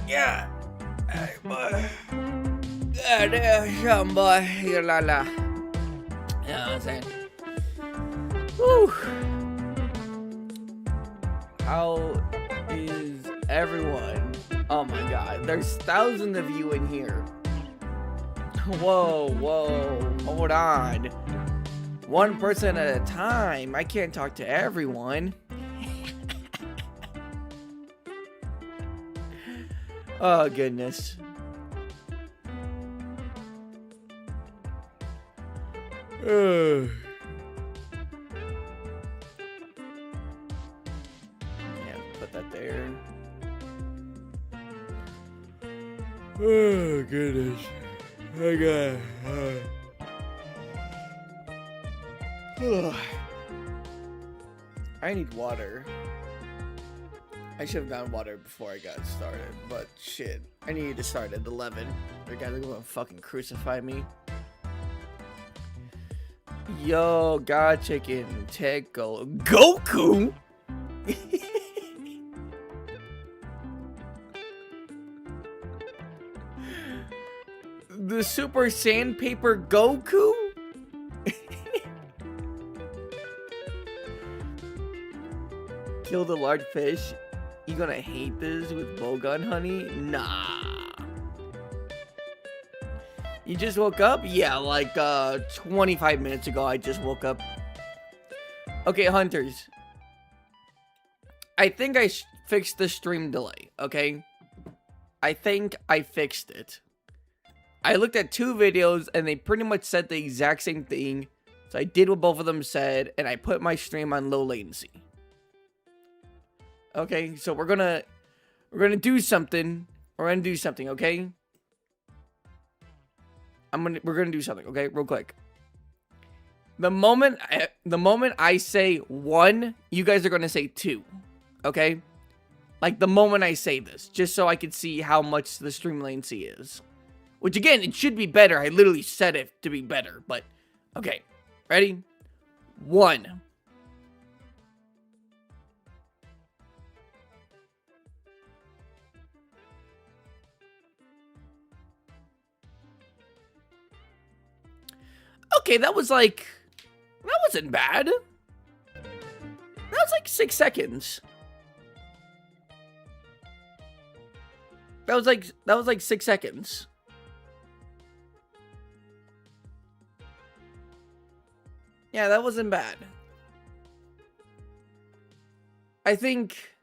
Yeah. Hey, boy. Yeah, there's some boy. You know what I'm saying? Whew. How is everyone? Oh my god, there's thousands of you in here. Whoa, hold on. One person at a time. I can't talk to everyone. Oh, goodness. Yeah, put that there. Oh, goodness. I need water. I should have gotten water before I got started, but shit. I needed to start at 11. They're gonna fucking crucify me. Yo, God Chicken, Teco, Goku? The Super Sandpaper Goku? Kill the large fish. You gonna hate this with bowgun, honey? Nah. You just woke up? Yeah, like 25 minutes ago I just woke up. Okay, hunters. I think I fixed the stream delay, okay? I think I fixed it. I looked at 2 videos and they pretty much said the exact same thing. So I did what both of them said and I put my stream on low latency. Okay, so we're gonna do something. We're gonna do something, okay? We're gonna do something, okay? Real quick. The moment I say 1, you guys are gonna say 2, okay? Like the moment I say this, just so I can see how much the stream latency is. Which again, it should be better. I literally said it to be better, but okay. Ready? 1. Okay, that wasn't bad. That was like 6 seconds. That was like 6 seconds. Yeah, that wasn't bad. I think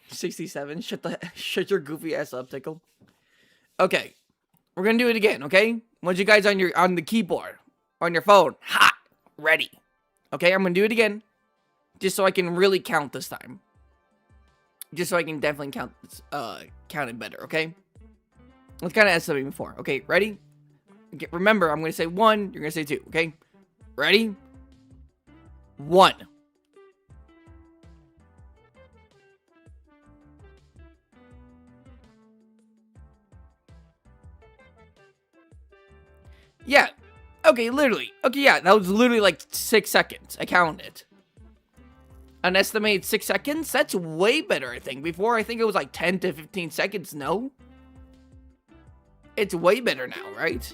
67. Shut your goofy ass up, Tickle. Okay. We're gonna do it again, okay? Want you guys on the keyboard. On your phone. Hot. Ready. Okay, I'm gonna do it again. Just so I can really count this time. Just so I can definitely count it better, okay? Let's kind of estimate before. Okay, ready? Okay, remember, I'm gonna say 1, you're gonna say 2, okay? Ready? 1. Yeah. Okay, literally. Okay, yeah, that was literally like 6 seconds. I counted it. An estimated 6 seconds? That's way better, I think. Before, I think it was like 10 to 15 seconds, no? It's way better now, right?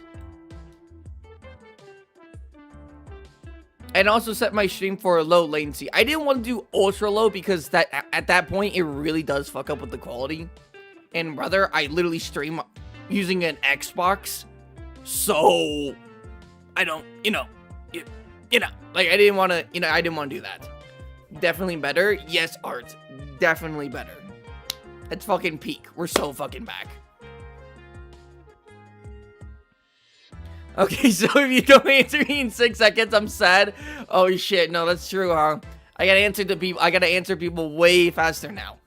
And also set my stream for a low latency. I didn't want to do ultra low because at that point, it really does fuck up with the quality. And brother, I literally stream using an Xbox. So, I don't, like I didn't want to do that. Definitely better. Yes, art. Definitely better. It's fucking peak. We're so fucking back. Okay, so if you don't answer me in 6 seconds, I'm sad. Oh shit, no, that's true, huh? I gotta answer people way faster now.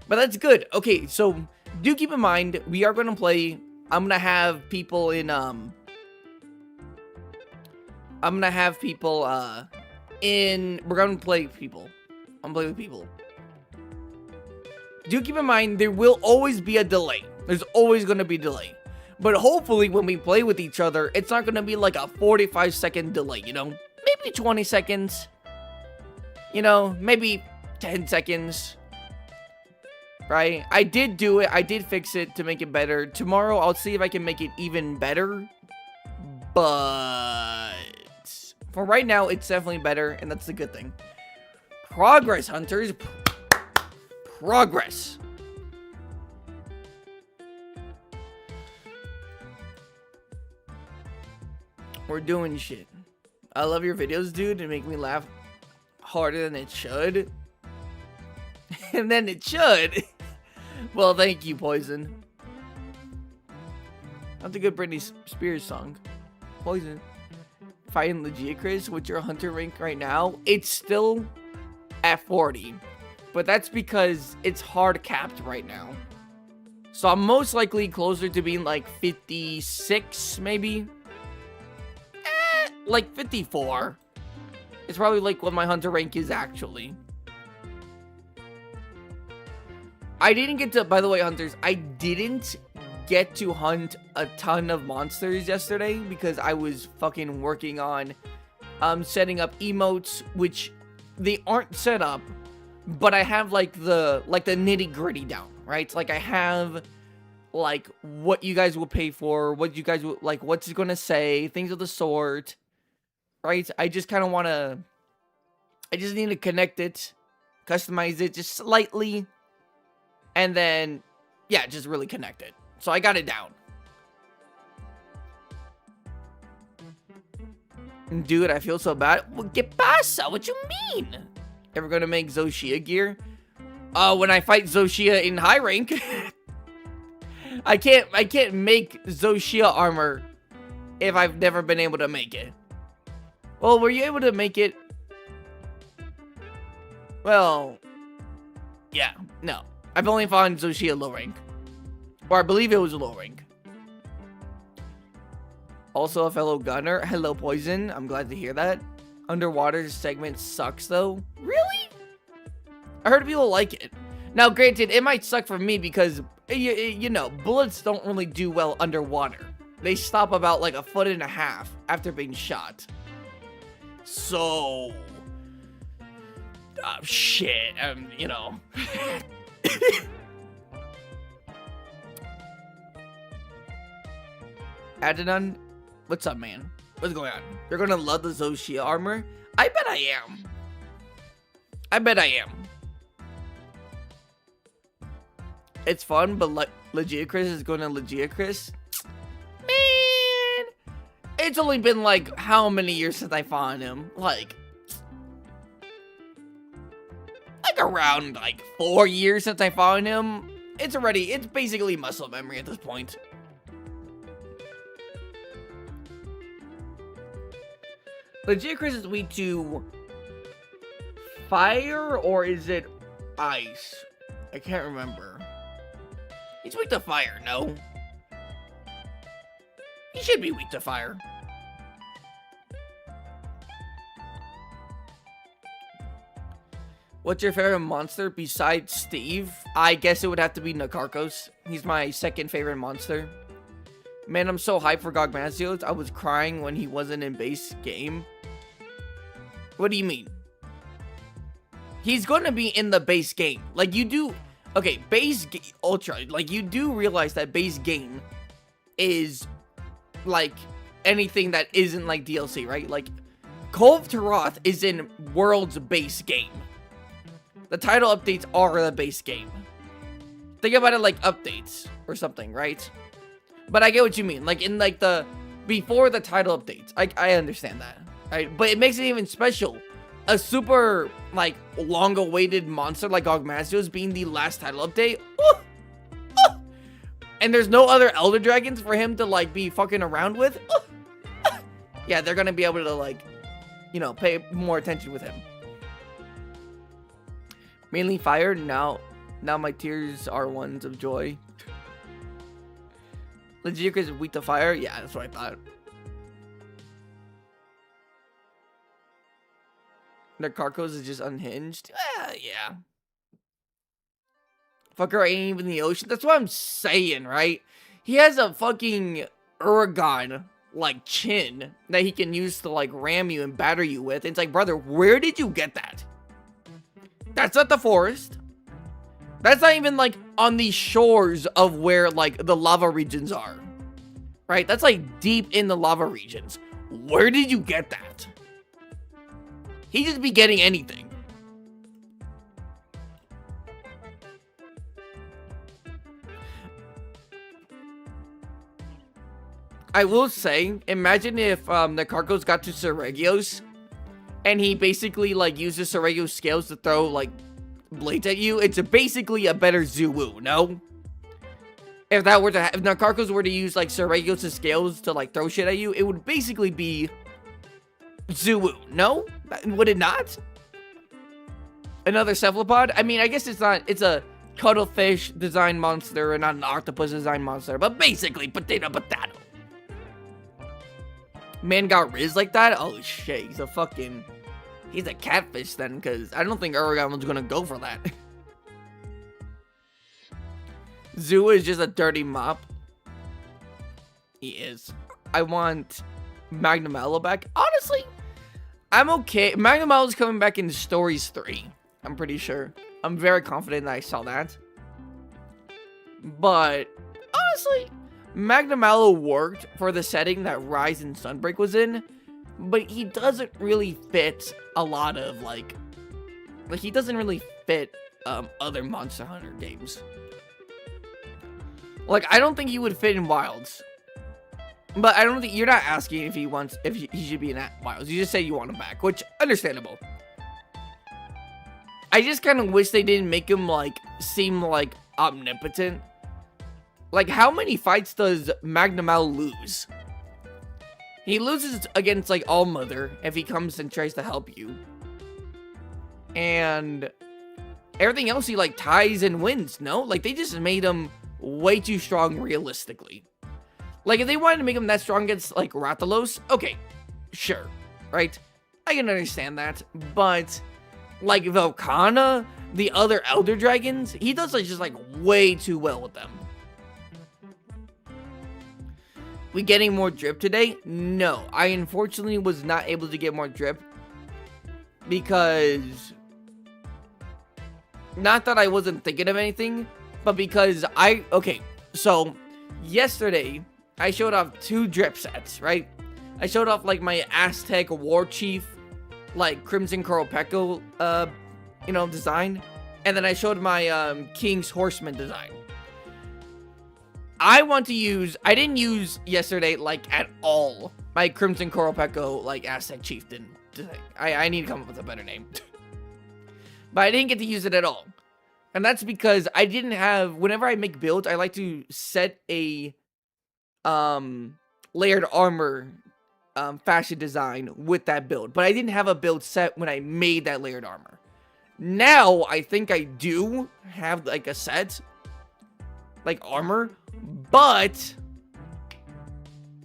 But that's good. Okay, so do keep in mind, we are gonna play. I'm gonna have people in we're gonna play people. I'm gonna play with people. Do keep in mind, there will always be a delay. There's always gonna be a delay. But hopefully when we play with each other, it's not gonna be like a 45-second delay, you know? Maybe 20 seconds. You know, maybe 10 seconds. Right? I did do it. I did fix it to make it better. Tomorrow, I'll see if I can make it even better. But for right now, it's definitely better, and that's the good thing. Progress, hunters. Progress. We're doing shit. I love your videos, dude. They make me laugh harder than it should. And then it should. Well, thank you, Poison. That's a good Britney Spears song. Poison. Fighting Lagiacrus, what's your hunter rank right now? It's still at 40. But that's because it's hard capped right now. So I'm most likely closer to being like 56, maybe. Like 54. It's probably like what my hunter rank is actually. I didn't get to, by the way, hunters, I didn't get to hunt a ton of monsters yesterday because I was fucking working on setting up emotes, which they aren't set up, but I have like the nitty gritty down, right? Like I have like what you guys will pay for, what you guys will like, what's it gonna say, things of the sort, right? I just kind of want to, I just need to connect it, customize it just slightly. And then, yeah, just really connect it. So I got it down. Dude, I feel so bad. Well, ¿Qué pasa? What you mean? Ever gonna make Zoshia gear? When I fight Zoshia in high rank. I can't make Zoshia armor if I've never been able to make it. Well, were you able to make it? Well, yeah, no. I've only found Zoshia low rank. Or I believe it was low rank. Also a fellow gunner. Hello, Poison. I'm glad to hear that. Underwater segment sucks, though. Really? I heard people like it. Now, granted, it might suck for me because, you know, bullets don't really do well underwater. They stop about like 1.5 feet after being shot. So... shit. You know... Adenon, what's up, man? What's going on? You're gonna love the Zoshia armor? I bet I am. I bet I am. It's fun, but Lagiacrus is going to Lagiacrus. Man, it's only been like how many years since I found him? Like around like 4 years since I found him. It's basically muscle memory at this point. Lagiacrus is weak to fire or is it ice? I can't remember. He's weak to fire, no? He should be weak to fire. What's your favorite monster besides Steve? I guess it would have to be Lagiacrus. He's my second favorite monster. Man, I'm so hyped for Gogmasios. I was crying when he wasn't in base game. What do you mean? He's going to be in the base game. Like, you do... Okay, Ultra. Like, you do realize that base game is, like, anything that isn't, like, DLC, right? Like, Cove to Roth is in World's base game. The title updates are the base game. Think about it like updates or something, right? But I get what you mean. Like, in, like, the... Before the title updates. I understand that. Right? But it makes it even special. A super, like, long-awaited monster like Gogmasios being the last title update. Ooh! Ooh! And there's no other Elder Dragons for him to, like, be fucking around with. Ooh! Yeah, they're gonna be able to, like, you know, pay more attention with him. Mainly fire. Now my tears are ones of joy. Lagiacrus is weak to fire? Yeah, that's what I thought. Lagiacrus is just unhinged? Yeah. Fucker ain't even in the ocean. That's what I'm saying, right? He has a fucking Uragon, like, chin that he can use to, like, ram you and batter you with. It's like, brother, where did you get that? That's not the forest. That's not even, like, on the shores of where, like, the lava regions are. Right? That's, like, deep in the lava regions. Where did you get that? He just be getting anything. I will say, imagine if the Carcos got to Seregios, and he basically, like, uses Seregio's scales to throw, like, blades at you. It's basically a better Zoo-Woo, no? If that were to if Nakarkos were to use, like, Seregios' scales to, like, throw shit at you, it would basically be Zoo-Woo, no? Would it not? Another cephalopod? I mean, I guess it's not, it's a cuttlefish design monster and not an octopus design monster, but basically, potato. Man got Riz like that? Oh shit, he's a catfish then, because I don't think Uragon's gonna go for that. Zoo is just a dirty mop. He is. I want Magnamello back. Honestly, I'm okay. Magnamello's coming back in Stories 3. I'm pretty sure. I'm very confident that I saw that. But, honestly, Magnamello worked for the setting that Rise and Sunbreak was in. But he doesn't really fit a lot of, like he doesn't really fit, other Monster Hunter games. Like, I don't think he would fit in Wilds. But I don't think, you're not asking if he should be in Wilds. You just say you want him back, which, understandable. I just kind of wish they didn't make him, like, seem, like, omnipotent. Like, how many fights does Magnamal lose? He loses against, like, Allmother if he comes and tries to help you. And everything else he, like, ties and wins, no? Like, they just made him way too strong realistically. Like, if they wanted to make him that strong against, like, Rathalos, okay, sure, right? I can understand that, but, like, Velkhana, the other Elder Dragons, he does, like, just, like, way too well with them. We getting more drip today? No, I unfortunately was not able to get more drip, because, not that I wasn't thinking of anything, but because okay, so, yesterday, I showed off 2 drip sets, right? I showed off, like, my Aztec War Chief, like, Crimson Koropeko, design. And then I showed my, King's Horseman design. I didn't use yesterday, like, at all, my Crimson Koropeko, like, Aztec Chieftain design. I need to come up with a better name. But I didn't get to use it at all. And that's because I didn't have, whenever I make builds, I like to set a layered armor fashion design with that build, but I didn't have a build set when I made that layered armor. Now I think I do have, like, a set, like, armor, but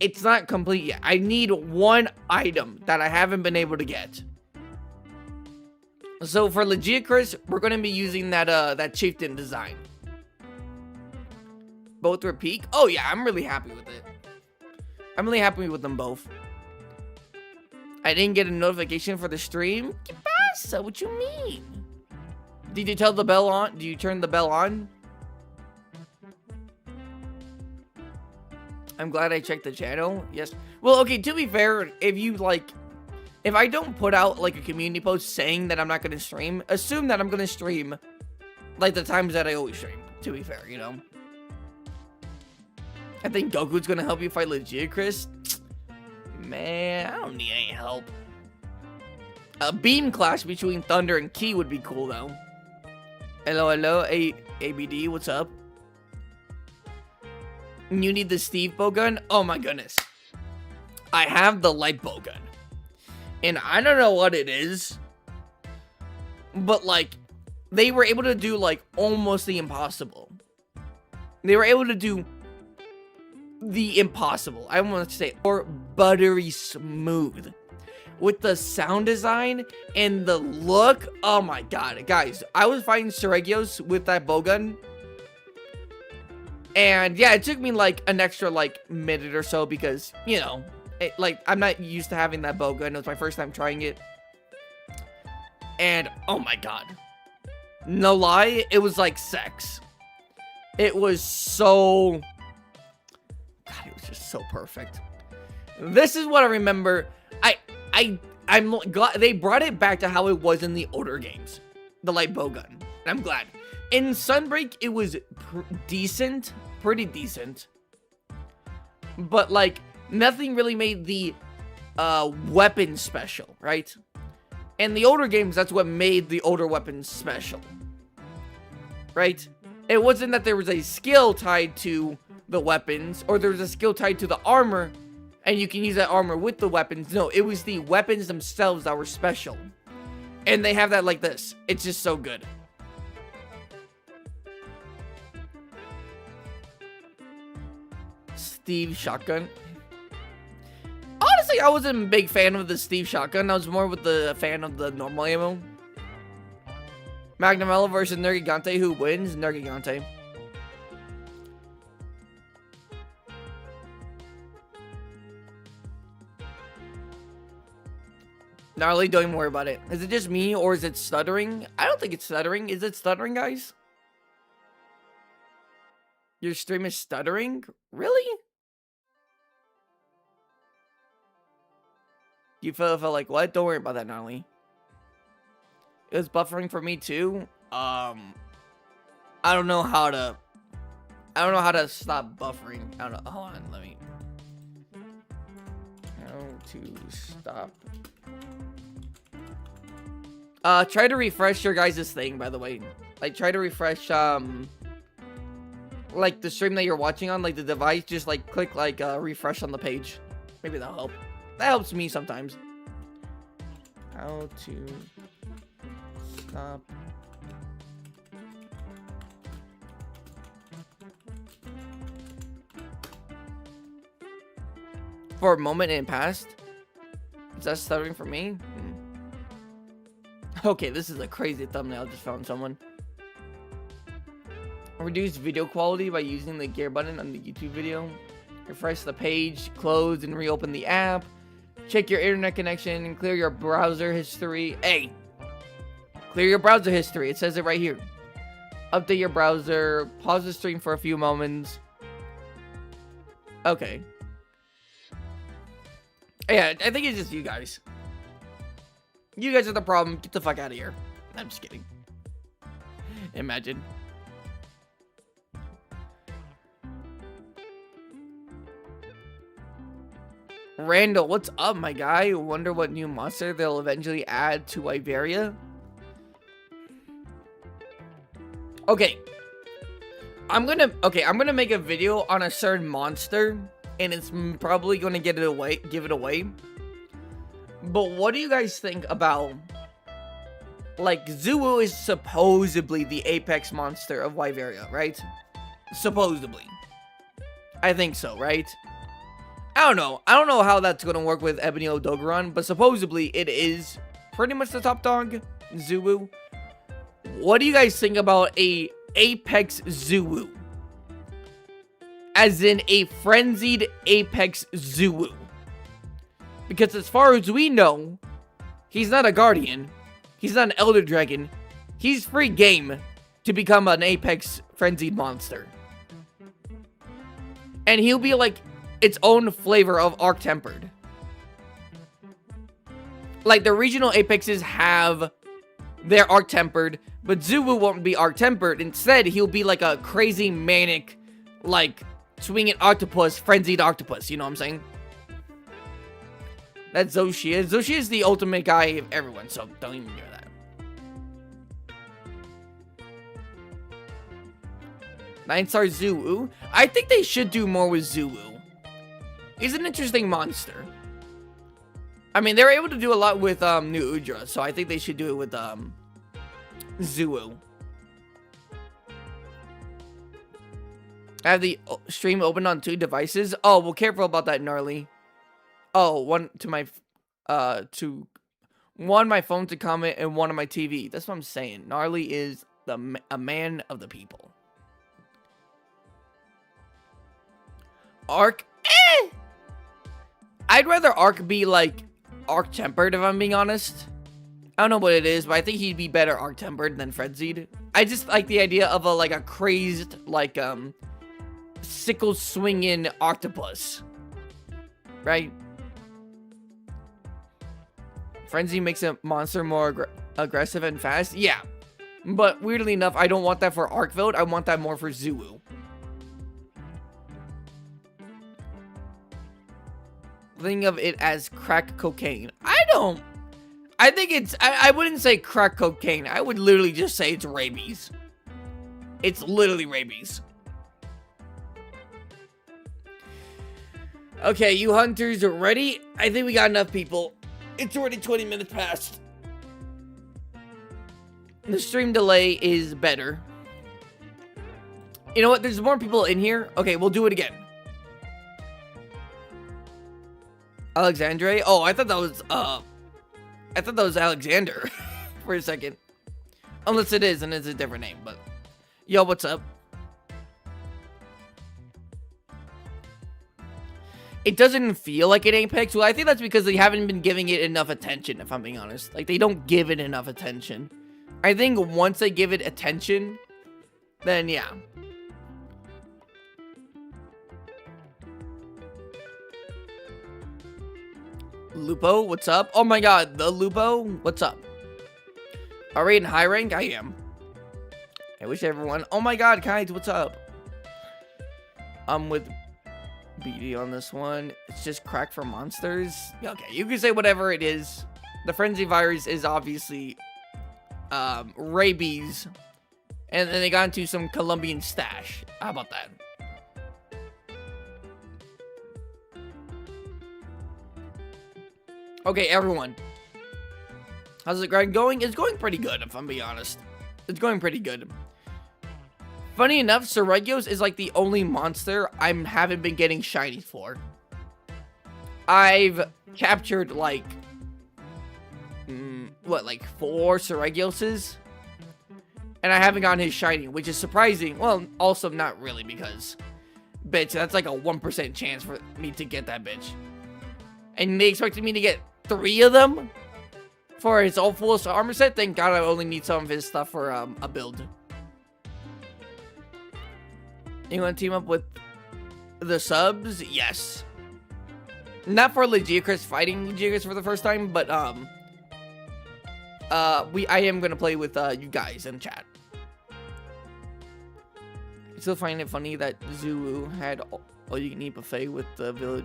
it's not complete yet. I need one item that I haven't been able to get. So for Lagiacrus, we're going to be using that chieftain design. Both were peak. Oh yeah, I'm really happy with it. I'm really happy with them both. I didn't get a notification for the stream. ¿Qué pasa? What you mean? Did you turn the bell on? Do you turn the bell on? I'm glad I checked the channel. Yes. Well, okay, to be fair, if I don't put out, like, a community post saying that I'm not going to stream, assume that I'm going to stream, like, the times that I always stream, to be fair, you know? I think Goku's going to help you fight Lagiacrus. Man, I don't need any help. A beam clash between Thunder and Ki would be cool, though. Hello, ABD, what's up? You need the Steve bowgun? Oh my goodness. I have the light bowgun. And I don't know what it is, but, like, they were able to do, like, almost the impossible. They were able to do the impossible. I want to say, or buttery smooth. With the sound design and the look, oh my god. Guys, I was fighting Seregios with that bowgun. And, yeah, it took me, like, an extra, like, minute or so because, you know, I'm not used to having that bowgun. It was my first time trying it. And, oh my god. No lie, it was like sex. It was so... God, it was just so perfect. This is what I remember. I'm glad they brought it back to how it was in the older games. The light bow gun. And I'm glad. In Sunbreak, it was decent. Pretty decent. But, like, nothing really made the weapon special, right? In the older games, that's what made the older weapons special. Right? It wasn't that there was a skill tied to the weapons, or there was a skill tied to the armor, and you can use that armor with the weapons. No, it was the weapons themselves that were special. And they have that like this. It's just so good. Steve shotgun. Honestly, I wasn't a big fan of the Steve shotgun. I was more with the fan of the normal ammo. Magnumella versus Nergigante. Who wins? Nergigante. Gnarly, don't even worry about it. Is it just me or is it stuttering? I don't think it's stuttering. Is it stuttering, guys? Your stream is stuttering? Really? You feel like what? Don't worry about that, Gnarly. It was buffering for me too. I don't know how to stop buffering. I don't know. Hold on, let me. How to stop. Try to refresh your guys' thing, by the way. Like, try to refresh, like, the stream that you're watching on, like, the device. Just, like, click, like, refresh on the page. Maybe that'll help. That helps me sometimes. How to stop. For a moment it passed. Is that stuttering for me? Okay, this is a crazy thumbnail. I just found someone. Reduce video quality by using the gear button on the YouTube video. Refresh the page, close and reopen the app. Check your internet connection and clear your browser history. Hey! Clear your browser history. It says it right here. Update your browser. Pause the stream for a few moments. Okay. Yeah, I think it's just you guys. You guys are the problem. Get the fuck out of here. I'm just kidding. Imagine. Randall, what's up, my guy? Wonder what new monster they'll eventually add to Iberia? Okay. I'm gonna make a video on a certain monster, and it's probably gonna give it away. But what do you guys think about, like, Zuu is supposedly the apex monster of Wyveria, right? Supposedly. I think so, right? I don't know. I don't know how that's gonna work with Ebony Odogaron, but supposedly it is pretty much the top dog, Zuu. What do you guys think about a apex Zuu? As in a frenzied apex Zuu. Because as far as we know, he's not a guardian. He's not an elder dragon. He's free game to become an apex frenzied monster. And he'll be like its own flavor of arc tempered. Like the regional apexes have their arc tempered, but Zuu won't be arc tempered. Instead, he'll be like a crazy manic, like swinging octopus, frenzied octopus. You know what I'm saying? That's Zoshi is. Zoshi is the ultimate guy of everyone, so don't even hear that. 9-star Zuu. I think they should do more with Zuu. He's an interesting monster. I mean, they were able to do a lot with New Udra, so I think they should do it with Zuu. I have the stream open on 2 devices. Oh, well, careful about that, Gnarly. Oh, one my phone to comment and one on my TV. That's what I'm saying. Gnarly is a man of the people. Arc, I'd rather Arc be like arc tempered, if I'm being honest. I don't know what it is, but I think he'd be better arc-tempered than frenzied. I just like the idea of a crazed, sickle swinging octopus. Right? Frenzy makes a monster more aggressive and fast. Yeah. But weirdly enough, I don't want that for Arcveld. I want that more for Zuu. Think of it as crack cocaine. I think it's, I wouldn't say crack cocaine. I would literally just say it's rabies. It's literally rabies. Okay, you hunters are ready? I think we got enough people. It's already 20 minutes past. The stream delay is better. You know what? There's more people in here. Okay, we'll do it again. Alexandre? Oh, I thought that was Alexander for a second. Unless it is, and it's a different name, but... Yo, what's up? It doesn't feel like an Apex. Well, I think that's because they haven't been giving it enough attention, if I'm being honest. Like, they don't give it enough attention. I think once they give it attention, then yeah. Lupo, what's up? Oh my god, the Lupo, what's up? Are we in high rank? I am. I wish everyone... Oh my god, Kites, what's up? I'm with BD on this one. It's just crack for monsters. Okay, you can say whatever it is. The frenzy virus is obviously rabies. And then they got into some Colombian stash. How about that? Okay, everyone. How's it going? It's going pretty good, if I'm being honest. It's going pretty good. Funny enough, Seregios is like the only monster I haven't been getting shinies for. I've captured like... like 4 Seregioses? And I haven't gotten his shiny, which is surprising. Well, also not really, because... Bitch, that's like a 1% chance for me to get that bitch. And they expected me to get 3 of them? For his full armor set? Thank god I only need some of his stuff for a build. You want to team up with the subs? Yes. Not for Lagiacrus fighting Lagiacrus for the first time, but I am gonna play with you guys in chat. I still find it funny that Zuu had all you can eat buffet with the village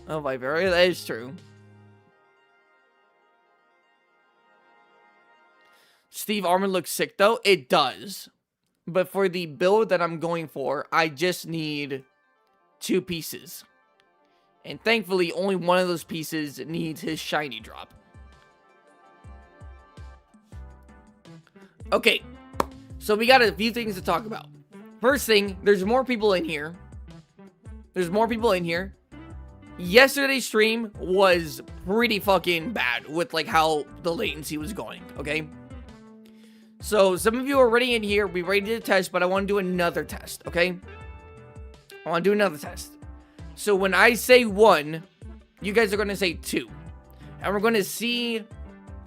of Iberia. That is true. Steve armor looks sick though. It does. But for the build that I'm going for, I just need 2 pieces. And thankfully, only one of those pieces needs his shiny drop. Okay. So we got a few things to talk about. First thing, there's more people in here. Yesterday's stream was pretty fucking bad with like how the latency was going, okay? So, some of you are already in here. We ready to test, but I want to do another test, okay? I want to do another test. So, when I say 1, you guys are going to say 2. And we're going to see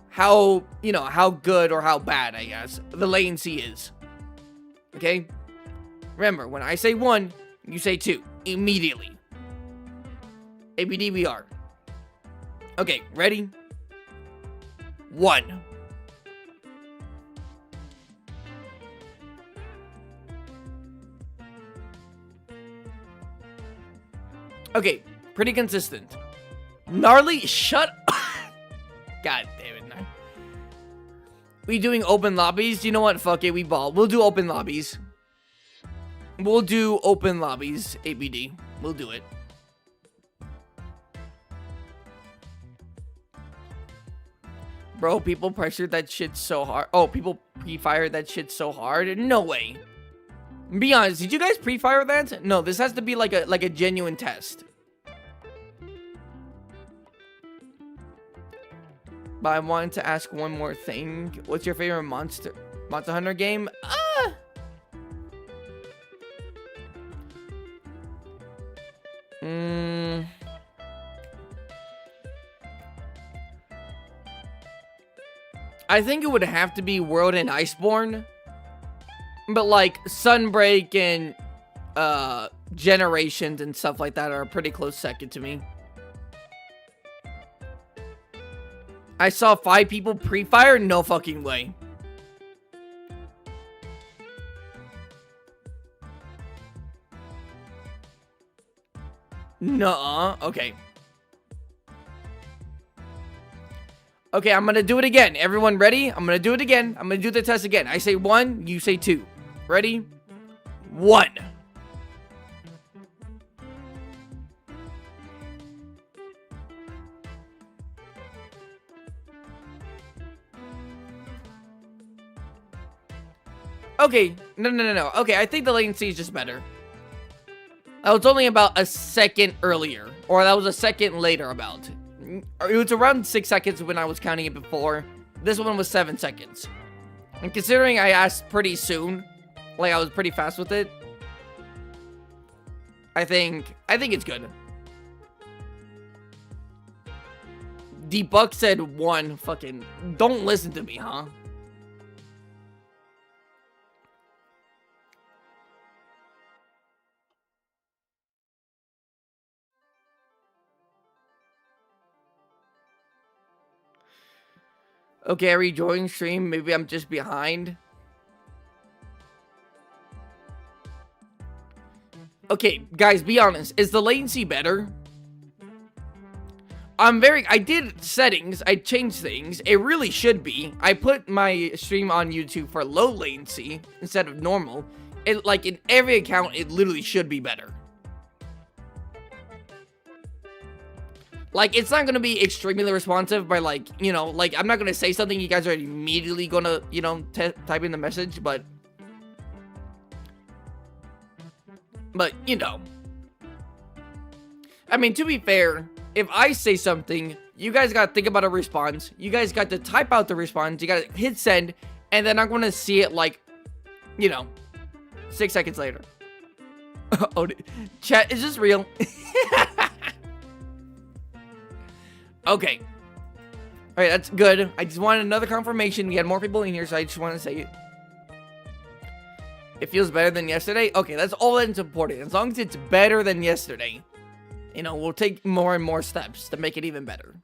how, how good or how bad, I guess, the latency is. Okay? Remember, when I say 1, you say 2. Immediately. ABDBR. Okay, ready? 1. Okay, pretty consistent. Gnarly, shut up. God damn it. No. We doing open lobbies? You know what? Fuck it, we ball. We'll do open lobbies. ABD. We'll do it. Bro, people pressured that shit so hard. Oh, people pre-fired that shit so hard? No way. Be honest, did you guys pre-fire that? No, this has to be like a genuine test. But I wanted to ask one more thing. What's your favorite Monster Hunter game? I think it would have to be World and Iceborne. But like Sunbreak and Generations and stuff like that are a pretty close second to me. I saw 5 people pre-fire? No fucking way. Nuh-uh. Okay. Okay, I'm gonna do it again. Everyone ready? I'm gonna do it again. I'm gonna do the test again. I say 1, you say 2. Ready? 1. Okay, no. Okay, I think the latency is just better. That was only about a second earlier. Or that was a second later about. It was around 6 seconds when I was counting it before. This one was 7 seconds. And considering I asked pretty soon, like I was pretty fast with it, I think it's good. Debug said 1. Fucking don't listen to me, huh? Okay, I rejoined stream. Maybe I'm just behind. Okay, guys, be honest. Is the latency better? I did settings. I changed things. It really should be. I put my stream on YouTube for low latency instead of normal. It, like, in every account, it literally should be better. Like, it's not gonna be extremely responsive by, like, you know, like, I'm not gonna say something you guys are immediately gonna, you know, type in the message, but, you know. I mean, to be fair, if I say something, you guys gotta think about a response, you guys got to type out the response, you gotta hit send, and then I'm gonna see it, like, you know, 6 seconds later. Oh, chat, is this real? Okay. Alright, that's good. I just wanted another confirmation. We had more people in here, so I just wanted to say it. It feels better than yesterday? Okay, that's all that's important. As long as it's better than yesterday, you know, we'll take more and more steps to make it even better.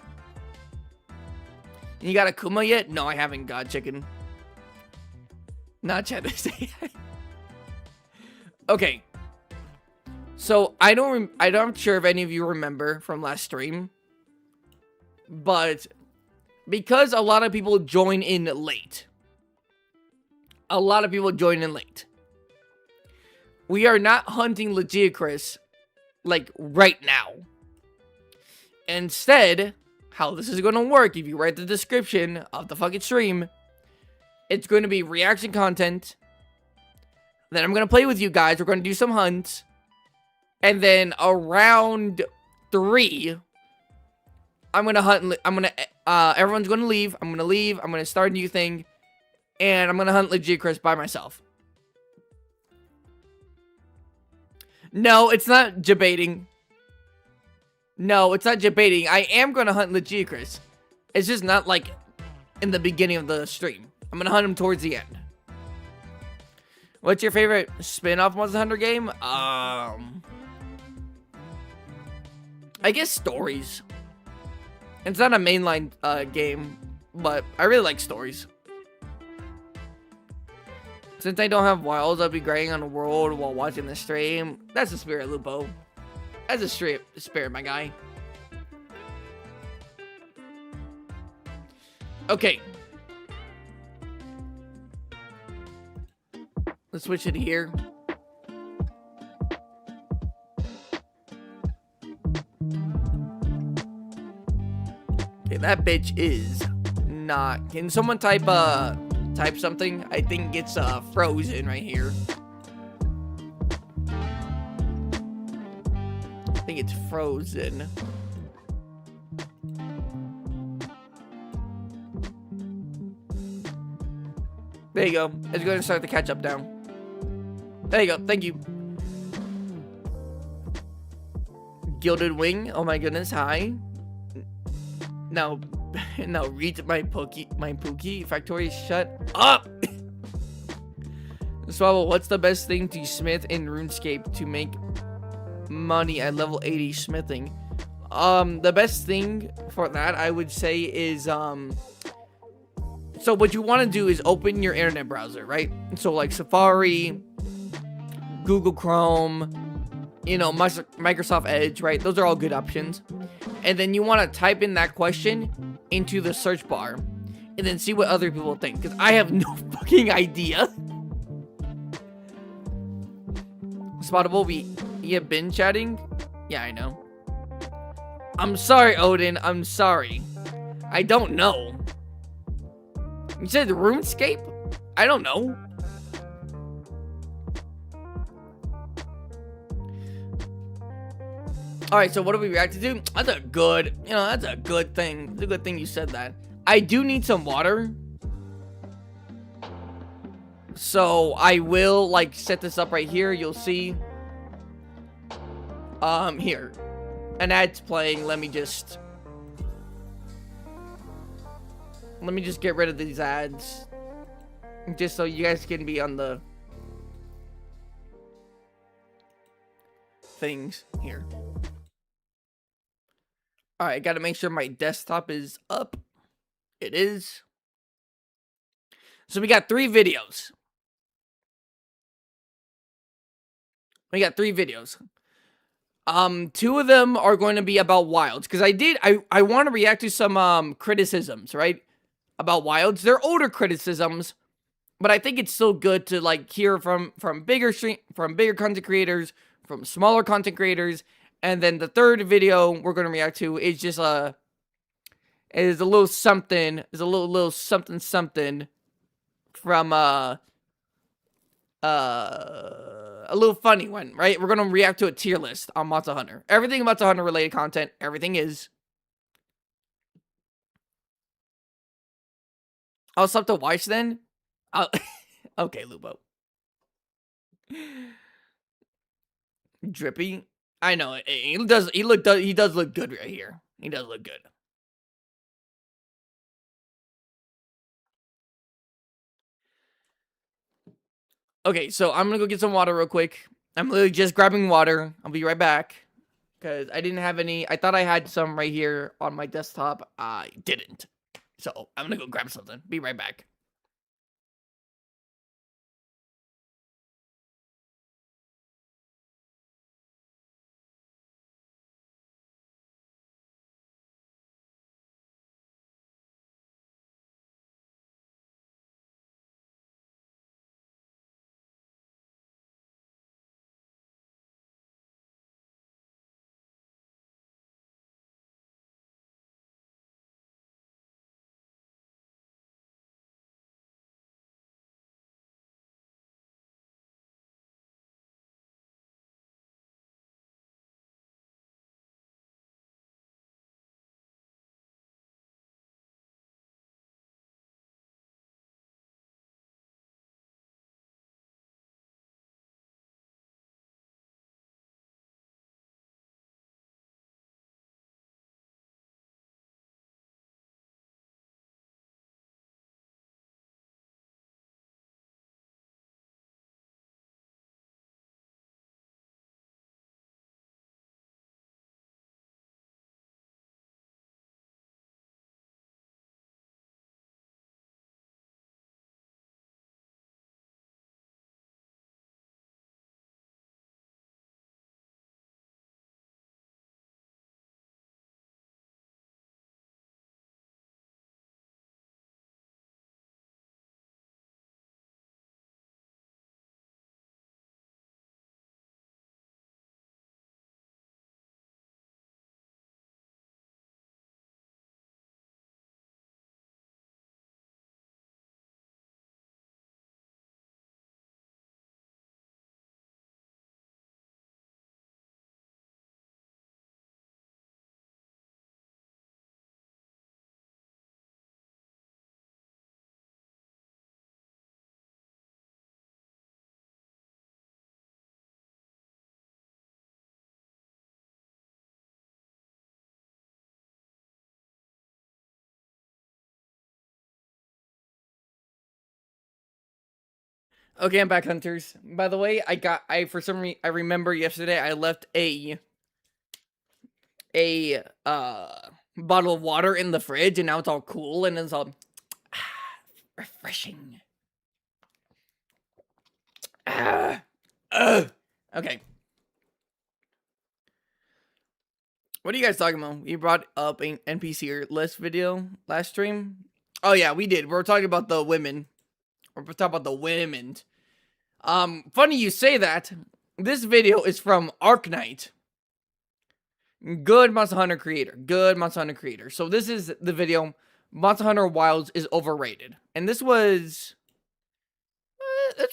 You got a Kuma yet? No, I haven't got chicken. Not chat to say. Okay. So, I'm not sure if any of you remember from last stream, but because a lot of people join in late, we are not hunting Lagiacrus, like, right now. Instead, how this is going to work, if you read the description of the fucking stream, it's going to be reaction content. Then I'm going to play with you guys. We're going to do some hunts. And then around 3... I'm gonna hunt. Everyone's gonna leave. I'm gonna leave. I'm gonna start a new thing, and I'm gonna hunt Lagiacrus by myself. No, it's not debating. No, it's not debating. I am gonna hunt Lagiacrus. It's just not like in the beginning of the stream. I'm gonna hunt him towards the end. What's your favorite spin-off Monster Hunter game? I guess Stories. It's not a mainline game, but I really like Stories. Since I don't have wilds, I'll be grinding on the world while watching the stream. That's the spirit, Lupo. That's a straight spirit, my guy. Okay. Let's switch it here. Okay, that bitch is not. Can someone type something? I think it's frozen right here. I think it's frozen. There you go. It's going to start to catch up now. There you go. Thank you. Gilded Wing. Oh my goodness. Hi. Now, No, read my Pookie. Factory, shut up. Swabble, what's the best thing to smith in RuneScape to make money at level 80 smithing? The best thing for that, I would say, is, so what you want to do is open your internet browser, right? So, like, Safari, Google Chrome, you know, Microsoft Edge, right? Those are all good options. And then you want to type in that question into the search bar, and then see what other people think, because I have no fucking idea. Spottable, we have been chatting? Yeah, I know. I'm sorry, Odin. I'm sorry. I don't know. You said RuneScape? I don't know. Alright, so what do we react to? That's a good, that's a good thing. It's a good thing you said that. I do need some water. So I will, like, set this up right here. You'll see. Here. An ad's playing. Let me just get rid of these ads. Just so you guys can be on the things here. Alright, gotta make sure my desktop is up. It is. So we got 3 videos. We got 3 videos. 2 of them are going to be about wilds. Because I want to react to some criticisms, right? About wilds. They're older criticisms. But I think it's still good to, like, hear from bigger content creators, from smaller content creators. And then the 3rd video we're going to react to is just a little something. Is a little something from a little funny one, right? We're gonna react to a tier list on Monster Hunter. Everything Monster Hunter related content, everything is. I'll stop to watch then. Okay, Lubo. Drippy. I know he does look good right here. He does look good. Okay, so I'm gonna go get some water real quick. I'm literally just grabbing water. I'll be right back. Because I didn't have any. I thought I had some right here on my desktop. I didn't. So I'm gonna go grab something. Be right back. Okay, I'm back, hunters. By the way, for some reason, I remember yesterday I left a bottle of water in the fridge, and now it's all cool and it's all refreshing. Okay. What are you guys talking about? You brought up an NPC list video last stream? Oh yeah, we did. We were talking about the women. We're talking about the women. Funny you say that. This video is from Arknight. Good Monster Hunter creator. Good Monster Hunter creator. So this is the video. Monster Hunter Wilds is overrated. And this was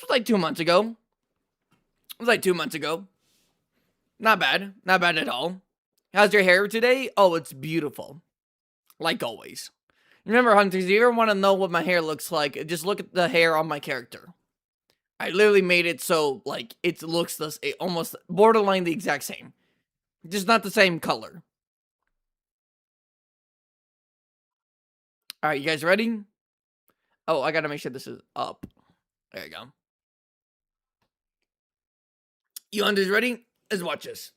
like 2 months ago. It was like 2 months ago. Not bad. Not bad at all. How's your hair today? Oh, it's beautiful. Like always. Remember, hunters, if you ever want to know what my hair looks like, just look at the hair on my character. I literally made it so, like, it looks almost borderline the exact same. Just not the same color. Alright, you guys ready? Oh, I gotta make sure this is up. There you go. You hunters ready? Let's watch this.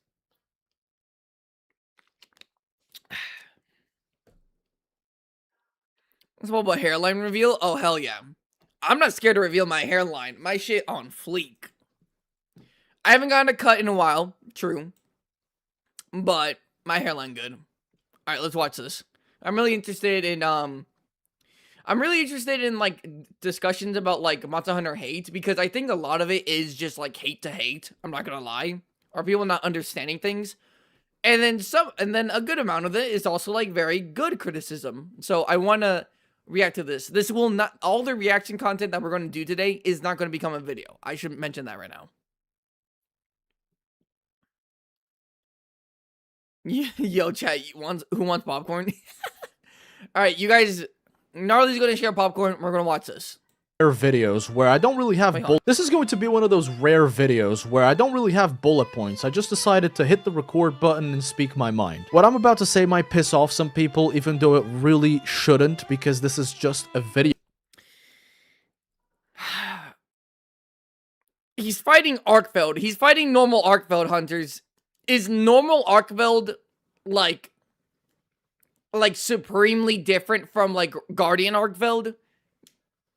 Let's talk about hairline reveal. Oh, hell yeah. I'm not scared to reveal my hairline. My shit on fleek. I haven't gotten a cut in a while. True. But my hairline good. Alright, let's watch this. I'm really interested in, like, discussions about, like, Monster Hunter hate, because I think a lot of it is just, like, hate to hate. I'm not gonna lie. Or people not understanding things. And then a good amount of it is also, like, very good criticism. So I want to react to this. This will not, all the reaction content that we're going to do today is not going to become a video. I should mention that right now. Yo, chat, who wants popcorn? Alright, you guys, Gnarly's going to share popcorn. We're going to watch this. Videos where I don't really have this is going to be one of those rare videos where I don't really have bullet points. I just decided to hit the record button and speak my mind. What I'm about to say might piss off some people, even though it really shouldn't, because this is just a video. He's fighting Arkfeld. He's fighting normal Arkfeld, hunters. Is normal Arkfeld like supremely different from like Guardian Arkfeld?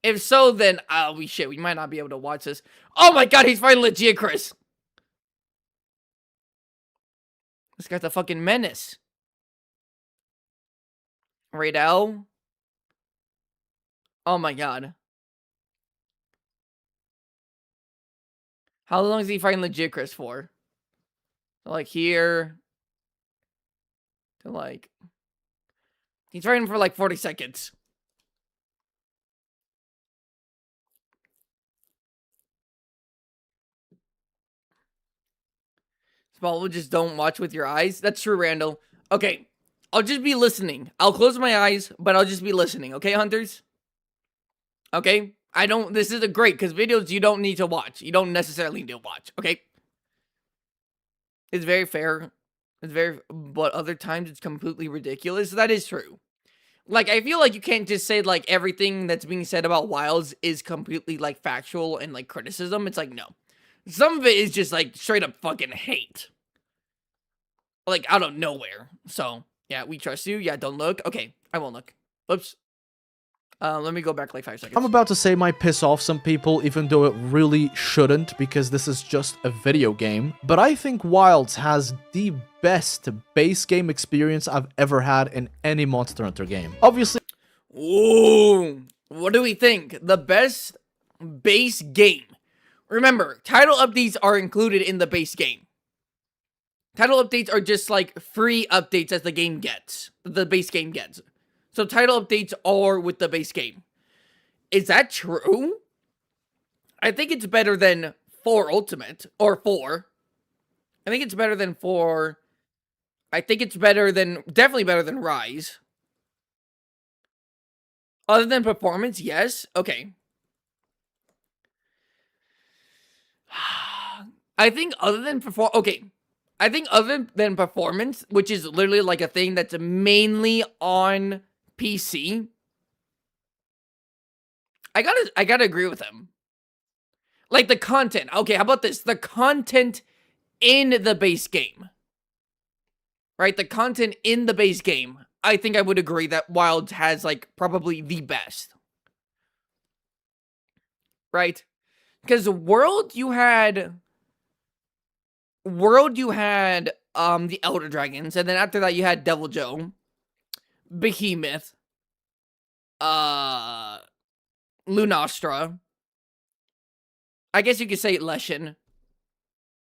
If so, then we might not be able to watch this. Oh my god, he's fighting Lagiacrus. This guy's a fucking menace. Raidel. Oh my god. How long is he fighting Lagiacrus for? Like here. To like. He's fighting for like 40 seconds. Small, just don't watch with your eyes. That's true, Randall. Okay. I'll just be listening. I'll close my eyes, but I'll just be listening. Okay, hunters? Okay? This is great, because videos you don't need to watch. You don't necessarily need to watch, okay? It's very fair. But other times it's completely ridiculous. That is true. Like, I feel like you can't just say, like, everything that's being said about Wilds is completely, like, factual and, like, criticism. It's like, no. Some of it is just, like, straight up fucking hate. Like, out of nowhere. So, yeah, we trust you. Yeah, don't look. Okay, I won't look. Oops. Let me go back like 5 seconds. I'm about to say might piss off some people, even though it really shouldn't, because this is just a video game. But I think Wilds has the best base game experience I've ever had in any Monster Hunter game. Obviously. Ooh, what do we think? The best base game. Remember, title updates are included in the base game. Title updates are just like free updates as the game gets. The base game gets. So title updates are with the base game. Is that true? I think it's better than 4 Ultimate. Or 4. I think it's better than 4. I think it's definitely better than Rise. Other than performance, yes. Okay. I think other than performance, which is literally like a thing that's mainly on PC, I gotta agree with him. Like the content. Okay, how about this? The content in the base game. Right? The content in the base game. I think I would agree that Wilds has, like, probably the best. Right? Because World, you had the Elder Dragons, and then after that you had Devil Joe, Behemoth, Lunastra, I guess you could say Leshen,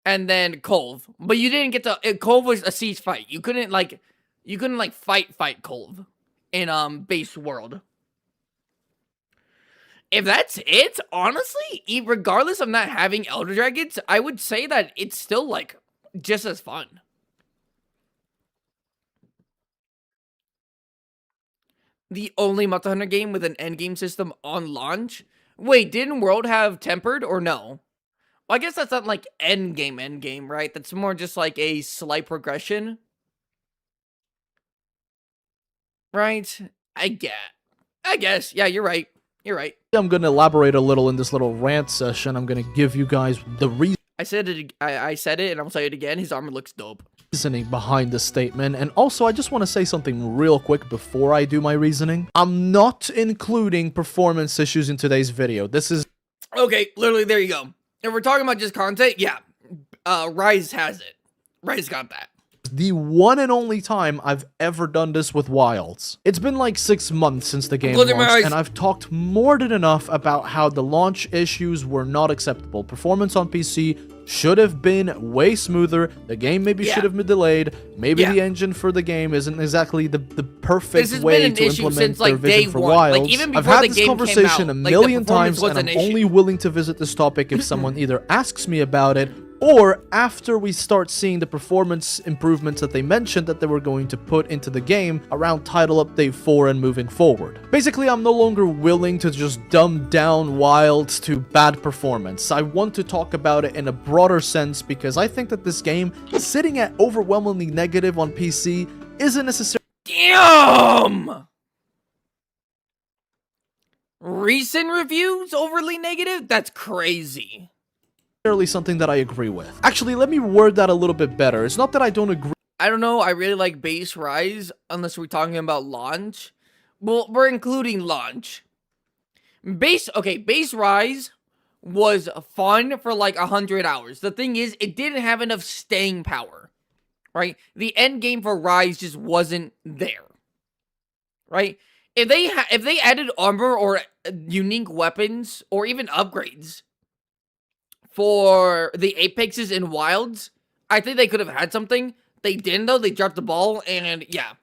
and then Kolv. But you didn't get to Kolv was a siege fight. You couldn't fight Kolv in base world. If that's it, honestly, regardless of not having Elder Dragons, I would say that it's still, like, just as fun. The only Monster Hunter game with an endgame system on launch? Wait, didn't World have Tempered, or no? Well, I guess that's not, like, endgame, right? That's more just, like, a slight progression. Right? I guess. Yeah, you're right. You're right. I'm going to elaborate a little in this little rant session. I'm going to give you guys the I said it, and I'll say it again. His armor looks dope. Reasoning behind the statement, and also I just want to say something real quick before I do my reasoning. I'm not including performance issues in today's video. This is... Okay, literally, there you go. If we're talking about just content, yeah. Rise has it. Rise got that. The one and only time I've ever done this with Wilds. It's been like 6 months since the game launched, and I've talked more than enough about how the launch issues were not acceptable. Performance on PC should have been way smoother. The game maybe should have been delayed. Maybe the engine for the game isn't exactly the perfect way to implement their vision for Wilds. Like, even I've before had the this game conversation came out, a million times, was and an I'm only willing to visit this topic if someone either asks me about it, or after we start seeing the performance improvements that they mentioned that they were going to put into the game around Title Update 4 and moving forward. Basically, I'm no longer willing to just dumb down Wilds to bad performance. I want to talk about it in a broader sense because I think that this game, sitting at overwhelmingly negative on PC, isn't necessarily... Damn! Recent reviews overly negative? That's crazy. Something that I agree with. Actually, let me word that a little bit better. It's not that I don't agree. I don't know. I really like base Rise, unless we're talking about launch. Well, we're including launch. Base Rise was fun for like 100 hours. The thing is, it didn't have enough staying power, right? The end game for Rise just wasn't there, right? If they added armor or unique weapons or even upgrades for the Apexes and Wilds, I think they could have had something. They didn't, though. They dropped the ball, and yeah.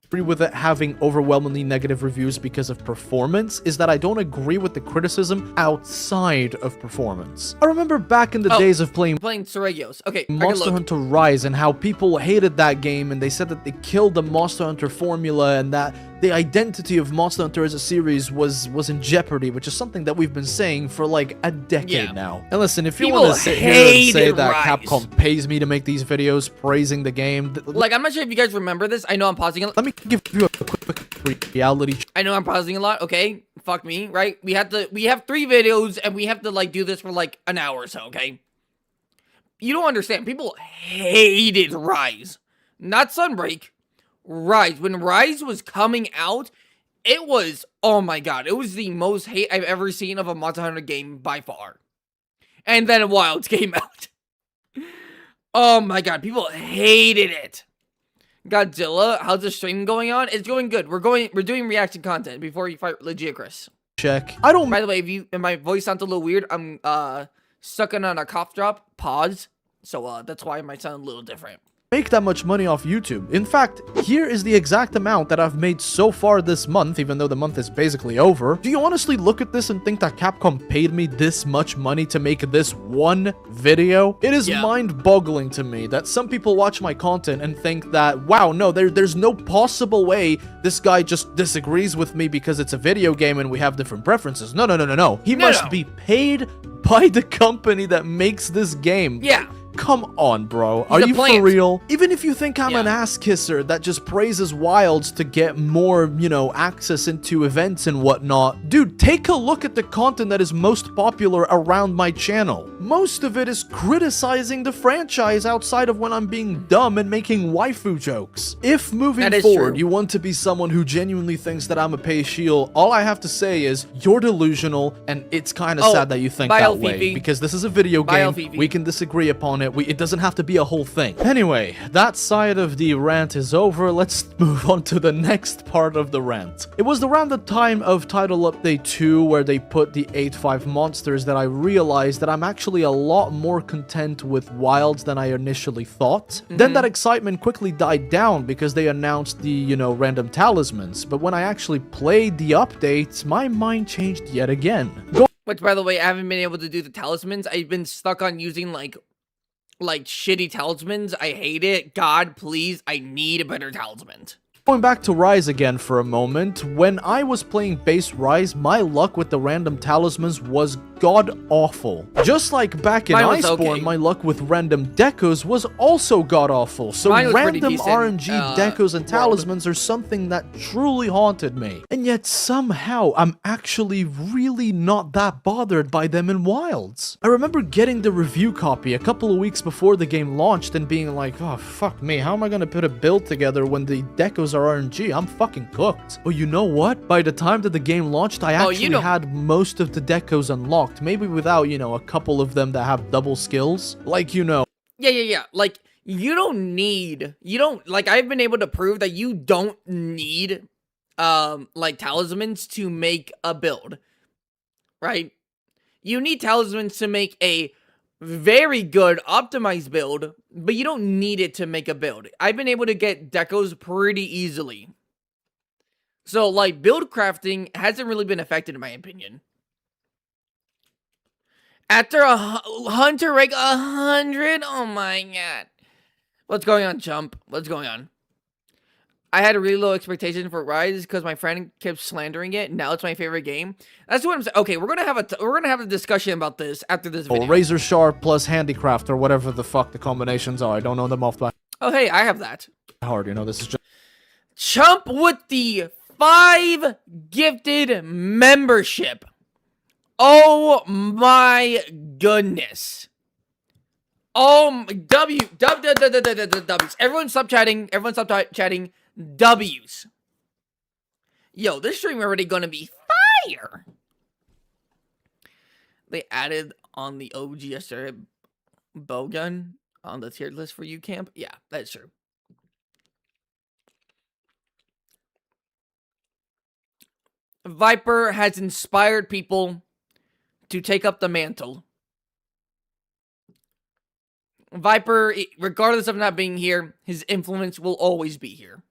Agree with it having overwhelmingly negative reviews because of performance is that I don't agree with the criticism outside of performance. I remember back in the days of playing Saragios. Okay, Monster Hunter Rise and how people hated that game and they said that they killed the Monster Hunter formula and that the identity of Monster Hunter as a series was in jeopardy, which is something that we've been saying for like a decade now. And listen, if you want to sit here and say that Capcom pays me to make these videos praising the game, like, I'm not sure if you guys remember this. I know I'm pausing a lot. Let me give you a quick reality. I know I'm pausing a lot. Okay, fuck me, right? We have 3 videos and we have to like do this for like an hour or so. Okay, you don't understand. People hated Rise, not Sunbreak. Rise. When Rise was coming out, it was, oh my god, it was the most hate I've ever seen of a Monster Hunter game by far. And then Wilds came out. Oh my god, people hated it. Godzilla, how's the stream going on? It's going good. We're doing reaction content before you fight Lagiacrus. Check. By the way, if my voice sounds a little weird, I'm sucking on a cough drop. Pause. So that's why it might sound a little different. Make that much money off YouTube. In fact, here is the exact amount that I've made so far this month, even though the month is basically over. Do you honestly look at this and think that Capcom paid me this much money to make this one video? It is mind-boggling to me that some people watch my content and think that, wow, no, there's no possible way this guy just disagrees with me because it's a video game and we have different preferences. No. He must be paid by the company that makes this game. Yeah. Come on, bro. Are a you plant. for real? Even if you think I'm an Yeah. ass kisser that just praises wilds to get more, you know, access into events and whatnot, dude, take a look at the content that is most popular around my channel. Most of it is criticizing the franchise outside of when I'm being dumb and making waifu jokes. If moving forward true. you want to be someone who genuinely thinks that I'm a pay shield, all I have to say is you're delusional, and it's kind of sad that you think that way, because this is a video game. We can disagree upon it. It doesn't have to be a whole thing. Anyway, that side of the rant is over. Let's move on to the next part of the rant. It was around the time of Title Update 2 where they put the 8-5 monsters that I realized that I'm actually a lot more content with wilds than I initially thought. Then that excitement quickly died down because they announced the, you know, random talismans. But when I actually played the updates, my mind changed yet again. Which, by the way, I haven't been able to do the talismans. I've been stuck on using, like shitty talismans. I hate it. God, please, I need a better talisman. Going back to Rise again for a moment, when I was playing base Rise, my luck with the random talismans was god-awful. Just like back in Iceborne, my luck with random decos was also god-awful. So random RNG decos and talismans are something that truly haunted me. And yet somehow, I'm actually really not that bothered by them in Wilds. I remember getting the review copy a couple of weeks before the game launched and being like, oh, fuck me, how am I gonna put a build together when the decos are RNG? I'm fucking cooked. But you know what? By the time that the game launched, I actually had most of the decos unlocked. Maybe without, you know, a couple of them that have double skills. Like, you know. Yeah. Like, like, I've been able to prove that you don't need, like, talismans to make a build. Right? You need talismans to make a very good optimized build, but you don't need it to make a build. I've been able to get decos pretty easily. So, like, build crafting hasn't really been affected in my opinion. After a hunter rank 100? Oh my god. What's going on, Chump? What's going on? I had a really low expectation for Rise because my friend kept slandering it. Now it's my favorite game. That's what I'm saying. Okay, we're gonna have a discussion about this after this video. Razor Sharp plus Handicraft or whatever the fuck the combinations are. I don't know them off by. Oh hey, I have that. Hard, you know, this is just Chump with the 5 gifted membership. Oh my goodness. W's. Everyone stop chatting. Chatting. W's. Yo, this stream already gonna be fire. They added on the OG yesterday bow gun on the tier list for you, Camp. Yeah, that's true. Viper has inspired people to take up the mantle. Viper, regardless of not being here, his influence will always be here.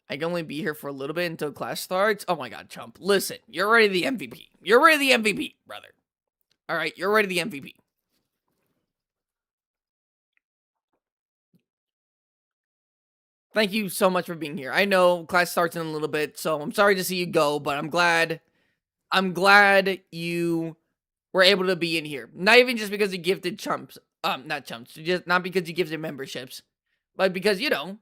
I can only be here for a little bit until class starts. Oh my god, Chump. Listen, you're already the MVP. You're already the MVP, brother. Alright, you're already the MVP. Thank you so much for being here. I know class starts in a little bit, so I'm sorry to see you go, but I'm glad you were able to be in here. Not even just because you gifted chumps. Not chumps. Just not because you gifted memberships. But because, you know,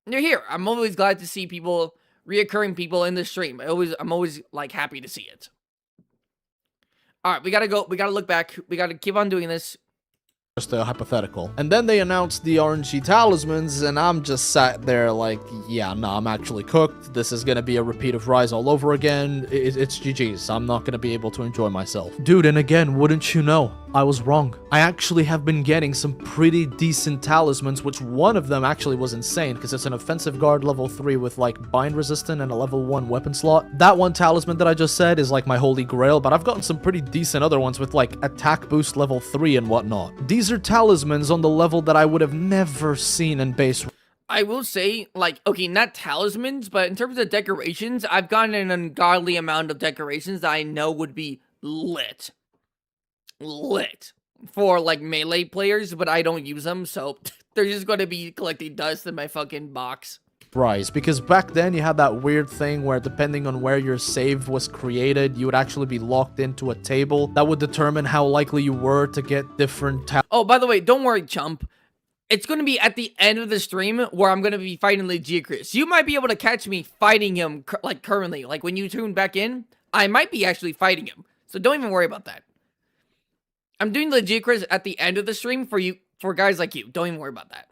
you're here. I'm always glad to see people, reoccurring people in the stream. I'm always, like, happy to see it. Alright, we gotta go. We gotta look back. We gotta keep on doing this. Just a hypothetical. And then they announced the RNG talismans, and I'm just sat there like, yeah, no, I'm actually cooked. This is gonna be a repeat of Rise all over again. It's GG's. I'm not gonna be able to enjoy myself. Dude, and again, wouldn't you know, I was wrong. I actually have been getting some pretty decent talismans, which one of them actually was insane, because it's an offensive guard level 3 with, like, bind resistant and a level 1 weapon slot. That one talisman that I just said is, like, my holy grail, but I've gotten some pretty decent other ones with, like, attack boost level 3 and whatnot. These are talismans on the level that I would have never seen in base. I will say, like, okay, not talismans, but in terms of decorations, I've gotten an ungodly amount of decorations that I know would be lit for, like, melee players, but I don't use them, so they're just going to be collecting dust in my fucking box. rise, because back then you had that weird thing where depending on where your save was created, you would actually be locked into a table that would determine how likely you were to get different Oh, by the way, don't worry, chump. It's going to be at the end of the stream where I'm going to be fighting Lagiacrus. You might be able to catch me fighting him, like, currently. Like, when you tune back in, I might be actually fighting him. So don't even worry about that. I'm doing Lagiacrus at the end of the stream for guys like you. Don't even worry about that.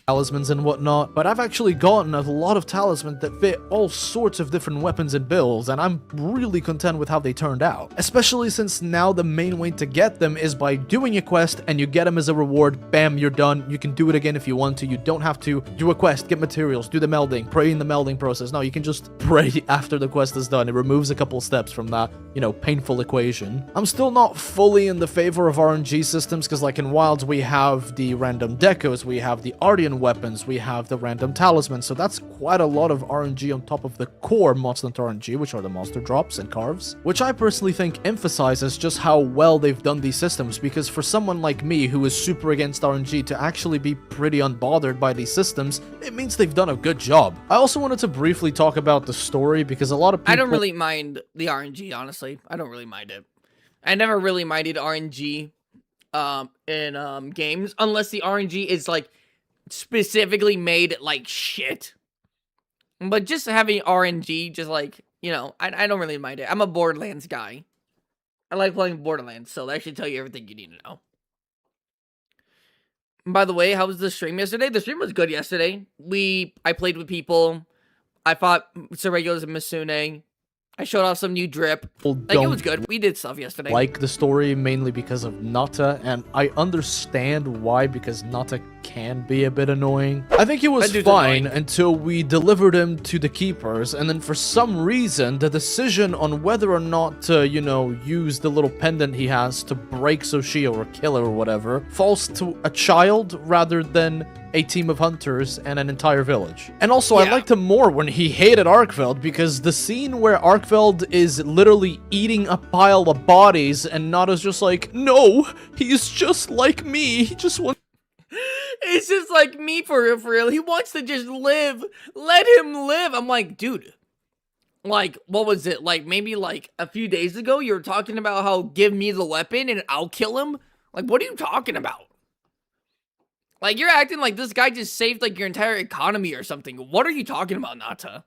Talismans and whatnot, but I've actually gotten a lot of talismans that fit all sorts of different weapons and builds, and I'm really content with how they turned out. Especially since now the main way to get them is by doing a quest, and you get them as a reward, bam, you're done. You can do it again if you want to. You don't have to do a quest, get materials, do the melding, pray in the melding process. No, you can just pray after the quest is done. It removes a couple steps from that, you know, painful equation. I'm still not fully in the favor of RNG systems, because like in Wilds we have the random decos, we have the Ardian weapons, we have the random talismans, so that's quite a lot of RNG on top of the core Monster Hunter RNG, which are the monster drops and carves, which I personally think emphasizes just how well they've done these systems, because for someone like me who is super against RNG to actually be pretty unbothered by these systems, it means they've done a good job. I also wanted to briefly talk about the story, because a lot of people... I don't really mind the RNG, honestly. I don't really mind it. I never really minded RNG in games, unless the RNG is like specifically made like shit. But just having RNG, just like, you know, I don't really mind it. I'm a Borderlands guy. I like playing Borderlands, so that should tell you everything you need to know. And by the way, how was the stream yesterday? The stream was good yesterday. I played with people. I fought Surregulars and Misune. I showed off some new drip. Like, it was good. We did stuff yesterday. Like the story mainly because of Nata, and I understand why, because Nata can be a bit annoying. I think he was fine until we delivered him to the keepers, and then for some reason, the decision on whether or not to, you know, use the little pendant he has to break Soshio or kill her or whatever, falls to a child rather than a team of hunters and an entire village. And also, I liked him more when he hated Arkveld, because the scene where Arkveld is literally eating a pile of bodies and Nada's just like, no, he's just like me. He just wants... It's just like me, for real. He wants to just live. Let him live. I'm like, dude. Like, what was it? Like, maybe like a few days ago, you were talking about how give me the weapon and I'll kill him? Like, what are you talking about? Like, you're acting like this guy just saved, like, your entire economy or something. What are you talking about, Nata?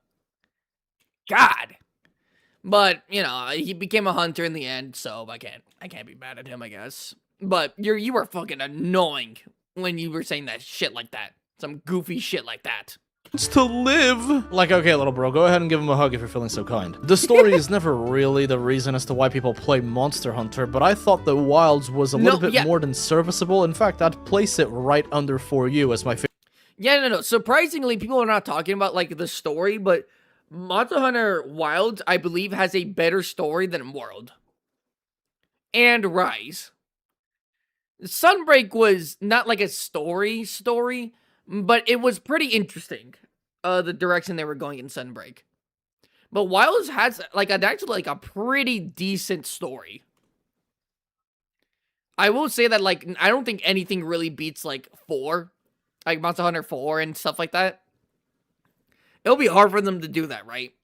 God. But, you know, he became a hunter in the end, so I can't be mad at him, I guess. But you were fucking annoying when you were saying that shit like that. Some goofy shit like that. To live. Like, okay, little bro, go ahead and give him a hug if you're feeling so kind. The story is never really the reason as to why people play Monster Hunter, but I thought that Wilds was a little bit more than serviceable. In fact, I'd place it right under For You as my favorite. Yeah, no. Surprisingly, people are not talking about, like, the story, but Monster Hunter Wilds, I believe, has a better story than World. And Rise. Sunbreak was not like a story, but it was pretty interesting, the direction they were going in Sunbreak. But Wilds has, like, actually, like, a pretty decent story. I will say that, like, I don't think anything really beats, like, 4. Like, Monster Hunter 4 and stuff like that. It'll be hard for them to do that, right?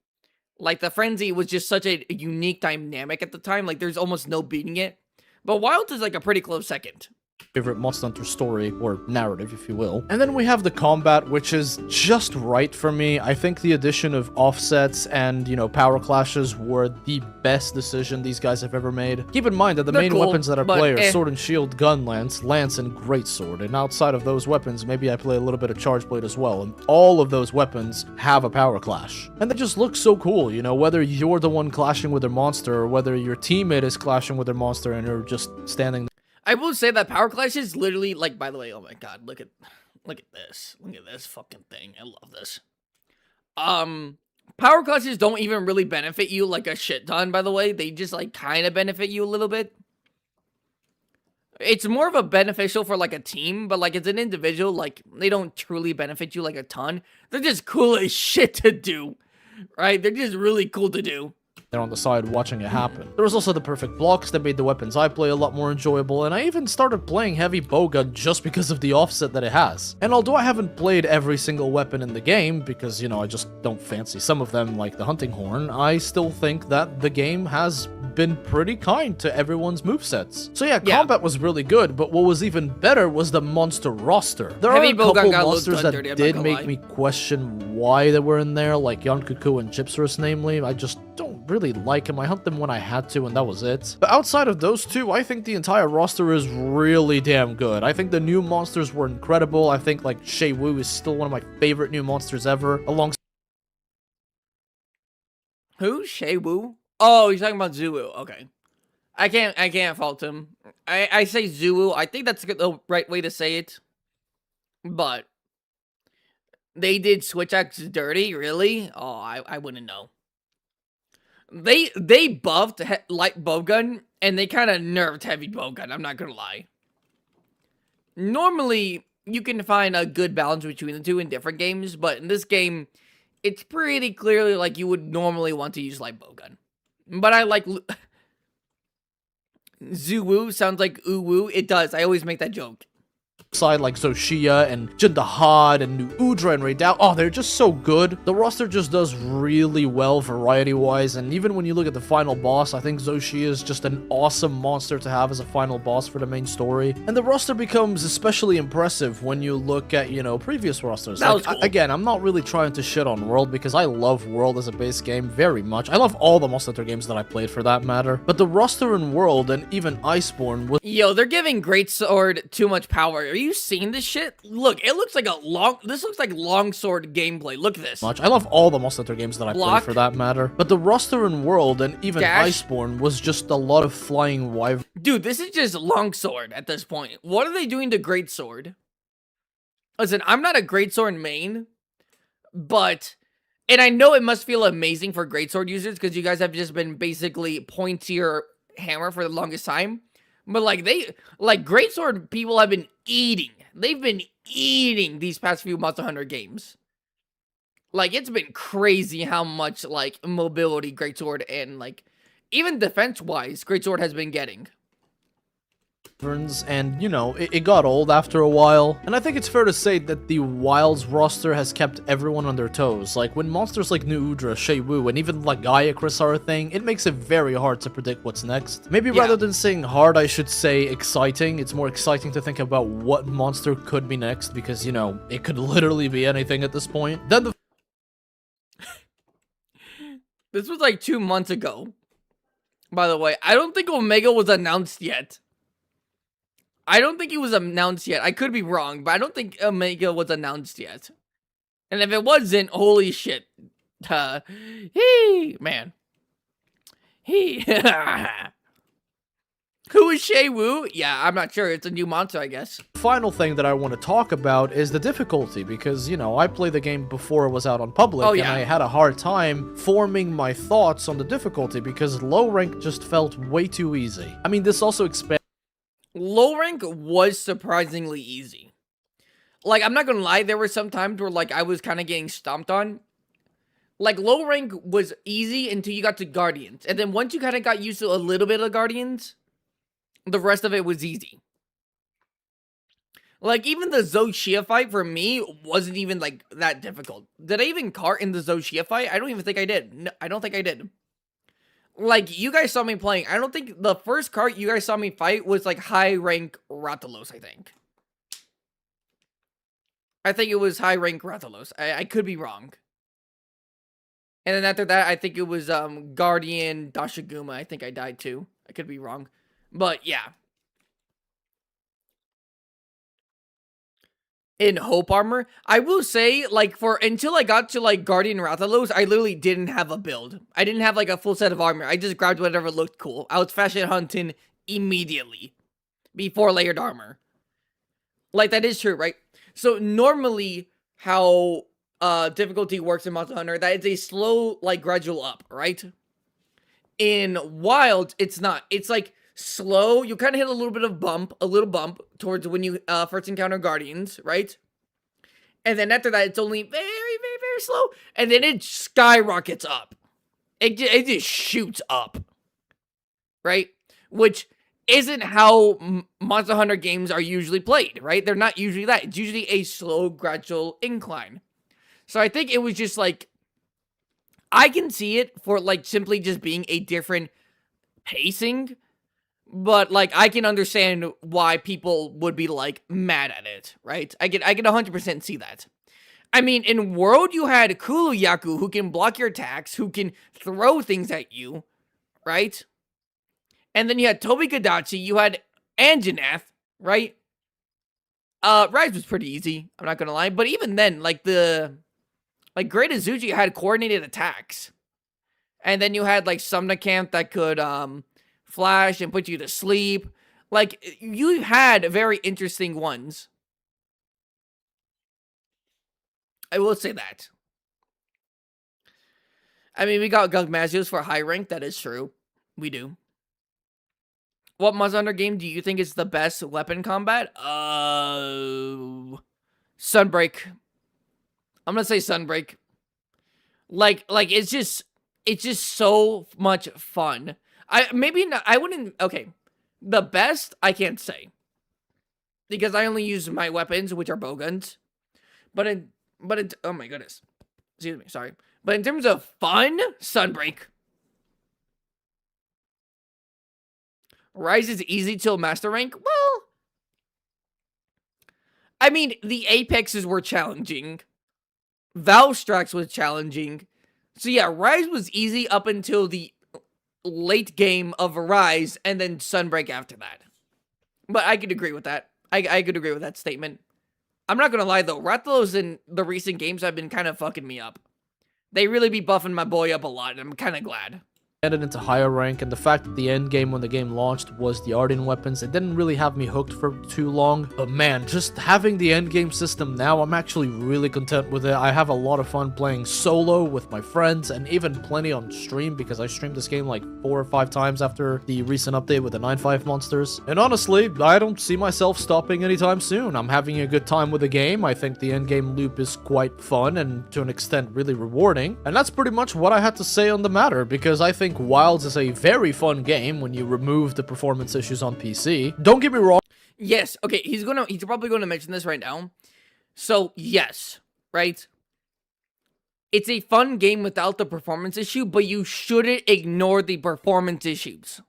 Like, the Frenzy was just such a unique dynamic at the time. Like, there's almost no beating it. But Wilds is, like, a pretty close second. Favorite Monster Hunter story, or narrative, if you will. And then we have the combat, which is just right for me. I think the addition of offsets and, you know, power clashes were the best decision these guys have ever made. Keep in mind that the main weapons that I play are Sword and Shield, Gun Lance, Lance, and Greatsword. And outside of those weapons, maybe I play a little bit of Charge Blade as well. And all of those weapons have a power clash. And they just look so cool, you know, whether you're the one clashing with their monster, or whether your teammate is clashing with their monster and you're just standing there. I will say that power clash is literally, like, by the way, oh my god, look at this. Look at this fucking thing. I love this. Power clashes don't even really benefit you, like, a shit ton, by the way. They just, like, kind of benefit you a little bit. It's more of a beneficial for, like, a team, but, like, as an individual, like, they don't truly benefit you, like, a ton. They're just cool as shit to do, right? They're just really cool to do. there on the side watching it happen. There was also the perfect blocks that made the weapons I play a lot more enjoyable, and I even started playing heavy bowgun just because of the offset that it has. And although I haven't played every single weapon in the game, because, you know, I just don't fancy some of them like the hunting horn, I still think that the game has been pretty kind to everyone's movesets. So yeah, combat was really good, but what was even better was the monster roster. There are a couple monsters that did make me question why they were in there, like Yonkuku and Gypsarus namely. I just don't really like them. I hunt them when I had to, and that was it. But outside of those two, I think the entire roster is really damn good. I think the new monsters were incredible. I think like Shay Wu is still one of my favorite new monsters ever, alongside... Who? Shay Wu? Oh, you're talking about Zuwu. Okay. I can't fault him. I say Zuwu. I think that's the right way to say it. But they did Switch Axe dirty, really? Oh, I wouldn't know. They buffed light bowgun and they kind of nerfed heavy bowgun. I'm not gonna lie. Normally, you can find a good balance between the two in different games, but in this game, it's pretty clearly like you would normally want to use light bowgun. But I like... Zuwu sounds like Uwu. It does. I always make that joke. Side like Zoshia and Jindahad and New Udra and Raidao. Oh, they're just so good. The roster just does really well variety-wise, and even when you look at the final boss, I think Zoshia is just an awesome monster to have as a final boss for the main story. And the roster becomes especially impressive when you look at, you know, previous rosters. That was cool. Again, I'm not really trying to shit on World because I love World as a base game very much. I love all the Monster Hunter games that I played for that matter. But the roster in World and even Iceborne was... Yo, they're giving Greatsword too much power. Are you seeing this shit? Look, it looks like this looks like longsword gameplay. Look at this. I love all the Monster Hunter games that I played for that matter. But the roster in World and even Iceborne was just a lot of flying wyvern. Dude, this is just longsword at this point. What are they doing to Greatsword? Listen, I'm not a Greatsword main, but... And I know it must feel amazing for Greatsword users because you guys have just been basically pointier hammer for the longest time. But like Greatsword people have been eating. They've been eating these past few Monster Hunter games. Like, it's been crazy how much, like, mobility Greatsword and, like, even defense-wise, Greatsword has been getting. And, you know, it got old after a while. And I think it's fair to say that the Wilds roster has kept everyone on their toes. Like, when monsters like New Udra, Shay Wu, and even Lagiacrus are a thing, it makes it very hard to predict what's next. Maybe rather than saying hard, I should say exciting. It's more exciting to think about what monster could be next, because, you know, it could literally be anything at this point. Then the... This was like 2 months ago. By the way, I don't think Omega was announced yet. I don't think it was announced yet. I could be wrong, but I don't think Omega was announced yet. And if it wasn't, holy shit. Man. Who is Shay Wu? Yeah, I'm not sure. It's a new monster, I guess. Final thing that I want to talk about is the difficulty, because, you know, I played the game before it was out on public, and I had a hard time forming my thoughts on the difficulty, because low rank just felt way too easy. I mean, this also expands... Low rank was surprisingly easy. Like, I'm not gonna lie, there were some times where, like, I was kind of getting stomped on. Like, low rank was easy until you got to Guardians. And then once you kind of got used to a little bit of Guardians, the rest of it was easy. Like, even the Zoshia fight, for me, wasn't even, like, that difficult. Did I even cart in the Zoshia fight? I don't even think I did. No, I don't think I did. Like, you guys saw me playing. I don't think the first cart you guys saw me fight was, like, high rank Rathalos, I think. I think it was high rank Rathalos. I could be wrong. And then after that, I think it was, Guardian Dashiguma. I think I died too. I could be wrong. But, yeah. In Hope Armor, I will say, like, until I got to, like, Guardian Rathalos, I literally didn't have a build. I didn't have, like, a full set of armor. I just grabbed whatever looked cool. I was fashion hunting immediately. Before layered armor. Like, that is true, right? So, normally, how, difficulty works in Monster Hunter, that is a slow, like, gradual up, right? In Wild, it's not. It's, like, slow. You kind of hit a little bump towards when you first encounter Guardians, right? And then after that, it's only very, very, very slow. And then it skyrockets up. it just shoots up, right? Which isn't how Monster Hunter games are usually played, right? They're not usually that. It's usually a slow, gradual incline. So I think it was just like, I can see it for like simply just being a different pacing, but like I can understand why people would be like mad at it, right? I can 100% see that. I mean, in World you had Kuluyaku who can block your attacks, who can throw things at you, right? And then you had Tobikadachi, you had Anjanath, right? Rise was pretty easy, I'm not gonna lie, but even then, like Great Azuchi had coordinated attacks. And then you had like Sumnacamp that could flash and put you to sleep. Like, you had very interesting ones. I will say that. I mean, we got Gugmazios for high rank, that is true. We do. What Monster Hunter game do you think is the best weapon combat? Sunbreak. I'm gonna say Sunbreak. Like it's just so much fun. I wouldn't. Okay, the best I can't say because I only use my weapons, which are bowguns. But oh my goodness, excuse me, sorry. But in terms of fun, Sunbreak. Rise is easy till master rank. Well, I mean, the Apexes were challenging. Valstrax was challenging. So yeah, Rise was easy up until the late game of Rise, and then Sunbreak after that. But I could agree with that. I could agree with that statement. I'm not gonna lie though, Rathalos in the recent games have been kind of fucking me up. They really be buffing my boy up a lot, and I'm kind of glad. Ended into higher rank, and the fact that the end game when the game launched was the Arden weapons, it didn't really have me hooked for too long. But man, just having the end game system now, I'm actually really content with it. I have a lot of fun playing solo with my friends, and even plenty on stream, because I streamed this game like 4 or 5 times after the recent update with the 9.5 monsters. And honestly, I don't see myself stopping anytime soon. I'm having a good time with the game. I think the end game loop is quite fun, and to an extent really rewarding. And that's pretty much what I had to say on the matter, because I think Wilds is a very fun game when you remove the performance issues on PC. Don't get me wrong. Yes, okay, he's probably gonna mention this right now. So, yes, right? It's a fun game without the performance issue, but you shouldn't ignore the performance issues.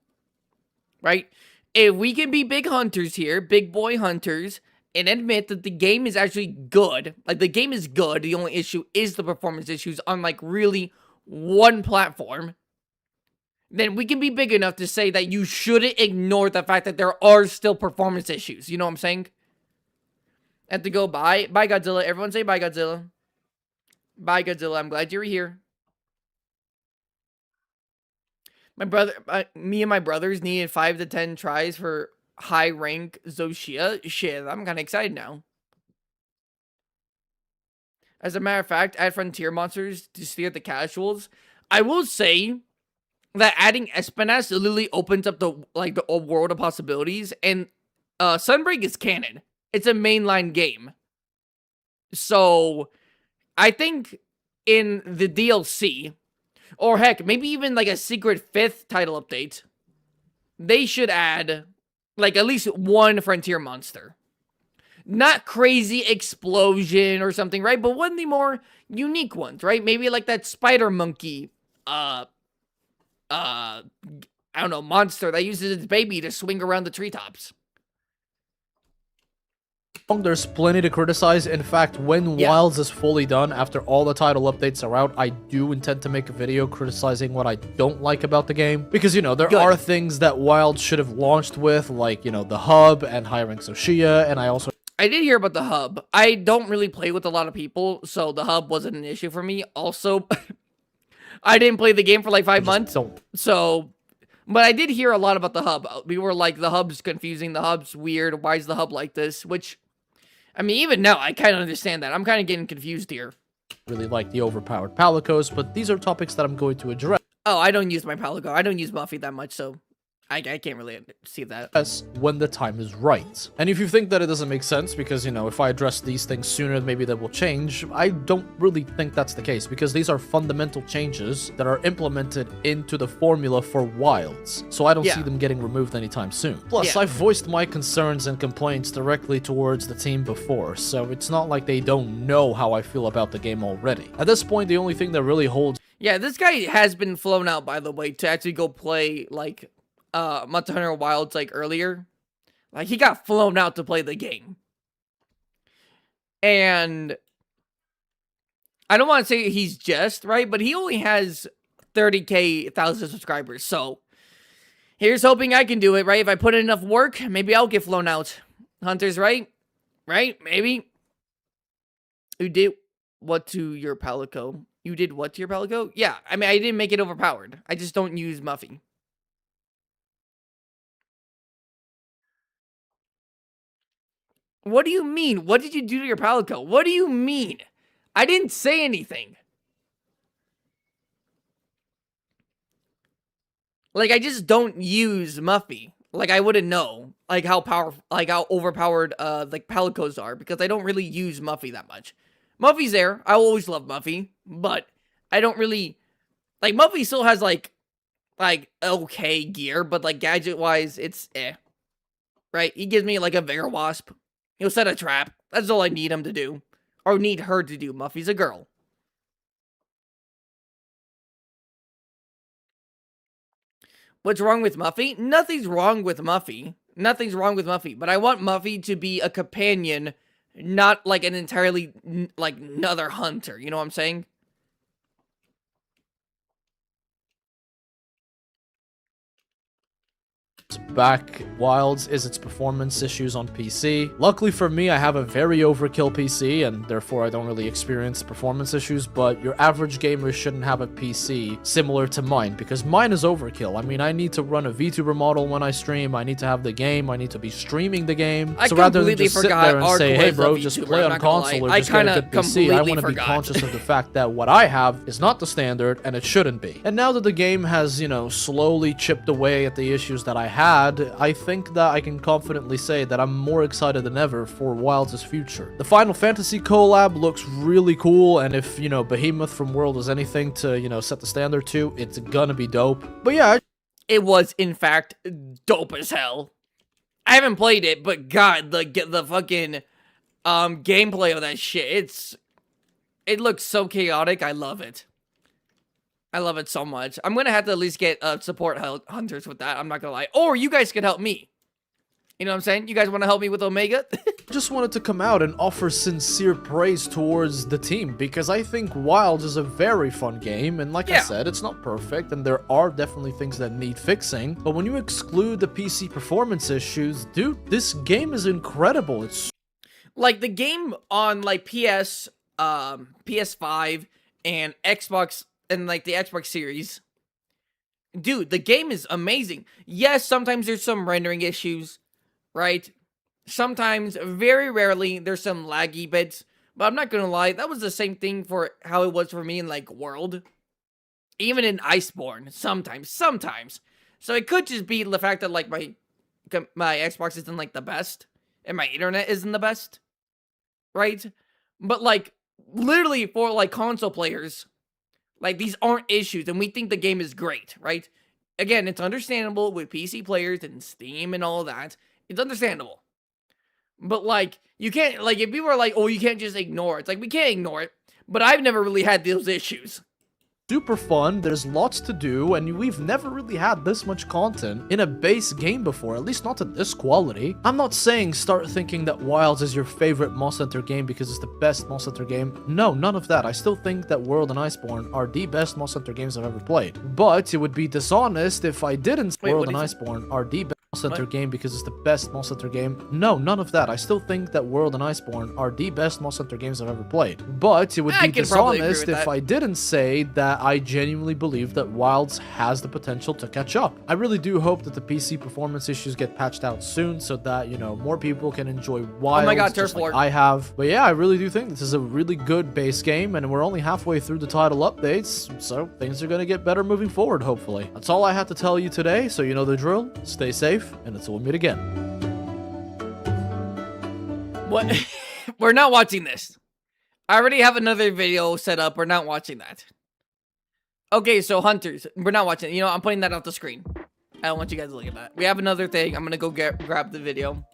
Right? If we can be big hunters here, big boy hunters, and admit that the game is actually good, like the game is good, the only issue is the performance issues on like really one platform, then we can be big enough to say that you shouldn't ignore the fact that there are still performance issues. You know what I'm saying? I have to go bye. Bye, Godzilla. Everyone say bye, Godzilla. Bye, Godzilla. I'm glad you're here. Me and my brothers needed 5 to 10 tries for high rank Zoshia. Shit, I'm kind of excited now. As a matter of fact, add frontier monsters to steer the casuals. I will say that adding Espinas literally opens up the world of possibilities, and Sunbreak is canon. It's a mainline game. So I think in the DLC, or heck, maybe even like a secret 5th title update, they should add like at least one frontier monster. Not crazy explosion or something, right? But one of the more unique ones, right? Maybe like that spider monkey, I don't know, monster that uses its baby to swing around the treetops. There's plenty to criticize. In fact, when Wilds is fully done, after all the title updates are out, I do intend to make a video criticizing what I don't like about the game. Because, you know, there are things that Wilds should have launched with, like, you know, the hub and high rank Soshia, and I did hear about the hub. I don't really play with a lot of people, so the hub wasn't an issue for me. Also, I didn't play the game for like 5 months, but I did hear a lot about the hub. We were like, the hub's confusing, the hub's weird, why is the hub like this? Which, I mean, even now, I kind of understand that. I'm kind of getting confused here. Really like the overpowered Palicos, but these are topics that I'm going to address. Oh, I don't use my Palico. I don't use Muffy that much, so I can't really see that. Yes, when the time is right. And if you think that it doesn't make sense because, you know, if I address these things sooner, maybe that will change, I don't really think that's the case because these are fundamental changes that are implemented into the formula for Wilds. So I don't see them getting removed anytime soon. Plus, I've voiced my concerns and complaints directly towards the team before, so it's not like they don't know how I feel about the game already. At this point, the only thing that really holds... Yeah, this guy has been flown out, by the way, to actually go play, like, Monster Hunter Wilds, like, earlier. Like, he got flown out to play the game. And I don't want to say he's just, right? But he only has 1,000 subscribers. So, here's hoping I can do it, right? If I put in enough work, maybe I'll get flown out. Hunters, right? Right? Maybe. You did what to your Palico? You did what to your Palico? Yeah, I mean, I didn't make it overpowered. I just don't use Muffy. What do you mean? What did you do to your Palico? What do you mean? I didn't say anything. Like, I just don't use Muffy. Like, I wouldn't know, like, how overpowered, like, Palicos are, because I don't really use Muffy that much. Muffy's there. I always love Muffy, but I don't really, like, Muffy still has, like, okay gear, but, like, gadget-wise, it's eh. Right? He gives me, like, a Vigor Wasp. He'll set a trap. That's all I need him to do. Or need her to do. Muffy's a girl. What's wrong with Muffy? Nothing's wrong with Muffy. Nothing's wrong with Muffy. But I want Muffy to be a companion, not like an entirely, like, another hunter. You know what I'm saying? Back Wilds is its performance issues on PC. Luckily for me, I have a very overkill PC, and therefore I don't really experience performance issues, but your average gamer shouldn't have a PC similar to mine, because mine is overkill. I mean, I need to run a VTuber model when I stream, I need to have the game, I need to be streaming the game. So rather than just sit there and say, hey bro, just play on console or just get a good PC, I want to be conscious of the fact that what I have is not the standard, and it shouldn't be. And now that the game has, you know, slowly chipped away at the issues that I had, I think that I can confidently say that I'm more excited than ever for Wilds' future. The Final Fantasy collab looks really cool, and if, you know, Behemoth from World is anything to, you know, set the standard to, it's gonna be dope. But yeah, it was, in fact, dope as hell. I haven't played it, but god, the fucking, gameplay of that shit, it looks so chaotic, I love it. I love it so much. I'm gonna have to at least get support hunters with that. I'm not gonna lie. Or you guys can help me. You know what I'm saying? You guys want to help me with Omega? I just wanted to come out and offer sincere praise towards the team because I think Wilds is a very fun game, and like I said, it's not perfect and there are definitely things that need fixing, but when you exclude the PC performance issues, dude, this game is incredible. It's like the game on like PS5 and Xbox and like the Xbox Series. Dude, the game is amazing. Yes, sometimes there's some rendering issues, right? Sometimes, very rarely, there's some laggy bits. But I'm not gonna lie, that was the same thing for how it was for me in, like, World. Even in Iceborne, sometimes. So it could just be the fact that, like, my Xbox isn't, like, the best. And my internet isn't the best. Right? But, like, literally for, like, console players, like, these aren't issues, and we think the game is great, right? Again, it's understandable with PC players and Steam and all that. It's understandable. But, like, you can't, like, if people are like, oh, you can't just ignore it. It's like, we can't ignore it, but I've never really had those issues. Super fun, there's lots to do, and we've never really had this much content in a base game before, at least not to this quality. I'm not saying start thinking that Wilds is your favorite Monster Hunter game because it's the best Monster Hunter game. No, none of that. I still think that World and Iceborne are the best Monster Hunter games I've ever played. But it would be dishonest if I didn't say World and Iceborne are the best. Monster Hunter game because it's the best Monster Hunter game. No, none of that. I still think that World and Iceborne are the best Monster Hunter games I've ever played. But it would be dishonest if I didn't say that I genuinely believe that Wilds has the potential to catch up. I really do hope that the PC performance issues get patched out soon so that, you know, more people can enjoy Wilds. Oh my god, just like I have. But yeah, I really do think this is a really good base game, and we're only halfway through the title updates, so things are gonna get better moving forward, hopefully. That's all I had to tell you today, so you know the drill. Stay safe, and until we meet again. What? We're not watching this. I already have another video set up. We're not watching that. Okay, so Hunters, we're not watching it. You know, I'm putting that off the screen. I don't want you guys to look at that. We have another thing. I'm gonna go grab the video.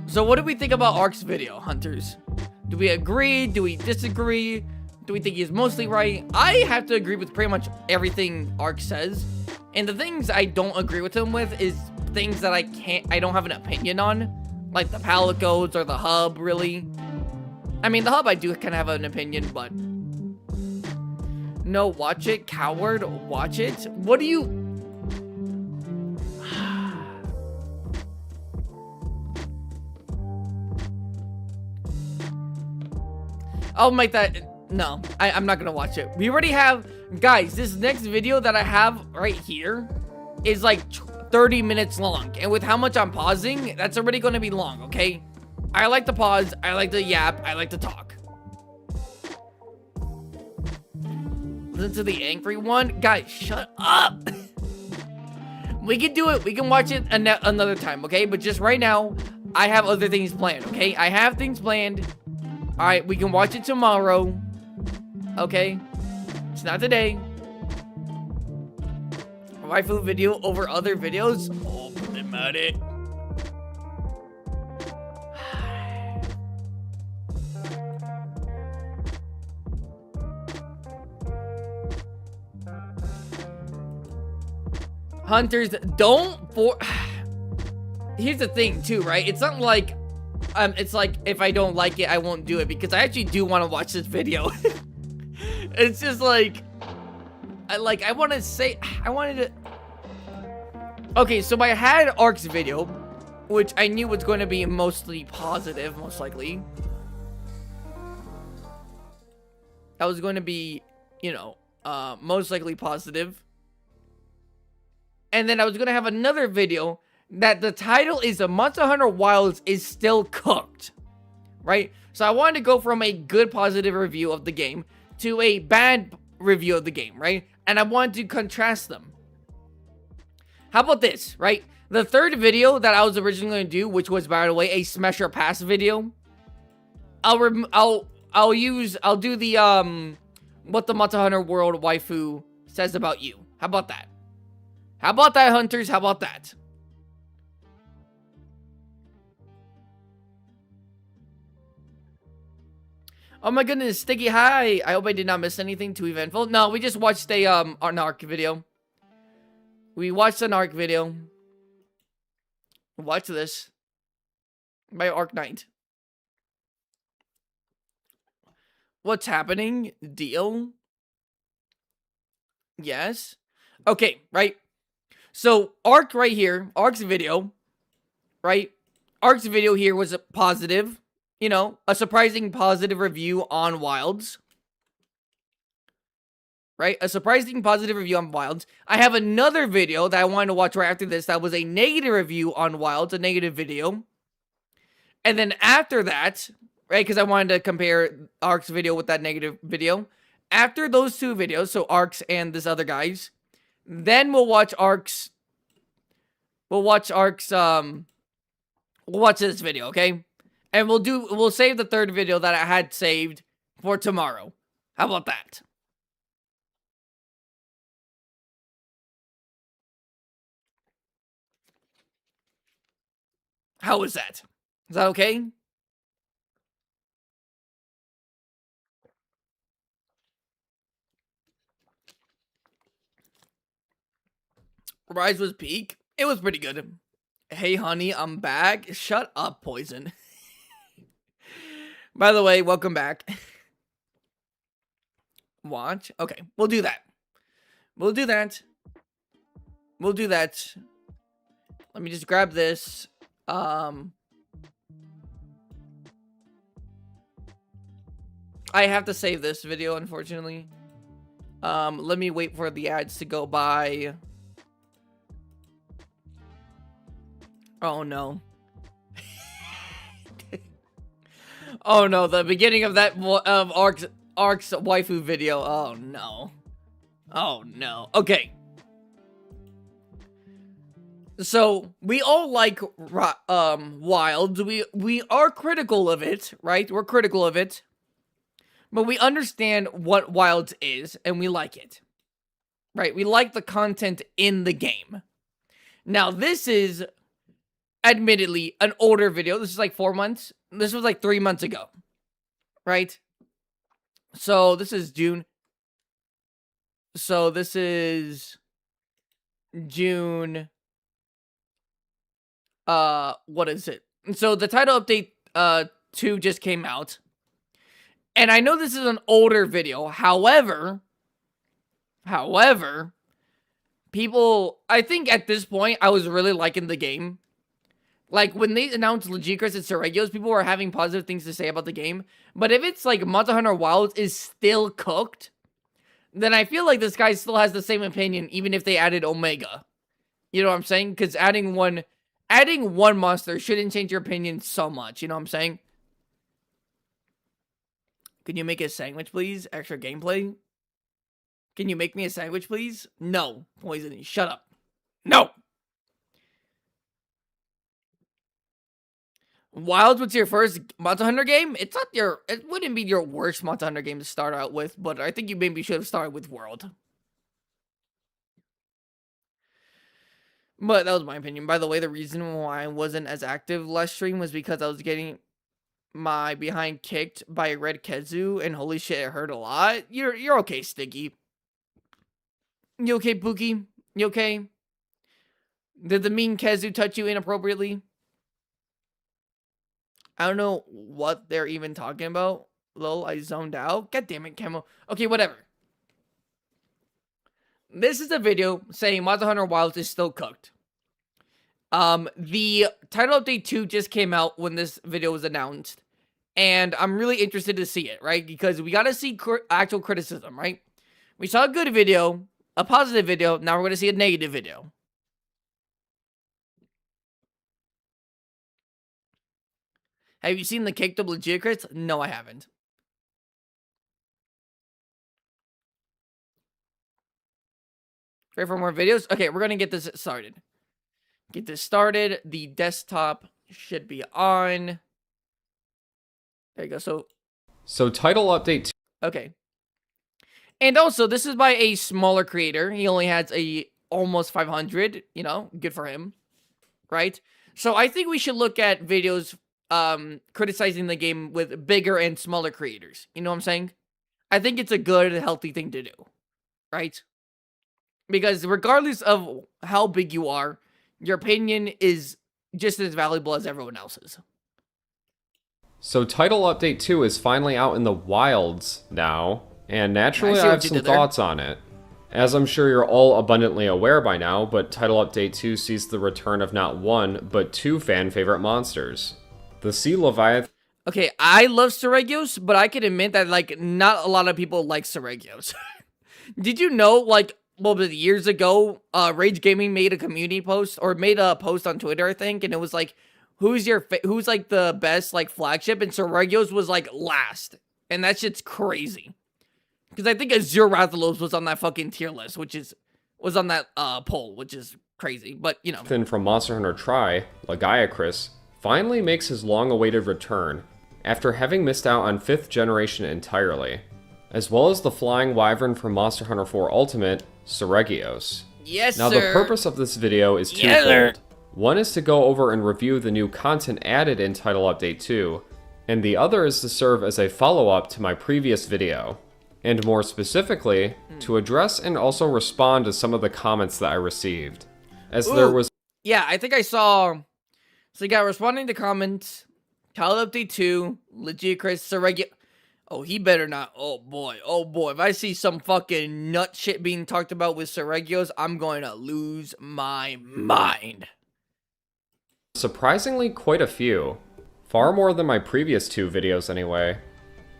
So what do we think about Ark's video, Hunters? Do we agree? Do we disagree? Do we think he's mostly right? I have to agree with pretty much everything Ark says. And the things I don't agree with him with is things that I don't have an opinion on. Like the palette codes or the hub, really. I mean, the hub I do kind of have an opinion, but... No, watch it, coward, watch it. What do you... I'll make that... No, I'm not gonna watch it. We already have... Guys, this next video that I have right here is like 30 minutes long. And with how much I'm pausing, that's already gonna be long, okay? I like to pause, I like to yap, I like to talk. Listen to the angry one? Guys, shut up! We can do it, we can watch it another time, okay? But just right now, I have other things planned, okay? I have things planned. Alright, we can watch it tomorrow. Okay? It's not today. A waifu video over other videos? Oh, put them at it. Hunters, don't for... Here's the thing, too, right? It's not like... it's like, if I don't like it, I won't do it. Because I actually do want to watch this video. It's just like... I wanted to... Okay, so I had Ark's video, which I knew was going to be mostly positive, most likely. That was going to be, you know, most likely positive. And then I was going to have another video that the title is "The Monster Hunter Wilds is Still Cooked." Right? So I wanted to go from a good positive review of the game to a bad review of the game, right? And I wanted to contrast them. How about this, right? The third video that I was originally going to do, which was, by the way, a Smash or Pass video. I'll do the, what the Monster Hunter World waifu says about you. How about that? How about that, Hunters? How about that? Oh my goodness, Sticky, hi! I hope I did not miss anything too eventful. No, we just watched an Ark video. We watched an Ark video. Watch this. By Ark Knight. What's happening? Deal? Yes? Okay, right? So, Ark right here, Ark's video, right? Ark's video here was a positive, you know, a surprising positive review on Wilds. Right? A surprising positive review on Wilds. I have another video that I wanted to watch right after this that was a negative review on Wilds, a negative video. And then after that, right, because I wanted to compare Ark's video with that negative video. After those two videos, so Ark's and this other guy's, then we'll watch Ark's, we'll watch this video, okay? And we'll save the third video that I had saved for tomorrow. How about that? How is that? Is that okay? Rise was peak. It was pretty good. Hey, honey, I'm back. Shut up, Poison. By the way, welcome back. Watch. Okay, we'll do that. We'll do that. We'll do that. Let me just grab this. I have to save this video, unfortunately. Let me wait for the ads to go by. Oh no. Oh no, the beginning of that of Ark's waifu video. Oh no. Oh no. Okay. So we all like Wilds. We are critical of it, right? We're critical of it. But we understand what Wilds is and we like it. Right? We like the content in the game. Now this is admittedly an older video. This is like 4 months. This was like 3 months ago. Right? So this is June. So this is June. What is it? So the title update 2 just came out. And I know this is an older video. However, people, I think at this point I was really liking the game. Like when they announced Lagiacrus and Seregios, people were having positive things to say about the game. But if it's like Monster Hunter Wilds is still cooked, then I feel like this guy still has the same opinion, even if they added Omega. You know what I'm saying? Because adding one monster shouldn't change your opinion so much. You know what I'm saying? Can you make a sandwich, please? Extra gameplay? Can you make me a sandwich, please? No. Poison. Shut up. No! Wilds, what's your first Monster Hunter game? It's not your... It wouldn't be your worst Monster Hunter game to start out with, but I think you maybe should have started with World. But that was my opinion. By the way, the reason why I wasn't as active last stream was because I was getting my behind kicked by a red Kezu, and holy shit, it hurt a lot. You're okay, Sticky. You okay, Pookie? You okay? Did the mean Kezu touch you inappropriately? I don't know what they're even talking about. Lol, I zoned out. God damn it, Camo. Okay, whatever. This is a video saying Monster Hunter Wilds is still cooked. The title update 2 just came out when this video was announced. And I'm really interested to see it, right? Because we gotta see actual criticism, right? We saw a good video, a positive video, now we're gonna see a negative video. Have you seen the caked up Lagiacrus? No, I haven't. Ready for more videos? Okay, we're gonna get this started. Get this started. The desktop should be on. There you go. So title update. Okay. And also, this is by a smaller creator. He only has almost 500. You know, good for him, right? So I think we should look at videos criticizing the game with bigger and smaller creators. You know what I'm saying? I think it's a good, healthy thing to do, right? Because regardless of how big you are, your opinion is just as valuable as everyone else's. So title update 2 is finally out in the wilds now, and naturally I have some thoughts on it. As I'm sure you're all abundantly aware by now, but title update 2 sees the return of not one, but 2 fan favorite monsters. The Sea Leviathan. Okay, I love Seregios, but I can admit that, like, not a lot of people like Seregios. Did you know, like, what was it, years ago, Rage Gaming made a community post, or made a post on Twitter, I think, and it was like, who's like the best, like, flagship, and Seregios was like last, and that shit's crazy, because I think Azure Rathalos was on that fucking tier list, was on that poll, which is crazy, but you know. From Monster Hunter Tri, Lagiacrus, finally makes his long-awaited return after having missed out on 5th generation entirely, as well as the flying wyvern from Monster Hunter 4 Ultimate, Seregios. Yes, now, sir. the purpose of this video is twofold. One is to go over and review the new content added in Title Update 2, and the other is to serve as a follow-up to my previous video, and more specifically, to address and also respond to some of the comments that I received, as there was... Yeah, I think I saw... So you got responding to comments, Title Update 2, Lagiacrus, Seregios... Oh, he better not. Oh boy. Oh boy. If I see some fucking nut shit being talked about with Seregios, I'm going to lose my mind. Surprisingly, quite a few. Far more than my previous 2 videos anyway.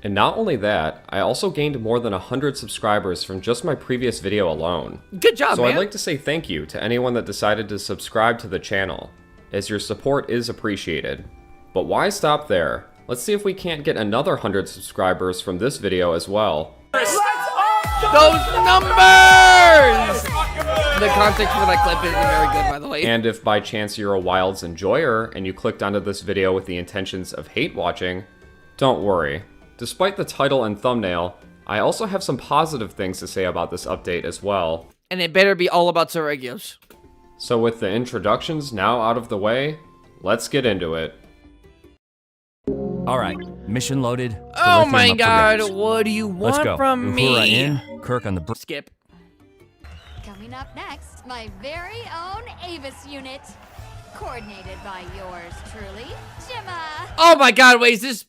And not only that, I also gained more than 100 subscribers from just my previous video alone. Good job, So man. I'd like to say thank you to anyone that decided to subscribe to the channel, as your support is appreciated. But why stop there? Let's see if we can't get another 100 subscribers from this video as well. Those numbers! The context for that clip isn't very good, by the way. And if by chance you're a Wilds enjoyer and you clicked onto this video with the intentions of hate watching, don't worry. Despite the title and thumbnail, I also have some positive things to say about this update as well. And it better be all about Seregios. So with the introductions now out of the way, let's get into it. Alright, mission loaded. Oh Dilithium my up for god, grabs. what do you Let's want go. from Uhura me? in, Kirk on the Skip. Coming up next, my very own Avis unit. Coordinated by yours truly, Gemma. Oh my god, wait, is this...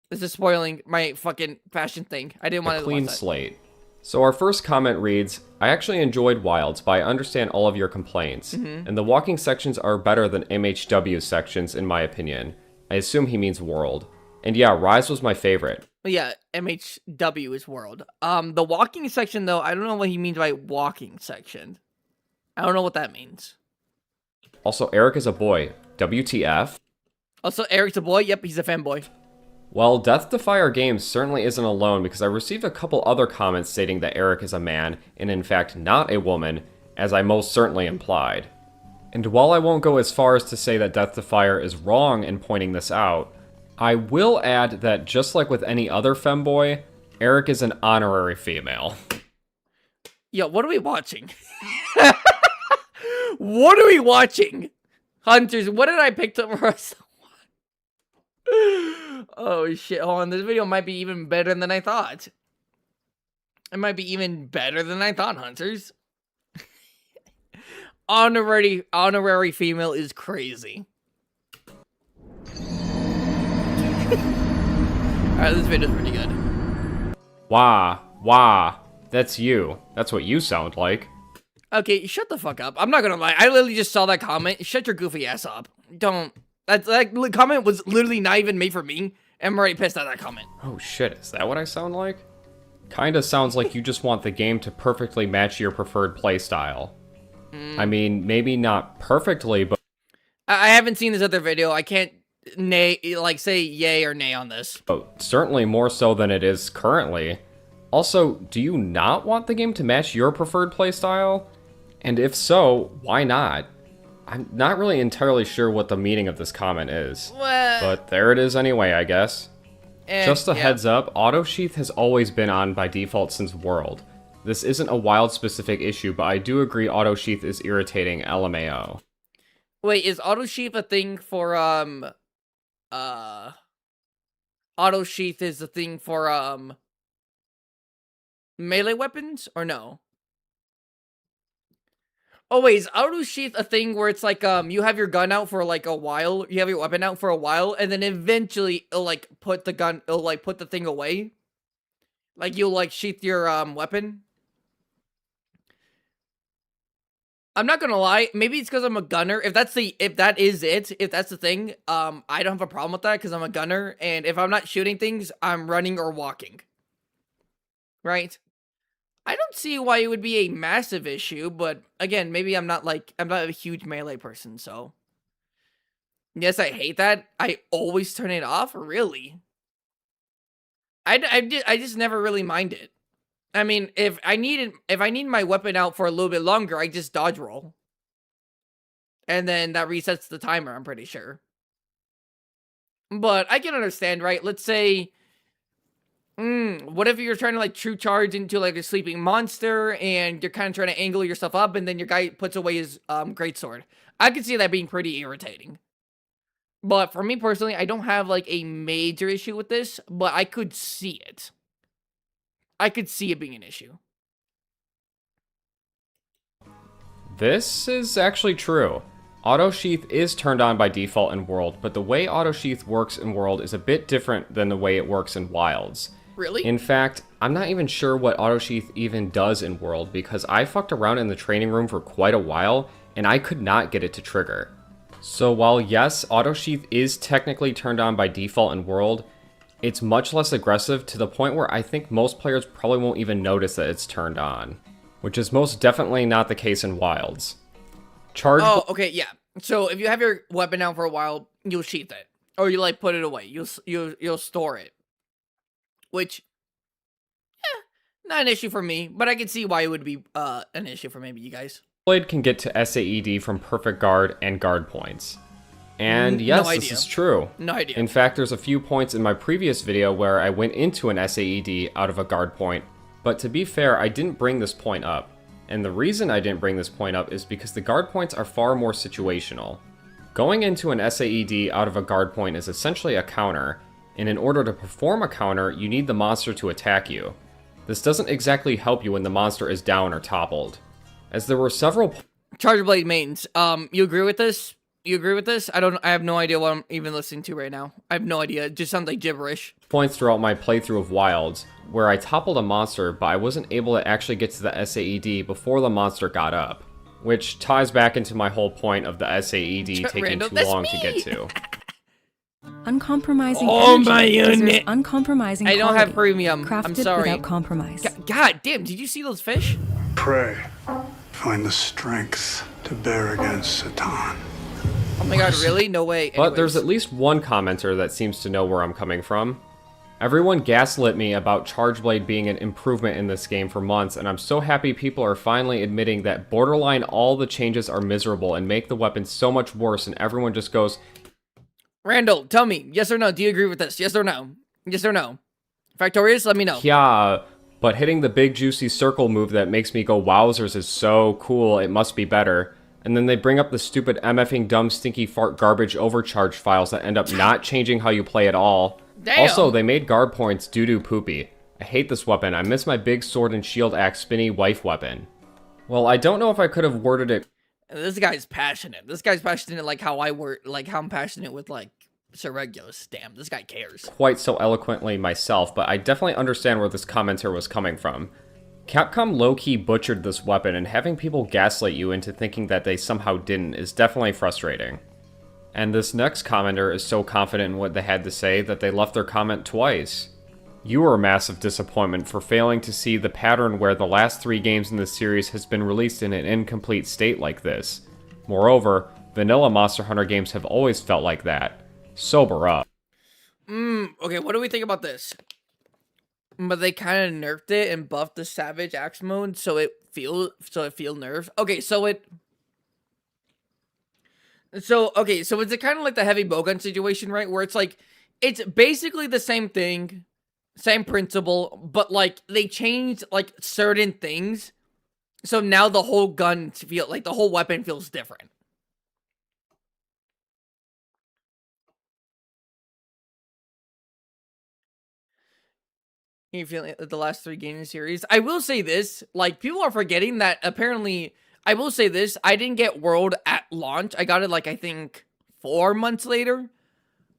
This is spoiling my fucking fashion thing. I didn't want A to clean watch that. slate. So our first comment reads, I actually enjoyed Wilds, but I understand all of your complaints. And the walking sections are better than MHW sections in my opinion. I assume he means World. And yeah, Rise was my favorite. Yeah, MHW is world. The walking section, though, I don't know what he means by walking section. I don't know what that means. Also, Eric is a boy. WTF? Also, Eric's a boy. Yep, he's a fanboy. Well, Death Defier Games certainly isn't alone because I received a couple other comments stating that Eric is a man, and in fact not a woman, as I most certainly implied. And while I won't go as far as to say that Death Defier is wrong in pointing this out, I will add that just like with any other femboy, Eric is an honorary female. Yo, what are we watching? What are we watching? Hunters, what did I pick up for us? Oh shit, hold on, this video might be even better than I thought. It might be even better than I thought, Hunters. Honorary female is crazy. Alright, this video's pretty good. Wah. That's you. That's what you sound like. Okay, shut the fuck up. I'm not gonna lie. I literally just saw that comment. Shut your goofy ass up. Don't. That comment was literally not even made for me. I'm already pissed at that comment. Oh shit, is that what I sound like? Kinda sounds like you just want the game to perfectly match your preferred playstyle. I mean, maybe not perfectly, but... I haven't seen this other video. I can't say yay or nay on this. But certainly more so than it is currently. Also, do you not want the game to match your preferred playstyle? And if so, why not? I'm not really entirely sure what the meaning of this comment is. Well, But there it is anyway, I guess. Just a yeah. heads up, Auto Sheath has always been on by default since World. This isn't a Wild specific issue, but I do agree Auto Sheath is irritating, LMAO. Wait, is auto sheath a thing for auto sheath is a thing for melee weapons or no? Oh wait, is auto sheath a thing where it's like you have your gun out for like a while, you have your weapon out for a while, and then eventually it'll like put the thing away? Like you'll like sheath your weapon? I'm not gonna lie, maybe it's because I'm a gunner. If that's the thing, I don't have a problem with that because I'm a gunner, and if I'm not shooting things, I'm running or walking. Right? I don't see why it would be a massive issue, but again, maybe I'm not a huge melee person, so. Yes, I hate that. I always turn it off, really. I just never really mind it. I mean, if I need my weapon out for a little bit longer, I just dodge roll. And then that resets the timer, I'm pretty sure. But I can understand, right? Let's say, what if you're trying to like true charge into like a sleeping monster and you're kind of trying to angle yourself up and then your guy puts away his greatsword. I could see that being pretty irritating. But for me personally, I don't have like a major issue with this, but I could see it. I could see it being an issue. This is actually true. Auto Sheath is turned on by default in World, but the way Auto Sheath works in World is a bit different than the way it works in Wilds. Really? In fact, I'm not even sure what Auto Sheath even does in World, because I fucked around in the training room for quite a while, and I could not get it to trigger. So while yes, Auto Sheath is technically turned on by default in World, it's much less aggressive to the point where I think most players probably won't even notice that it's turned on, which is most definitely not the case in Wilds. Oh, okay, yeah. So if you have your weapon out for a while, you'll sheath it, or you like put it away. You'll store it, which, not an issue for me, but I can see why it would be an issue for maybe you guys. Blade can get to SAED from perfect guard and guard points. And yes, no this is true. No idea. In fact, there's a few points in my previous video where I went into an SAED out of a guard point, but to be fair, I didn't bring this point up. And the reason I didn't bring this point up is because the guard points are far more situational. Going into an SAED out of a guard point is essentially a counter, and in order to perform a counter, you need the monster to attack you. This doesn't exactly help you when the monster is down or toppled. As there were several Charger Blade mains, you agree with this? You agree with this? I have no idea what I'm even listening to right now. I have no idea. It just sounds like gibberish. Points throughout my playthrough of Wilds, where I toppled a monster, but I wasn't able to actually get to the SAED before the monster got up. Which ties back into my whole point of the SAED taking Randall, too that's long to me. get to. Uncompromising Oh, energy my deserves unit. uncompromising I don't have quality, premium. crafted I'm sorry. without compromise. God damn, did you see those fish? Pray. Find the strength to bear against Satan. Oh my god, really? No way. But there's Anyways. at least one commenter that seems to know where I'm coming from. Everyone gaslit me about Charge Blade being an improvement in this game for months, and I'm so happy people are finally admitting that borderline all the changes are miserable and make the weapon so much worse, and everyone just goes, Randall, tell me, yes or no, do you agree with this? Yes or no? Yes or no? Factorious, let me know. yeah, but hitting the big juicy circle move that makes me go wowzers is so cool, it must be better. And then they bring up the stupid MFing dumb stinky fart garbage overcharge files that end up not changing how you play at all. Damn. Also, they made guard points doo-doo poopy. I hate this weapon. I miss my big sword and shield axe spinny wife weapon. Well, I don't know if I could have worded it This guy's passionate. This guy's passionate like how I'm passionate with like Sir Regulus. Damn, this guy cares. quite so eloquently myself, but I definitely understand where this commenter was coming from. Capcom low-key butchered this weapon, and having people gaslight you into thinking that they somehow didn't is definitely frustrating. And this next commenter is so confident in what they had to say that they left their comment twice. You are a massive disappointment for failing to see the pattern where the last 3 games in the series has been released in an incomplete state like this. Moreover, vanilla Monster Hunter games have always felt like that. Sober up. Okay, what do we think about this? But they kind of nerfed it and buffed the Savage Axe mode, so it feel nerfed. Okay, so it's kind of like the heavy bowgun situation, right? Where it's like it's basically the same thing, same principle, but like they changed like certain things, so now the whole gun the whole weapon feels different. You feel the last 3 games in the series? I will say this, like, people are forgetting that apparently, I will say this, I didn't get World at launch. I got it, like, I think 4 months later.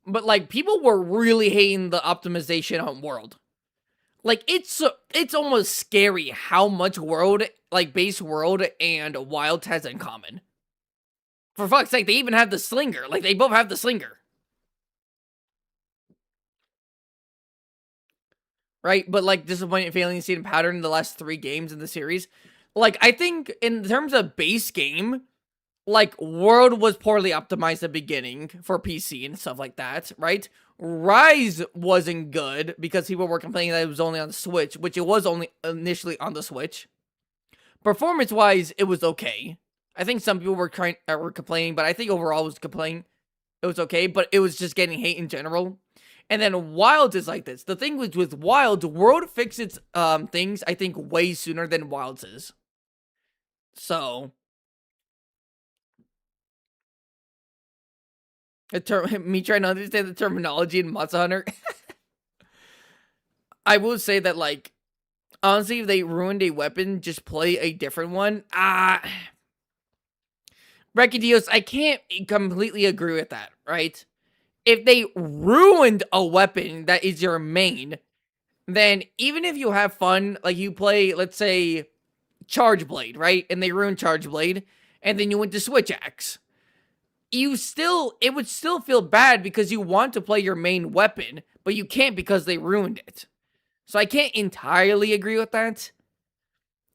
But, like, people were really hating the optimization on World. Like, it's almost scary how much World, like, base World and Wild has in common. For fuck's sake, they even have the Slinger. Like, they both have the Slinger. Right? But, like, disappointing failing to see the pattern in the last 3 games in the series. Like, I think in terms of base game, like, World was poorly optimized at the beginning for PC and stuff like that, right? Rise wasn't good because people were complaining that it was only on the Switch, which it was only initially on the Switch. Performance-wise, it was okay. I think some people were complaining, but I think overall it was okay, but it was just getting hate in general. And then Wilds is like this. The thing with Wilds, World fixes things, I think, way sooner than Wilds is. So, me trying to understand the terminology in Monster Hunter. I will say that, like, honestly, if they ruined a weapon, just play a different one. Brecky Dios, I can't completely agree with that, right? If they ruined a weapon that is your main, then even if you have fun, like you play, let's say, Charge Blade, right? And they ruined Charge Blade, and then you went to Switch Axe. It would still feel bad because you want to play your main weapon, but you can't because they ruined it. So I can't entirely agree with that.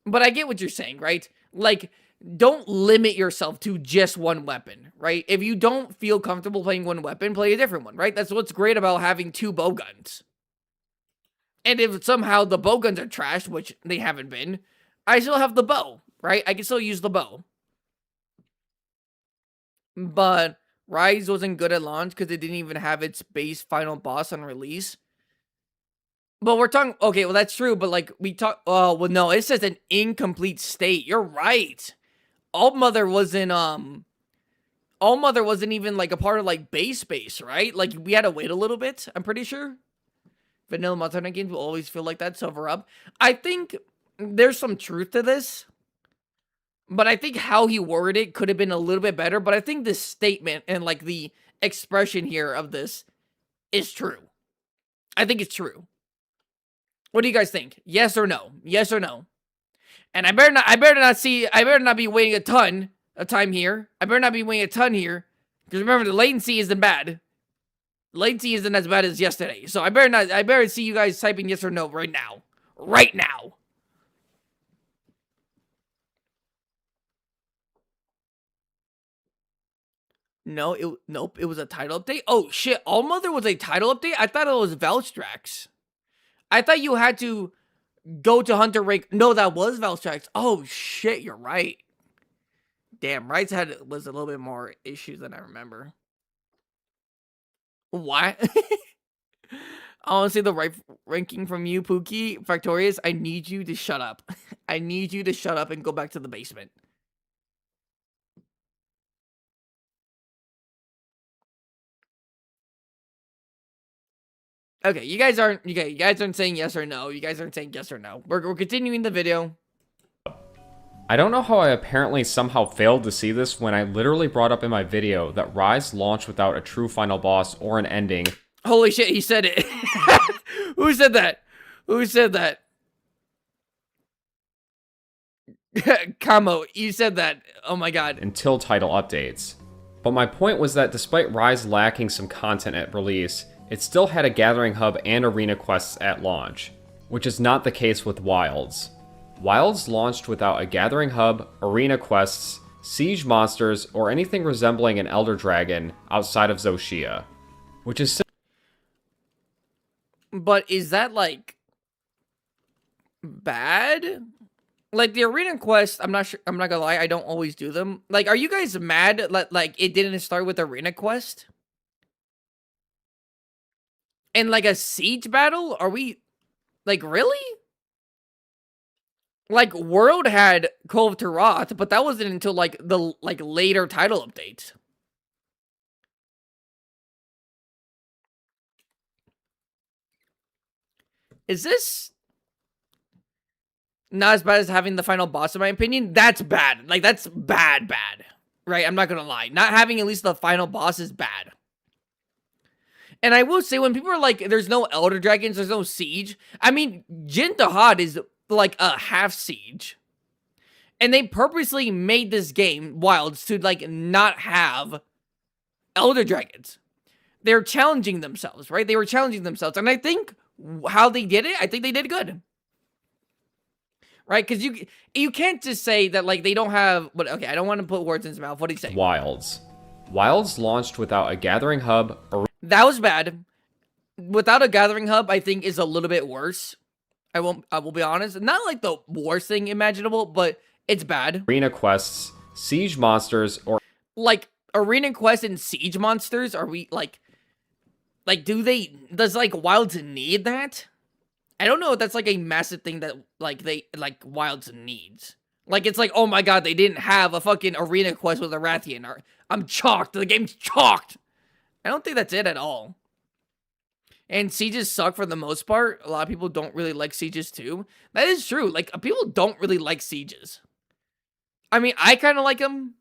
But I get what you're saying, right? Like, don't limit yourself to just one weapon, right? If you don't feel comfortable playing one weapon, play a different one, right? That's what's great about having 2 bowguns. And if somehow the bowguns are trash, which they haven't been, I still have the bow, right? I can still use the bow. But Rise wasn't good at launch because it didn't even have its base final boss on release. But we're talking, okay, well, that's true, but like, oh, well, no, it says an incomplete state. You're right. All-Mother wasn't even like a part of like base, right? Like, we had to wait a little bit, I'm pretty sure. Vanilla Monster Hunter games will always feel like that, Silver Up. I think there's some truth to this. But I think how he worded it could have been a little bit better. But I think this statement and like the expression here of this is true. I think it's true. What do you guys think? Yes or no? Yes or no? And I better not be waiting a ton of time here. I better not be waiting a ton here. Because remember, the latency isn't bad. Latency isn't as bad as yesterday. So I better see you guys typing yes or no right now. Right now. No, nope, it was a title update. Oh shit, All-Mother was a title update? I thought it was Valstrax. I thought you had to go to Hunter rank. No, that was Valstrax. Oh shit, you're right. Damn, Rights was a little bit more issues than I remember. What? I want to see the right ranking from you, Pookie. Factorious, I need you to shut up. I need you to shut up and go back to the basement. Okay, you guys aren't saying yes or no. You guys aren't saying yes or no. We're continuing the video. I don't know how I apparently somehow failed to see this when I literally brought up in my video that Rise launched without a true final boss or an ending. Holy shit, he said it. Who said that? Who said that? Kamo, you said that. Oh my god. Until title updates. But my point was that despite Rise lacking some content at release, it still had a gathering hub and arena quests at launch, which is not the case with Wilds. Wilds launched without a gathering hub, arena quests, siege monsters, or anything resembling an Elder Dragon outside of Zoshia, which is... But is that, like, bad? Like, the arena quests, I'm not gonna lie, I don't always do them. Like, are you guys mad that, like, it didn't start with arena quest? And, like, a siege battle? Are we... Like, really? Like, World had Call of Tarath, but that wasn't until, like, the, like, later title updates. Is this not as bad as having the final boss, in my opinion? That's bad. Like, that's bad. Right? I'm not gonna lie. Not having at least the final boss is bad. And I will say, when people are like, there's no Elder Dragons, there's no Siege. I mean, Jin Dahad is like a half Siege. And they purposely made this game, Wilds, to like not have Elder Dragons. They're challenging themselves, right? They were challenging themselves. And I think how they did it, I think they did good. Right? Because you can't just say that, like, they don't have... But okay, I don't want to put words in his mouth. What did he say? Wilds. Wilds launched without a gathering hub. That was bad. Without a gathering hub, I think is a little bit worse. I will be honest. Not like the worst thing imaginable, but it's bad. Arena quests, siege monsters, or... Like, arena quests and siege monsters, are we, like... Like, does, like, Wilds need that? I don't know if that's, like, a massive thing that, like, Wilds needs. Like, it's like, oh my god, they didn't have a fucking arena quest with a Rathian. I'm chalked. The game's chalked. I don't think that's it at all. And sieges suck for the most part. A lot of people don't really like sieges too. That is true. Like, people don't really like sieges. I mean, I kind of like them.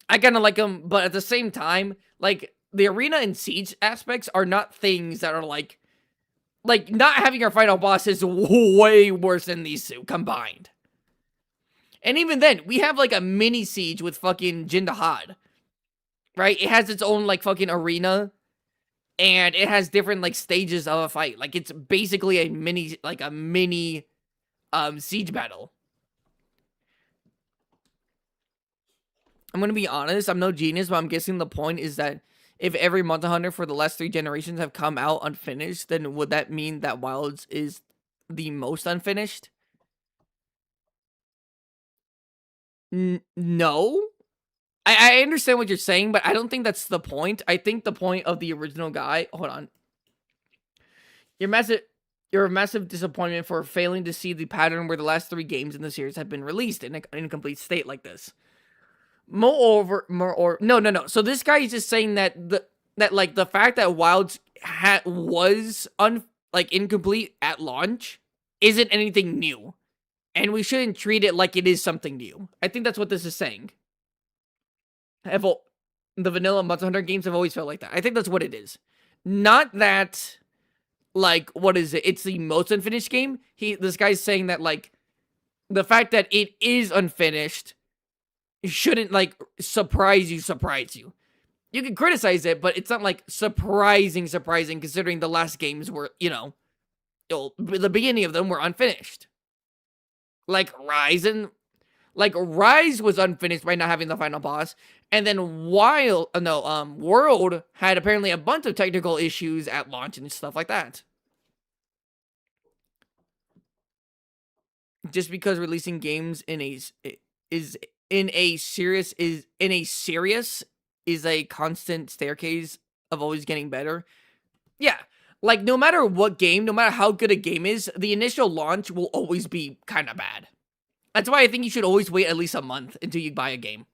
I kind of like them, but at the same time, like, the arena and siege aspects are not things that are like not having our final boss is way worse than these two combined. And even then, we have like a mini siege with fucking Jindahad, right? It has its own like fucking arena, and it has different like stages of a fight. Like, it's basically a mini siege battle. I'm gonna be honest, I'm no genius, but I'm guessing the point is that if every Monster Hunter for the last 3 generations have come out unfinished, then would that mean that Wilds is the most unfinished? No. I understand what you're saying, but I don't think that's the point. I think the point of the original guy... Hold on. You're a massive disappointment for failing to see the pattern where the last 3 games in the series have been released in an incomplete state like this. Moreover, no. So this guy is just saying that the fact that Wilds was incomplete at launch isn't anything new, and we shouldn't treat it like it is something new. I think that's what this is saying. The vanilla Monster Hunter games have always felt like that. I think that's what it is. Not that, like, what is it? It's the most unfinished game. This guy's saying that, like, the fact that it is unfinished shouldn't, like, surprise you. You can criticize it, but it's not, like, surprising considering the last games were, the beginning of them were unfinished. Like, Rise was unfinished by not having the final boss, and then World had apparently a bunch of technical issues at launch and stuff like that. Just because releasing games in a serious is a constant staircase of always getting better. Yeah, like, no matter what game, no matter how good a game is, the initial launch will always be kind of bad. That's why I think you should always wait at least a month until you buy a game.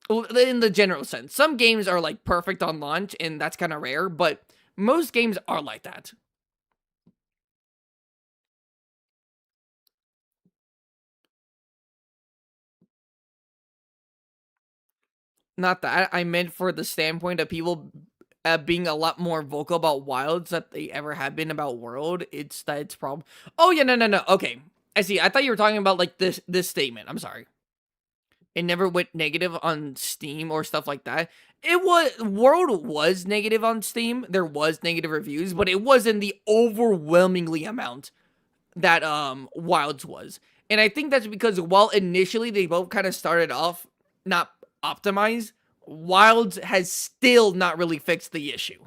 In the general sense. Some games are, like, perfect on launch, and that's kind of rare, but most games are like that. Not that. I meant for the standpoint of people being a lot more vocal about Wilds that they ever have been about World. It's problem. Oh, yeah, no. Okay. I see. I thought you were talking about, like, this statement. I'm sorry. It never went negative on Steam or stuff like that. World was negative on Steam. There was negative reviews, but it wasn't the overwhelmingly amount that Wilds was. And I think that's because while initially they both kind of started off not optimized, Wilds has still not really fixed the issue.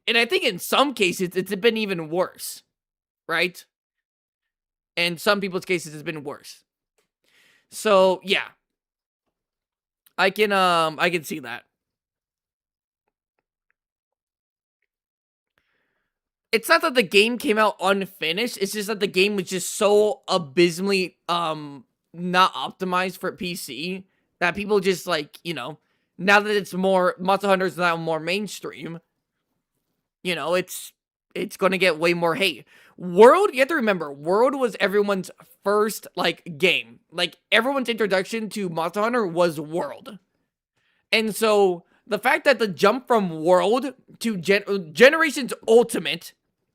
And I think in some cases it's been even worse, right? In some people's cases it's been worse. So, yeah. I can see that. It's not that the game came out unfinished, it's just that the game was just so abysmally not optimized for PC that people just, like, now that it's more Monster Hunter is now more mainstream, it's going to get way more hate. World, you have to remember, World was everyone's first, like, game. Like, everyone's introduction to Monster Hunter was World. And so, the fact that the jump from World to Generations Ultimate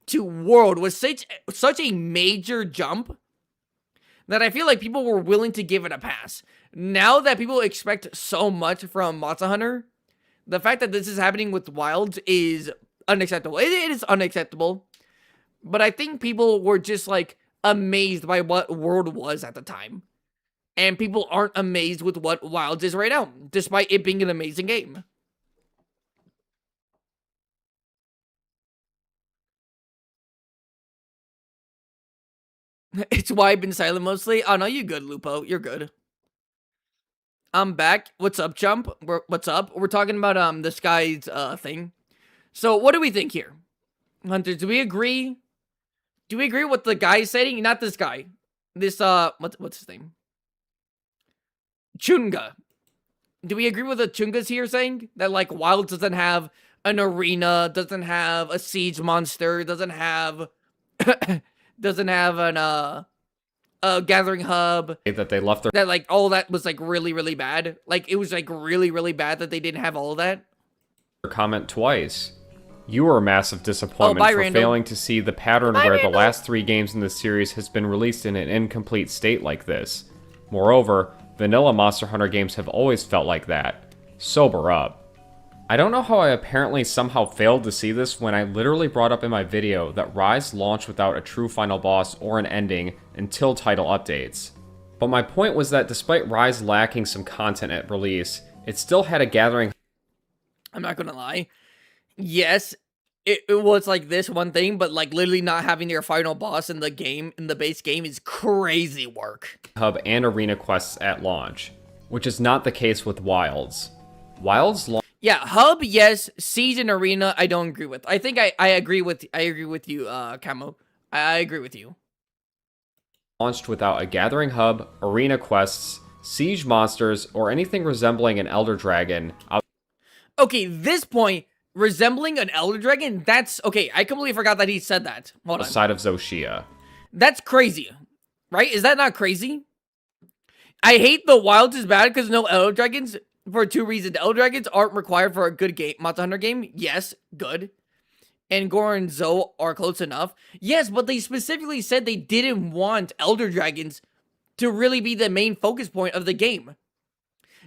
to World was such a major jump that I feel like people were willing to give it a pass. Now that people expect so much from Monster Hunter, the fact that this is happening with Wilds is unacceptable. It is unacceptable. But I think people were just, like, amazed by what World was at the time. And people aren't amazed with what Wilds is right now, despite it being an amazing game. It's why I've been silent mostly. Oh, no, you're good, Lupo. You're good. I'm back. What's up, chump? What's up? We're talking about this guy's thing. So, what do we think here? Hunter, do we agree? Do we agree with the guy saying? Not this guy. This, what's his name? Chunga. Do we agree with the Chungas here saying that, like, Wilds doesn't have an arena, doesn't have a siege monster, doesn't have an gathering hub. that they left their That like all that was like really bad. Like it was like really bad that they didn't have all of that. comment twice. You were a massive disappointment bye, for Randall. failing to see the pattern Bye, where the Randall. last 3 games in the series has been released in an incomplete state like this. Moreover, vanilla Monster Hunter games have always felt like that. Sober up. I don't know how I apparently somehow failed to see this when I literally brought up in my video that Rise launched without a true final boss or an ending until title updates. But my point was that despite Rise lacking some content at release, it still had a gathering I'm not gonna lie. Yes, it was like this one thing, but like literally not having your final boss in the game, in the base game, is crazy work. hub and arena quests at launch, which is not the case with Wilds. Wilds Yeah, hub, yes. Siege and arena, I don't agree with. I think I agree with you, Camo. I agree with you. launched without a gathering hub, arena quests, siege monsters, or anything resembling an Elder Dragon Okay, this point, resembling an Elder Dragon, that's... Okay, I completely forgot that he said that. Hold on. outside of Zoshia. That's crazy, right? Is that not crazy? I hate the Wilds is bad because no Elder Dragons for 2 reasons. Elder Dragons aren't required for a good game, Monster Hunter game. Yes, good. And Gore and Zoe are close enough. Yes, but they specifically said they didn't want Elder Dragons to really be the main focus point of the game.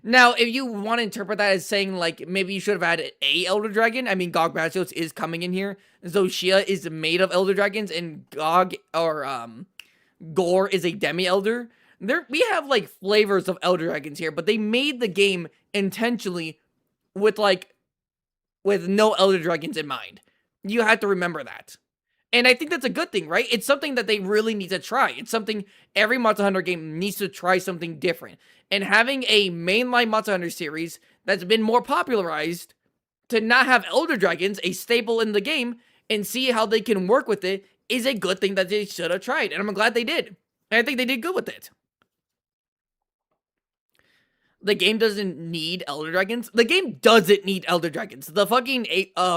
Now, if you want to interpret that as saying, like, maybe you should have had a Elder Dragon. I mean, Gog Mazios is coming in here. Zoshia is made of Elder Dragons, and Gore is a Demi-Elder. We have, like, flavors of Elder Dragons here, but they made the game intentionally with no Elder Dragons in mind. You have to remember that. And I think that's a good thing, right? It's something that they really need to try. It's something every Monster Hunter game needs to try something different. And having a mainline Monster Hunter series that's been more popularized to not have Elder Dragons, a staple in the game, and see how they can work with it is a good thing that they should have tried. And I'm glad they did. And I think they did good with it. The game doesn't need Elder Dragons. The game doesn't need Elder Dragons. The fucking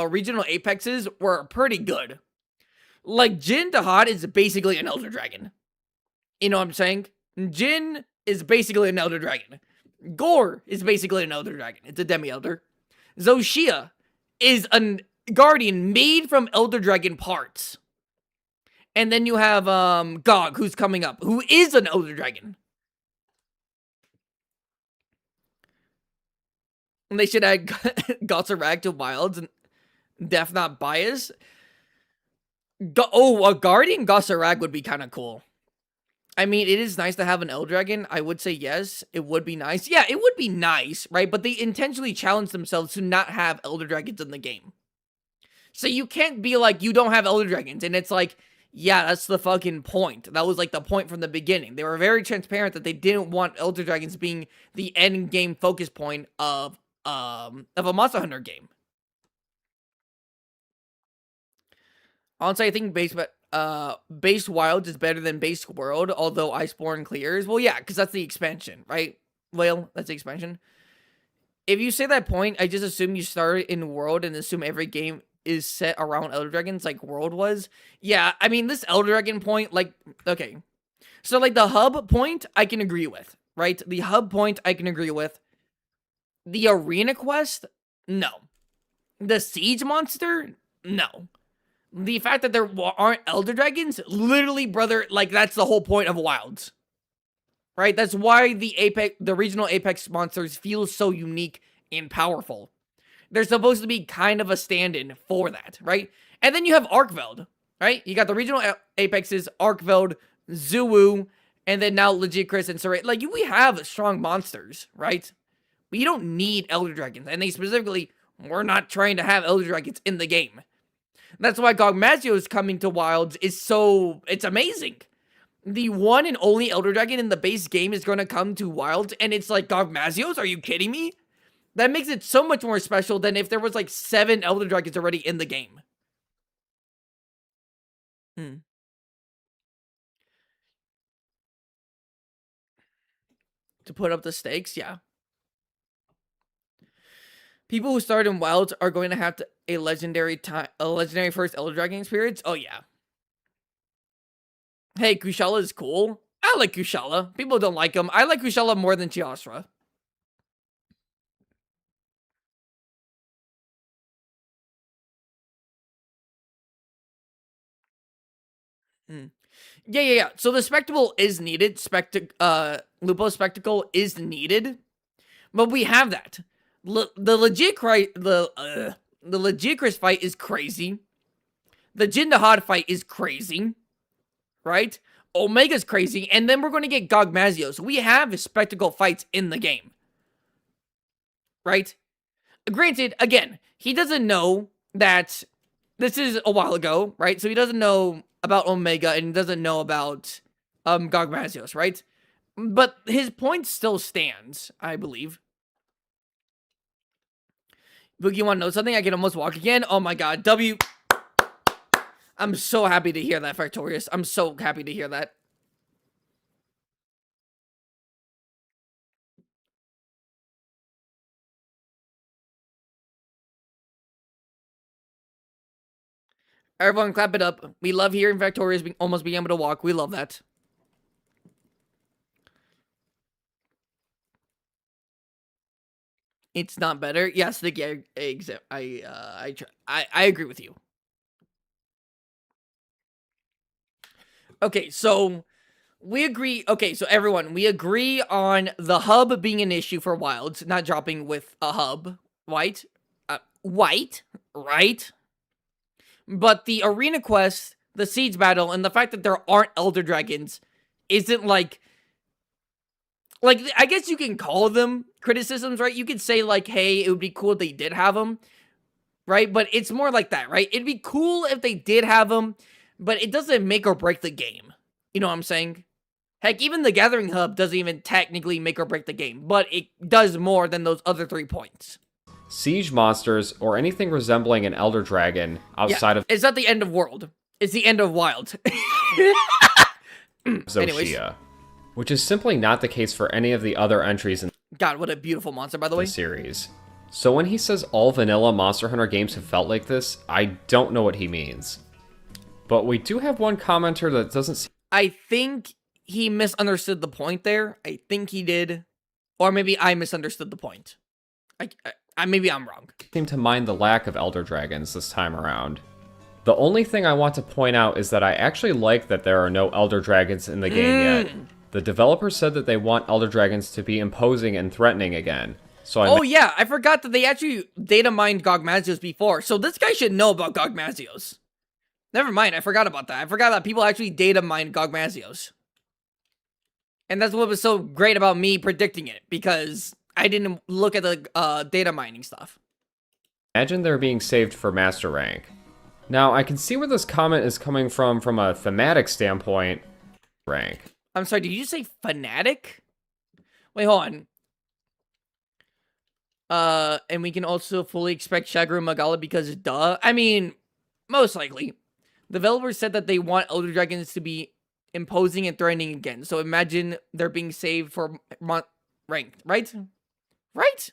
regional apexes were pretty good. Like, Jin Dahad is basically an Elder Dragon. You know what I'm saying? Jin is basically an Elder Dragon. Gore is basically an Elder Dragon. It's a Demi-Elder. Zoshia is a Guardian made from Elder Dragon parts. And then you have Gog, who's coming up, who is an Elder Dragon. And they should add Gotsarag to Wilds and Death Not Bias. A Guardian Gotsarag would be kind of cool. I mean, it is nice to have an Elder Dragon. I would say yes, it would be nice. Yeah, it would be nice, right? But they intentionally challenged themselves to not have Elder Dragons in the game. So you can't be like, you don't have Elder Dragons. And it's like, yeah, that's the fucking point. That was like the point from the beginning. They were very transparent that they didn't want Elder Dragons being the end game focus point of a Monster Hunter game. Honestly, I think base Wilds is better than base World, although Iceborne clears. Well, yeah, because that's the expansion, right? Well, that's the expansion. If you say that point, I just assume you start in World and assume every game is set around Elder Dragons like World was. Yeah, I mean, this Elder Dragon point, like, okay. So, like, the hub point, I can agree with, right? The hub point, I can agree with. The arena quest, no. The siege monster, no. The fact that there aren't Elder Dragons, literally, brother, like, that's the whole point of Wilds. Right? That's why the regional Apex monsters feel so unique and powerful. They're supposed to be kind of a stand-in for that, right? And then you have Arkveld, right? You got the regional Apexes, Arkveld, Zuu, and then now Lagiacrus and Saray. Like, we have strong monsters, right? But you don't need Elder Dragons. And they specifically were not trying to have Elder Dragons in the game. That's why Gog Mazios coming to Wilds is so... It's amazing. The one and only Elder Dragon in the base game is going to come to Wilds, and it's like, Gog Mazios? Are you kidding me? That makes it so much more special than if there was like 7 Elder Dragons already in the game. To put up the stakes, yeah. People who start in Wilds are going to have a legendary first Elder Dragon experience. Oh yeah. Hey, Kushala is cool. I like Kushala. People don't like him. I like Kushala more than Chiasra. Yeah. So the spectacle is needed. Lupo spectacle is needed, but we have that. The Lagiacrus fight is crazy. The Jindahad fight is crazy, right? Omega's crazy, and then we're going to get Gogmazios. We have spectacle fights in the game, right? Granted, again, he doesn't know that this is a while ago, right? So he doesn't know about Omega and he doesn't know about Gogmazios, right? But his point still stands, I believe. Boogie, you want to know something? I can almost walk again. Oh my god, W. I'm so happy to hear that, Factorious. I'm so happy to hear that. Everyone clap it up. We love hearing Factorious almost being able to walk. We love that. It's not better. Yes, I agree with you. Okay, so we agree. Okay, so everyone, we agree on the hub being an issue for Wilds, not dropping with a hub. White, right? But the arena quest, the siege battle, and the fact that there aren't Elder Dragons isn't like, I guess you can call them criticisms, right? You could say like, hey, it would be cool if they did have them, right? But it's more like that, right? It'd be cool if they did have them, but it doesn't make or break the game. You know what I'm saying? Heck, even the Gathering Hub doesn't even technically make or break the game, but it does more than those other 3 points. Siege monsters, or anything resembling an Elder Dragon outside of it's not the end of world. It's the end of wild. Zoshia, which is simply not the case for any of the other entries in God, what a beautiful monster, by the way. the series. So when he says all vanilla Monster Hunter games have felt like this, I don't know what he means. But we do have one commenter that doesn't seem I think he misunderstood the point there. I think he did. Or maybe I misunderstood the point. Maybe I'm wrong. to mind the lack of Elder Dragons this time around. The only thing I want to point out is that I actually like that there are no Elder Dragons in the game yet. The developer said that they want Elder Dragons to be imposing and threatening again. So Oh yeah, I forgot that they actually data mined Gogmazios before. So this guy should know about Gogmazios. Never mind, I forgot about that. I forgot that people actually data mined Gogmazios. And that's what was so great about me predicting it, because I didn't look at the data mining stuff. imagine they're being saved for Master Rank. Now, I can see where this comment is coming from a thematic standpoint. Rank. I'm sorry, did you say fanatic? Wait, hold on. And we can also fully expect Shagru Magala because duh. I mean, most likely. Developers said that they want Elder Dragons to be imposing and threatening again. So imagine they're being saved for ranked, right? Right?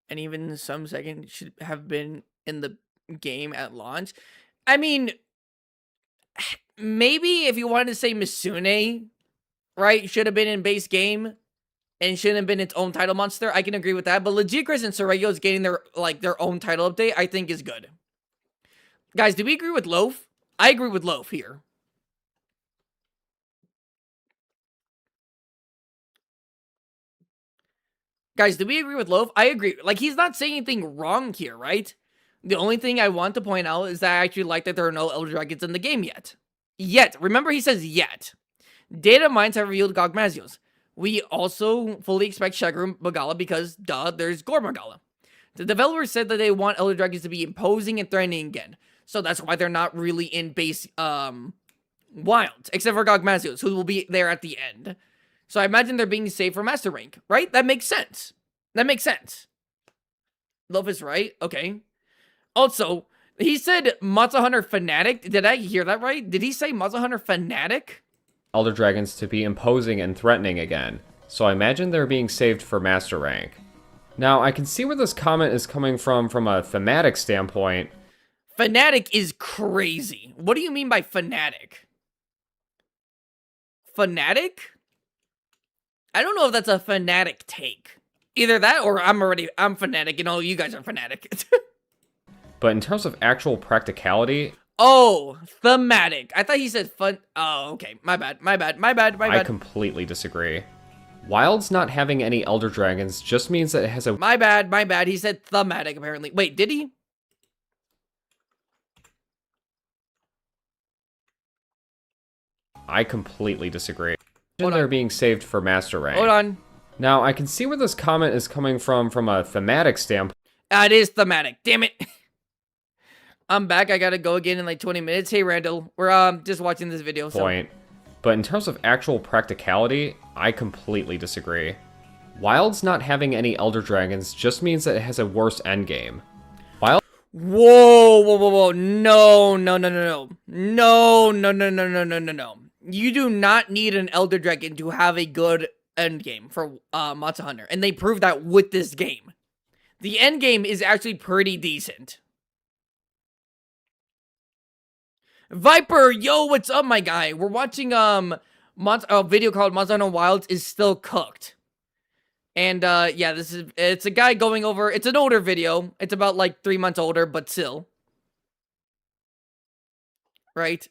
And even some second should have been in the game at launch. I mean, maybe if you wanted to say Misune, right, should have been in base game and shouldn't have been its own title monster, I can agree with that. But Lagiacrus and Sorayos getting their own title update, I think is good. Guys, do we agree with Loaf? I agree with Loaf here. Guys, do we agree with Loaf? I agree. Like, he's not saying anything wrong here, right? The only thing I want to point out is that I actually like that there are no Elder Dragons in the game yet. Yet. Remember, he says yet. Data mines have revealed Gogmazios. We also fully expect Shagru Magala because, duh, there's Gore Magala. The developers said that they want Elder Dragons to be imposing and threatening again. So that's why they're not really in base, wild. Except for Gogmazios, who will be there at the end. So I imagine they're being saved for Master Rank, right? That makes sense. That makes sense. Love is right. Okay. Also, he said Monster Hunter Fanatic. Did I hear that right? Did he say Monster Hunter Fanatic? Elder Dragons to be imposing and threatening again. So I imagine they're being saved for Master Rank. Now, I can see where this comment is coming from a thematic standpoint. Fanatic is crazy. What do you mean by fanatic? fanatic? I don't know if that's a fanatic take. Either that or I'm fanatic and all you guys are fanatic. But in terms of actual practicality... Oh, thematic. I thought he said fun. Oh, okay. My bad. I completely disagree. Wild's not having any Elder Dragons just means that it has a... My bad. He said thematic, apparently. Wait, did he? I completely disagree. Hold They're on. being saved for Master Rank. Hold on. Now, I can see where this comment is coming from a thematic standpoint. It is thematic. Damn it. I'm back. I gotta go again in like 20 minutes. Hey, Randall. We're just watching this video. So. But in terms of actual practicality, I completely disagree. Wild's not having any Elder Dragons just means that it has a worse endgame. Whoa. No. You do not need an Elder Dragon to have a good endgame for Monster Hunter. And they proved that with this game. The endgame is actually pretty decent. Viper, yo, what's up, my guy? We're watching a video called Monster Hunter Wilds is Still Cooked. And yeah, it's a guy going over, it's an older video. It's about like 3 months older, but still. Right?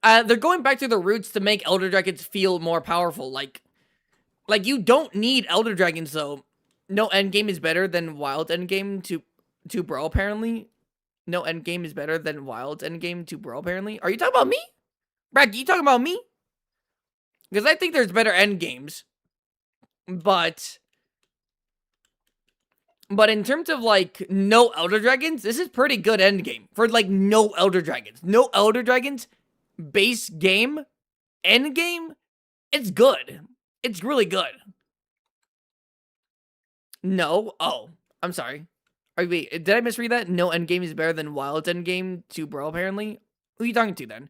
They're going back to the roots to make Elder Dragons feel more powerful. Like you don't need Elder Dragons though. No endgame is better than Wild endgame to Bro, apparently. No endgame is better than Wild endgame to Bro, apparently. Are you talking about me? Brad, you talking about me? Because I think there's better endgames. But in terms of, like, no Elder Dragons, this is pretty good endgame. For, like, no Elder Dragons. No Elder Dragons, base game, endgame, it's good. It's really good. No? Oh, I'm sorry. Wait, did I misread that? No endgame is better than Wild's endgame to Bro, apparently? Who are you talking to, then?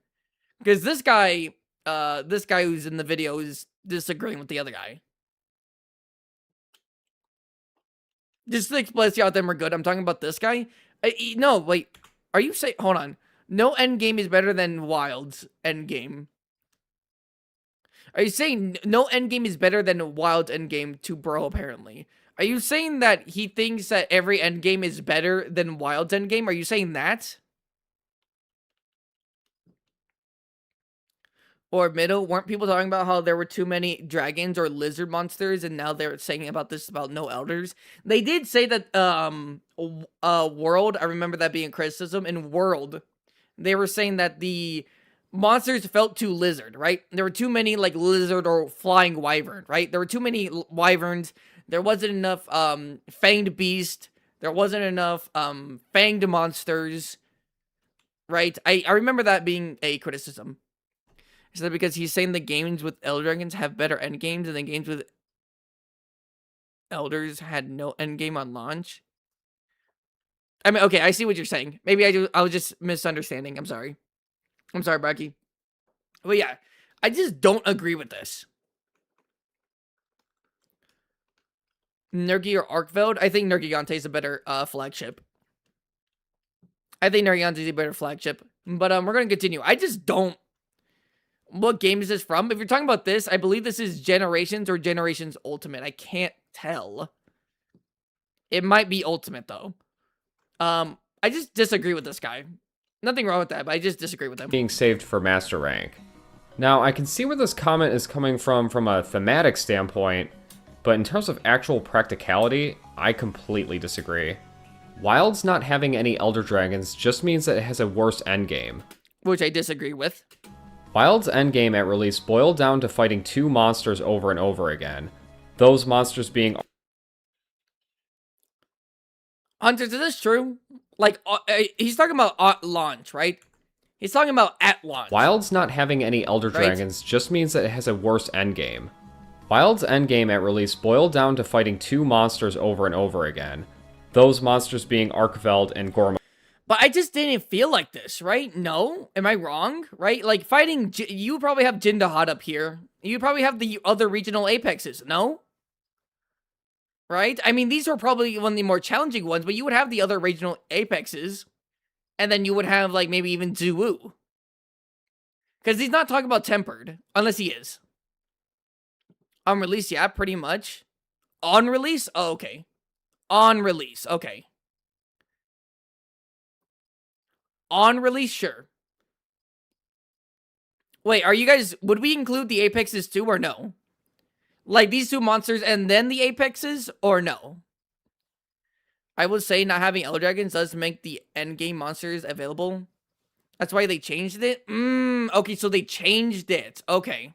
Because this guy who's in the video is disagreeing with the other guy. Just to explain out them are good. I'm talking about this guy. No, wait. Are you saying... Hold on. No endgame is better than Wild's endgame. Are you saying no endgame is better than Wild's endgame to Bro, apparently? Are you saying that he thinks that every endgame is better than Wild's endgame? Are you saying that? Or Middle, weren't people talking about how there were too many dragons or lizard monsters, and now they're saying about this about no elders? They did say that, World, I remember that being criticism, in World, they were saying that the monsters felt too lizard, right? There were too many, like, lizard or flying wyvern, right? There were too many wyverns, there wasn't enough, fanged beast, there wasn't enough, fanged monsters, right? I remember that being a criticism. Is that because he's saying the games with Elder Dragons have better endgames and the games with Elders had no endgame on launch? I mean, okay, I see what you're saying. Maybe I was just misunderstanding. I'm sorry. I'm sorry, Bracky. But yeah, I just don't agree with this. Nergi or Arkveld? I think Nergigante is a better flagship. I think Nergigante is a better flagship. But we're going to continue. I just don't. What game is this from? If you're talking about this, I believe this is Generations or Generations Ultimate. I can't tell. It might be Ultimate, though. I just disagree with this guy. Nothing wrong with that, but I just disagree with him. Being saved for Master Rank. Now, I can see where this comment is coming from a thematic standpoint, but in terms of actual practicality, I completely disagree. Wild's not having any Elder Dragons just means that it has a worse endgame. Which I disagree with. Wild's endgame at release boiled down to fighting 2 monsters over and over again. Those monsters being... Hunter, is this true? Like, he's talking about at launch, right? He's talking about at launch. Wild's not having any Elder Dragons just means that it has a worse endgame. Wild's endgame at release boiled down to fighting 2 monsters over and over again. Those monsters being Arkveld and Gorma. But I just didn't feel like this, right? No? Am I wrong? Right? Like, fighting... You probably have Jindahat up here. You probably have the other regional apexes, no? Right? I mean, these are probably one of the more challenging ones, but you would have the other regional apexes. And then you would have, like, maybe even Zuwu. Because he's not talking about tempered. Unless he is. On release, yeah, pretty much. On release? Oh, okay. On release, okay. On release, sure. Wait, are you guys... Would we include the Apexes too, or no? Like, these two monsters and then the Apexes, or no? I would say not having Elder Dragons does make the endgame monsters available. That's why they changed it? Okay, so they changed it. Okay.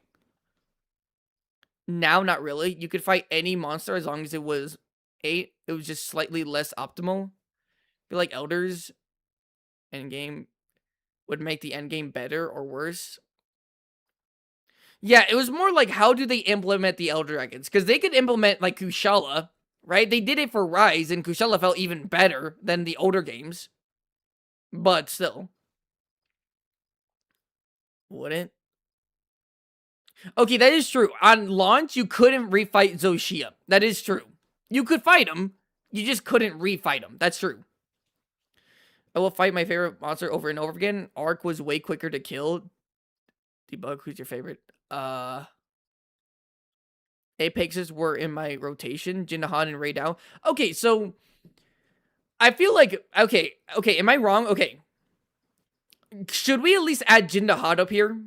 Now, not really. You could fight any monster as long as it was 8. It was just slightly less optimal. I feel like Elders endgame would make the endgame better or worse. Yeah, it was more like, how do they implement the Elder Dragons? Because they could implement, like, Kushala, right? They did it for Rise, and Kushala felt even better than the older games. But still. Wouldn't? Okay, that is true. On launch, you couldn't refight Zoshia. That is true. You could fight him. You just couldn't refight him. That's true. I will fight my favorite monster over and over again. Arc was way quicker to kill. Debug, who's your favorite? Apexes were in my rotation. Jindahan and Raidao. Okay, so... I feel like... Okay, am I wrong? Okay. Should we at least add Jindahan up here?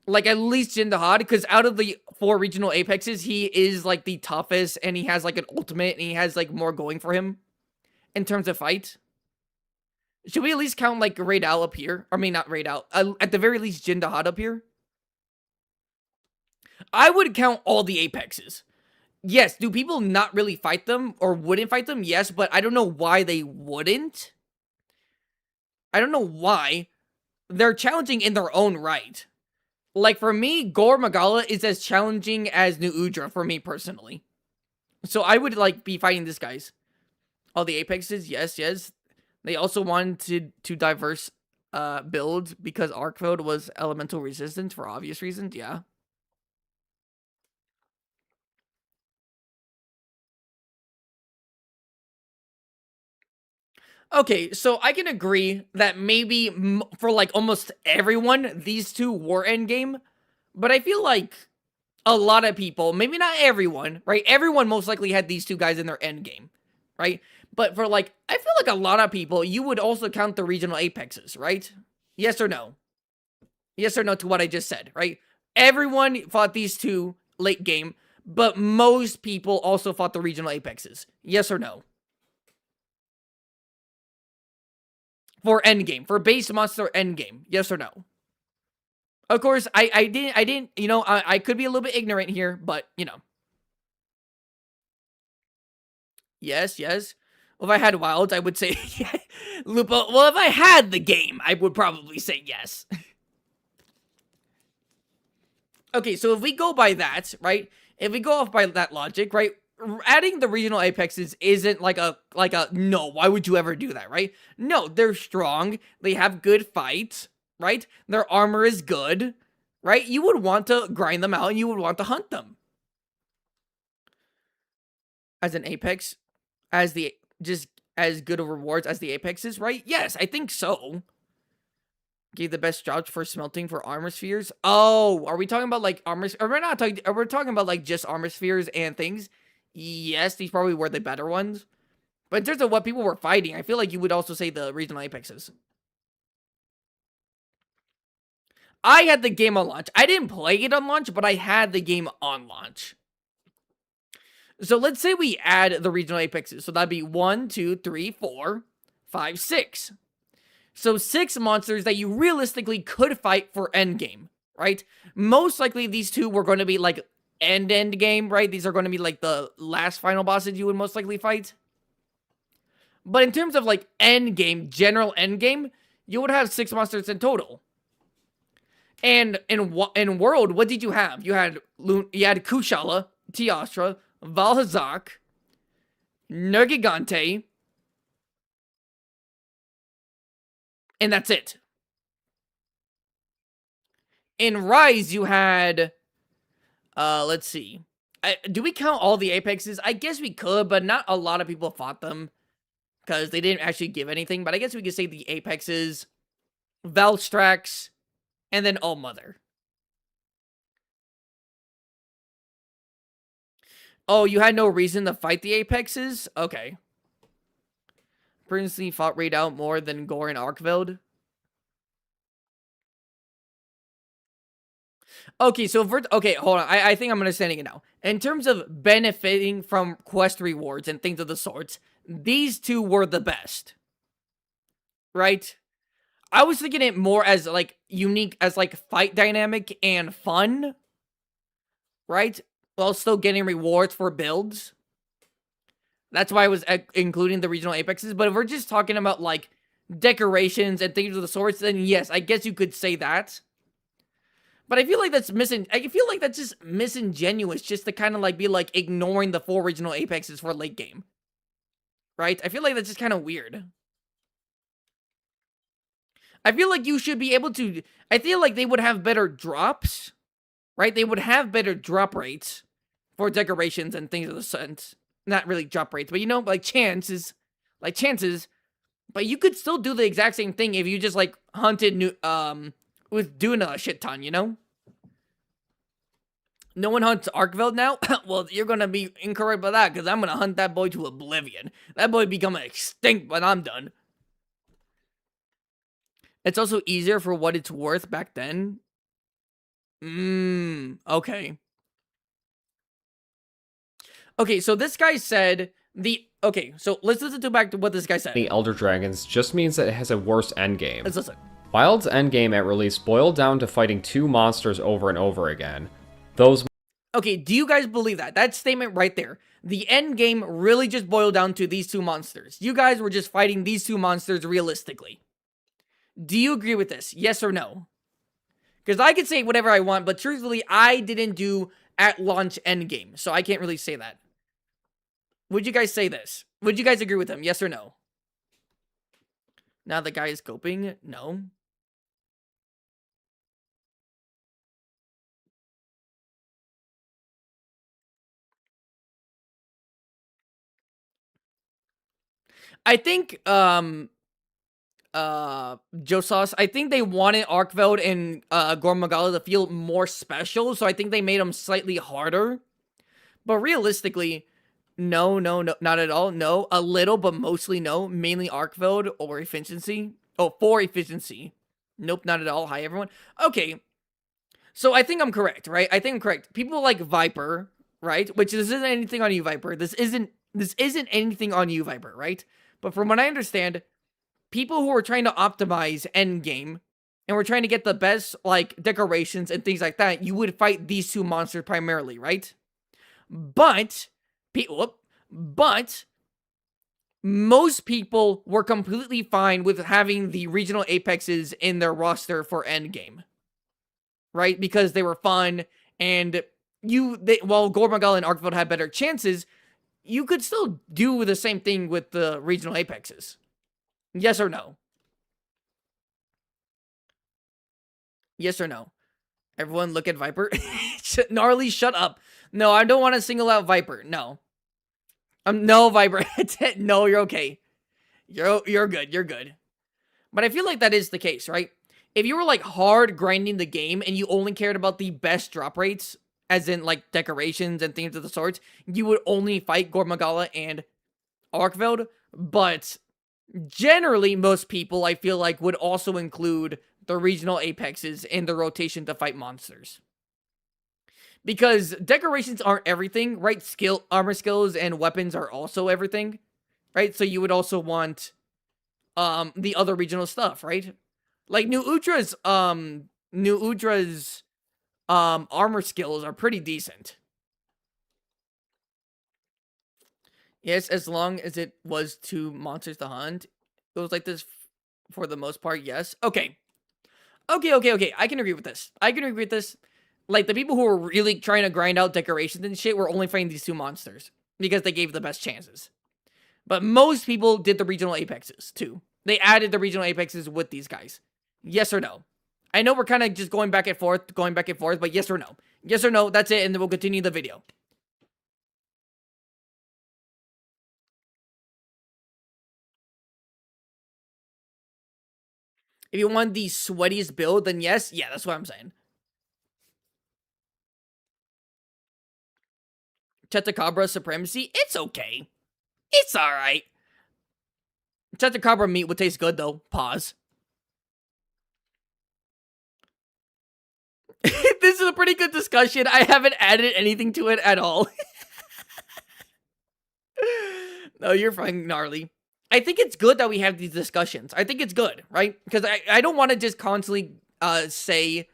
Like, at least Jindahan, because out of the 4 regional Apexes, he is, like, the toughest, and he has, like, an ultimate, and he has, like, more going for him in terms of fight. Should we at least count, like, Raidal up here? I mean, not Raidal. At the very least, Jindahan up here? I would count all the Apexes. Yes, do people not really fight them, or wouldn't fight them? Yes, but I don't know why they wouldn't. I don't know why. They're challenging in their own right. Like, for me, Gore Magala is as challenging as New Udra, for me, personally. So, I would, like, be fighting these guys. All the Apexes, yes. They also wanted to diverse build, because Arc Mode was elemental resistant, for obvious reasons, yeah. Okay, so I can agree that maybe for, like, almost everyone, these two were endgame. But I feel like a lot of people, maybe not everyone, right? Everyone most likely had these two guys in their endgame, right? But for, like, I feel like a lot of people, you would also count the regional Apexes, right? Yes or no? Yes or no to what I just said, right? Everyone fought these two late game, but most people also fought the regional Apexes. Yes or no? For endgame, for base monster endgame, yes or no? Of course, I didn't, you know, I could be a little bit ignorant here, but, you know. Yes. Well, if I had wilds, I would say, Lupo, well, if I had the game, I would probably say yes. Okay, so if we go by that, right? If we go off by that logic, right? Adding the regional Apexes isn't like a no, why would you ever do that, right? No, they're strong, they have good fights, right? Their armor is good, right? You would want to grind them out and you would want to hunt them. As an Apex, just as good of rewards as the Apexes, right? Yes, I think so. Gave the best jobs for smelting for armor spheres. Oh, are we talking about like armor? Or we're not talking. We're talking about like just armor spheres and things. Yes, these probably were the better ones. But in terms of what people were fighting, I feel like you would also say the regional Apexes. I had the game on launch. I didn't play it on launch, but I had the game on launch. So let's say we add the regional Apexes. So that'd be 1, 2, 3, 4, 5, 6. So 6 monsters that you realistically could fight for endgame, right? Most likely these two were going to be like end game, right? These are going to be like the last final bosses you would most likely fight. But in terms of like end game, general end game, you would have 6 monsters in total. And in World, what did you have? You had Kushala, Teostra, Valhazak, Nergigante, and that's it. In Rise, you had, let's see. Do we count all the Apexes? I guess we could, but not a lot of people fought them. Because they didn't actually give anything. But I guess we could say the Apexes, Valstrax, And then All Mother. Oh, you had no reason to fight the Apexes? Okay. Previously fought Raid out more than Gore and Arkveld. Okay, so okay, hold on. I think I'm understanding it now. In terms of benefiting from quest rewards and things of the sorts, these two were the best. Right? I was thinking it more as, like, unique, as, like, fight dynamic and fun. Right? While still getting rewards for builds. That's why I was including the regional apexes. But if we're just talking about, like, decorations and things of the sorts, then yes, I guess you could say that. But I feel like that's I feel like that's just disingenuous, just to kind of, like, be, like, ignoring the 4 regional apexes for late game. Right? I feel like that's just kind of weird. I feel like you should be able to... I feel like they would have better drops. Right? They would have better drop rates for decorations and things of the sense. Not really drop rates, but, you know, like chances. Like chances. But you could still do the exact same thing if you just, like, hunted with doing a shit ton, you know? No one hunts Arkveld now? Well, you're gonna be incorrect by that, because I'm gonna hunt that boy to oblivion. That boy become extinct when I'm done. It's also easier for what it's worth back then. Okay. Okay, so this guy said okay, so let's listen to back to what this guy said. The Elder Dragons just means that it has a worse endgame. Let's listen. Wild's endgame at release boiled down to fighting 2 monsters over and over again. Those... Okay, do you guys believe that? That statement right there. The end game really just boiled down to these 2 monsters. You guys were just fighting these 2 monsters realistically. Do you agree with this? Yes or no? Because I could say whatever I want, but truthfully, I didn't do at launch end game, so I can't really say that. Would you guys say this? Would you guys agree with him? Yes or no? Now the guy is coping? No. I think, Joe Sauce, I think they wanted Arkveld and, Gormagala to feel more special, so I think they made them slightly harder. But realistically, no, not at all. No, a little, but mostly no. Mainly Arkveld or efficiency. Oh, for efficiency. Nope, not at all. Hi, everyone. Okay, so I think I'm correct, right? I think I'm correct. People like Viper, right? Which this isn't anything on you, Viper. This isn't anything on you, Viper, right? But from what I understand, people who are trying to optimize endgame and we're trying to get the best, like, decorations and things like that, you would fight these 2 monsters primarily, right? But most people were completely fine with having the regional apexes in their roster for endgame, right? Because they were fun, and while Gormagal and Arkveld had better chances, you could still do the same thing with the regional apexes. Yes or no? Yes or no? Everyone look at Viper. Gnarly, shut up. No, I don't want to single out Viper. No. No, Viper. No, you're okay. You're good. You're good. But I feel like that is the case, right? If you were, like, hard grinding the game and you only cared about the best drop rates, as in, like, decorations and things of the sorts, you would only fight Gormagala and Arkveld. But generally, most people, I feel like, would also include the regional apexes in the rotation to fight monsters. Because decorations aren't everything, right? Armor skills and weapons are also everything, right? So you would also want the other regional stuff, right? Like New Udra's armor skills are pretty decent. Yes, as long as it was 2 monsters to hunt. It was like this for the most part, yes. Okay. Okay. I can agree with this. Like, the people who were really trying to grind out decorations and shit were only fighting these 2 monsters. Because they gave the best chances. But most people did the regional apexes, too. They added the regional apexes with these guys. Yes or no? I know we're kind of just going back and forth, but yes or no? Yes or no, that's it, and then we'll continue the video. If you want the sweatiest build, then yes. Yeah, that's what I'm saying. Chetacabra Supremacy, it's okay. It's alright. Chetacabra meat would taste good, though. Pause. This is a pretty good discussion. I haven't added anything to it at all. No, you're fine, Gnarly. I think it's good that we have these discussions. I think it's good, right? Because I don't want to just constantly say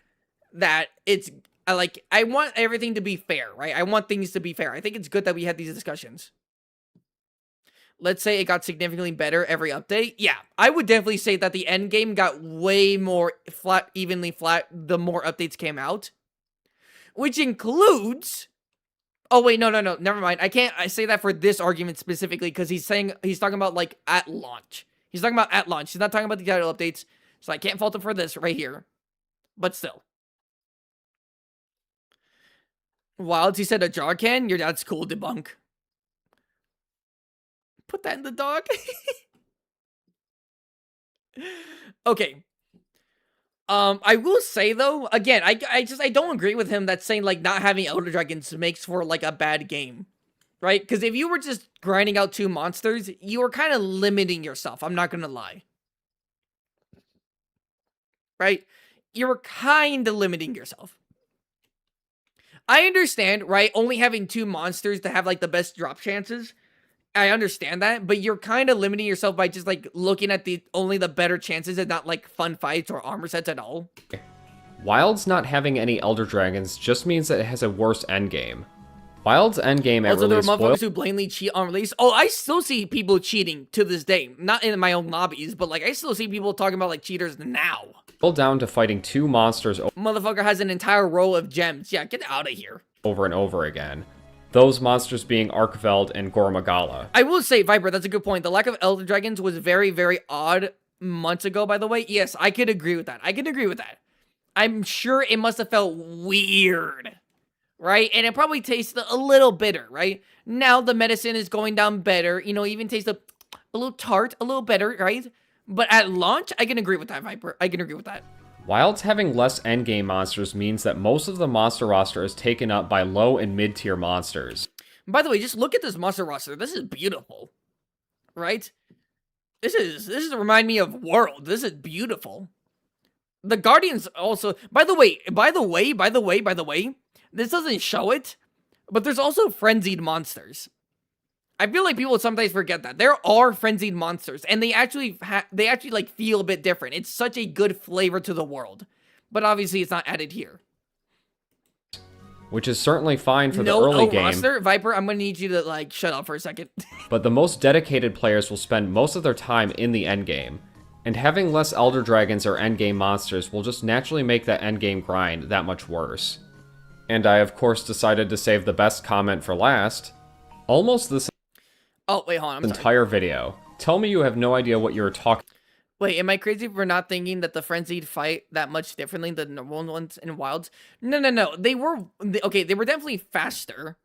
that it's... I want everything to be fair, right? I want things to be fair. I think it's good that we had these discussions. Let's say it got significantly better every update. Yeah, I would definitely say that the end game got way more evenly flat the more updates came out. Which includes... Oh, wait, no, never mind. I say that for this argument specifically because he's talking about, like, at launch. He's talking about at launch. He's not talking about the title updates, so I can't fault him for this right here. But still. Wilds, he said a jar can? Your dad's cool, debunk. Put that in the dog. Okay. I will say though, again, I don't agree with him that saying like not having Elder Dragons makes for like a bad game. Right? Because if you were just grinding out 2 monsters, you were kind of limiting yourself. I'm not gonna lie. Right? You were kind of limiting yourself. I understand, right? Only having 2 monsters to have like the best drop chances. I understand that, but you're kind of limiting yourself by just like looking at only the better chances and not like fun fights or armor sets at all. Wild's not having any Elder Dragons just means that it has a worse endgame. Wild's endgame at Also, there are release motherfuckers who blatantly cheat on release. Oh, I still see people cheating to this day. Not in my own lobbies, but like I still see people talking about like cheaters now. boiled down to fighting 2 monsters Motherfucker has an entire row of gems. Yeah, get out of here. Over and over again. Those monsters being Arkveld and Gormagala. I will say, Viper, that's a good point. The lack of Elder Dragons was very, very odd months ago, by the way. Yes, I could agree with that. I'm sure it must have felt weird, right? And it probably tasted a little bitter, right? Now the medicine is going down better. You know, even tastes a little tart, a little better, right? But at launch, I can agree with that, Viper. I can agree with that. Wild's having less endgame monsters means that most of the monster roster is taken up by low and mid-tier monsters. By the way, just look at this monster roster. This is beautiful, right? This is remind me of World. This is beautiful. The Guardians also, by the way, this doesn't show it, but there's also frenzied monsters. I feel like people sometimes forget that there are frenzied monsters, and they actually like feel a bit different. It's such a good flavor to the world, but obviously it's not added here. Which is certainly fine for the early game. Roster, Viper, I'm gonna need you to like shut up for a second. But the most dedicated players will spend most of their time in the endgame, and having less Elder Dragons or endgame monsters will just naturally make that endgame grind that much worse. And I of course decided to save the best comment for last. Almost this Oh, wait, hold on. entire video. Tell me you have no idea what you're talking. Wait, am I crazy for not thinking that the frenzied fight that much differently than the normal ones in Wilds? No. They were definitely faster.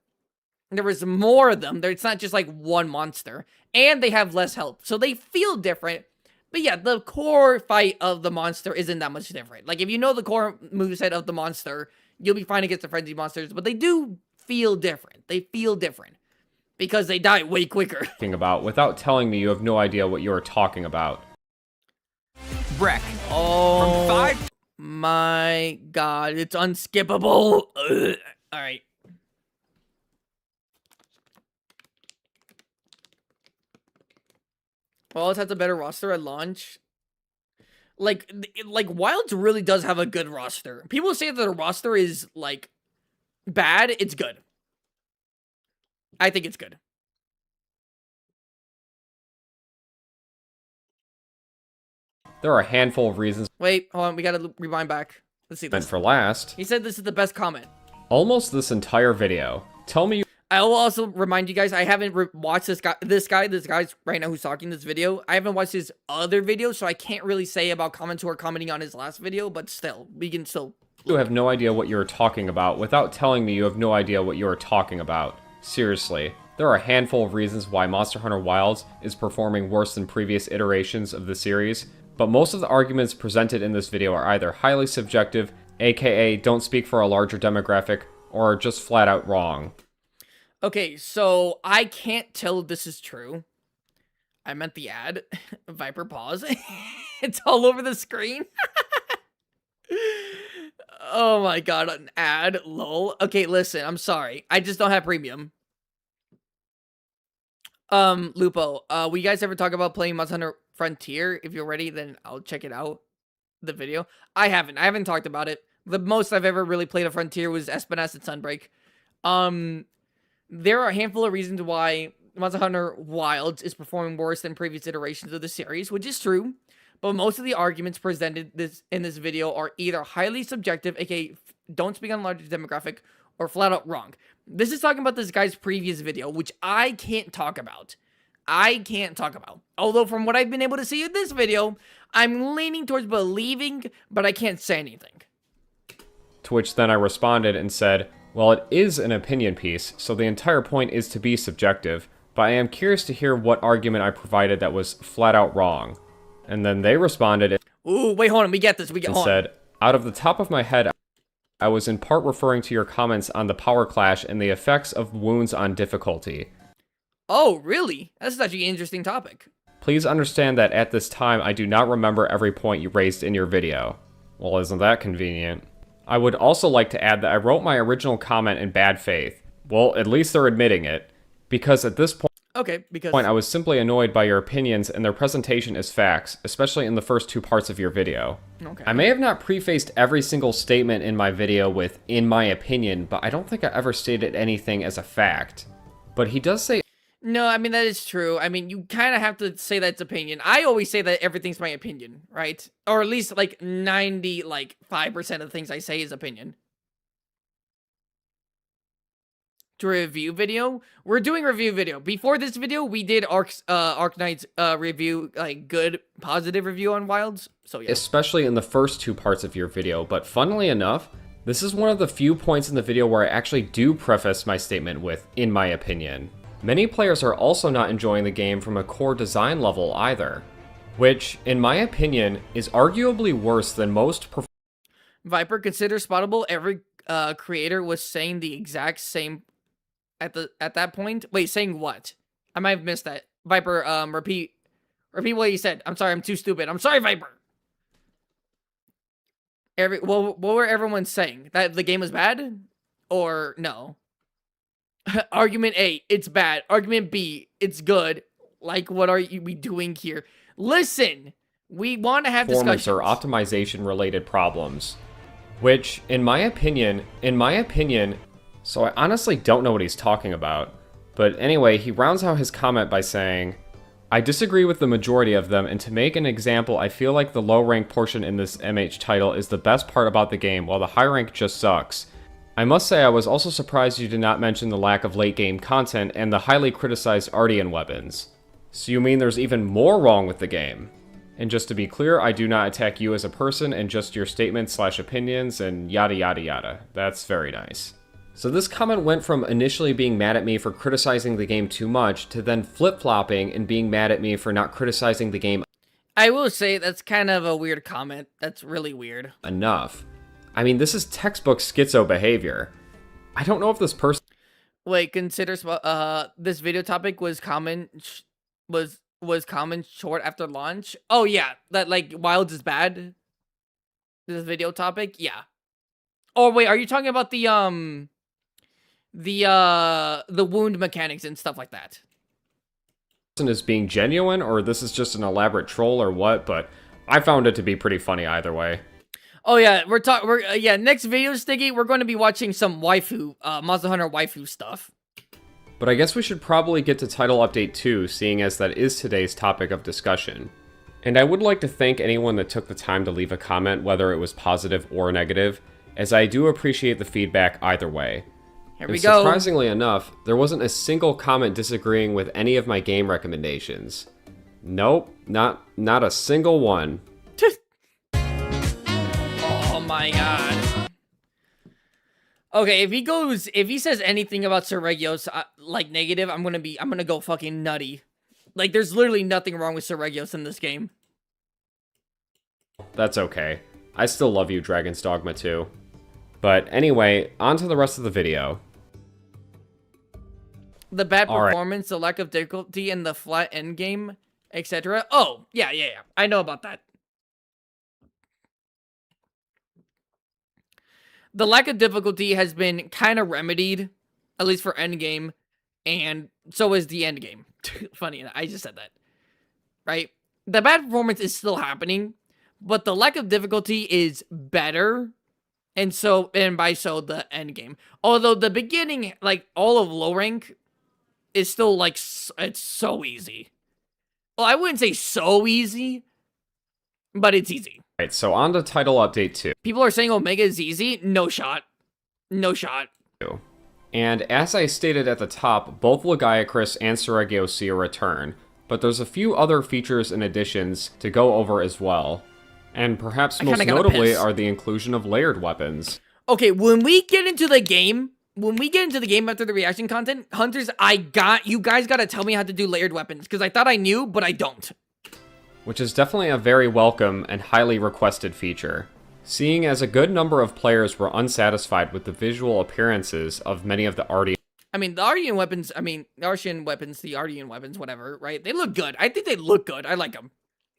There was more of them. It's not just like one monster, and they have less health, so they feel different. But yeah, the core fight of the monster isn't that much different. Like if you know the core moveset of the monster, you'll be fine against the frenzied monsters. But they do feel different. They feel different. Because they die way quicker. About without telling me you have no idea what you're talking about. Breck. Oh From 5. my god, it's unskippable. Ugh. All right. Well, it has a better roster at launch. Like Wilds really does have a good roster. People say that the roster is like bad. It's good. I think it's good. There are a handful of reasons. Wait, hold on. We gotta rewind back. Let's see And this. for last, He said this is the best comment. almost this entire video. Tell me you I will also remind you guys, I haven't watched this guy's right now who's talking this video. I haven't watched his other video, so I can't really say about comments who are commenting on his last video, but still, we can still... You have no idea what you're talking about without telling me you have no idea what you're talking about. Seriously, there are a handful of reasons why Monster Hunter Wilds is performing worse than previous iterations of the series, but most of the arguments presented in this video are either highly subjective, aka don't speak for a larger demographic, or are just flat out wrong. Okay, so I can't tell if this is true. I meant the ad. Viper pause. It's all over the screen. Oh my god, an ad. Lol. Okay, listen, I'm sorry. I just don't have premium. Lupo, will you guys ever talk about playing Monster Hunter Frontier? If you're ready, then I'll check it out. The video. I haven't talked about it. The most I've ever really played a Frontier was Espinass and Sunbreak. There are a handful of reasons why Monster Hunter Wilds is performing worse than previous iterations of the series, which is true. But most of the arguments presented in this video are either highly subjective, aka don't speak on a larger demographic, or flat out wrong. This is talking about this guy's previous video, which I can't talk about. Although from what I've been able to see in this video, I'm leaning towards believing, but I can't say anything. To which then I responded and said, well, it is an opinion piece, so the entire point is to be subjective, but I am curious to hear what argument I provided that was flat out wrong. And then they responded Ooh, wait, hold on, we get this, and said, out of the top of my head, I was in part referring to your comments on the power clash and the effects of wounds on difficulty. Oh, really? That's actually an interesting topic. Please understand that at this time, I do not remember every point you raised in your video. Well, isn't that convenient? I would also like to add that I wrote my original comment in bad faith. Well, at least they're admitting it. Because at this point, I was simply annoyed by your opinions and their presentation as facts, especially in the first two parts of your video. Okay. I may have not prefaced every single statement in my video with, in my opinion, but I don't think I ever stated anything as a fact. But he does say... No, I mean, that is true. I mean, you kind of have to say that's opinion. I always say that everything's my opinion, right? Or at least, like, 5% of the things I say is opinion. To review video? We're doing review video. Before this video, we did Arknight's review, like, good, positive review on Wilds. So, yeah. Especially in the first two parts of your video, but funnily enough, this is one of the few points in the video where I actually do preface my statement with, in my opinion. Many players are also not enjoying the game from a core design level either, which, in my opinion, is arguably worse than most Viper, consider spottable. Every creator was saying the exact same at that point. Wait, saying what? I might have missed that. Viper, repeat what you said. I'm sorry, I'm too stupid. I'm sorry, Viper. What were everyone saying? That the game was bad? Or no? Argument A, it's bad. Argument B, it's good. Like, what are we doing here? Listen, we want to have discussions. Or optimization related problems, which, in my opinion, so I honestly don't know what he's talking about. But anyway, he rounds out his comment by saying, I disagree with the majority of them, and to make an example, I feel like the low rank portion in this MH title is the best part about the game, while the high rank just sucks. I must say I was also surprised you did not mention the lack of late game content and the highly criticized Ardean weapons. So you mean there's even more wrong with the game? And just to be clear, I do not attack you as a person and just your statements/opinions and yada yada yada. That's very nice. So this comment went from initially being mad at me for criticizing the game too much to then flip-flopping and being mad at me for not criticizing the game. I will say that's kind of a weird comment. That's really weird. Enough. I mean, this is textbook schizo behavior. I don't know if this person... Wait, consider this video topic was common short after launch. Oh yeah, that like Wilds is bad. This video topic, yeah. Oh wait, are you talking about the wound mechanics and stuff like that? Is being genuine, or this is just an elaborate troll, or what? But I found it to be pretty funny either way. Oh yeah, next video, Stiggy, we're going to be watching some waifu, Monster Hunter waifu stuff. But I guess we should probably get to Title Update 2, seeing as that is today's topic of discussion. And I would like to thank anyone that took the time to leave a comment, whether it was positive or negative, as I do appreciate the feedback either way. Here we go. Surprisingly enough, there wasn't a single comment disagreeing with any of my game recommendations. Nope, not a single one. Oh my god. Okay, if he says anything about Seregios, like negative, I'm gonna go fucking nutty. Like, there's literally nothing wrong with Seregios in this game. That's okay. I still love you, Dragon's Dogma 2. But anyway, on to the rest of the video. The bad All right. performance, the lack of difficulty, and the flat endgame, etc. Oh, yeah. I know about that. The lack of difficulty has been kind of remedied, at least for endgame, and so is the endgame. Funny, I just said that. Right? The bad performance is still happening, but the lack of difficulty is better, and by so the endgame. Although the beginning, like all of low rank, is still like it's so easy. Well, I wouldn't say so easy, but it's easy. Alright, so on to title update 2. People are saying Omega is easy. No shot. No shot. And as I stated at the top, both Lagiacrus and Seragiosia return, but there's a few other features and additions to go over as well. And perhaps most notably are the inclusion of layered weapons. Okay, when we get into the game after the reaction content, Hunters, you guys gotta tell me how to do layered weapons, because I thought I knew, but I don't. Which is definitely a very welcome and highly requested feature, seeing as a good number of players were unsatisfied with the visual appearances of many of the Ardian. I mean, the Ardian weapons, the Ardian weapons, whatever, right? They look good. I think they look good. I like them.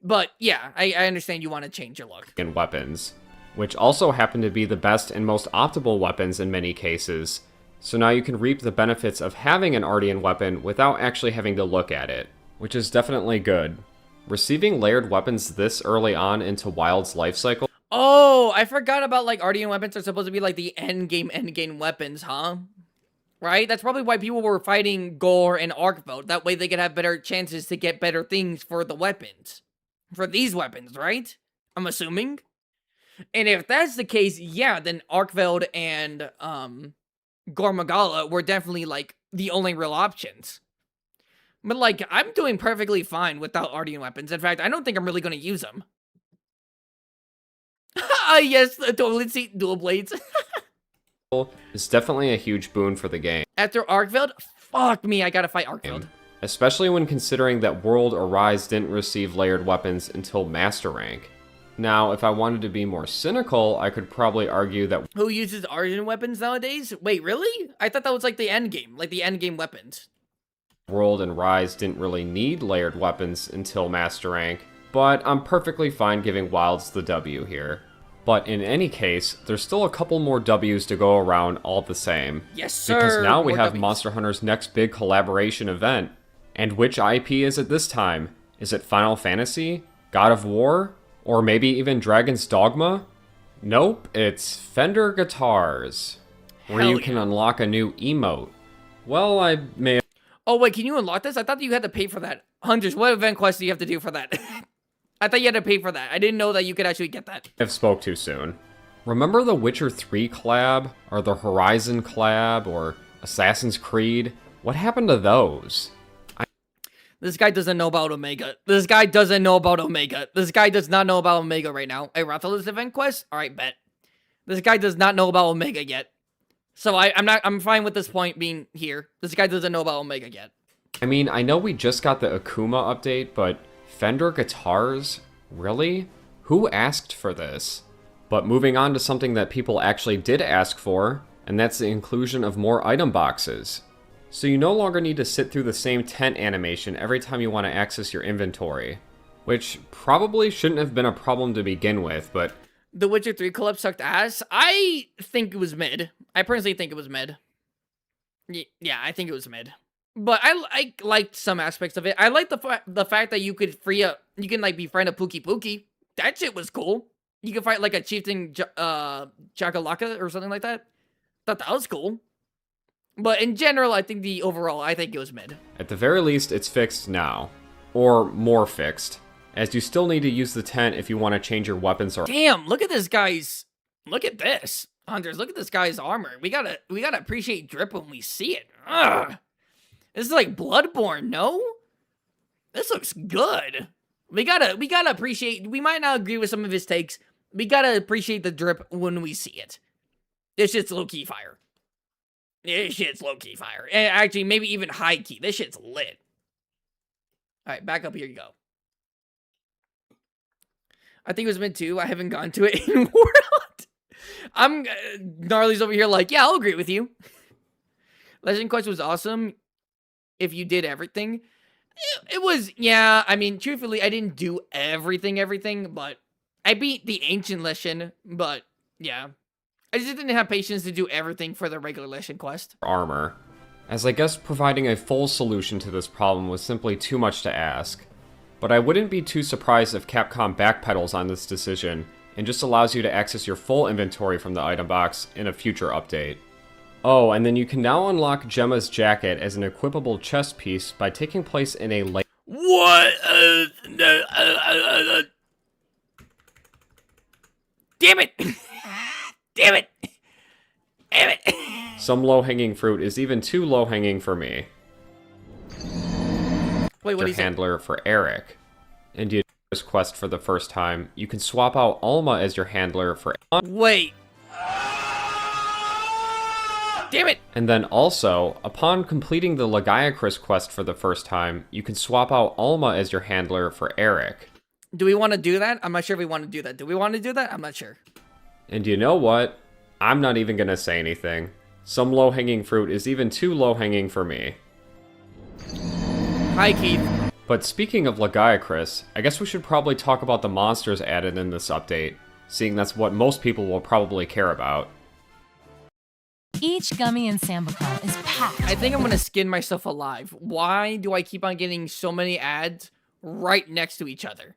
But yeah, I understand you want to change your look. And weapons, which also happen to be the best and most optimal weapons in many cases. So now you can reap the benefits of having an Ardian weapon without actually having to look at it, which is definitely good. Receiving layered weapons this early on into Wild's life cycle. Oh, I forgot about like Ardian weapons are supposed to be like the endgame weapons, huh? Right? That's probably why people were fighting Gore and Arkveld. That way they could have better chances to get better things for the weapons. For these weapons, right? I'm assuming. And if that's the case, yeah, then Arkveld and Gore Magala were definitely like the only real options. But like, I'm doing perfectly fine without Ardian weapons. In fact, I don't think I'm really going to use them. Yes, totally see dual blades. Is definitely a huge boon for the game. After Arkveld, fuck me, I gotta fight Arkveld. Especially when considering that World or Rise didn't receive layered weapons until Master Rank. Now, if I wanted to be more cynical, I could probably argue that... Who uses Ardian weapons nowadays? Wait, really? I thought that was like the endgame, like the endgame weapons. World and Rise didn't really need layered weapons until Master Rank, but I'm perfectly fine giving Wilds the W here. But in any case, there's still a couple more W's to go around all the same. Yes, sir! Because now we have W's. Monster Hunter's next big collaboration event. And which IP is it this time? Is it Final Fantasy? God of War? Or maybe even Dragon's Dogma? Nope, it's Fender Guitars, where you can unlock a new emote. Well, I may have... Oh, wait, can you unlock this? I thought that you had to pay for that. Hunters, what event quest do you have to do for that? I thought you had to pay for that. I didn't know that you could actually get that. I've spoke too soon. Remember the Witcher 3 collab? Or the Horizon collab? Or Assassin's Creed? What happened to those? This guy doesn't know about Omega. This guy doesn't know about Omega. This guy does not know about Omega right now. Hey, Rathalos event quest? Alright, bet. This guy does not know about Omega yet. So I'm fine with this point being here. This guy doesn't know about Omega yet. I mean, I know we just got the Akuma update, but Fender Guitars? Really? Who asked for this? But moving on to something that people actually did ask for, and that's the inclusion of more item boxes. So you no longer need to sit through the same tent animation every time you want to access your inventory. Which probably shouldn't have been a problem to begin with, but... The Witcher 3 collab sucked ass? I think it was mid. I personally think it was mid. Yeah, I think it was mid. But I liked some aspects of it. I liked the fact that you could like befriend a Pookie Pookie. That shit was cool. You could fight like a chieftain Chakalaka or something like that. Thought that was cool. But in general, I think it was mid. At the very least, it's fixed now. Or more fixed. As you still need to use the tent if you want to change your weapons or... Damn, look at this guy's... Look at this. Hunters, look at this guy's armor. We gotta appreciate drip when we see it. Ugh. This is like Bloodborne, no? This looks good. We gotta appreciate... We might not agree with some of his takes. We gotta appreciate the drip when we see it. This shit's low-key fire. This shit's low-key fire. And actually, maybe even high-key. This shit's lit. Alright, back up here you go. I think it was meant to. I haven't gone to it in World. I'm Gnarly's over here like, yeah, I'll agree with you. Legend Quest was awesome if you did everything. It was, yeah, I mean, truthfully, I didn't do everything, but I beat the Ancient Legend, but yeah. I just didn't have patience to do everything for the regular Legend Quest. Armor, as I guess providing a full solution to this problem was simply too much to ask. But I wouldn't be too surprised if Capcom backpedals on this decision and just allows you to access your full inventory from the item box in a future update. Oh, and then you can now unlock Gemma's jacket as an equipable chest piece by taking place in a lake. What? Damn it! Damn it! Damn it! Some low-hanging fruit is even too low-hanging for me. Wait, what Your is it? handler for Eric. And you do this quest for the first time, you can swap out Alma as your handler for. Wait. Damn it! And then also, upon completing the Lagiacrus quest for the first time, you can swap out Alma as your handler for Eric. Do we want to do that? I'm not sure if we want to do that. Do we want to do that? I'm not sure. And you know what? I'm not even gonna say anything. Some low-hanging fruit is even too low-hanging for me. Hi, Keith. But speaking of Lagiacrus, I guess we should probably talk about the monsters added in this update, seeing that's what most people will probably care about. Each gummy in Sambucol is packed. I think I'm gonna skin myself alive. Why do I keep on getting so many ads right next to each other?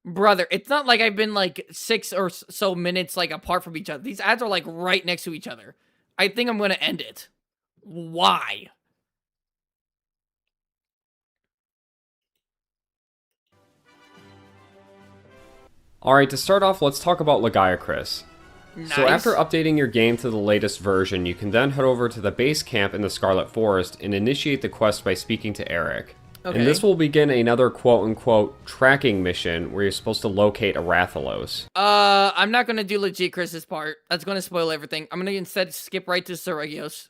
Brother, it's not like I've been like 6 or so minutes like apart from each other. These ads are like right next to each other. I think I'm gonna end it. Why? Alright, to start off, let's talk about Lagiacrus. Nice. So after updating your game to the latest version, you can then head over to the base camp in the Scarlet Forest and initiate the quest by speaking to Eric. Okay. And this will begin another quote-unquote tracking mission where you're supposed to locate a Rathalos. I'm not gonna do Lagiacrus's part. That's gonna spoil everything. I'm gonna instead skip right to Seregios.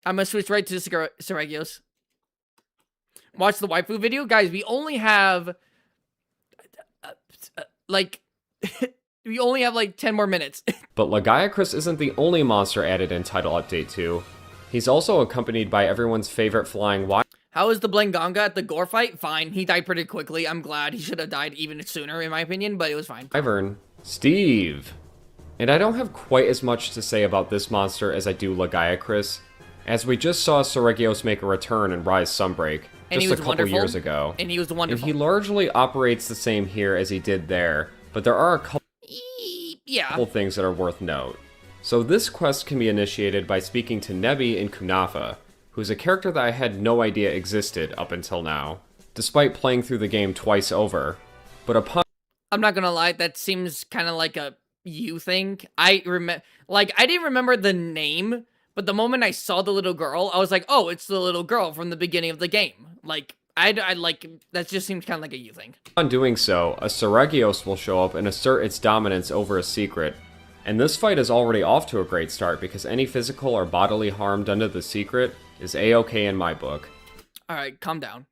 I'm gonna switch right to Seregios. Watch the waifu video. Guys, we only have... like... we only have like 10 more minutes. But Lagiacrus isn't the only monster added in Title Update 2. He's also accompanied by everyone's favorite flying How is the Blangonga at the gore fight? Fine. He died pretty quickly. I'm glad. He should have died even sooner, in my opinion, but it was fine. wyvern, Steve. And I don't have quite as much to say about this monster as I do Lagiacrus, as we just saw Seregios make a return in Rise Sunbreak And he just a was couple wonderful. years ago. And he was And wonderful. he largely operates the same here as he did there, but there are a couple Yeah. things that are worth note. So this quest can be initiated by speaking to Nebi in Kunafa, who's a character that I had no idea existed up until now, despite playing through the game twice over. But upon I'm not gonna lie, that seems kind of like a you thing. I didn't remember the name, but the moment I saw the little girl, I was like, oh, it's the little girl from the beginning of the game. Like, I like, that just seems kind of like a you thing. doing so, a Seregios will show up and assert its dominance over a secret. And this fight is already off to a great start because any physical or bodily harm done to the secret is a-okay in my book. Alright, calm down.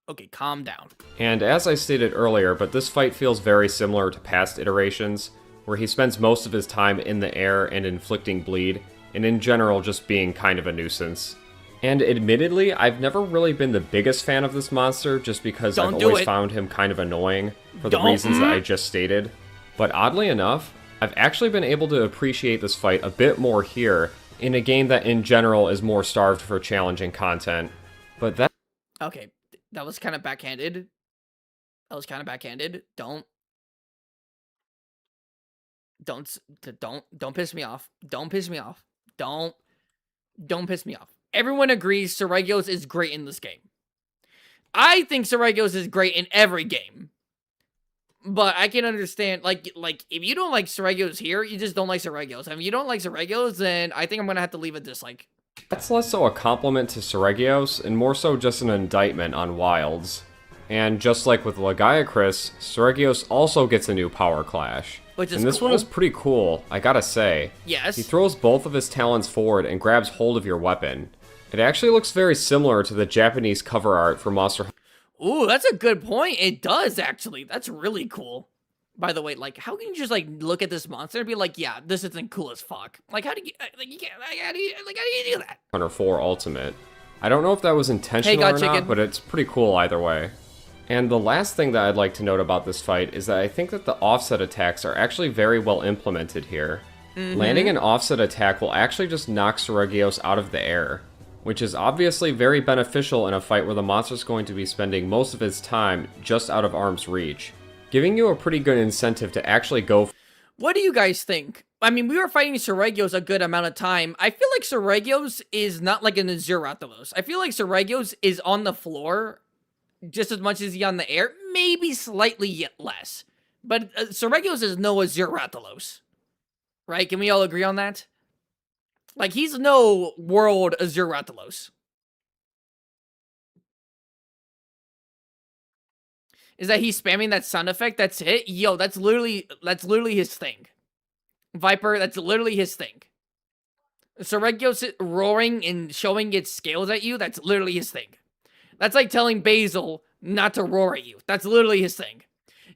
Okay, calm down. And as I stated earlier, but this fight feels very similar to past iterations, where he spends most of his time in the air and inflicting bleed, and in general just being kind of a nuisance. And admittedly, I've never really been the biggest fan of this monster just because I've always found him kind of annoying for the reasons that I just stated. But oddly enough, I've actually been able to appreciate this fight a bit more here in a game that in general is more starved for challenging content. But that Okay, that was kind of backhanded. Don't piss me off. Don't piss me off. Don't piss me off. Everyone agrees Seregios is great in this game. I think Seregios is great in every game. But I can understand, like if you don't like Seregios here, you just don't like Seregios. If you don't like Seregios, then I think I'm gonna have to leave a dislike. That's less so a compliment to Seregios, and more so just an indictment on Wilds. And just like with Lagiacrus, Seregios also gets a new power clash. Which is and this cool. one is pretty cool, I gotta say. Yes. He throws both of his talons forward and grabs hold of your weapon. It actually looks very similar to the Japanese cover art for Monster Hunter. Ooh, that's a good point. It does, actually. That's really cool. By the way, like, how can you just, like, look at this monster and be like, yeah, this isn't cool as fuck? Like, how do you, like, you can't, like, how do you do that? Hunter 4 Ultimate. I don't know if that was intentional or not, but it's pretty cool either way. And the last thing that I'd like to note about this fight is that I think that the offset attacks are actually very well implemented here. Landing an offset attack will actually just knock Seregios out of the air, which is obviously very beneficial in a fight where the monster's going to be spending most of its time just out of arm's reach, giving you a pretty good incentive to actually go. What do you guys think? I mean, we were fighting Seregios a good amount of time. I feel like Seregios is not like an Azuratolos. I feel like Seregios is on the floor just as much as he's on the air, maybe slightly yet less. But Seregios is no Azuratolos. Right? Can we all agree on that? Like, he's no world Azuratolos. Is that he's spamming that sound effect? That's it? Yo, that's literally his thing. Viper, that's literally his thing. Seregios roaring and showing its scales at you, that's literally his thing. That's like telling Basil not to roar at you. That's literally his thing.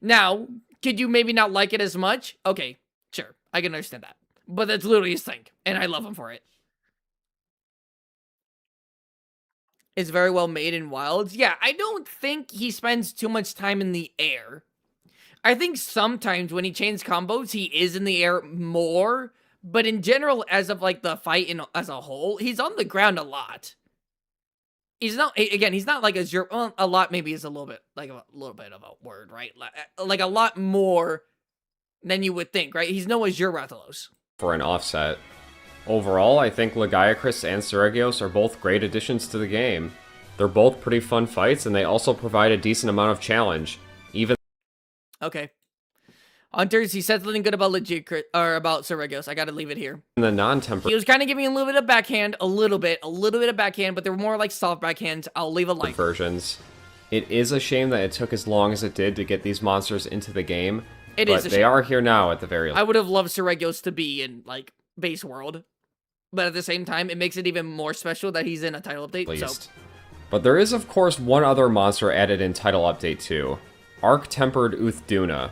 Now, could you maybe not like it as much? Okay, sure. I can understand that. But that's literally his thing. And I love him for it. It's very well made in Wilds. Yeah, I don't think he spends too much time in the air. I think sometimes when he chains combos, he is in the air more. But in general, as of like the fight as a whole, he's on the ground a lot. He's not, again, he's not like a lot maybe is a little bit, like a little bit of a word, right? Like a lot more than you would think, right? He's no Azuratolos. For an offset. Overall, I think Lagiacrus and Seregios are both great additions to the game. They're both pretty fun fights, and they also provide a decent amount of challenge. Even okay. Hunters, he said something good about Lagiacrus, or about Seregios. I gotta leave it here. in the non-temper He was kind of giving a little bit of backhand, a little bit of backhand, but they were more like soft backhands. I'll leave a like. versions. It is a shame that it took as long as it did to get these monsters into the game. It but is a they shame. are here now at the very I would have loved Seregios to be in, like, base world. But at the same time, it makes it even more special that he's in a title update. least. So. But there is, of course, one other monster added in Title Update 2. Arc-Tempered Uthduna.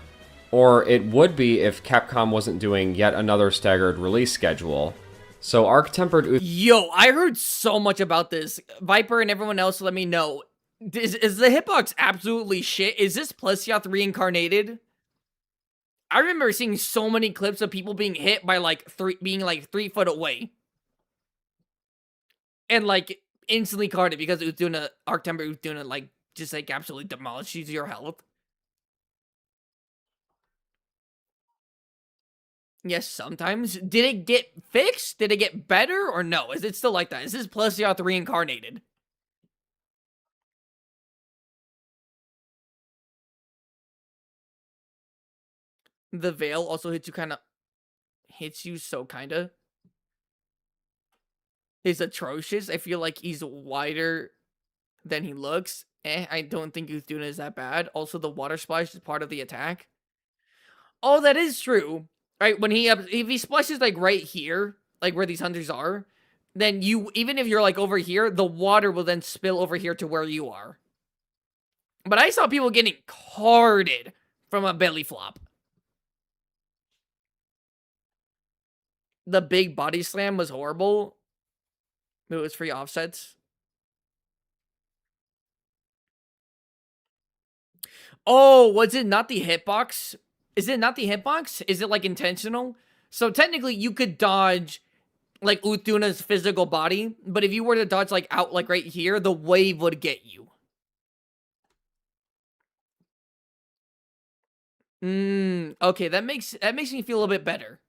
Or it would be if Capcom wasn't doing yet another staggered release schedule. So Arc-Tempered Uthduna... Yo, I heard so much about this. Viper and everyone else, let me know. Is the hitbox absolutely shit? Is this Plesioth reincarnated? I remember seeing so many clips of people being hit by like 3 foot away. And like instantly carded because Uthduna, Arc-Tempered Uthduna, like just like absolutely demolishes your health. Yes, sometimes. Did it get fixed? Did it get better or no? Is it still like that? Is this Plesioth reincarnated? The veil also hits you so kinda. He's atrocious. I feel like he's wider than he looks. I don't think Uthduna is that bad. Also, the water splash is part of the attack. Oh, that is true. Right, when if he splashes like right here, like where these hunters are, then even if you're like over here, the water will then spill over here to where you are. But I saw people getting carded from a belly flop. The big body slam was horrible. It was free offsets. Oh, was it not the hitbox? Is it not the hitbox? Is it like intentional? So technically you could dodge like Uthduna's physical body, but if you were to dodge like out like right here, the wave would get you. Okay, that makes me feel a little bit better.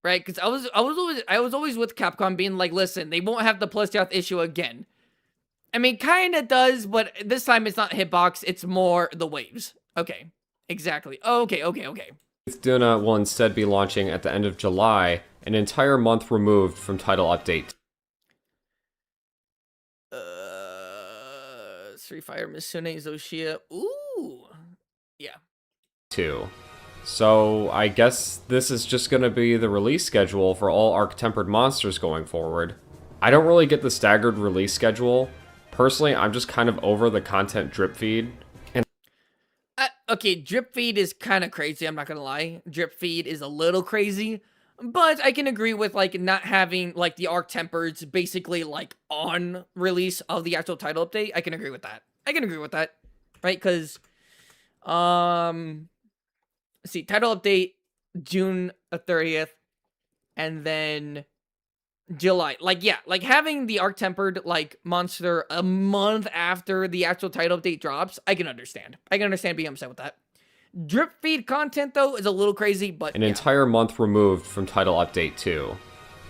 Right? Because I was always with Capcom being like, listen, they won't have the Plesioth issue again. I mean, kind of does, but this time it's not hitbox, it's more the waves. Okay, exactly. Okay. Uthduna will instead be launching at the end of July, an entire month removed from Title Update. Street Fighter Misune Zoshia. Ooh. Yeah. 2. So, I guess this is just going to be the release schedule for all Arc-Tempered monsters going forward. I don't really get the staggered release schedule. Personally, I'm just kind of over the content drip feed. And okay, drip feed is kind of crazy, I'm not gonna lie. Drip feed is a little crazy, but I can agree with, like, not having, like, the Arc Tempers basically, like, on release of the actual title update. I can agree with that. Right? Because, let's see, title update, June 30th, and then July. Like, yeah, like, having the Arc Tempered, like, monster a month after the actual title update drops, I can understand. I can understand being upset with that. Drip feed content, though, is a little crazy, but an yeah. entire month removed from title update 2.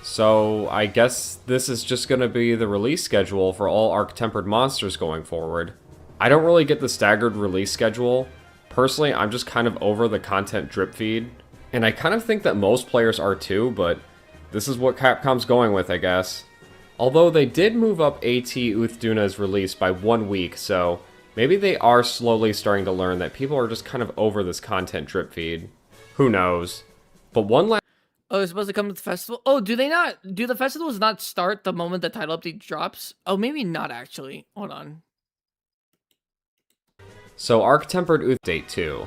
So I guess this is just going to be the release schedule for all Arc-Tempered monsters going forward. I don't really get the staggered release schedule. Personally, I'm just kind of over the content drip feed, and I kind of think that most players are too, but this is what Capcom's going with, I guess. Although they did move up AT Uthduna's release by 1 week, so maybe they are slowly starting to learn that people are just kind of over this content drip feed. Who knows? But one last... Oh, it's supposed to come to the festival? Oh, do they not? Do the festivals not start the moment the title update drops? Oh, maybe not, actually. Hold on. So, Arc-Tempered Update 2.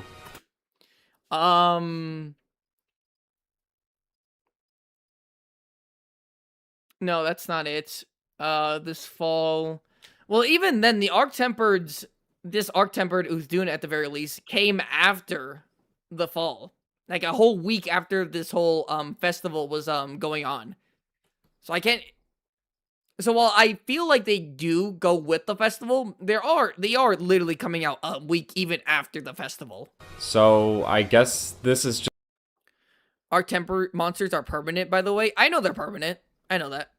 No, that's not it. This fall... Well, even then, the this Arc-Tempered Uzduna, at the very least, came after the fall. Like, a whole week after this whole, festival was, going on. So I can't... So while I feel like they do go with the festival, they are literally coming out a week even after the festival. So, I guess this is just... Our temper monsters are permanent, by the way. I know they're permanent. I know that.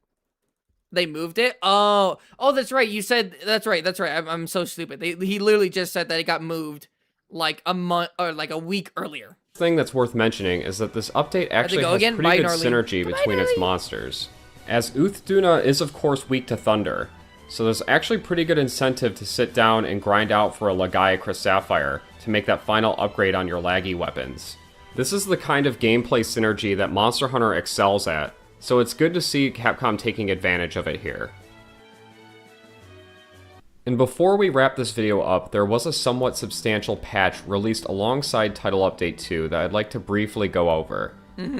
They moved it? Oh, that's right. You said, that's right. I'm so stupid. He literally just said that it got moved like a month or like a week earlier. Thing that's worth mentioning is that this update actually has again. pretty Bye, good Gnarly. synergy between its monsters. As Uthiduna is of course weak to thunder, so there's actually pretty good incentive to sit down and grind out for a Lagiacrus Sapphire to make that final upgrade on your laggy weapons. This is the kind of gameplay synergy that Monster Hunter excels at, so it's good to see Capcom taking advantage of it here. And before we wrap this video up, there was a somewhat substantial patch released alongside Title Update 2 that I'd like to briefly go over.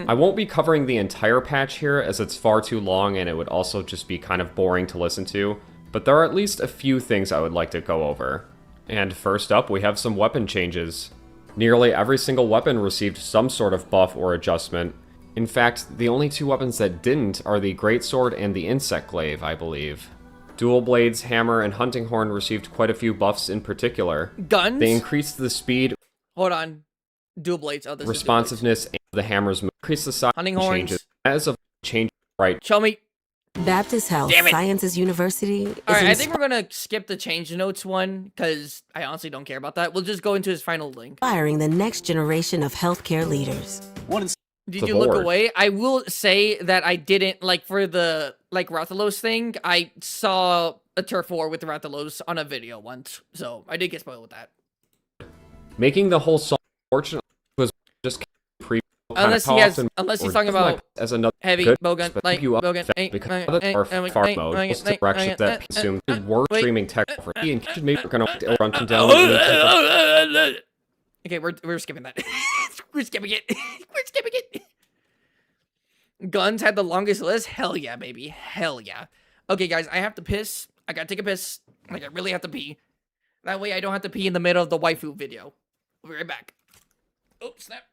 I won't be covering the entire patch here as it's far too long and it would also just be kind of boring to listen to, but there are at least a few things I would like to go over. And first up, we have some weapon changes. Nearly every single weapon received some sort of buff or adjustment. In fact, the only two weapons that didn't are the Greatsword and the Insect Glaive, I believe. Dual Blades, Hammer, and Hunting Horn received quite a few buffs in particular. Guns? They increased the speed, Hold on. Dual Blades. Oh, this responsiveness, and the hammer's move. Increase the size Hunting and Horns. changes. As of change right. Show me. Baptist Health Damn it. Sciences University is Alright, I think we're gonna skip the change notes one, because I honestly don't care about that. We'll just go into his final link. inspiring the next generation of healthcare leaders. Did The you look board. away? I will say that I didn't, like, for the, like, Rathalos thing, I saw a Turf War with the Rathalos on a video once, so I did get spoiled with that. Making the whole song, fortunately, was just pre. Unless he's talking about as another heavy good bowgun, but like, you up bowgun, because of the far mode was the direction that assumed were streaming tech for and should maybe we're gonna run them down. Okay, we're skipping that. We're skipping it. We're skipping it. Guns had the longest list? Hell yeah, baby. Hell yeah. Okay, guys, I have to piss. I gotta take a piss. Like, I really have to pee. That way I don't have to pee in the middle of the waifu video. We'll be right back. Oh, snap.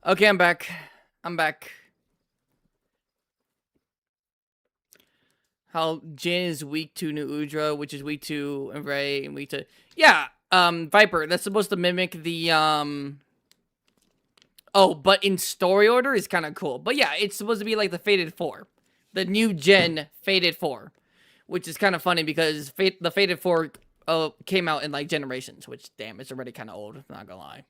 Okay, I'm back. I'm back. How Jin is weak to New Udra, which is weak to Ray and weak to... Yeah, Viper, that's supposed to mimic the, Oh, but in story order is kind of cool. But yeah, it's supposed to be like the Fated 4. The new gen Fated 4. Which is kind of funny because the Fated 4 came out in like Generations. Which, damn, it's already kind of old. Not gonna lie.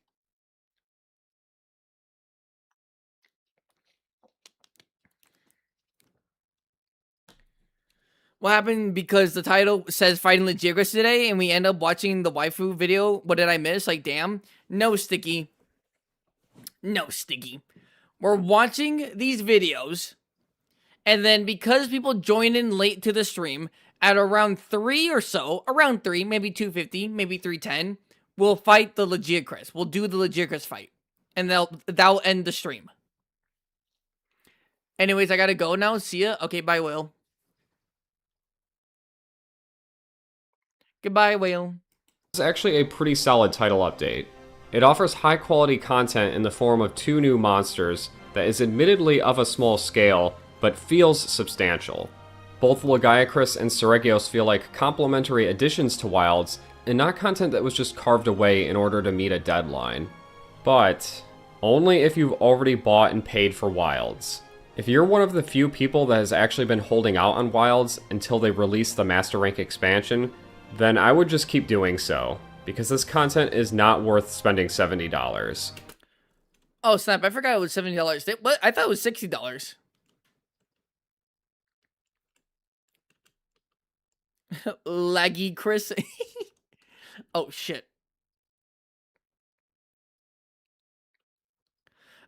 What happened because the title says Fighting Lagiacrus today and we end up watching the waifu video? What did I miss? Like, damn. No, Sticky. No, Sticky. We're watching these videos, and then because people join in late to the stream, at around 3 or so, around 3, maybe 250, maybe 310, we'll fight the Lagiacrus. We'll do the Lagiacrus fight, and that'll end the stream. Anyways, I gotta go now. See ya. Okay, bye, Will. Goodbye, Will. It's actually a pretty solid title update. It offers high quality content in the form of 2 new monsters that is admittedly of a small scale, but feels substantial. Both Lagiacrus and Seregios feel like complementary additions to Wilds, and not content that was just carved away in order to meet a deadline. But only if you've already bought and paid for Wilds. If you're one of the few people that has actually been holding out on Wilds until they release the Master Rank expansion, then I would just keep doing so, because this content is not worth spending $70. Oh, snap. I forgot it was $70. What? I thought it was $60. Lagiacrus. Oh, shit.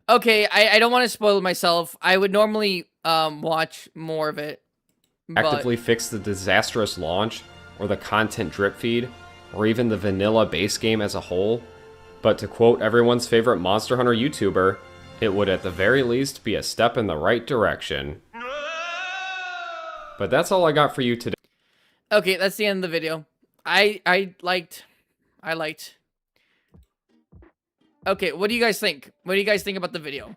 Okay, I don't want to spoil myself. I would normally watch more of it. Actively fix the disastrous launch, or the content drip feed, or even the vanilla base game as a whole. But to quote everyone's favorite Monster Hunter YouTuber, it would at the very least be a step in the right direction. But that's all I got for you today. Okay, that's the end of the video. I liked. Okay, what do you guys think? What do you guys think about the video?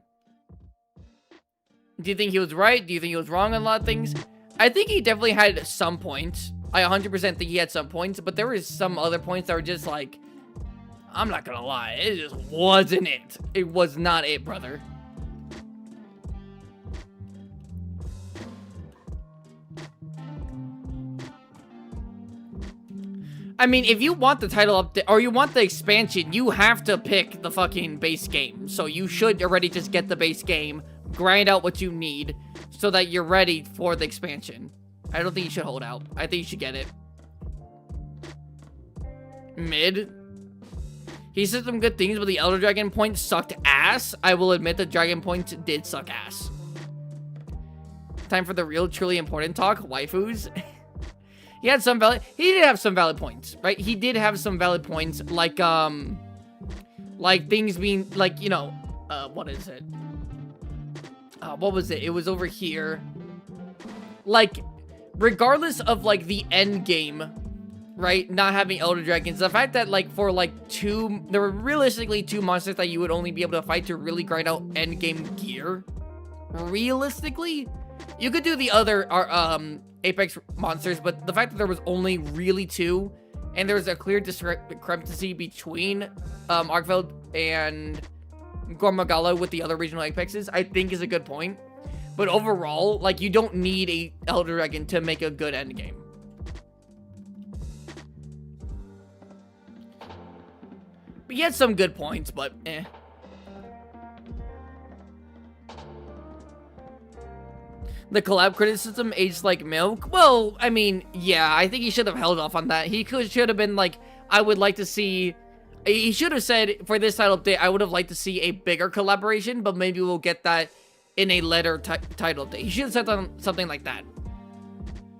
Do you think he was right? Do you think he was wrong on a lot of things? I think he definitely had some points. I 100% think he had some points, but there was some other points that were just like, I'm not gonna lie, it just wasn't it. It was not it, brother. I mean, if you want the title update, or you want the expansion, you have to pick the fucking base game. So you should already just get the base game, grind out what you need, so that you're ready for the expansion. I don't think you should hold out. I think you should get it. Mid. He said some good things, but the Elder Dragon point sucked ass. I will admit the Dragon point did suck ass. Time for the real, truly important talk. Waifus. He had some valid... He did have some valid points, right? He did have some valid points, like things being, like, you know, what is it? What was it? It was over here. Like, regardless of, like, the end game, right? Not having Elder Dragons, the fact that, like, for, like, there were realistically 2 monsters that you would only be able to fight to really grind out end game gear. Realistically, you could do the other, Apex monsters, but the fact that there was only really 2, and there was a clear discrepancy between, Arkveld and Gormagala with the other regional Apexes, I think is a good point. But overall, like, you don't need a Elder Dragon to make a good endgame. But he had some good points, but eh. The collab criticism aged like milk? Well, I mean, yeah, I think he should have held off on that. He should have been like, I would like to see... He should have said, for this title update, I would have liked to see a bigger collaboration, but maybe we'll get that in a later title update. He should have said something like that.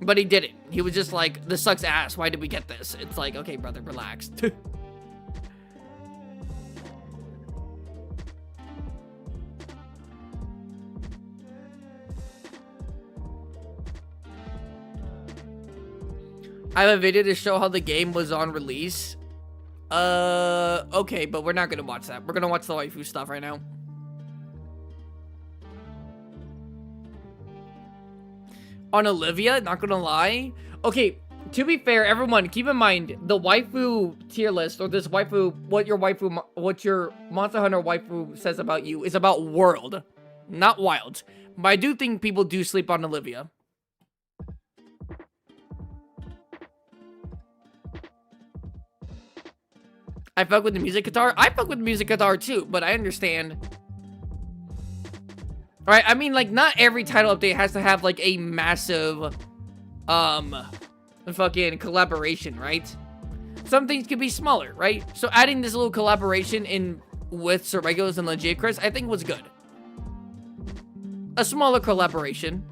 But he didn't. He was just like, this sucks ass. Why did we get this? It's like, okay, brother, relax. I have a video to show how the game was on release. Okay, but we're not gonna watch that. We're gonna watch the waifu stuff right now. on Olivia, not gonna lie. Okay, to be fair, everyone, keep in mind, the waifu tier list, or this waifu, what your Monster Hunter waifu says about you, is about world, not wild. But I do think people do sleep on Olivia. I fuck with the music guitar. I fuck with the music guitar too, but I understand. Alright, I mean, like, not every title update has to have, like, a massive, fucking collaboration, right? Some things could be smaller, right? So adding this little collaboration in with Sorregos and Lagiacrus, I think was good. A smaller collaboration.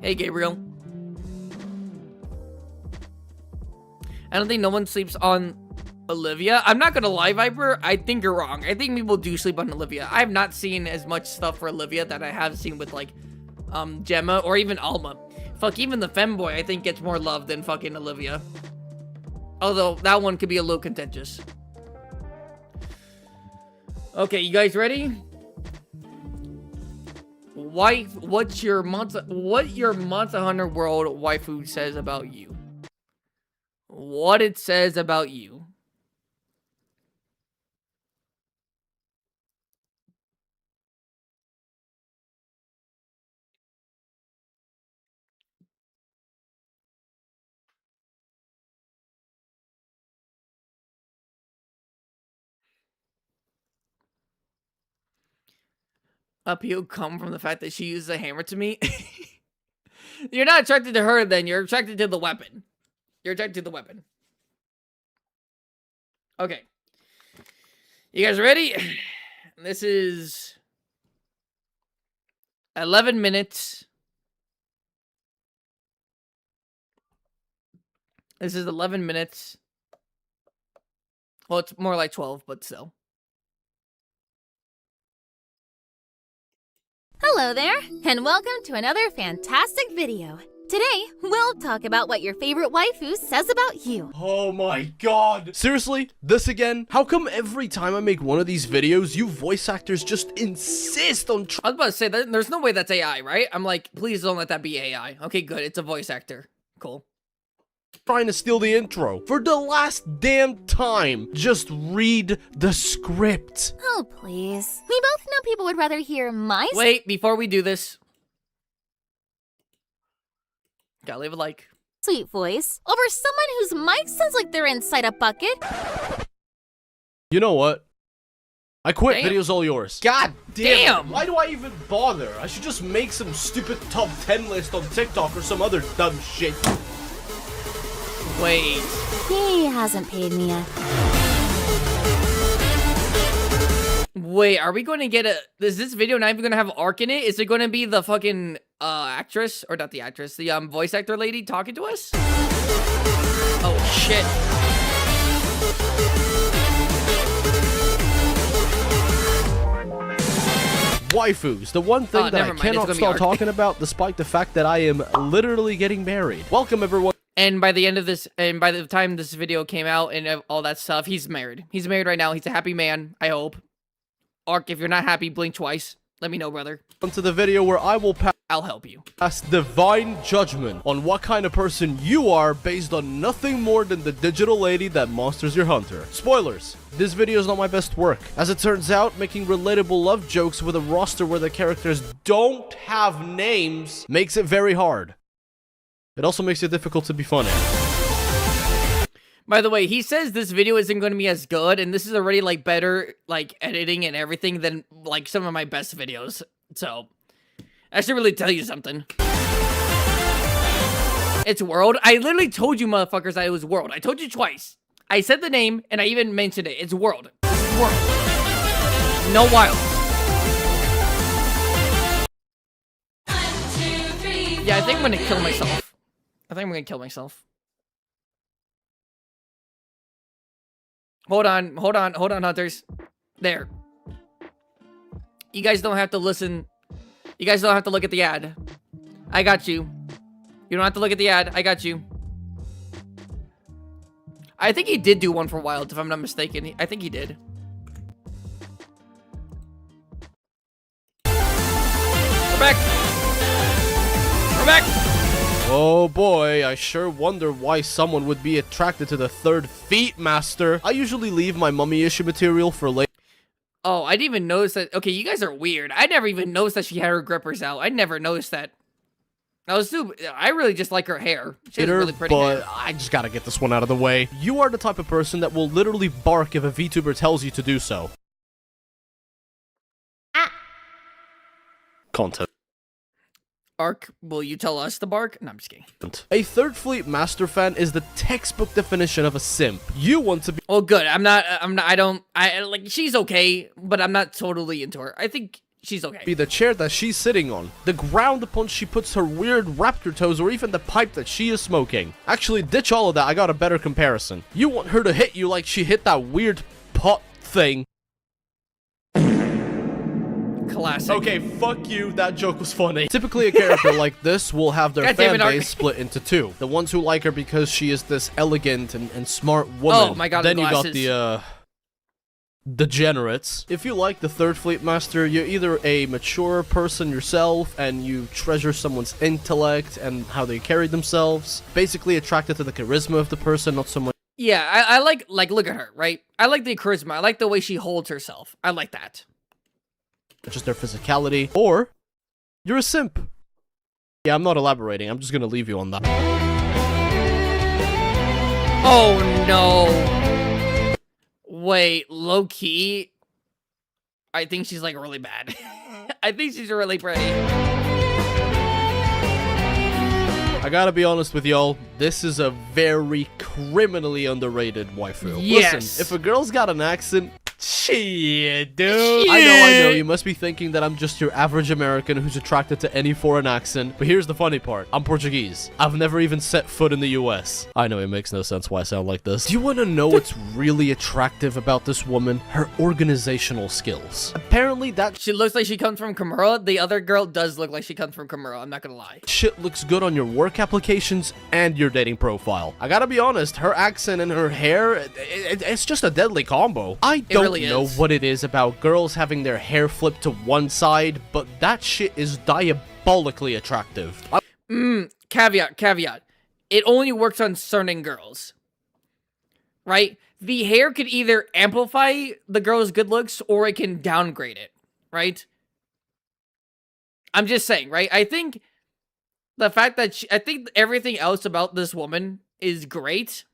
Hey, Gabriel. I don't think no one sleeps on Olivia. I'm not gonna lie, Viper. I think you're wrong. I think people do sleep on Olivia. I have not seen as much stuff for Olivia that I have seen with, like, Gemma or even Alma. Fuck, even the femboy, I think, gets more love than fucking Olivia. Although, that one could be a little contentious. Okay, you guys ready? What your Monster Hunter World waifu says about you. What it says about you. Upheaval come from the fact that she uses a hammer to me. You're not attracted to her, then. You're attracted to the weapon. You're attracted to the weapon. Okay. You guys ready? This is 11 minutes. This is 11 minutes. Well, it's more like 12, but still. Hello there, and welcome to another fantastic video. Today, we'll talk about what your favorite waifu says about you. Oh my god. Seriously? This again? How come every time I make one of these videos, you voice actors just insist on I was about to say, that there's no way that's AI, right? I'm like, please don't let that be AI. Okay, good. It's a voice actor. Cool. trying to steal the intro? For the last damn time, just read the script. Oh, please. We both know people would rather hear my... Wait, before we do this. Gotta leave a like. Sweet voice over someone whose mic sounds like they're inside a bucket. You know what? I quit. Damn. Video's all yours. God damn. Why do I even bother? I should just make some stupid top 10 list on TikTok or some other dumb shit. Wait. He hasn't paid me yet. Wait, are we going to get a... Is this video not even going to have arc in it? Is it going to be the fucking actress? Or not the actress. The voice actor lady talking to us? Oh, shit. Waifus, the one thing that I cannot stop talking about despite the fact that I am literally getting married. Welcome, everyone. And by the end of this, and by the time this video came out and all that stuff, he's married. He's married right now. He's a happy man, I hope. Ark, if you're not happy, blink twice. Let me know, brother. Onto the video where I will I'll help you. pass divine judgment on what kind of person you are based on nothing more than the digital lady that monsters your hunter. Spoilers. This video is not my best work. As it turns out, making relatable love jokes with a roster where the characters don't have names makes it very hard. It also makes it difficult to be funny. By the way, he says this video isn't going to be as good, and this is already, like, better, like, editing and everything than, like, some of my best videos. So, I should really tell you something. It's World. I literally told you, motherfuckers, that it was World. I told you twice. I said the name, and I even mentioned it. It's World. It's World. No Wild. 1, 2, 3, Yeah, I think I'm gonna kill myself. I think I'm gonna kill myself. Hold on, hunters. There. You guys don't have to listen. You guys don't have to look at the ad. I got you. You don't have to look at the ad. I got you. I think he did do one for Wild, if I'm not mistaken. I think he did. We're back. We're back. Oh boy, I sure wonder why someone would be attracted to the third feet master. I usually leave my mummy issue material for later. Oh, I didn't even notice that. Okay, you guys are weird. I never even noticed that she had her grippers out. I never noticed that. I really just like her hair. She has really pretty but hair. I just gotta get this one out of the way. You are the type of person that will literally bark if a VTuber tells you to do so. Content. Ark, will you tell us to bark? No, I'm just kidding. A third fleet master fan is the textbook definition of a simp. You want to be— Oh, good. She's okay, but I'm not totally into her. I think she's okay. be the chair that she's sitting on, the ground upon she puts her weird raptor toes, or even the pipe that she is smoking. Actually, ditch all of that, I got a better comparison. You want her to hit you like she hit that weird pot thing. Classic. Okay, fuck you, that joke was funny. Typically, a character like this will have their God damn fan it, Ark. base split into two. The ones who like her because she is this elegant and smart woman. Oh my god, Then the you got glasses. the degenerates. If you like the third fleet master, you're either a mature person yourself and you treasure someone's intellect and how they carry themselves, basically attracted to the charisma of the person, not so much Yeah, I like, look at her, right? I like the charisma. I like the way she holds herself. I like that. just their physicality, or you're a simp. Yeah, I'm not elaborating, I'm just gonna leave you on that. Oh no. Wait, low key, I think she's like really bad. I think she's really pretty. I gotta be honest with y'all, this is a very criminally underrated waifu. Yes. Listen, if a girl's got an accent, shit, dude. I know, you must be thinking that I'm just your average American who's attracted to any foreign accent, but here's the funny part. I'm Portuguese. I've never even set foot in the US. I know it makes no sense why I sound like this. Do you want to know what's really attractive about this woman? Her organizational skills. Apparently that She looks like she comes from Kimura. The other girl does look like she comes from Kimura. I'm not gonna lie. shit looks good on your work applications and your dating profile. I gotta be honest, her accent and her hair, it's just a deadly combo. I don't really know is. what it is about girls having their hair flipped to one side, but that shit is diabolically attractive. Caveat. It only works on certain girls. Right? The hair could either amplify the girl's good looks or it can downgrade it. Right? I'm just saying, right? I think the fact that I think everything else about this woman is great.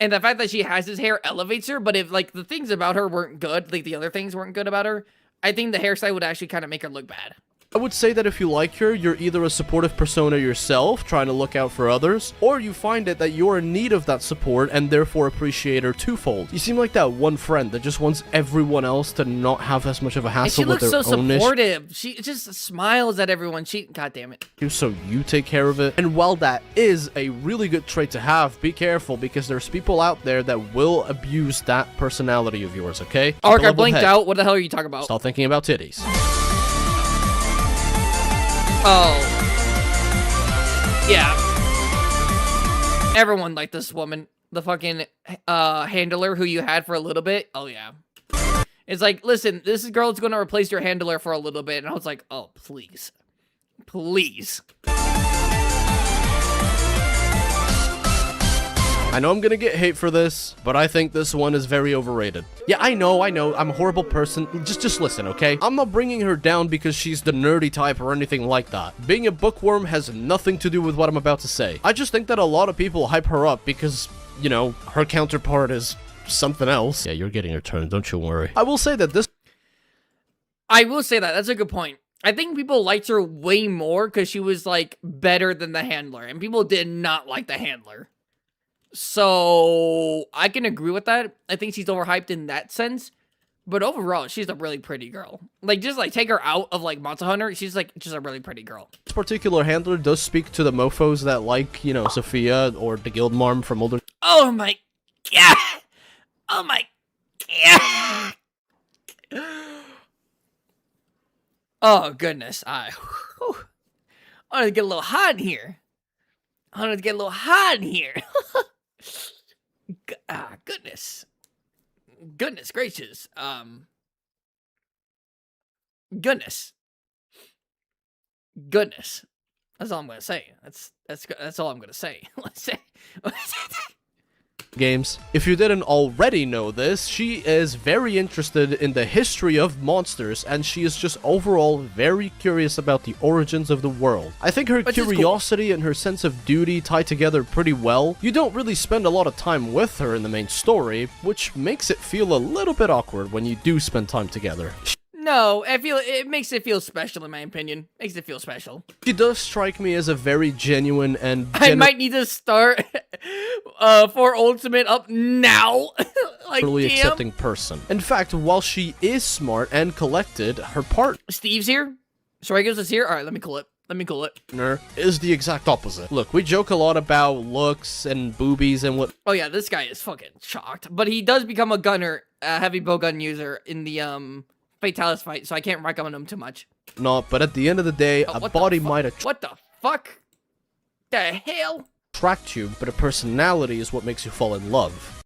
And the fact that she has this hair elevates her, but if, like, the things about her weren't good, like, the other things weren't good about her, I think the hairstyle would actually kind of make her look bad. I would say that if you like her, you're either a supportive persona yourself, trying to look out for others, or you find it that you're in need of that support and therefore appreciate her twofold. You seem like that one friend that just wants everyone else to not have as much of a And hassle she with looks their so own issues. supportive. She just smiles at everyone. God damn it. So you take care of it. And while that is a really good trait to have, be careful because there's people out there that will abuse that personality of yours, okay? Keep a Ark, I level blinked head. out. What the hell are you talking about? Stop thinking about titties. Oh. Yeah. Everyone liked this woman. The fucking handler who you had for a little bit. Oh, yeah. It's like, listen, this girl's going to replace your handler for a little bit. And I was like, oh, please. Please. I know I'm gonna get hate for this, but I think this one is very overrated. Yeah, I know, I'm a horrible person. Just listen, okay? I'm not bringing her down because she's the nerdy type or anything like that. Being a bookworm has nothing to do with what I'm about to say. I just think that a lot of people hype her up because, you know, her counterpart is something else. Yeah, you're getting your turn, don't you worry. I will say that this— I will say that. That's a good point. I think people liked her way more because she was, like, better than the handler. And people did not like the handler. So, I can agree with that. I think she's overhyped in that sense. But overall, she's a really pretty girl. Like, just, like, take her out of, like, Monster Hunter. She's, like, just a really pretty girl. This particular handler does speak to the mofos that like, you know, Sophia or the Guild Marm from older— Oh, my God. Oh, my God. Oh, goodness. I want to get a little hot in here. Goodness. Goodness gracious. Goodness. goodness. That's all I'm gonna say. That's all I'm gonna say. Let's say. Games. If you didn't already know this, she is very interested in the history of monsters, and she is just overall very curious about the origins of the world. I think her curiosity and her sense of duty tie together pretty well. You don't really spend a lot of time with her in the main story, which makes it feel a little bit awkward when you do spend time together. No, it makes it feel special in my opinion. Makes it feel special. She does strike me as a very genuine and I might need to start for Ultimate up now. Like, really damn. accepting person. In fact, while she is smart and collected, her Steve's here. Sorregos is here. All right, let me cool it. partner is the exact opposite. Look, we joke a lot about looks and boobies and what. Oh yeah, this guy is fucking shocked. But he does become a gunner, a heavy bowgun user in the Fatalis fight, so I can't recommend him too much. No, but at the end of the day, a body might What the fuck? The hell? attract you, but a personality is what makes you fall in love.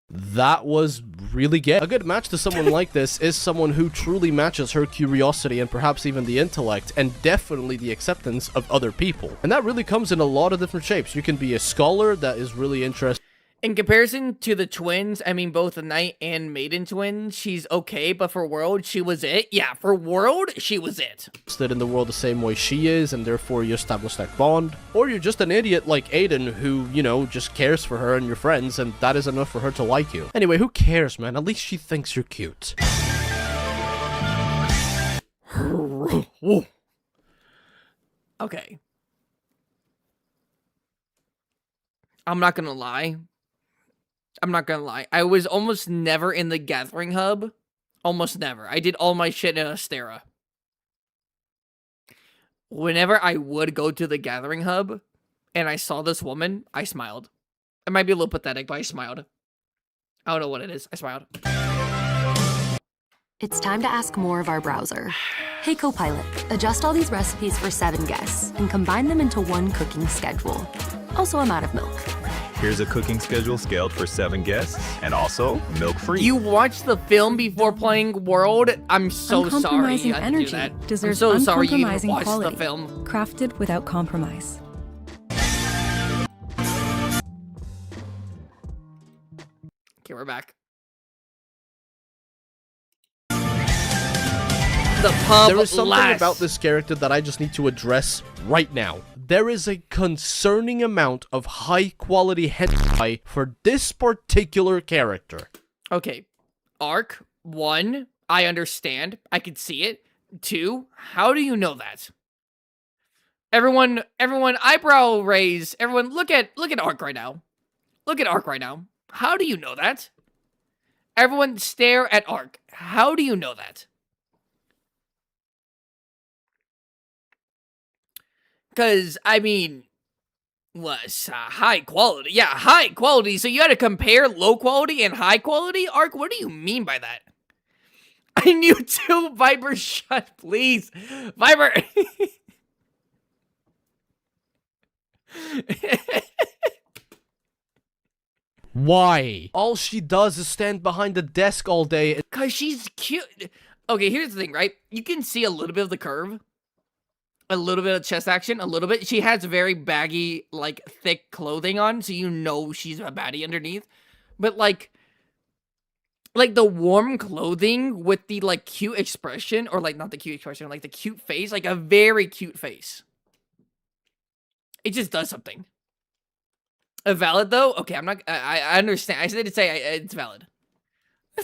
That was really gay. A good match to someone like this is someone who truly matches her curiosity and perhaps even the intellect and definitely the acceptance of other people. And that really comes in a lot of different shapes. You can be a scholar that is really interested. In comparison to the twins, I mean both the Knight and Maiden twins, she's okay, but for World, she was it. Yeah, for World, she was it. In the world the same way she is, and therefore you establish that bond. Or you're just an idiot like Aiden who, you know, just cares for her and your friends, and that is enough for her to like you. Anyway, who cares, man? At least she thinks you're cute. Okay. I'm not gonna lie. I was almost never in the Gathering Hub. Almost never. I did all my shit in Astera. Whenever I would go to the Gathering Hub and I saw this woman, I smiled. It might be a little pathetic, but I smiled. I don't know what it is. I smiled. It's time to ask more of our browser. Hey Copilot, adjust all these recipes for 7 guests and combine them into one cooking schedule. Also, I'm out of milk. Here's a cooking schedule scaled for 7 guests and also milk-free. You watched the film before playing World? I'm so sorry you had to do that. Deserves I'm so sorry you even uncompromising watched quality, the film. crafted without compromise. Okay, we're back. The pub There is something last. about this character that I just need to address right now. There is a concerning amount of high-quality hentai for this particular character. Okay, Arc, 1, I understand. I could see it. 2, how do you know that? Everyone, eyebrow raise. Everyone, look at Arc right now. Look at Arc right now. How do you know that? Everyone stare at Arc. How do you know that? Because, I mean, was high quality. Yeah, high quality. So you had to compare low quality and high quality? Arc, what do you mean by that? I knew too. Viper, shut, please. Viper. Why? All she does is stand behind the desk all day. Because she's cute. Okay, here's the thing, right? You can see a little bit of the curve. A little bit of chest action, a little bit. She has very baggy, like, thick clothing on, so you know she's a baddie underneath. But, like the warm clothing with the, like, cute expression, or, like, not the cute expression, like, the cute face, like, a very cute face. It just does something. Valid, though? Okay, I'm not, I understand. I said to say it's valid.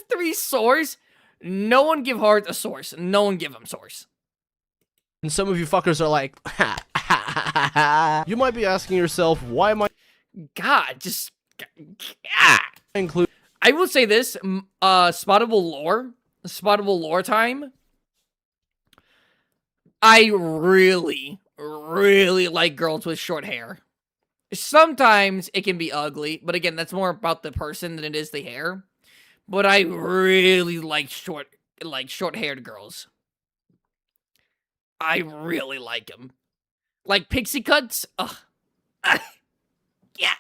3 swords? No one give Heart a source. No one give him source. And some of you fuckers are like, ha, ha, ha, ha, ha. You might be asking yourself, why am I... God, just... include... I will say this, spottable lore time. I really, really like girls with short hair. Sometimes it can be ugly, but again, that's more about the person than it is the hair. But I really like short-haired girls. I really like them. Like pixie cuts? Ugh. Yeah.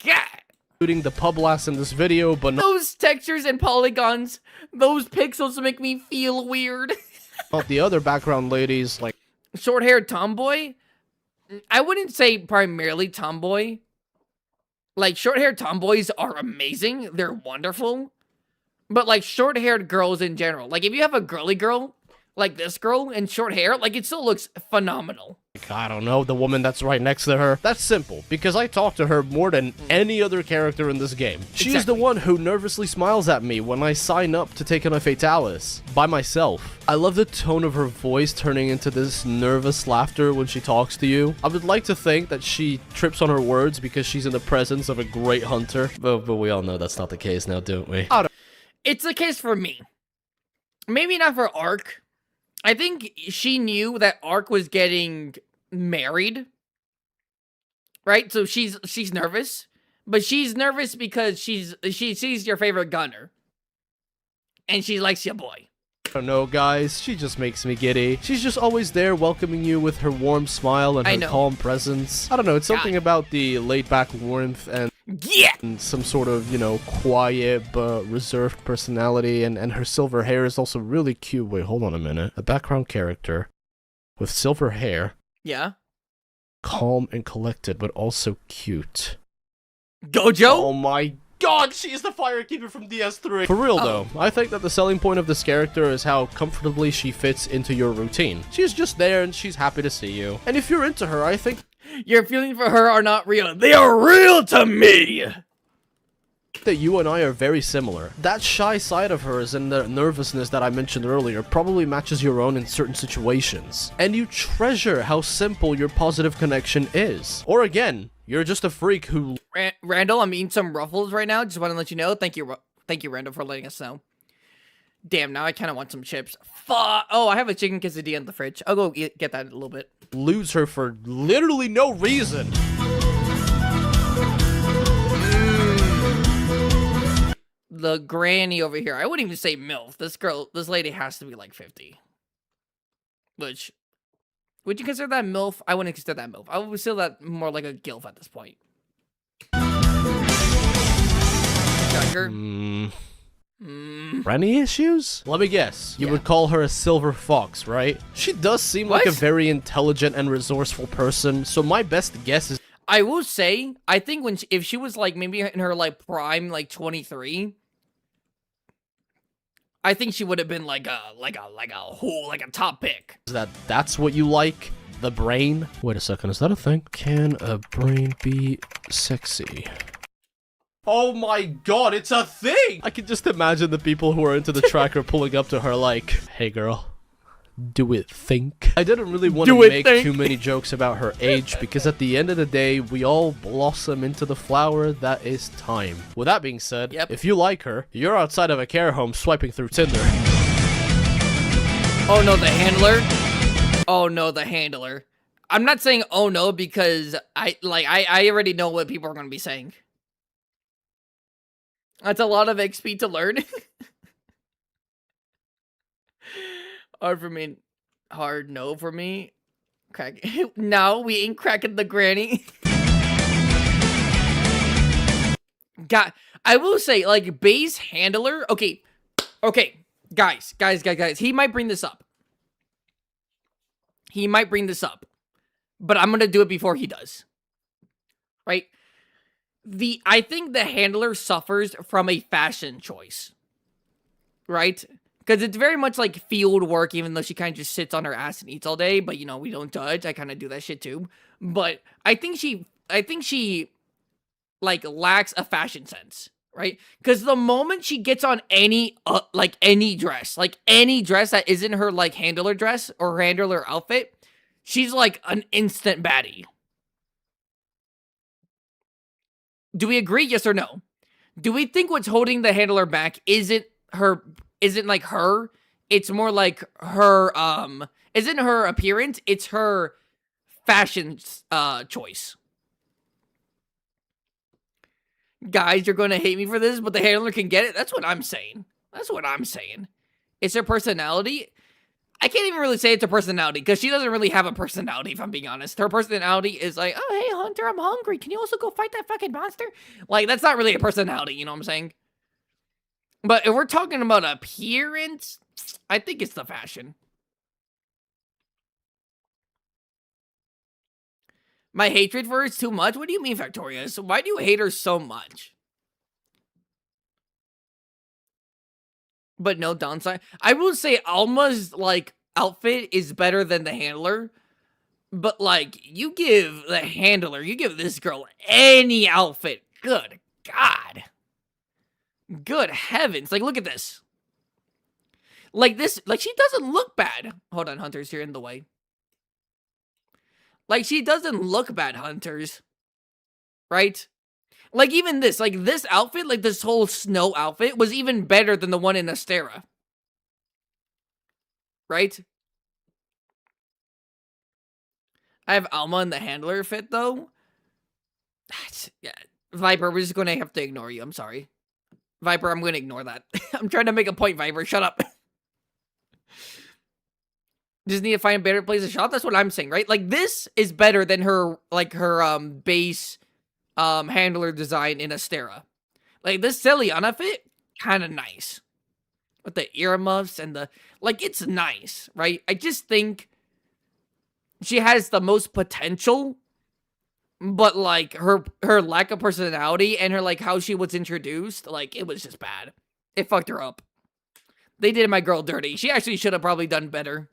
God. including the pub lass in this video, but those textures and polygons, those pixels make me feel weird. not the other background ladies, like short-haired tomboy. I wouldn't say primarily tomboy. Like, short-haired tomboys are amazing. They're wonderful. But, like, short-haired girls in general. Like, if you have a girly girl, like this girl, and short hair, like, it still looks phenomenal. I don't know, the woman that's right next to her. That's simple, because I talk to her more than any other character in this game. She's the one who nervously smiles at me when I sign up to take on a Fatalis by myself. I love the tone of her voice turning into this nervous laughter when she talks to you. I would like to think that she trips on her words because she's in the presence of a great hunter, but we all know that's not the case now, don't we? It's the case for me. Maybe not for Ark. I think she knew that Ark was getting married, right? So she's nervous, but she's nervous because she sees your favorite gunner, and she likes your boy. I don't know, guys. She just makes me giddy. She's just always there welcoming you with her warm smile and her calm presence. I don't know. It's something about the laid-back warmth and some sort of, you know, quiet but reserved personality. And her silver hair is also really cute. Wait, hold on a minute. A background character with silver hair. Yeah. Calm and collected, but also cute. Gojo? Oh my God, she's the firekeeper from DS3. For real though, I think that the selling point of this character is how comfortably she fits into your routine. She's just there and she's happy to see you. And if you're into her, I think your feelings for her are not real. They are real to me! That you and I are very similar. That shy side of hers and the nervousness that I mentioned earlier probably matches your own in certain situations. And you treasure how simple your positive connection is. Or again, you're just a freak who... Randall, I'm eating some Ruffles right now. Just want to let you know. Thank you, Randall, for letting us know. Damn, now I kind of want some chips. Fuck! Oh, I have a chicken quesadilla in the fridge. I'll go get that in a little bit. Lose her for literally no reason. The granny over here. I wouldn't even say MILF. This lady has to be like 50. Which, would you consider that MILF? I wouldn't consider that MILF. I would consider that more like a GILF at this point. Granny issues? Let me guess. You would call her a silver fox, right? She does seem like a very intelligent and resourceful person, so my best guess is... I will say, I think if she was like maybe in her like prime, like 23, I think she would have been like a top pick. That's what you like? The brain? Wait a second, is that a thing? Can a brain be sexy? Oh my God, it's a thing! I can just imagine the people who are into the tracker pulling up to her like, hey girl, do it think? I didn't really want to make too many jokes about her age because at the end of the day, we all blossom into the flower that is time. With that being said, if you like her, you're outside of a care home swiping through Tinder. Oh no, the handler? Oh no, the handler. I'm not saying oh no because I already know what people are going to be saying. That's a lot of XP to learn. Hard for me. Hard no for me. Crack. No, we ain't cracking the granny. God, I will say, like, base handler. Okay. Guys. He might bring this up. But I'm gonna do it before he does. Right? I think the handler suffers from a fashion choice. Right? Because it's very much like field work, even though she kind of just sits on her ass and eats all day. But, you know, we don't judge. I kind of do that shit too. But I think she, like, lacks a fashion sense, right? Because the moment she gets on any dress that isn't her, like, handler dress or handler outfit, she's, like, an instant baddie. Do we agree? Yes or no? Do we think what's holding the handler back isn't like her? It's more like her, isn't her appearance, it's her fashion, choice. Guys, you're gonna hate me for this, but the handler can get it. That's what I'm saying. It's her personality. I can't even really say it's a personality because she doesn't really have a personality, if I'm being honest. Her personality is like, oh, hey, Hunter, I'm hungry. Can you also go fight that fucking monster? Like, that's not really a personality, you know what I'm saying? But if we're talking about appearance, I think it's the fashion. My hatred for her is too much? What do you mean, Victorious? Why do you hate her so much? But no downside. I will say Alma's, like, outfit is better than the handler. But, like, you give the handler, you give this girl any outfit. Good God. Good heavens. Like, look at this. Like, this, like, she doesn't look bad. Hold on, Hunter's here in the way. Like, she doesn't look bad, Hunters. Right? Like, even this, like, this outfit, like, this whole snow outfit was even better than the one in Astera. Right? I have Alma in the handler fit, though. Yeah. Viper, we're just going to have to ignore you. I'm sorry. Viper, I'm going to ignore that. I'm trying to make a point, Viper. Shut up. Just need to find a better place to shop. That's what I'm saying, right? Like, this is better than her, like, her, base, handler design in Astera. Like, this Celiana fit, kind of nice. With the earmuffs and the, like, it's nice, right? I just think she has the most potential, but, like, her lack of personality and her, like, how she was introduced, like, it was just bad. It fucked her up. They did my girl dirty. She actually should have probably done better.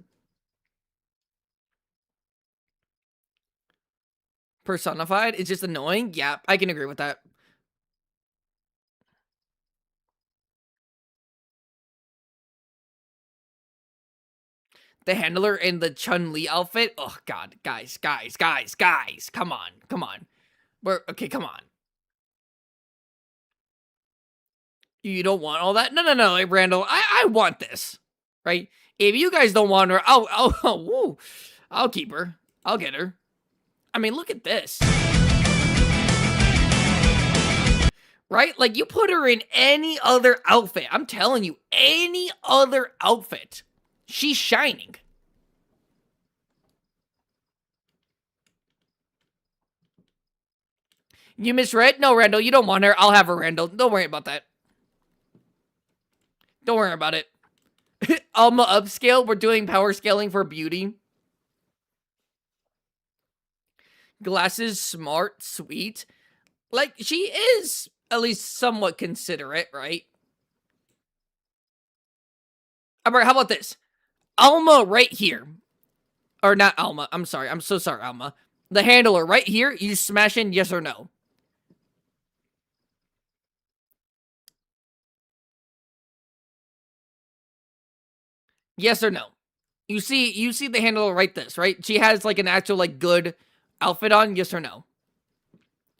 Personified is just annoying. Yeah, I can agree with that. The handler in the Chun-Li outfit. Oh, God. Guys. Come on. Okay, come on. You don't want all that? No, hey, Randall. I want this. Right? If you guys don't want her, I'll keep her. I'll get her. I mean, look at this. Right? Like, you put her in any other outfit. I'm telling you, any other outfit. She's shining. You misread? No, Randall, you don't want her. I'll have her, Randall. Don't worry about that. Don't worry about it. Alma upscale. We're doing power scaling for beauty. Glasses, smart, sweet. Like, she is at least somewhat considerate, right? Alright, how about this? Alma right here. Or not Alma. I'm sorry. I'm so sorry, Alma. The handler right here. You smash in yes or no. Yes or no. You see the handler right this, right? She has like an actual like good outfit on, yes or no?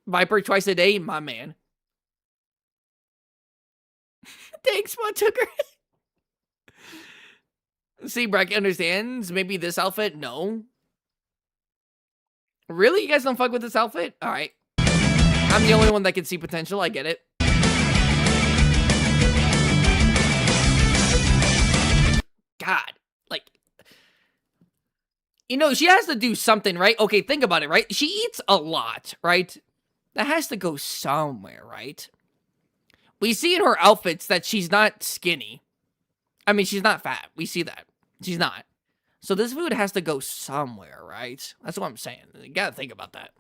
Viper twice a day, my man. Thanks, Montucker. See, Bracket understands. Maybe this outfit? No. Really? You guys don't fuck with this outfit? Alright. I'm the only one that can see potential. I get it. God. Like, you know, she has to do something, right? Okay, think about it, right? She eats a lot, right? That has to go somewhere, right? We see in her outfits that she's not skinny. I mean, she's not fat. We see that. She's not. So this food has to go somewhere, right? That's what I'm saying. You gotta think about that.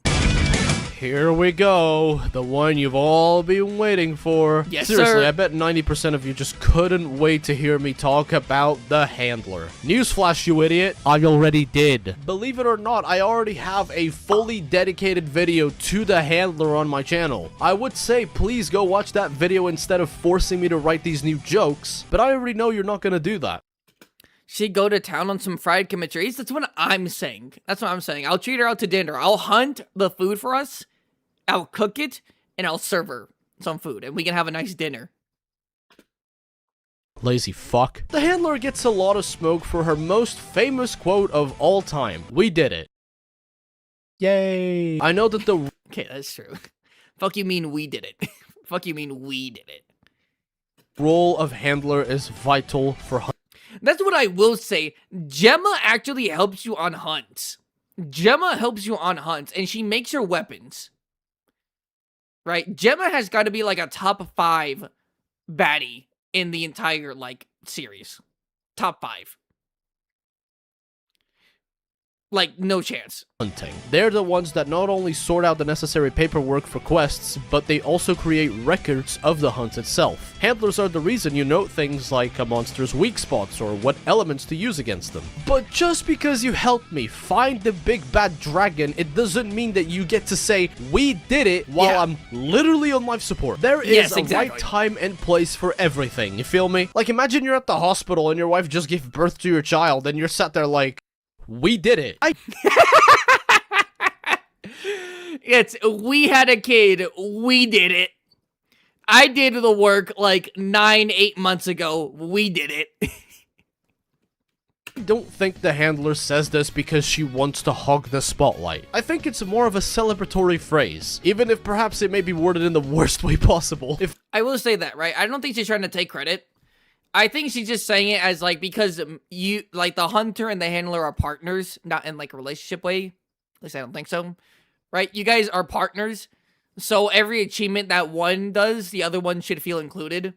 Here we go. The one you've all been waiting for. Yes, Seriously, sir. I bet 90% of you just couldn't wait to hear me talk about the handler. Newsflash, you idiot. I already did. Believe it or not, I already have a fully dedicated video to the handler on my channel. I would say please go watch that video instead of forcing me to write these new jokes, but I already know you're not gonna do that. She'd go to town on some fried chimichurris. That's what I'm saying. That's what I'm saying. I'll treat her out to dinner. I'll hunt the food for us. I'll cook it. And I'll serve her some food. And we can have a nice dinner. Lazy fuck. The handler gets a lot of smoke for her most famous quote of all time. We did it. Yay. I know that the... Okay, that's true. Fuck you mean we did it. Fuck you mean we did it. Role of handler is vital for... That's what I will say. Gemma actually helps you on hunts. Gemma helps you on hunts, and she makes your weapons. Right? Gemma has got to be like a top 5 baddie in the entire, like, series. Top 5. Like, no chance. Hunting. They're the ones that not only sort out the necessary paperwork for quests, but they also create records of the hunt itself. Handlers are the reason you note things like a monster's weak spots or what elements to use against them. But just because you helped me find the big bad dragon, it doesn't mean that you get to say, we did it, while I'm literally on life support. There is a right time and place for everything, you feel me? Like, imagine you're at the hospital and your wife just gave birth to your child and you're sat there like, we did it. It's, we had a kid. We did it. I did the work like 8 months ago. We did it. I don't think the handler says this because she wants to hog the spotlight. I think it's more of a celebratory phrase, even if perhaps it may be worded in the worst way possible. I will say that, right? I don't think she's trying to take credit. I think she's just saying it as, like, because you, like, the hunter and the handler are partners, not in, like, a relationship way. At least I don't think so. Right? You guys are partners, so every achievement that one does, the other one should feel included.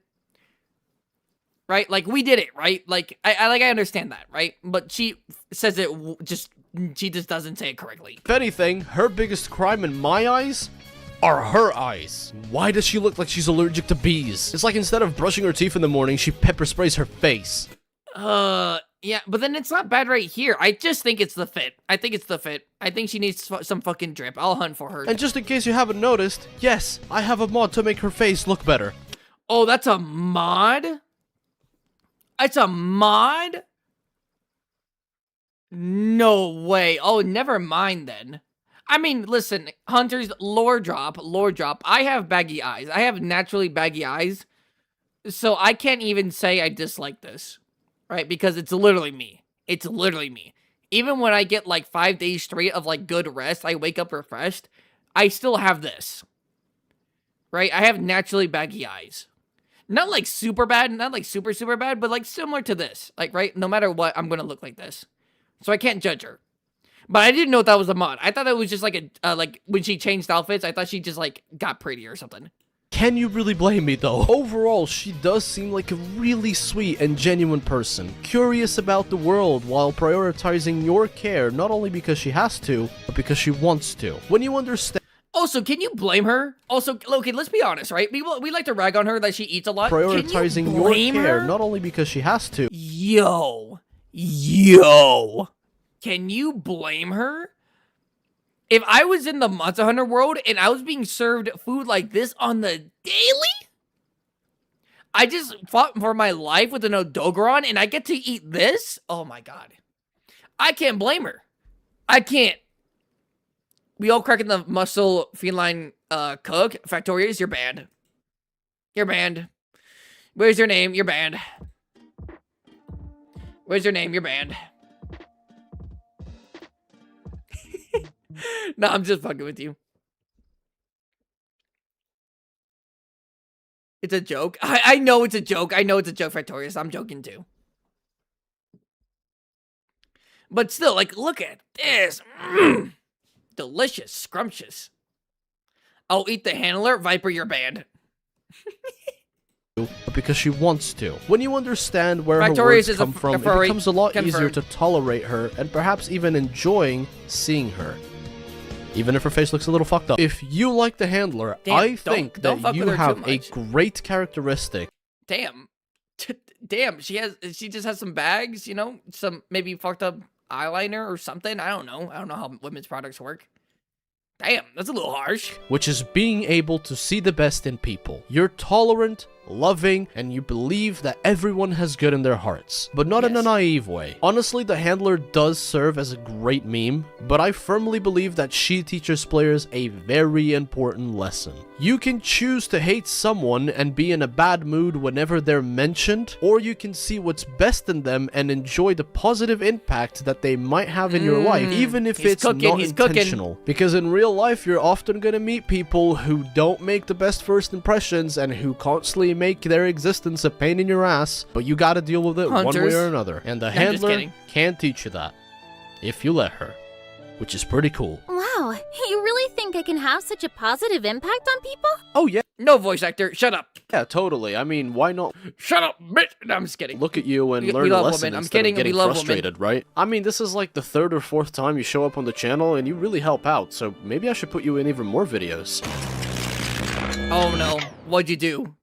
Right? Like, we did it, right? Like, I understand that, right? But she says it she just doesn't say it correctly. If anything, her biggest crime in my eyes are her eyes. Why does she look like she's allergic to bees? It's like instead of brushing her teeth in the morning, she pepper sprays her face. Yeah, but then it's not bad right here. I just think it's the fit. I think it's the fit. I think she needs some fucking drip. I'll hunt for her. And just in case you haven't noticed, yes, I have a mod to make her face look better. Oh, that's a mod? It's a mod? No way. Oh, never mind then. I mean, listen, hunters, lore drop. I have baggy eyes. I have naturally baggy eyes. So I can't even say I dislike this. Right? Because it's literally me. It's literally me. Even when I get like 5 days straight of like good rest, I wake up refreshed, I still have this. Right? I have naturally baggy eyes. Not like super bad, not like super bad, but like similar to this. Like, right? No matter what, I'm gonna look like this. So I can't judge her. But I didn't know that was a mod. I thought it was just like a, like, when she changed outfits, I thought she just, like, got prettier or something. Can you really blame me, though? Overall, she does seem like a really sweet and genuine person. Curious about the world while prioritizing your care, not only because she has to, but because she wants to. When you understand... Also, can you blame her? Also, okay, let's be honest, right? We like to rag on her that she eats a lot. Prioritizing your care, not only because she has to... Yo. Can you blame her? If I was in the Monster Hunter world and I was being served food like this on the daily, I just fought for my life with an Odogaron and I get to eat this? Oh my god. I can't blame her. I can't. We all cracking the muscle feline cook. Factorious, you're banned. You're banned. Where's your name? You're banned. Where's your name? You're banned. No, I'm just fucking with you. It's a joke. I know it's a joke. I know it's a joke, Factorious. I'm joking too. But still, like, look at this. Delicious. Scrumptious. I'll eat the handler. Viper, you're banned. But because she wants to. When you understand where her Factorious words come from, it becomes a lot easier to tolerate her and perhaps even enjoying seeing her. Even if her face looks a little fucked up. If you like the handler, I think that you have a great characteristic. Damn. Damn, she just has some bags, you know? Some maybe fucked up eyeliner or something. I don't know. I don't know how women's products work. Damn, that's a little harsh. Which is being able to see the best in people. You're tolerant, loving, and you believe that everyone has good in their hearts, but not in a naive way. Honestly, the handler does serve as a great meme, but I firmly believe that she teaches players a very important lesson. You can choose to hate someone and be in a bad mood whenever they're mentioned, or you can see what's best in them and enjoy the positive impact that they might have in your life, even if it's not intentional. Because in real life, you're often going to meet people who don't make the best first impressions and who constantly make their existence a pain in your ass, but you gotta deal with it one way Hunters. or another. And the I'm just handler kidding. can teach you that. If you let her. Which is pretty cool. Wow, you really think I can have such a positive impact on people? Oh, yeah. No, voice actor, shut up. Yeah, totally. I mean, why not Shut up, bitch. No, I'm just kidding. look at you and We learn a love lesson women. I'm instead kidding, of we getting love women. frustrated, right? I mean, this is like the 3rd or 4th time you show up on the channel, and you really help out, so maybe I should put you in even more videos. Oh no, what'd you do?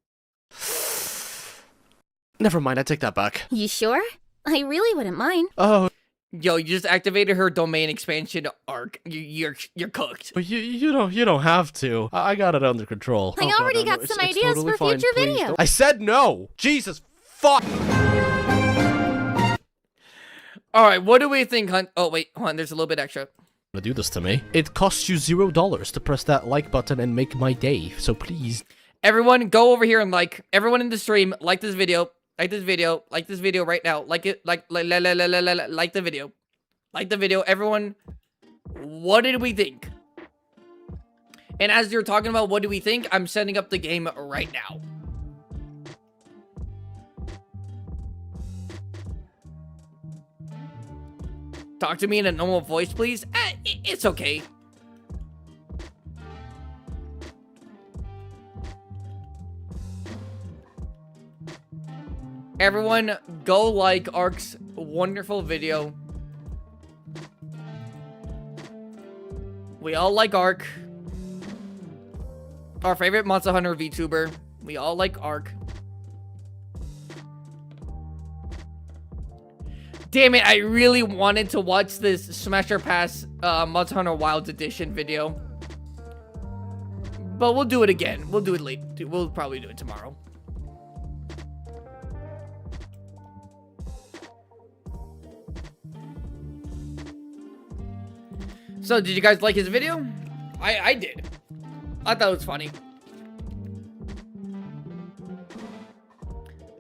Never mind, I take that back. You sure? I really wouldn't mind. Oh, Yo, you just activated her domain expansion arc. You're cooked. but you don't have to. I got it under control. I Oh, God, already no, got it's- some it's ideas totally for fine. future Please videos. don't- I said no! Jesus, fuck! All right, what do we think, Hunt? Oh wait, hold on. There's a little bit extra. To do this to me. It costs you $0 to press that like button and make my day, so please. Everyone, go over here and like. Everyone in the stream, like this video. Like this video. Like this video right now. Like it. Like the video. Like the video. Everyone, what did we think? And as you're talking about what do we think, I'm setting up the game right now. Talk to me in a normal voice, please. It's okay. Everyone, go like Ark's wonderful video. We all like Ark. Our favorite Monster Hunter VTuber. We all like Ark. Damn it, I really wanted to watch this Smasher Pass Monster Hunter Wilds Edition video. But we'll do it again. We'll do it late. We'll probably do it tomorrow. So, did you guys like his video? I did. I thought it was funny.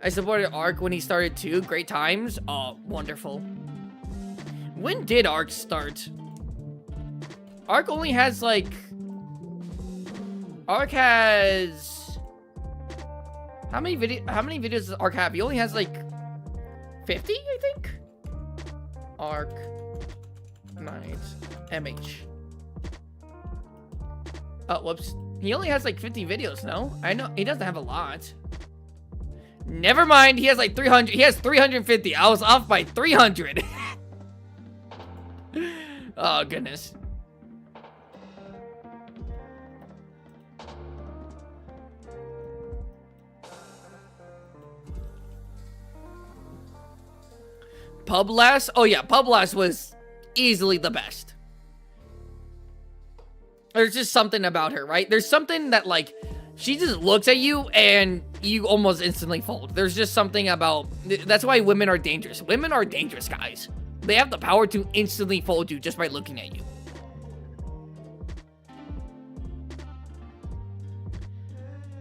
I supported Ark when he started too. Great times. Oh, wonderful. When did Ark start? Ark only has like... Ark has... How many videos does Ark have? He only has like 50, I think? Ark Knight MH. Oh, whoops. He only has like 50 videos, no? I know he doesn't have a lot. Never mind, he has like 300. He has 350. I was off by 300. Oh, goodness. Publast? Oh yeah, Publast was easily the best. There's just something about her, right? There's something that, like, she just looks at you and you almost instantly fold. There's just something about... That's why women are dangerous. Women are dangerous, guys. They have the power to instantly fold you just by looking at you.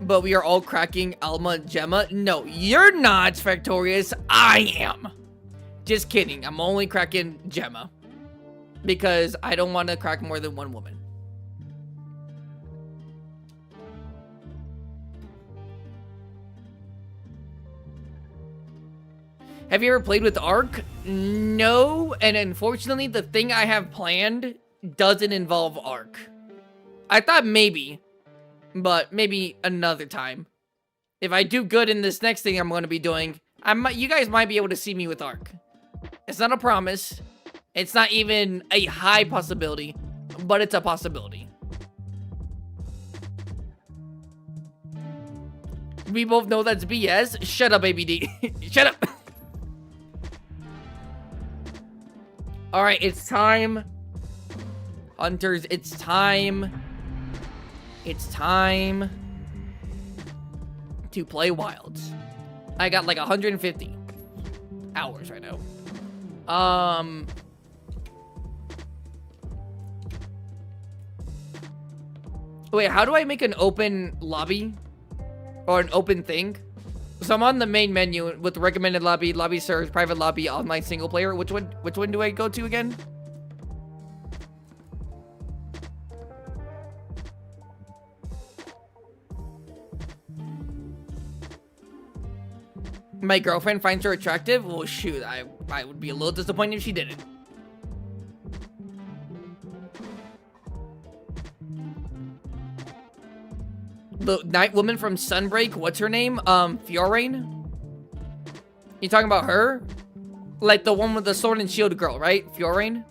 But we are all cracking Alma Gemma. No, you're not, Factorious. I am. Just kidding. I'm only cracking Gemma. Because I don't want to crack more than one woman. Have you ever played with Ark? No, and unfortunately, the thing I have planned doesn't involve Ark. I thought maybe, but maybe another time. If I do good in this next thing I'm going to be doing, you guys might be able to see me with Ark. It's not a promise. It's not even a high possibility, but it's a possibility. We both know that's BS. Shut up, ABD. Shut up. Alright, it's time. Hunters, it's time. It's time to play Wilds. I got like 150 hours right now. Wait, how do I make an open lobby? Or an open thing? So I'm on the main menu with recommended lobby, lobby search, private lobby, online single player. Which one do I go to again? My girlfriend finds her attractive? Well, shoot, I would be a little disappointed if she didn't. The night woman from Sunbreak, what's her name? Fiorraine? You talking about her? Like the one with the sword and shield girl, right? Fiorraine?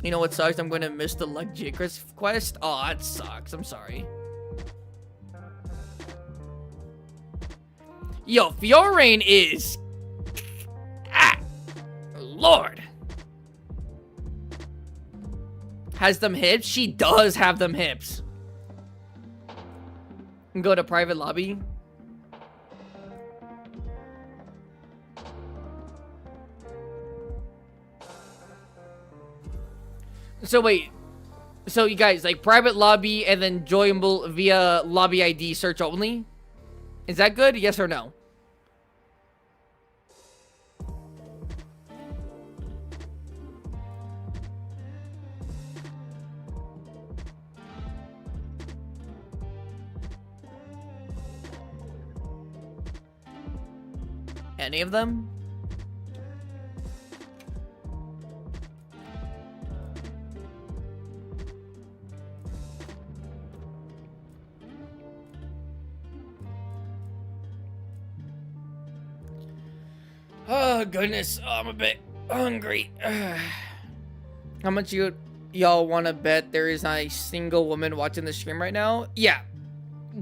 You know what sucks? I'm going to miss the Lagiacrus quest. Oh, that sucks. I'm sorry. Yo, Fiorraine is... Lord. Has them hips? She does have them hips. Go to private lobby. So wait. So you guys, like private lobby and then joinable via lobby ID search only? Is that good? Yes or no? Any of them? Oh goodness, I'm a bit hungry. How much y'all want to bet there is not a single woman watching the stream right now? Yeah.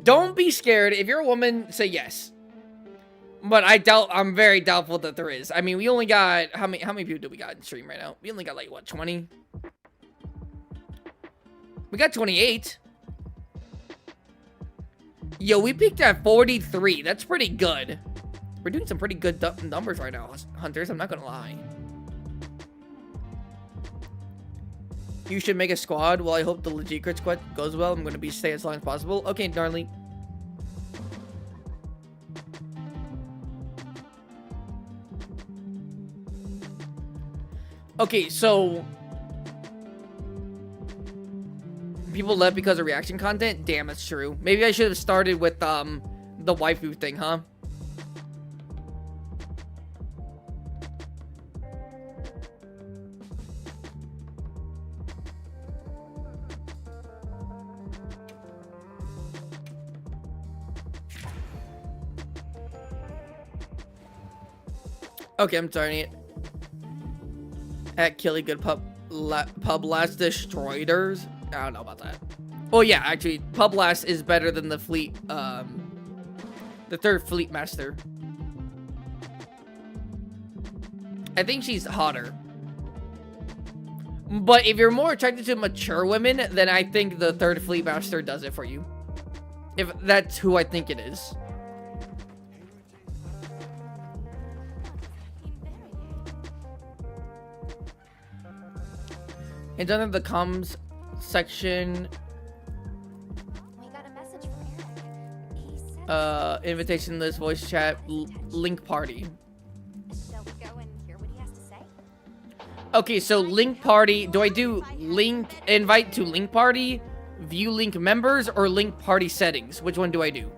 Don't be scared. If you're a woman, say yes. But I'm very doubtful that there is. I mean, we only got, how many people do we got in stream right now? We only got like, what, 20? We got 28. Yo, we peaked at 43. That's pretty good. We're doing some pretty good numbers right now, Hunters. I'm not gonna lie. You should make a squad. Well, I hope the Lagiacrus squad goes well. I'm gonna stay as long as possible. Okay, darling. Okay, so people left because of reaction content? Damn, that's true. Maybe I should have started with the waifu thing, huh? Okay, I'm starting it. At Killy Good Pub Last Destroyers. I don't know about that. Oh yeah, actually, Pub Last is better than the fleet, the third fleet master. I think she's hotter. But if you're more attracted to mature women, then I think the third fleet master does it for you. If that's who I think it is. It's under the comms section. We got a message from Eric. He said Invitation list, voice chat, link party. Shall we go and hear what he has to say? Okay, so link party. Do I do link invite to link party, view link members, or link party settings? Which one do I do?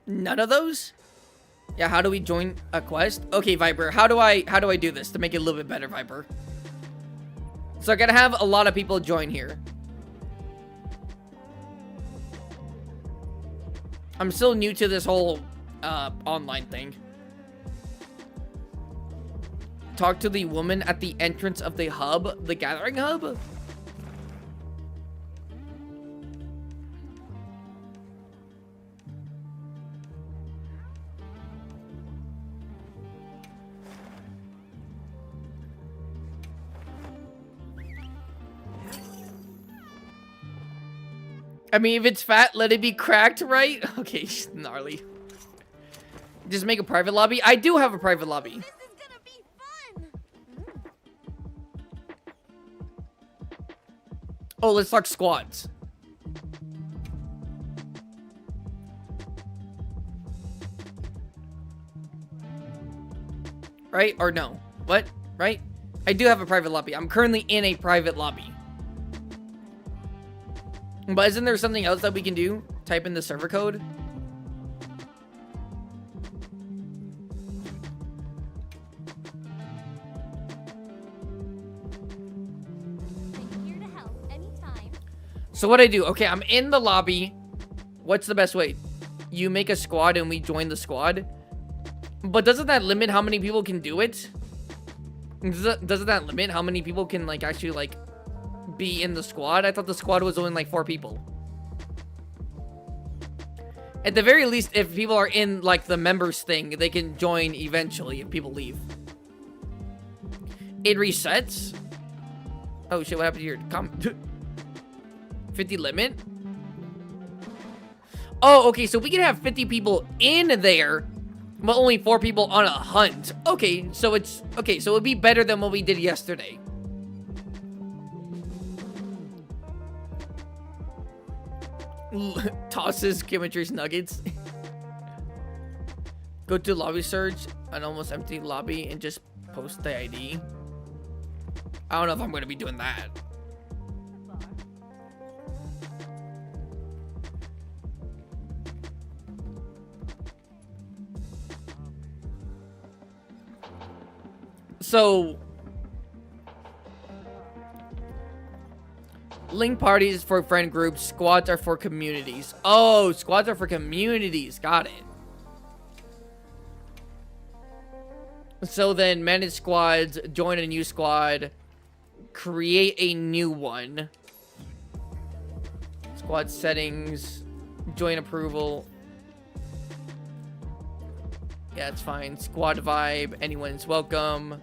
None of those? Yeah, how do we join a quest? Okay, Viper, how do I do this to make it a little bit better, Viper? So I gotta have a lot of people join here. I'm still new to this whole online thing. Talk to the woman at the entrance of the hub, the gathering hub? I mean, if it's fat, let it be cracked, right? Okay, gnarly. Just make a private lobby. I do have a private lobby. This is gonna be fun. Oh, let's talk squads. right? Or no? What? Right? I do have a private lobby. I'm currently in a private lobby. But isn't there something else that we can do? Type in the server code. So what I do? Okay, I'm in the lobby. What's the best way? You make a squad and we join the squad. But doesn't that limit how many people can do it? Doesn't that limit how many people can like actually like be in the squad? I thought the squad was only like 4 people. At the very least, if people are in like the members thing, they can join eventually if people leave. It resets. Oh shit! What happened here? 50 limit. Oh, okay. So we can have 50 people in there, but only 4 people on a hunt. Okay, so it's okay. So it'd be better than what we did yesterday. Tosses Chemistry's nuggets. Go to lobby search, an almost empty lobby, and just post the ID. I don't know if I'm going to be doing that. So, link parties for friend groups, squads are for communities. Oh, squads are for communities. Got it. So then manage squads, join a new squad, create a new one. Squad settings, join approval. Yeah, it's fine. Squad vibe, anyone's welcome.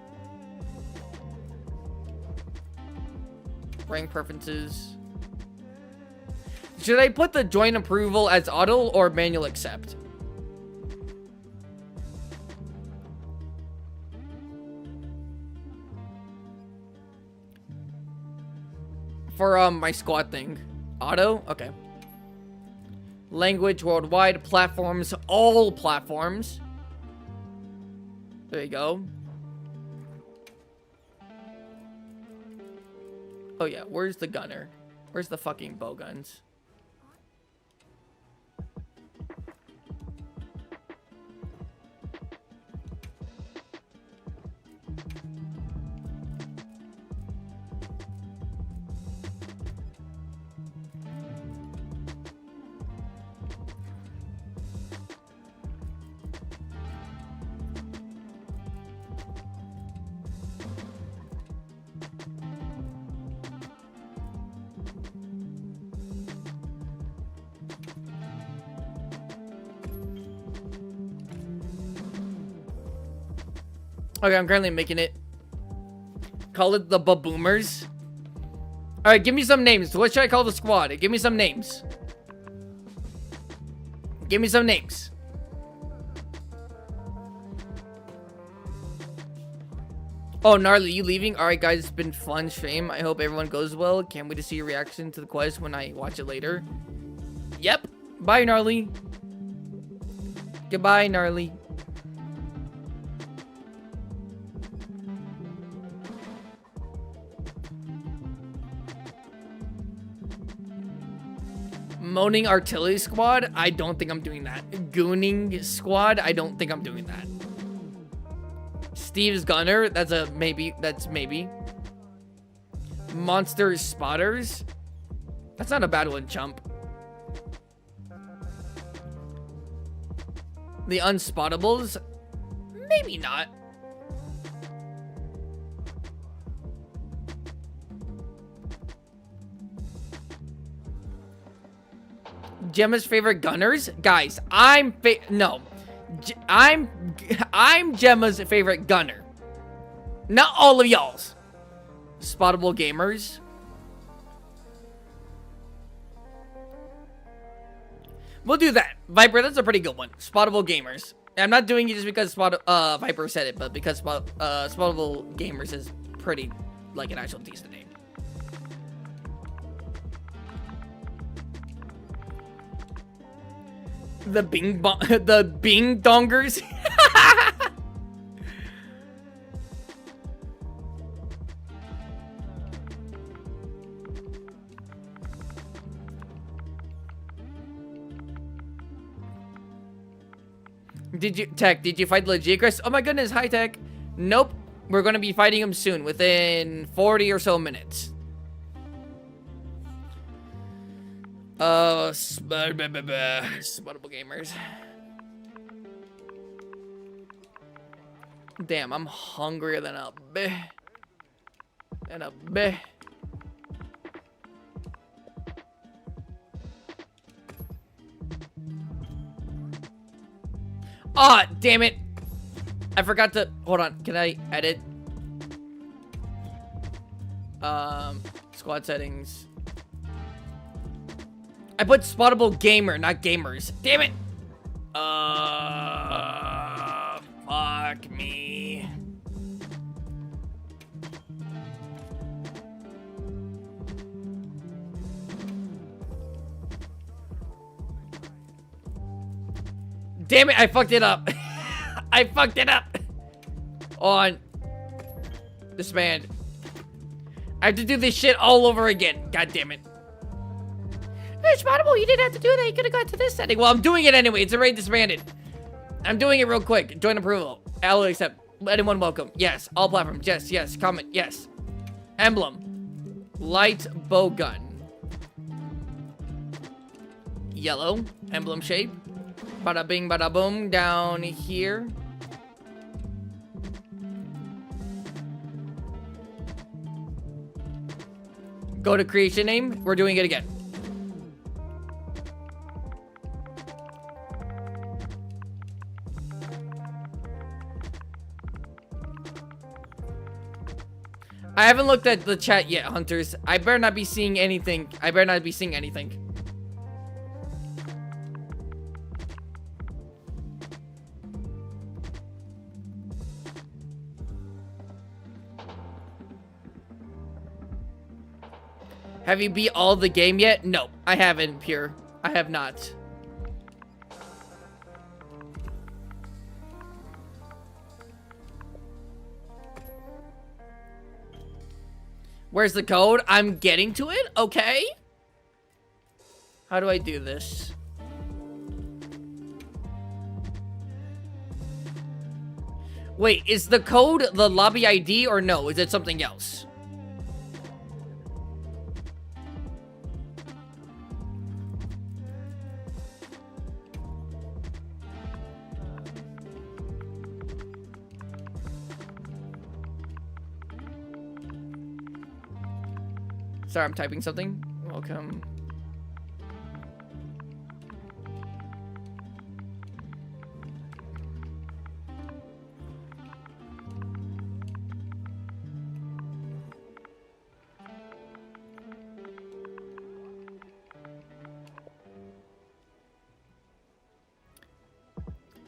Rank preferences. Should I put the join approval as auto or manual accept? For my squad thing. Auto? Okay. Language worldwide, platforms, all platforms. There you go. Oh yeah, where's the gunner? Where's the fucking bow guns? Okay, I'm currently making it. Call it the Baboomers. Alright, give me some names. What should I call the squad? Give me some names. Give me some names. Oh, Gnarly, you leaving? Alright, guys, it's been fun stream. I hope everyone goes well. Can't wait to see your reaction to the quest when I watch it later. Yep. Bye, Gnarly. Goodbye, Gnarly. Moaning Artillery Squad? I don't think I'm doing that. Gooning Squad? I don't think I'm doing that. Steve's Gunner? That's a maybe. That's maybe. Monster Spotters? That's not a bad one, chump. The Unspottables? Maybe not. Gemma's favorite gunners? Guys, I'm Gemma's favorite gunner. Not all of y'all's. Spottable gamers. We'll do that. Viper, that's a pretty good one. Spottable gamers. I'm not doing it just because Viper said it, but because Spottable gamers is pretty, like, an actual decent name. The Bing Dongers. did you fight Lagiacrus? Oh my goodness, hi Tech. Nope. We're gonna be fighting him soon, within 40 or so minutes. Sputtable gamers. Damn, I'm hungrier than a beh. And a beh. Ah, oh, damn it. I forgot to, hold on, can I edit? Squad settings. I put Spottable Gamer, not Gamers. Damn it! Fuck me. Damn it, I fucked it up. I fucked it up. On. Disband. I have to do this shit all over again. God damn it. Hey, Spottable, you didn't have to do that. You could have got to this setting. Well, I'm doing it anyway. It's already disbanded. I'm doing it real quick. Join approval. I'll accept. Anyone welcome. Yes. All platforms. Yes. Yes. Comment. Yes. Emblem. Light bow gun. Yellow. Emblem shape. Bada bing, bada boom. Down here. Go to creation name. We're doing it again. I haven't looked at the chat yet, Hunters. I better not be seeing anything. I better not be seeing anything. Have you beat all the game yet? No, I haven't, Pure. I have not. Where's the code? I'm getting to it? Okay. How do I do this? Wait, is the code the lobby ID or no? Is it something else? Sorry, I'm typing something. Welcome.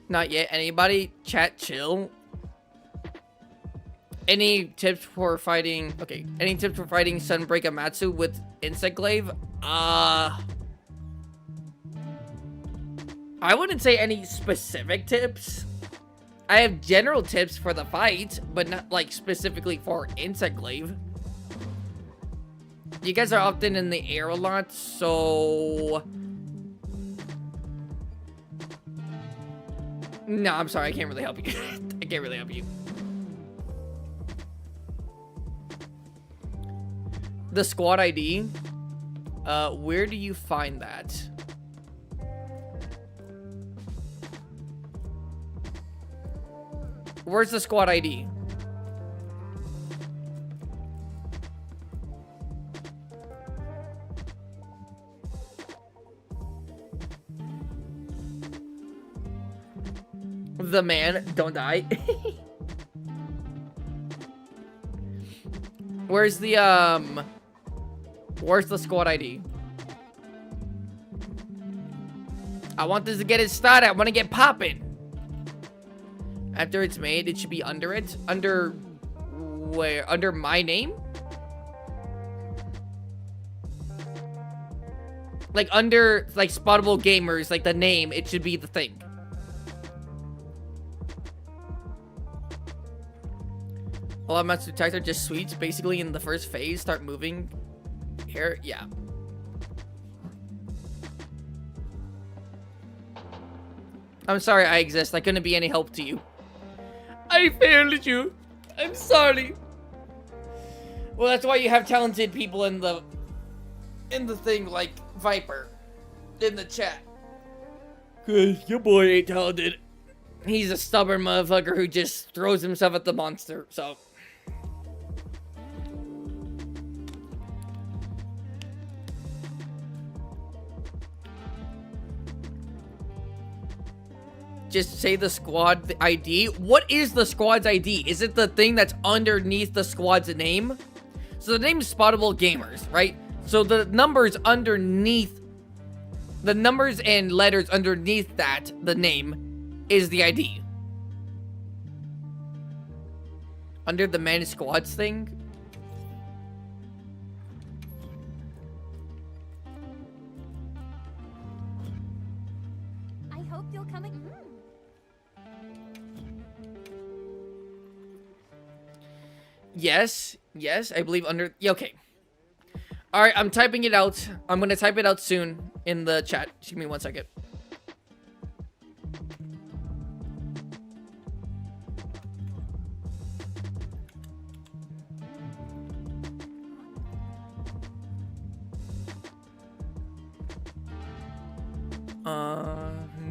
Not yet. Anybody? Chat chill. Any tips for fighting... Okay. Any tips for fighting Sunbreak Amatsu with Insect Glaive? I wouldn't say any specific tips. I have general tips for the fight, but not, like, specifically for Insect Glaive. You guys are often in the air a lot, so... No, I'm sorry. I can't really help you. I can't really help you. The squad ID, where do you find that? Where's the squad ID? The man, don't die. Where's the squad ID? I want this to get it started. I want to get popping. After it's made, it should be under it. Under where? Under my name? Like under, like, Spottable Gamers, like the name, it should be the thing. All amounts to attacks are just sweets. Basically, in the first phase, start moving. Here, yeah. I'm sorry I exist. I couldn't be any help to you. I failed you. I'm sorry. Well, that's why you have talented people in the thing like Viper in the chat. Cause your boy ain't talented. He's a stubborn motherfucker who just throws himself at the monster. So. Just say the squad ID. What is the squad's ID? Is it the thing that's underneath the squad's name? So the name's Spottable Gamers, right? So the numbers underneath, the numbers and letters underneath that, the name, is the ID. Under the managed squads thing? I hope you'll come again. Yes, I believe under... Yeah, okay. Alright, I'm typing it out. I'm gonna type it out soon in the chat. Just give me 1 second.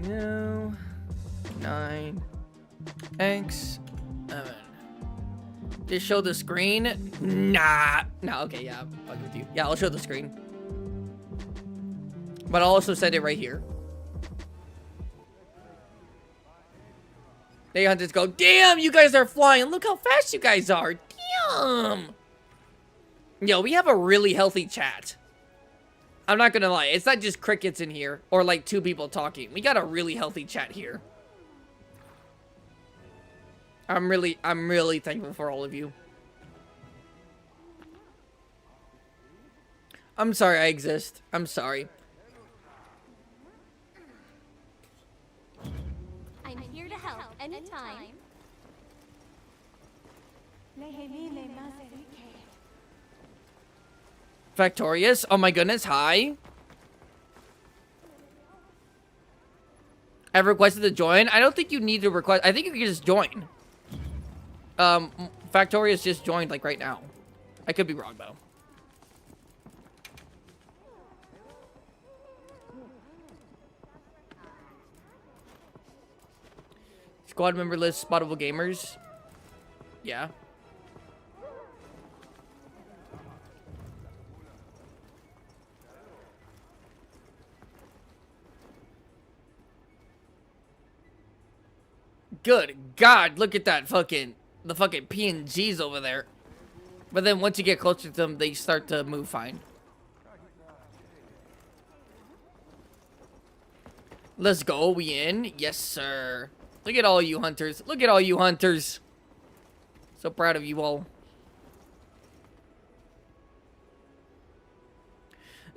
No. 9. X. 7. Just show the screen? Nah. No, okay, yeah, I'll fuck with you. Yeah, I'll show the screen. But I'll also send it right here. They hunters go, damn, you guys are flying. Look how fast you guys are. Damn. Yo, we have a really healthy chat. I'm not gonna lie. It's not just crickets in here or like 2 people talking. We got a really healthy chat here. I'm really thankful for all of you. I'm sorry I exist. I'm sorry. I'm here to help anytime. Factorious. Oh my goodness. Hi. I've requested to join. I don't think you need to request. I think you can just join. Factorious just joined like right now. I could be wrong though. Squad member list, Spottable Gamers. Yeah. Good God, look at that fucking, the fucking PNGs over there. But then once you get closer to them, they start to move fine. Let's go, we in? Yes, sir. Look at all you hunters. Look at all you hunters. So proud of you all.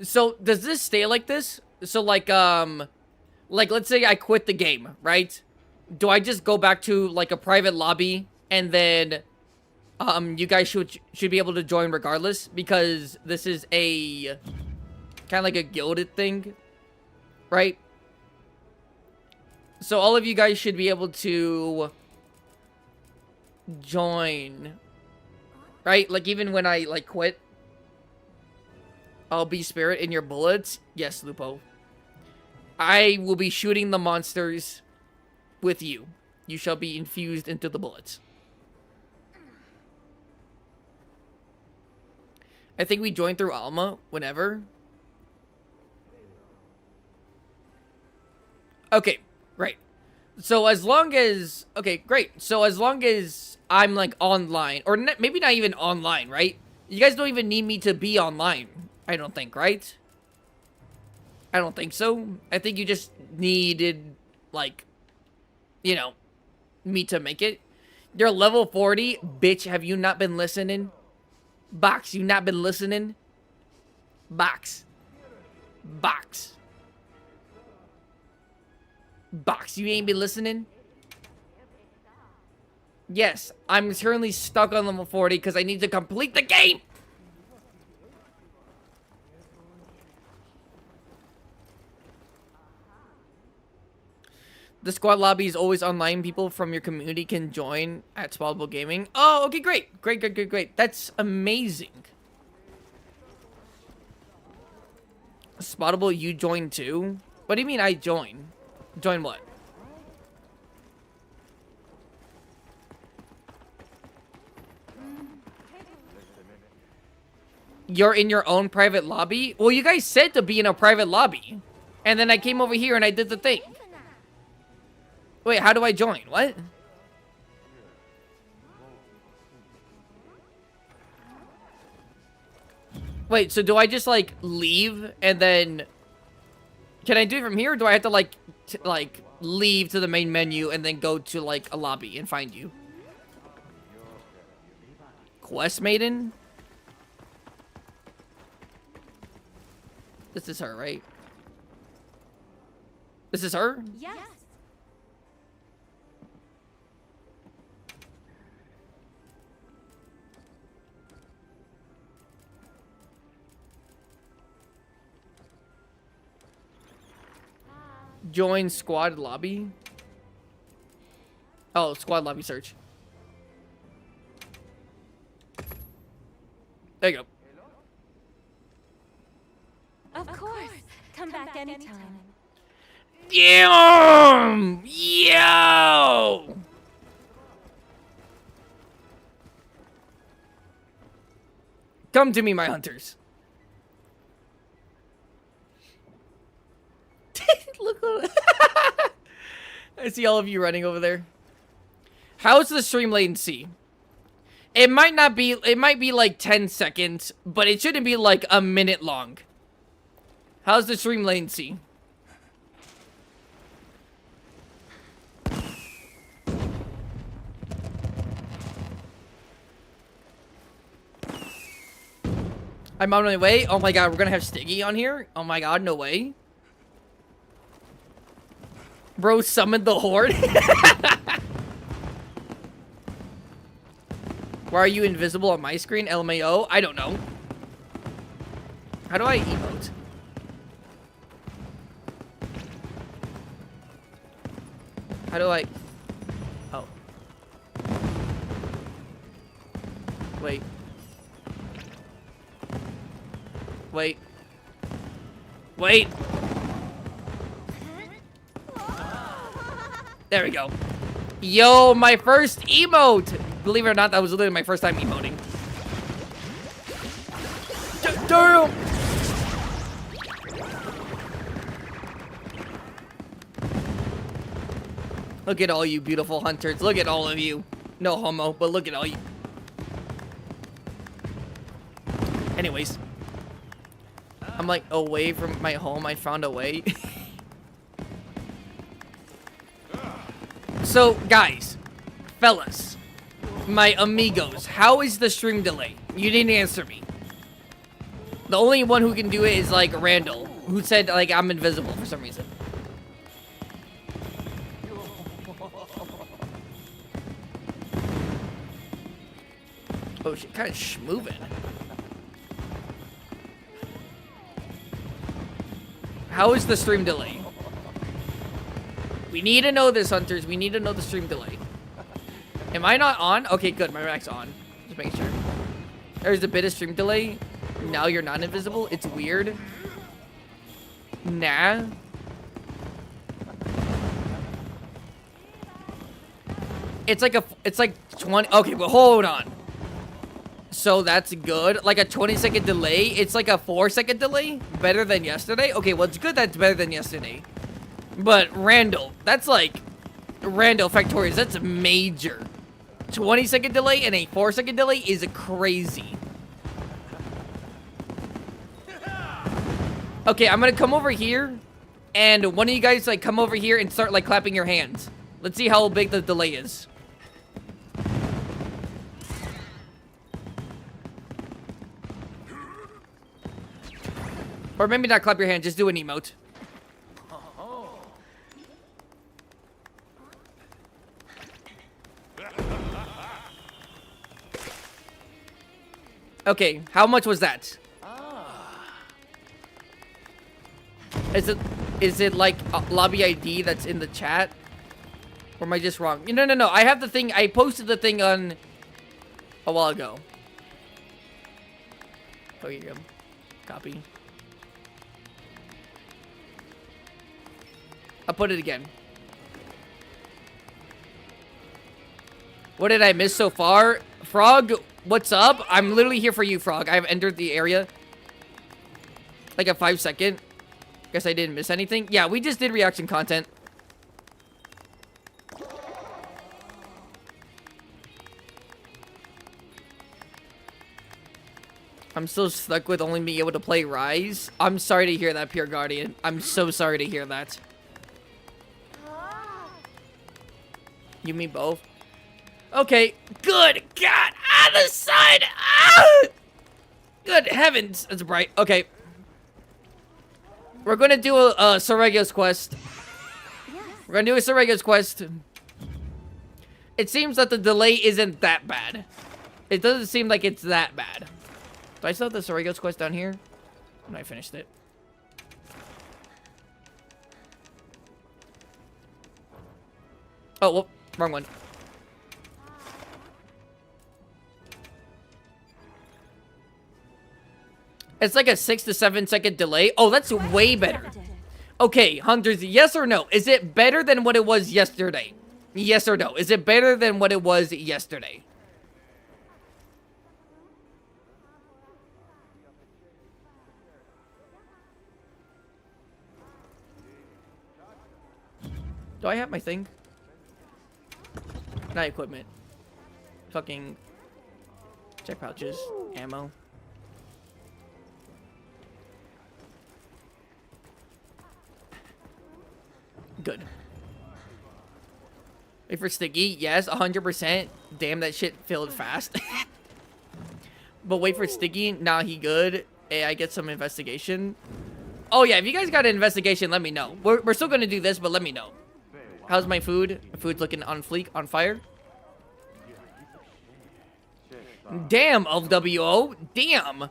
So, does this stay like this? So, like, let's say I quit the game, right? Do I just go back to, like, a private lobby, and then, you guys should be able to join regardless? Because this is a, kind of like a guilded thing, right? So all of you guys should be able to join, right? Like, even when I, like, quit, I'll be spirit in your bullets. Yes, Lupo. I will be shooting the monsters with you. You shall be infused into the bullets. I think we join through Alma whenever. Okay, great. So as long as... Okay, great. So as long as I'm, like, online, or maybe not even online, right? You guys don't even need me to be online, I don't think, right? I don't think so. I think you just needed, like, you know, me to make it. You're level 40. Bitch, have you not been listening? Box, you not been listening? Box. Box. Box, you ain't been listening? Yes, I'm currently stuck on level 40 because I need to complete the game! The squad lobby is always online. People from your community can join at Spottable Gaming. Oh, okay, great. Great. That's amazing. Spottable, you join too? What do you mean I join? Join what? You're in your own private lobby? Well, you guys said to be in a private lobby. And then I came over here and I did the thing. Wait, how do I join? What? Wait, so do I just, like, leave and then... Can I do it from here, or do I have to, like, leave to the main menu and then go to, like, a lobby and find you? Quest Maiden? This is her, right? This is her? Yes. Join squad lobby. Oh, squad lobby search. There you go. Of course. Come back anytime. Damn! Yo! Come to me, my hunters. Look. I see all of you running over there. How's the stream latency? It might not be, it might be like 10 seconds, but it shouldn't be like a minute long. How's the stream latency? I'm on my way. Oh my god, we're gonna have Stiggy on here? Oh my god, no way. Bro summoned the horde. Why are you invisible on my screen? LMAO? I don't know. How do I emote? How do I... Oh. Wait. Wait. Wait! There we go. Yo, my first emote! Believe it or not, that was literally my first time emoting. Damn! Look at all you beautiful hunters. Look at all of you. No homo, but look at all you. Anyways. I'm like away from my home. I found a way. So, guys, fellas, my amigos, how is the stream delay? You didn't answer me. The only one who can do it is, like, Randall, who said, like, I'm invisible for some reason. Oh, shit, kind of schmoving. How is the stream delay? We need to know this, hunters. We need to know the stream delay. Am I not on? Okay, good. My mic's on. Just making sure. There's a bit of stream delay. Now you're not invisible. It's weird. Nah. It's like 20. Okay, but hold on. So that's good. Like a 20-second delay. It's like a 4-second delay. Better than yesterday. Okay, well, it's good that's better than yesterday. But Randall, that's like Randall Factorious. That's major. 20-second delay and a 4-second delay is crazy. Okay, I'm gonna come over here, and one of you guys like come over here and start like clapping your hands. Let's see how big the delay is. Or maybe not clap your hand, just do an emote. Okay, how much was that? Is it like a lobby ID that's in the chat? Or am I just wrong? No. I have the thing. I posted the thing on a while ago. Oh, here you go. Copy. I'll put it again. What did I miss so far? Frog, what's up? I'm literally here for you, Frog. I've entered the area. Like a 5-second. Guess I didn't miss anything. Yeah, we just did reaction content. I'm still stuck with only being able to play Rise. I'm sorry to hear that, Pure Guardian. I'm so sorry to hear that. You mean both? Okay, good God, on the side! Ah! Good heavens, it's bright. Okay. We're gonna do a Sorregio's quest. We're gonna do a Sorregio's quest. It seems that the delay isn't that bad. It doesn't seem like it's that bad. Do I still have the Sorregio's quest down here? No, I finished it. Oh, well, wrong one. It's like a 6 to 7 second delay. Oh, that's way better. Okay, Hunters, yes or no? Is it better than what it was yesterday? Yes or no? Is it better than what it was yesterday? Do I have my thing? Not equipment. Fucking check pouches, ammo. Good. Wait for Sticky. Yes, 100%. Damn, that shit filled fast. But wait for Sticky. Nah, he good. Hey, I get some investigation. Oh, yeah, if you guys got an investigation, let me know. We're still going to do this, but let me know. How's my food? My food's looking on fleek, on fire. Damn, LWO. Damn.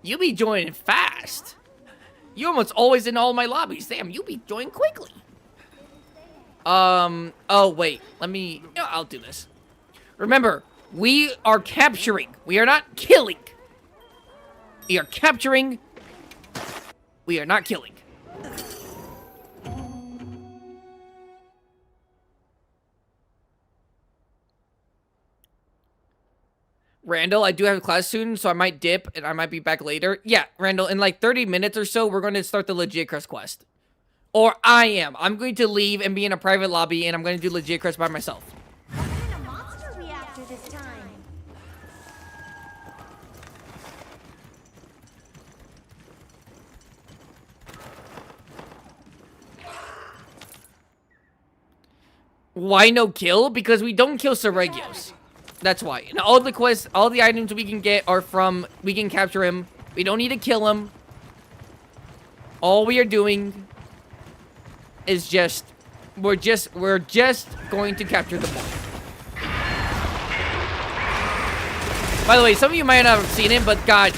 You be joining fast. You almost always in all my lobbies. Damn, you be joining quickly. Oh, wait. Let me... You know, I'll do this. Remember, we are capturing. We are not killing. We are capturing. We are not killing. Randall, I do have a class soon, so I might dip, and I might be back later. Yeah, Randall, in like 30 minutes or so, we're going to start the Lagiacrus quest. Or I am. I'm going to leave and be in a private lobby, and I'm going to do Lagiacrus by myself. What kind of monster are we after this time? Why no kill? Because we don't kill Sorregios. That's why. And all the quests, all the items we can get are from, we can capture him. We don't need to kill him. All we are doing is just, we're just going to capture the ball. By the way, some of you might not have seen it, but god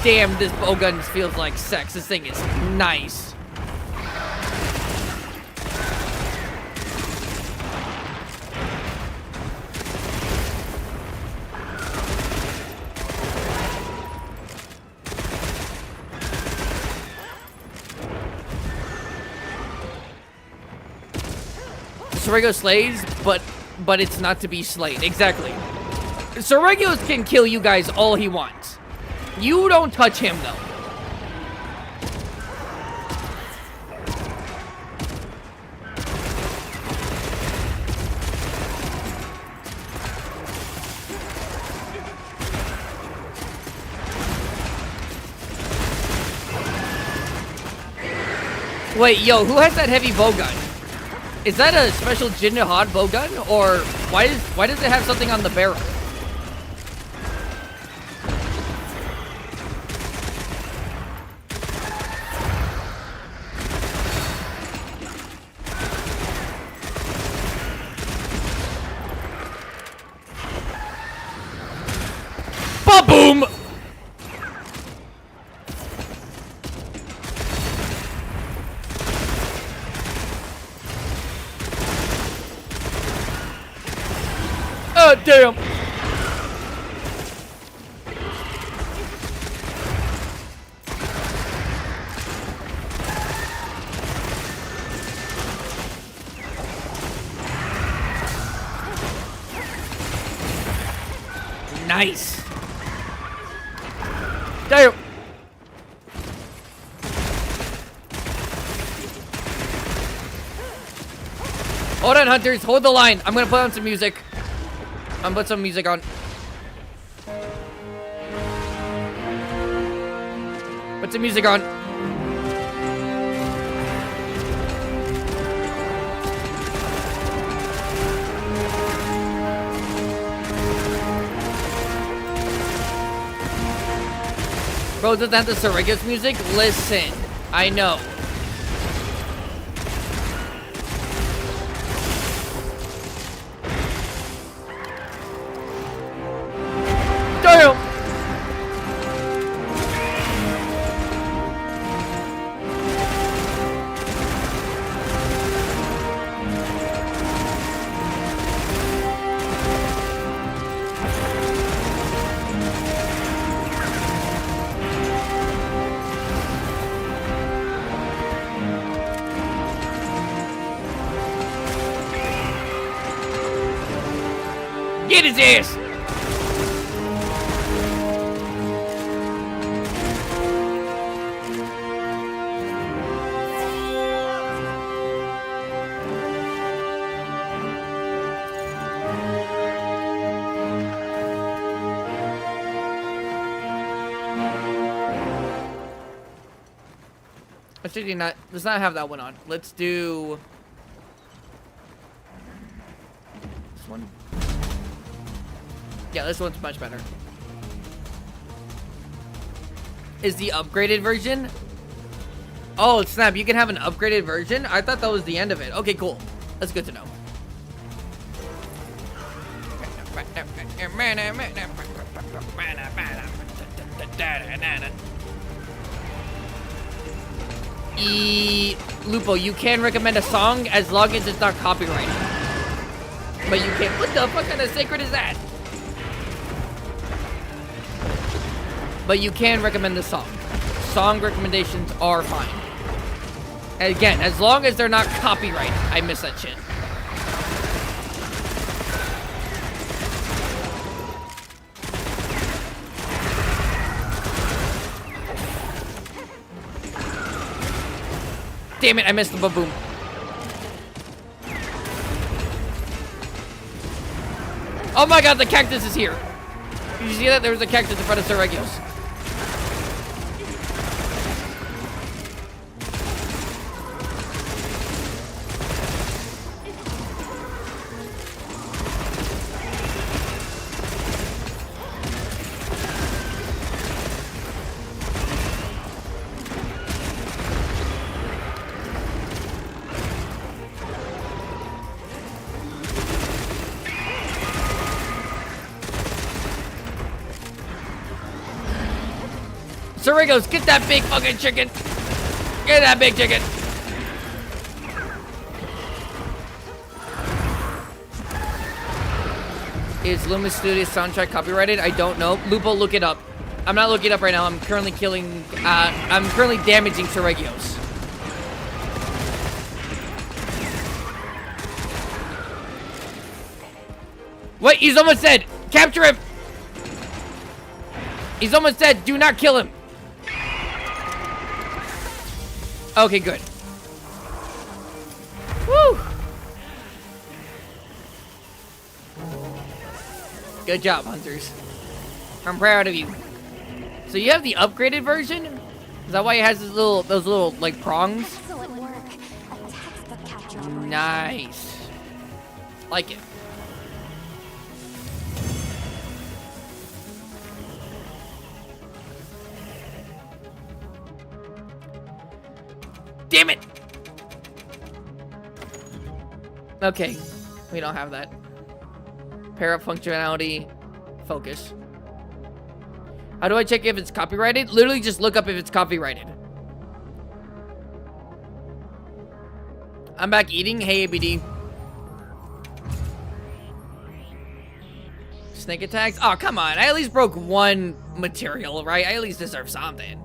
damn, this bowgun feels like sex. This thing is nice. Sorregio slays, but it's not to be slain. Exactly. Sorregio can kill you guys all he wants. You don't touch him, though. Wait, yo, who has that heavy bowgun? Is that a special Jihad bowgun, or why does it have something on the barrel? Ba-boom! Damn. Nice. Damn. Hold on, hunters. Hold the line. I'm gonna put on some music. I'm gonna put some music on. Put some music on. Bro, doesn't have the Sarigos music? Listen, I know. Damn! Get his ass! Let's not have that one on. Let's do this one. Yeah, this one's much better. Is the upgraded version? Oh, snap. You can have an upgraded version? I thought that was the end of it. Okay, cool. That's good to know. Lupo, you can recommend a song as long as it's not copyrighted. But you can't. What the fuck kind of sacred is that? But you can recommend the song. Song recommendations are fine. And again, as long as they're not copyrighted. I miss that shit. Damn it, I missed the ba-boom. Oh my god, the cactus is here. Did you see that? There was a cactus in front of Sarigos. Sarigos, get that big fucking chicken. Get that big chicken. Is Loomis Studios soundtrack copyrighted? I don't know. Lupo, look it up. I'm not looking it up right now. I'm currently I'm currently damaging Sarigos. Wait, he's almost dead. Capture him. He's almost dead. Do not kill him. Okay, good. Woo! Good job, hunters. I'm proud of you. So you have the upgraded version? Is that why it has those little like prongs? Excellent work. A textbook capture operation. Nice. Like it. Damn it! Okay, we don't have that. Pair up functionality, focus. How do I check if it's copyrighted? Literally just look up if it's copyrighted. I'm back eating. Hey, ABD. Snake attacks? Oh, come on. I at least broke one material, right? I at least deserve something.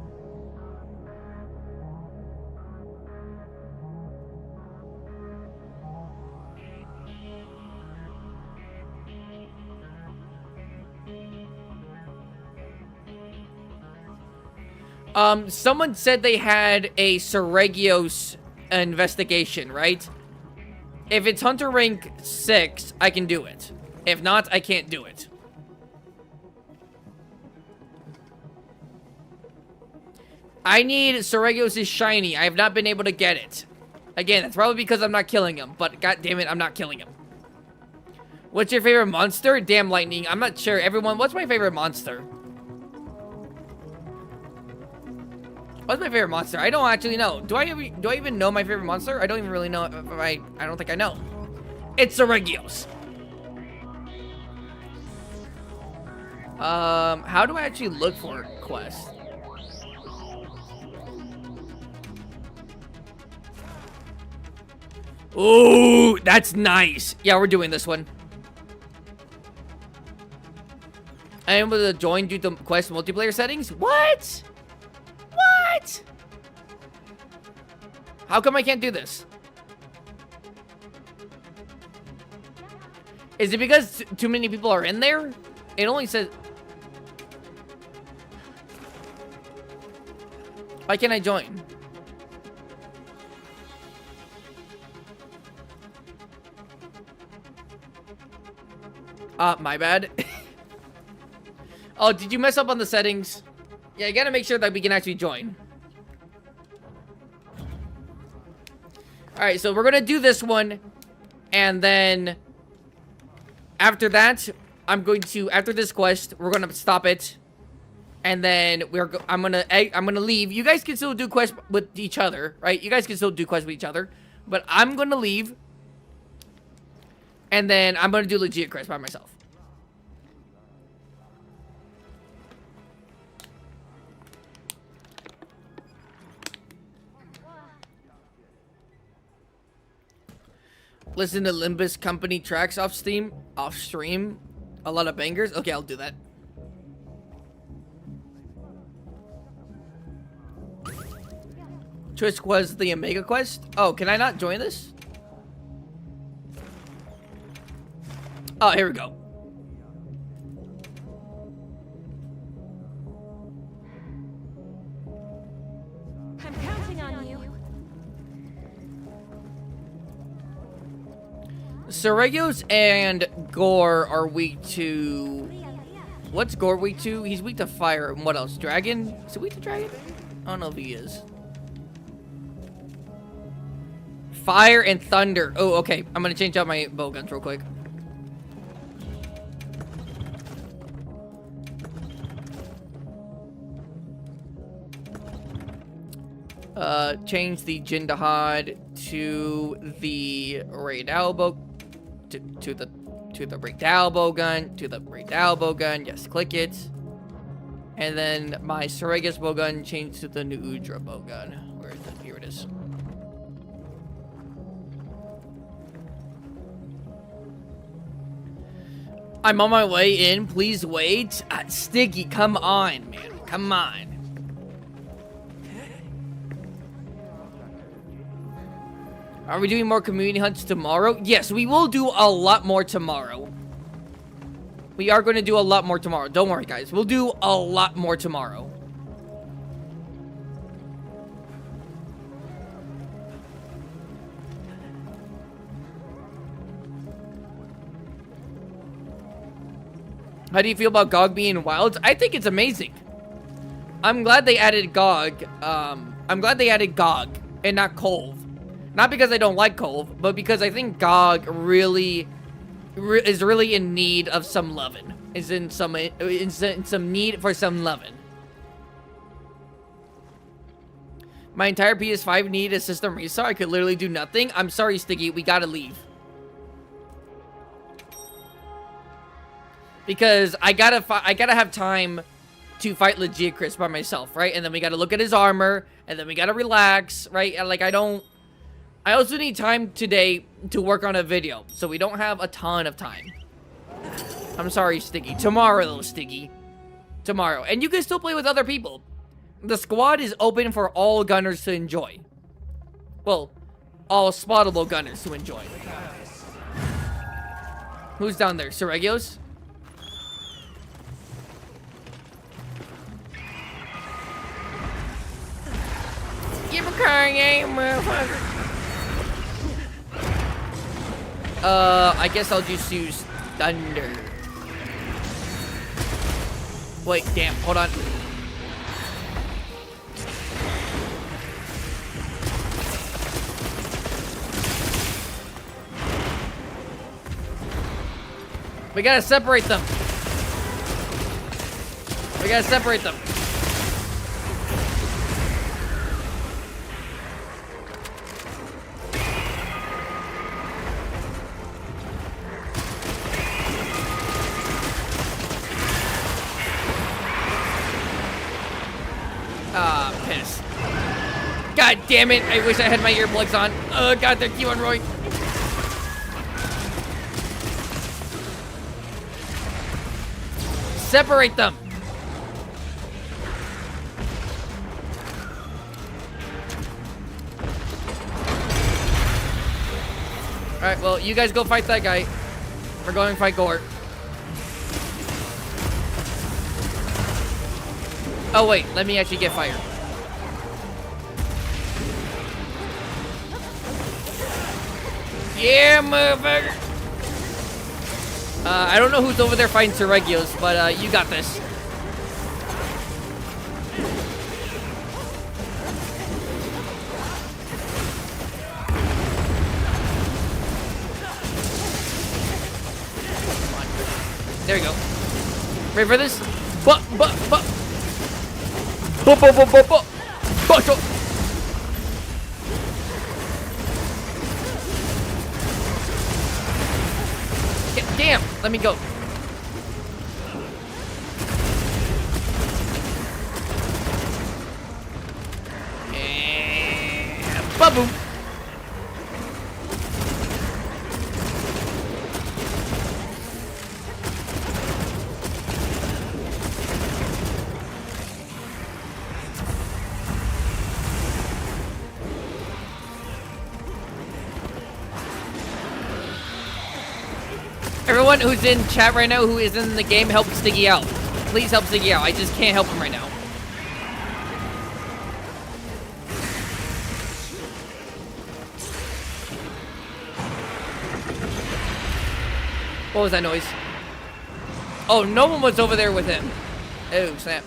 Someone said they had a Seregios investigation, right? If it's Hunter rank 6, I can do it. If not, I can't do it. I need Seregios' shiny. I have not been able to get it. Again, it's probably because I'm not killing him, but god damn it, I'm not killing him. What's your favorite monster? Damn lightning. I'm not sure. Everyone, what's my favorite monster? What's my favorite monster? I don't actually know. Do I even know my favorite monster? I don't even really know if I don't think I know. It's Seregios. How do I actually look for a quest? Ooh, that's nice. Yeah, we're doing this one. I am able to join due to quest multiplayer settings? What? What? How come I can't do this? Is it because too many people are in there? It only says... Why can't I join? My bad. Oh, did you mess up on the settings? Yeah, you gotta make sure that we can actually join. Alright, so we're gonna do this one. And then... After that, I'm going to... After this quest, we're gonna stop it. And then I'm gonna leave. You guys can still do quests with each other, right? You guys can still do quests with each other. But I'm gonna leave. And then I'm gonna do Lagiacrus by myself. Listen to Limbus Company tracks off stream. A lot of bangers. Okay, I'll do that. Twitch was the Omega quest. Oh, can I not join this? Oh, here we go. I'm counting on you. Seregios and Gore are weak to... What's Gore weak to? He's weak to fire. And what else? Dragon? Is he weak to dragon? I don't know if he is. Fire and thunder. Oh, okay. I'm gonna change out my bow guns real quick. Change the Jindahad to the Raid Elbow, to the Raid Elbow gun, to the Raid Elbow gun. Yes, click it. And then my Seregios bow gun changed to the new Udra bow gun. Where is it? Here it is. I'm on my way in. Please wait. Sticky, come on, man. Come on. Are we doing more community hunts tomorrow? Yes, we will do a lot more tomorrow. We are going to do a lot more tomorrow. Don't worry, guys. We'll do a lot more tomorrow. How do you feel about GOG being wild? I think it's amazing. I'm glad they added GOG. I'm glad they added GOG and not Colv. Not because I don't like Colv, but because I think GOG really is really in need of some lovin'. Is in some need for some lovin'. My entire PS5 need a system restart. I could literally do nothing. I'm sorry, Sticky. We gotta leave. Because I gotta have time to fight Lagiacrus by myself, right? And then we gotta look at his armor, and then we gotta relax, right? And like, I also need time today to work on a video, so we don't have a ton of time. I'm sorry, Sticky. Tomorrow, though, Sticky. Tomorrow. And you can still play with other people. The squad is open for all gunners to enjoy. Well, all spottable gunners to enjoy. Who's down there? Seregios? Give a crying aim, motherfucker. I guess I'll just use thunder. Wait, damn, hold on. We gotta separate them. We gotta separate them. Ah, piss. God damn it. I wish I had my earplugs on. Oh, God, they're Q on Roy. Separate them. Alright, well, you guys go fight that guy. We're going to fight Gore. Oh, wait. Let me actually get fired. Yeah, motherfucker. I don't know who's over there fighting Seregios, but you got this. There you go. Ready for this? Damn, let me go. And ba-boom. Everyone who's in chat right now who is in the game, help Stiggy out. Please help Stiggy out. I just can't help him right now. What was that noise? Oh, no one was over there with him. Oh, snap.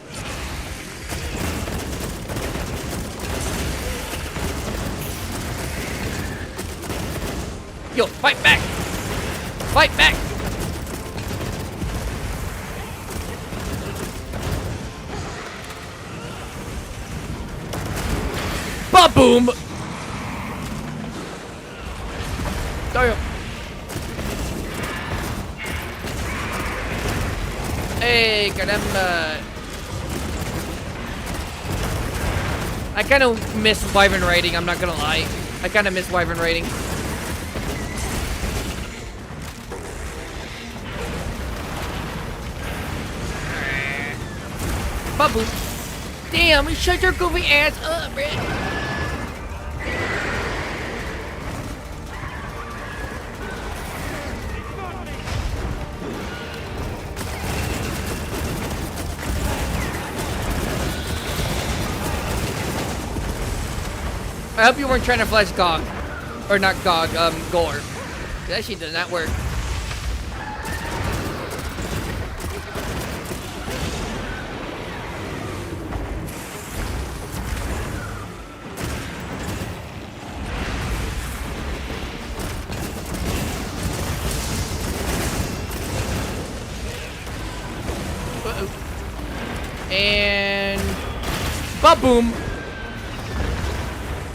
Yo, fight back! Fight back! Ba-boom! Damn. Hey, caramba. I kind of miss Wyvern raiding, I'm not gonna lie. I kind of miss Wyvern raiding. Babu. Damn, shut your goofy ass up, man. I hope you weren't trying to flash Gog. Or not Gog, Gore. That shit does not work. And ba-boom.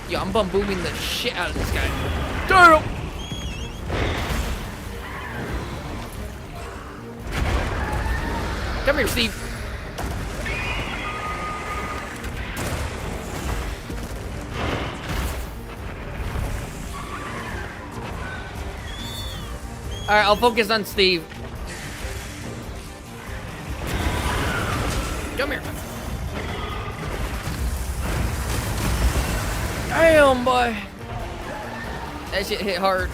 Yo, I'm bum-booming the shit out of this guy. Damn! Come here, Steve. Alright, I'll focus on Steve. Come here. Damn, boy. That shit hit hard.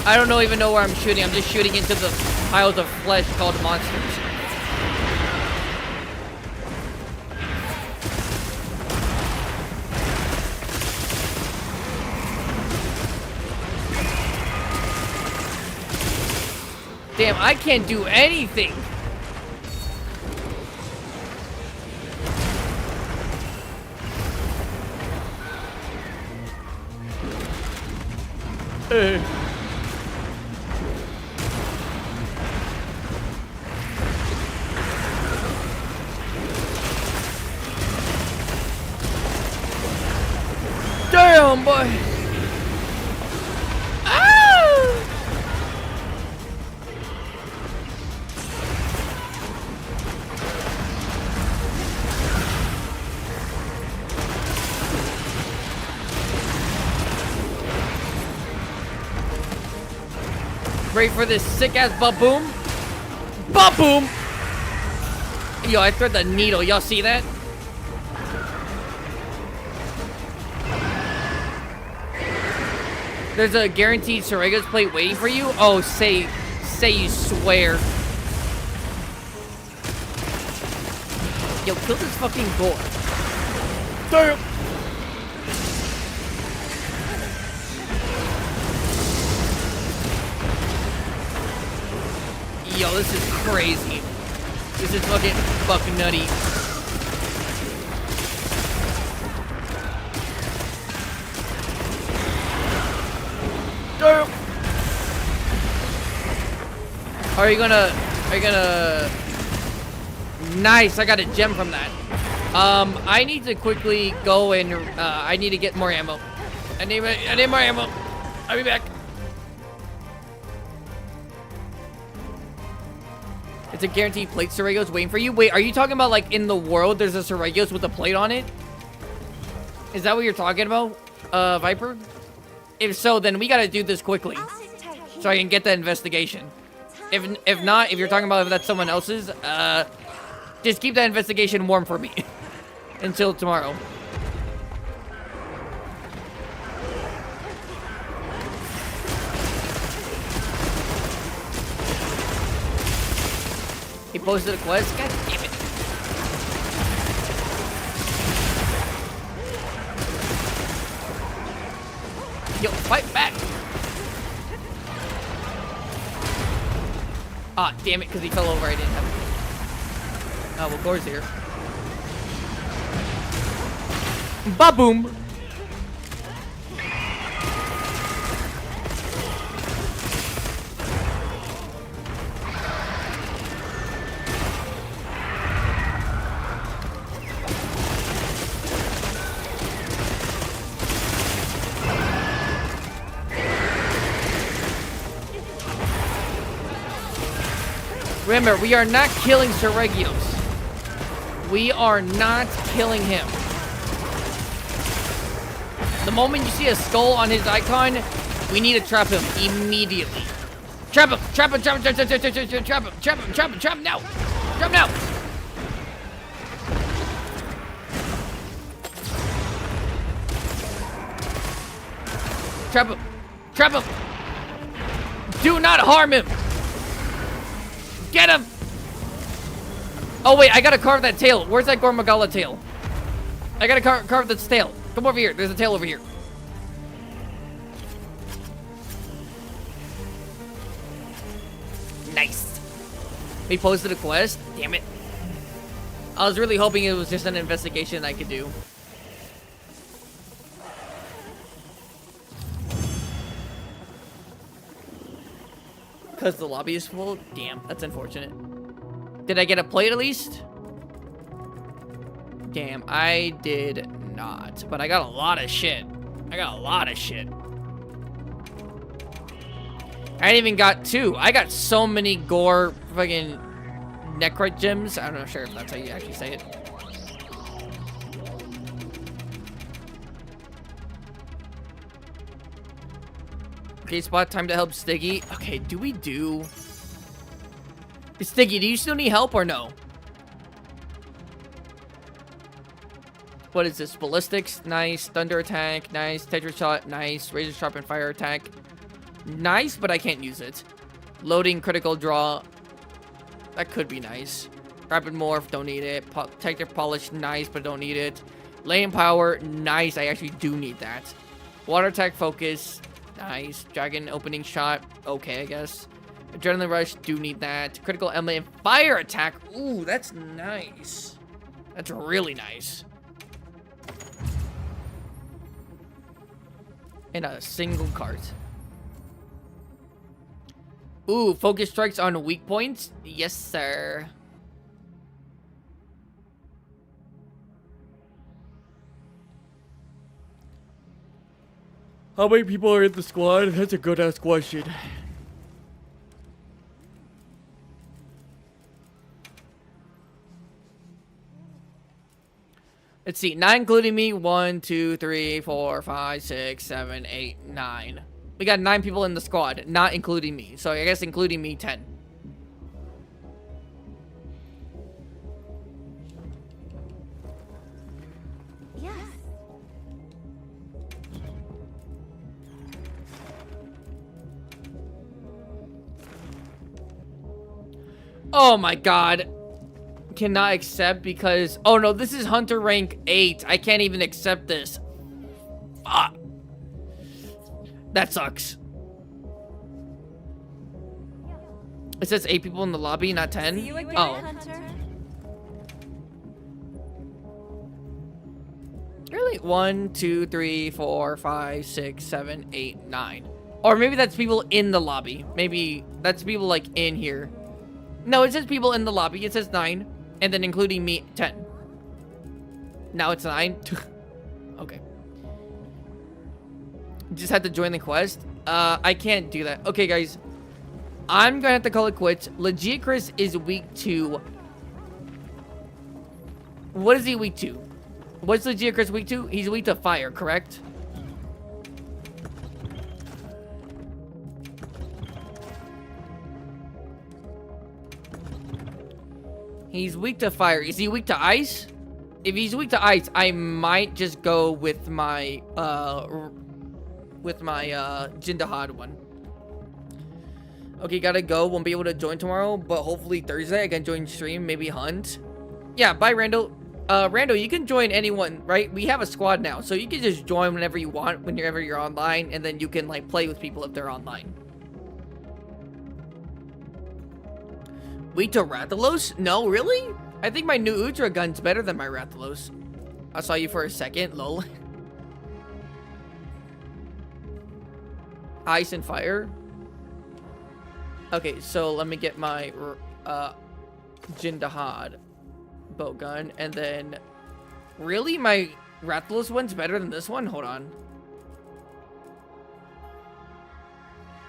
I don't even know where I'm shooting. I'm just shooting into the piles of flesh called monsters. Damn, I can't do anything. Damn, boy. Ah! Ready for this sick-ass ba-boom? Ba-boom! Yo, I threw the needle. Y'all see that? There's a guaranteed Sorrego's plate waiting for you? Oh, say you swear. Yo, kill this fucking gore. Damn! Yo, this is crazy. This is fucking fuck nutty. Damn. Are you gonna nice, I got a gem from that. I need to quickly go and I need to get more ammo. I need more ammo. I'll be back. It's a guaranteed plate. Sorrego's waiting for you. Wait, are you talking about like in the world there's a Sorrego's with a plate on it? Is that what you're talking about, Viper? If so, then we gotta do this quickly so I can get that investigation. If not, if you're talking about if that's someone else's, just keep that investigation warm for me until tomorrow. He posted a quest? God damn it. Yo, fight back! Ah, damn it, because he fell over, I didn't have it. Oh, well, Gore's here. Ba-boom! Remember, we are not killing Sorregios. We are not killing him. The moment you see a skull on his icon, we need to trap him immediately. Trap him! Trap him! Trap him! Trap him! Trap him! Trap him! Trap him! Trap him! Trap him now! Trap him now! Trap him! Trap him! Do not harm him! Get him! Oh wait, I gotta carve that tail. Where's that Gormagala tail? I gotta carve this tail. Come over here. There's a tail over here. Nice. He posted a quest. Damn it. I was really hoping it was just an investigation I could do. Because the lobby is full? Damn, that's unfortunate. Did I get a plate at least? Damn, I did not. But I got a lot of shit. I got a lot of shit. I even got 2. I got so many gore fucking necrite gems. I'm not sure if that's how you actually say it. Okay, spot time to help Sticky. Okay, do we do... Sticky, do you still need help or no? What is this? Ballistics, nice. Thunder attack, nice. Tetra shot, nice. Razor sharp and fire attack, nice, but I can't use it. Loading critical draw, that could be nice. Rapid morph, don't need it. Protective polish, nice, but don't need it. Lane power, nice. I actually do need that. Water attack focus, nice. Dragon opening shot, okay, I guess. Adrenaline rush, do need that. Critical emblem and fire attack, ooh, that's nice. That's really nice. In a single cart. Ooh, focus strikes on weak points? Yes, sir. How many people are in the squad? That's a good ass question. Let's see, 9 including me. 1, 2, 3, 4, 5, 6, 7, 8, 9. We got 9 people in the squad, not including me. So I guess including me, 10. Yes. Oh my god. Cannot accept because... Oh no, this is Hunter rank 8. I can't even accept this. Fuck. That sucks. It says 8 people in the lobby, not 10. Oh. Really? 1, 2, 3, 4, 5, 6, 7, 8, 9. Or maybe that's people in the lobby. Maybe that's people like in here. No, it says people in the lobby. It says 9. And then including me, 10. Now it's 9. Okay. Just had to join the quest. I can't do that. Okay, guys. I'm gonna have to call it quits. Lagiacrus is weak to... What is he weak to? What's Lagiacrus weak to? He's weak to fire, correct? He's weak to fire. Is he weak to ice? If he's weak to ice, I might just go with my Jindahad one. Okay, gotta go. Won't be able to join tomorrow, but hopefully Thursday I can join stream, maybe hunt. Yeah, bye, Randall. Randall, you can join anyone, right? We have a squad now, so you can just join whenever you want, whenever you're online, and then you can like play with people if they're online. Weak to Rathalos? No, really? I think my new Ultra gun's better than my Rathalos. I saw you for a second, lol. Ice and fire. Okay, so let me get my Jindahad bow gun, and then really my Rathalos one's better than this one? Hold on.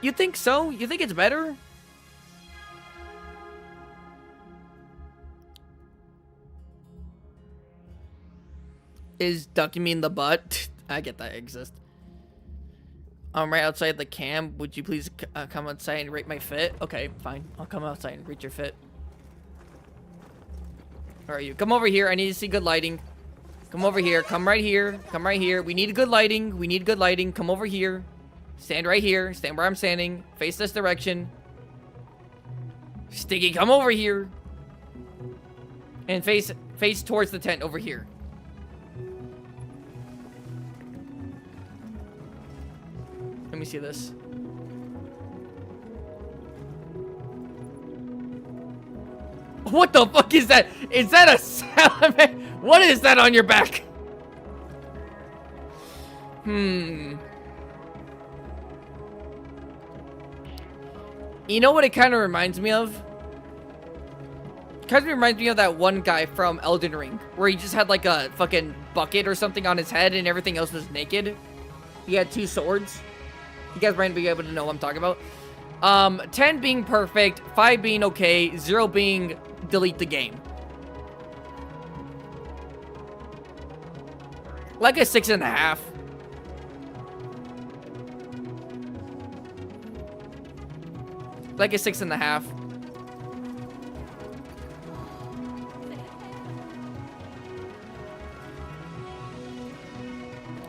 You think so? You think it's better? Is ducking me in the butt? I get that exists. I'm right outside the camp. Would you please come outside and rate my fit? Okay, fine. I'll come outside and rate your fit. Where are you? Come over here. I need to see good lighting. Come over here. Come right here. Come right here. We need good lighting. We need good lighting. Come over here. Stand right here. Stand where I'm standing. Face this direction. Sticky, come over here. And face towards the tent over here. Let me see this. What the fuck is that? Is that a salamander? What is that on your back? You know what it kind of reminds me of? It kind of reminds me of that one guy from Elden Ring, where he just had like a fucking bucket or something on his head and everything else was naked. He had 2 swords. You guys might be able to know what I'm talking about. 10 being perfect, 5 being okay, 0 being delete the game. Like a 6.5. Like a 6.5.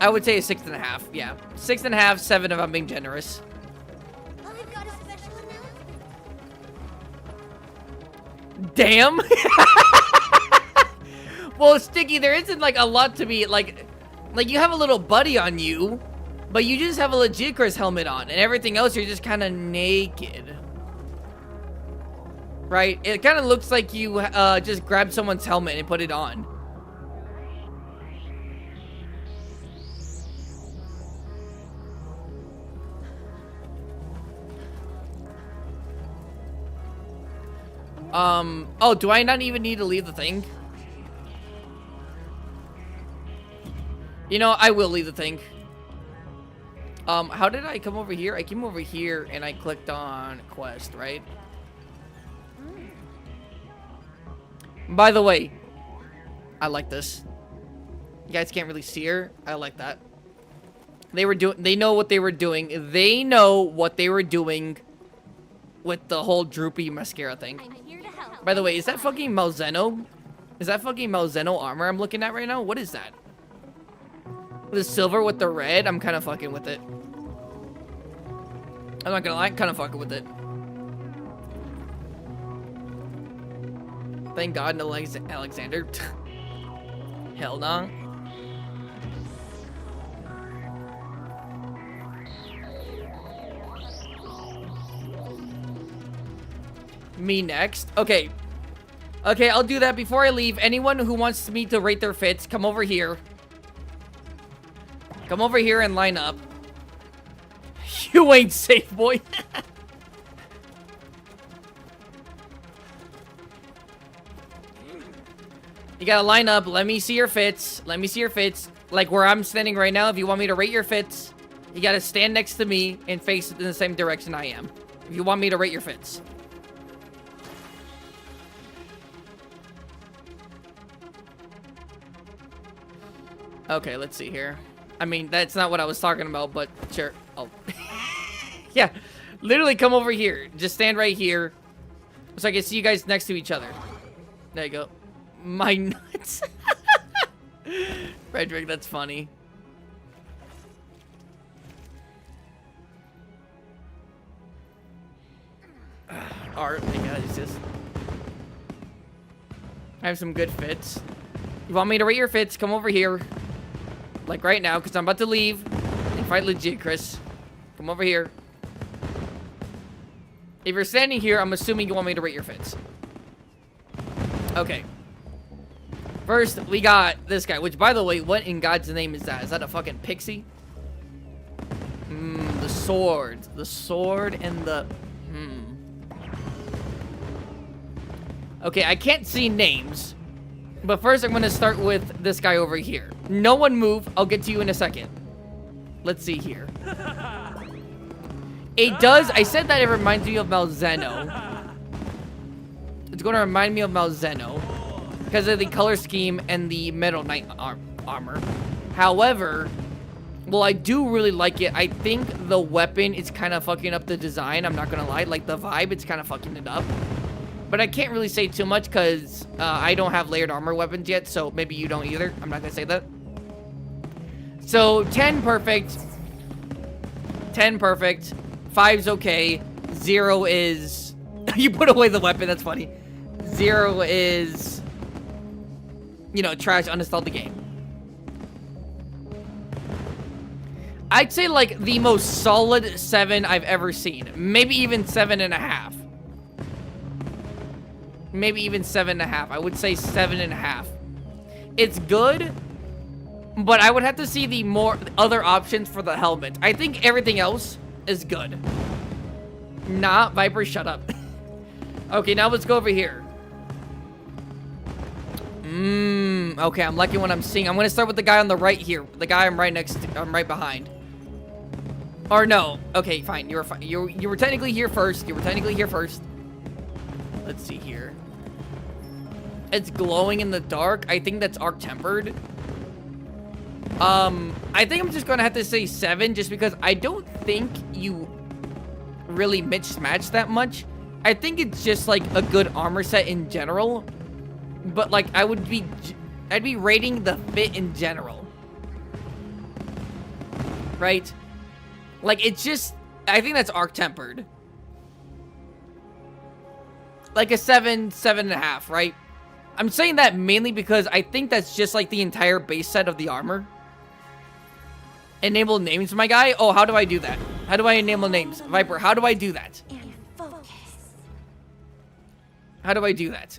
I would say a 6.5. Yeah, 6.5, 7 if I'm being generous. I've got a special announcement. Damn. Well, Sticky, there isn't like a lot to be like you have a little buddy on you, but you just have a Lagiacrus helmet on, and everything else you're just kind of naked. Right? It kind of looks like you just grabbed someone's helmet and put it on. Oh, do I not even need to leave the thing? You know, I will leave the thing. How did I come over here? I came over here and I clicked on quest, right? By the way, I like this. You guys can't really see her. I like that. They know what they were doing. They know what they were doing with the whole droopy mascara thing. By the way, is that fucking Malzeno? Is that fucking Malzeno armor I'm looking at right now? What is that? The silver with the red? I'm kind of fucking with it. I'm not gonna lie, kind of fucking with it. Thank God no Alexander. Hell no. Me next. Okay. Okay, I'll do that before I leave. Anyone who wants me to rate their fits, come over here. Come over here and line up. You ain't safe, boy. You gotta line up. Let me see your fits. Let me see your fits. Like where I'm standing right now, if you want me to rate your fits, you gotta stand next to me and face in the same direction I am. If you want me to rate your fits. Okay, let's see here. I mean, that's not what I was talking about, but sure. Oh. Yeah, literally come over here. Just stand right here so I can see you guys next to each other. There you go. My nuts. Frederick, that's funny. Art, yeah, it's just... I have some good fits. You want me to rate your fits? Come over here. Like right now, because I'm about to leave and fight Lagiacrus. Come over here. If you're standing here, I'm assuming you want me to rate your fits. Okay. First, we got this guy, which, by the way, what in God's name is that? Is that a fucking pixie? The sword. The sword and the... Okay, I can't see names. But first, I'm going to start with this guy over here. No one move. I'll get to you in a second. Let's see here. It does. I said that it reminds me of Malzeno. It's going to remind me of Malzeno because of the color scheme and the Metal Knight armor. However, well, I do really like it. I think the weapon is kind of fucking up the design. I'm not going to lie. Like the vibe, it's kind of fucking it up. But I can't really say too much because I don't have layered armor weapons yet, so maybe you don't either. I'm not going to say that. So, 10 perfect. 10 perfect. 5's okay. 0 is... You put away the weapon, that's funny. 0 is... You know, trash, uninstalled the game. I'd say, like, the most solid 7 I've ever seen. Maybe even 7.5. Maybe even 7.5. I would say 7.5. It's good, but I would have to see the more other options for the helmet. I think everything else is good. Nah, Viper, shut up. Okay, now let's go over here. Okay, I'm liking what I'm seeing. I'm gonna start with the guy on the right here. The guy I'm right next to, I'm right behind. Or no. Okay, fine. You were fine. You were technically here first. You were technically here first. Let's see here. It's glowing in the dark. I think that's arc tempered. I think I'm just gonna have to say 7 just because I don't think you really mismatched that much. I think it's just like a good armor set in general, but like I'd be rating the fit in general, right? Like it's just, I think that's arc tempered, like a 7.5, right? I'm saying that mainly because I think that's just like the entire base set of the armor. Enable names, my guy. Oh, how do I do that? How do I enable names? Viper, how do I do that? How do I do that?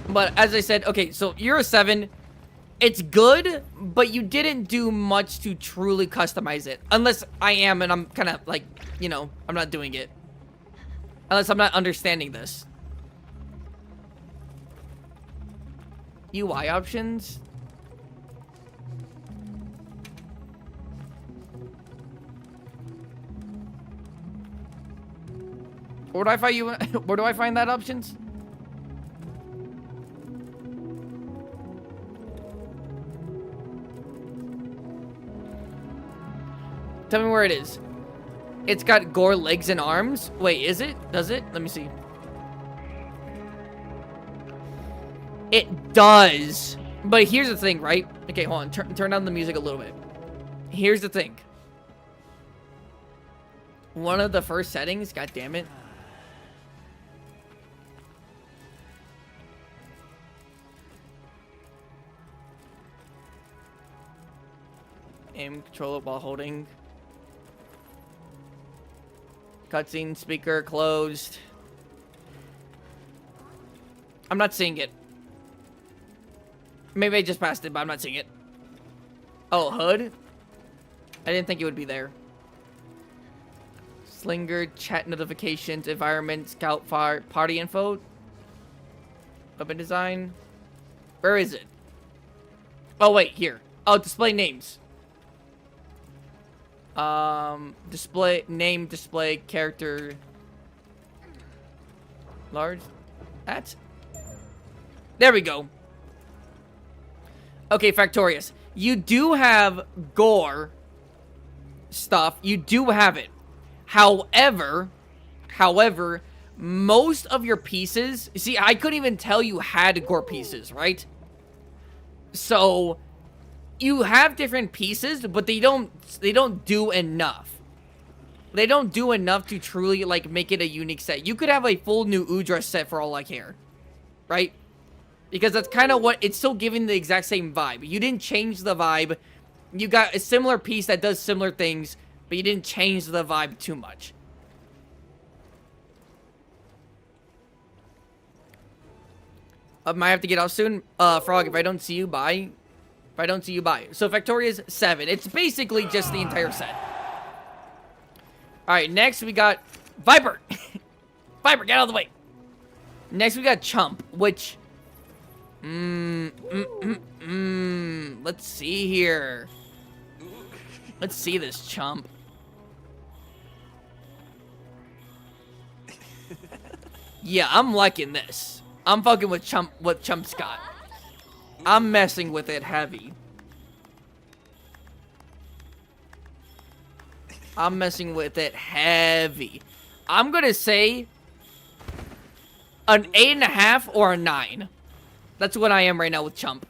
But as I said, okay, so you're a 7. It's good, but you didn't do much to truly customize it. Unless I am, and I'm kind of like, you know, I'm not doing it. Unless I'm not understanding this. UI options. Where do I find you? Where do I find that options? Tell me where it is. It's got gore legs and arms. Wait, is it? Does it? Let me see. It does. But here's the thing, right? Okay, hold on. Turn down the music a little bit. Here's the thing. One of the first settings, god damn it. Aim control it while holding. Cutscene speaker closed. I'm not seeing it. Maybe I just passed it, but I'm not seeing it. Oh, HUD? I didn't think it would be there. Slinger, chat notifications, environment, scout fire, party info. Weapon design. Where is it? Oh, wait, here. Oh, display names. Display, name, display, character. Large. That's. There we go. Okay, Factorious. You do have gore stuff. You do have it. However, most of your pieces, see, I couldn't even tell you had gore pieces, right? So you have different pieces, but they don't do enough. They don't do enough to truly like make it a unique set. You could have a full new Udra set for all I care, right? Because that's kind of what it's still giving the exact same vibe. You didn't change the vibe. You got a similar piece that does similar things, but you didn't change the vibe too much. I might have to get off soon. Frog, if I don't see you, bye. If I don't see you, bye. So Factoria's 7. It's basically just the entire set. Alright, next we got Viper. Viper, get out of the way. Next we got Chump, which... Let's see here. Let's see this Chump. Yeah, I'm liking this. I'm fucking with Chump, what Chump's got. I'm messing with it heavy. I'm messing with it heavy. I'm gonna say an 8.5 or a 9. That's what I am right now with Chump.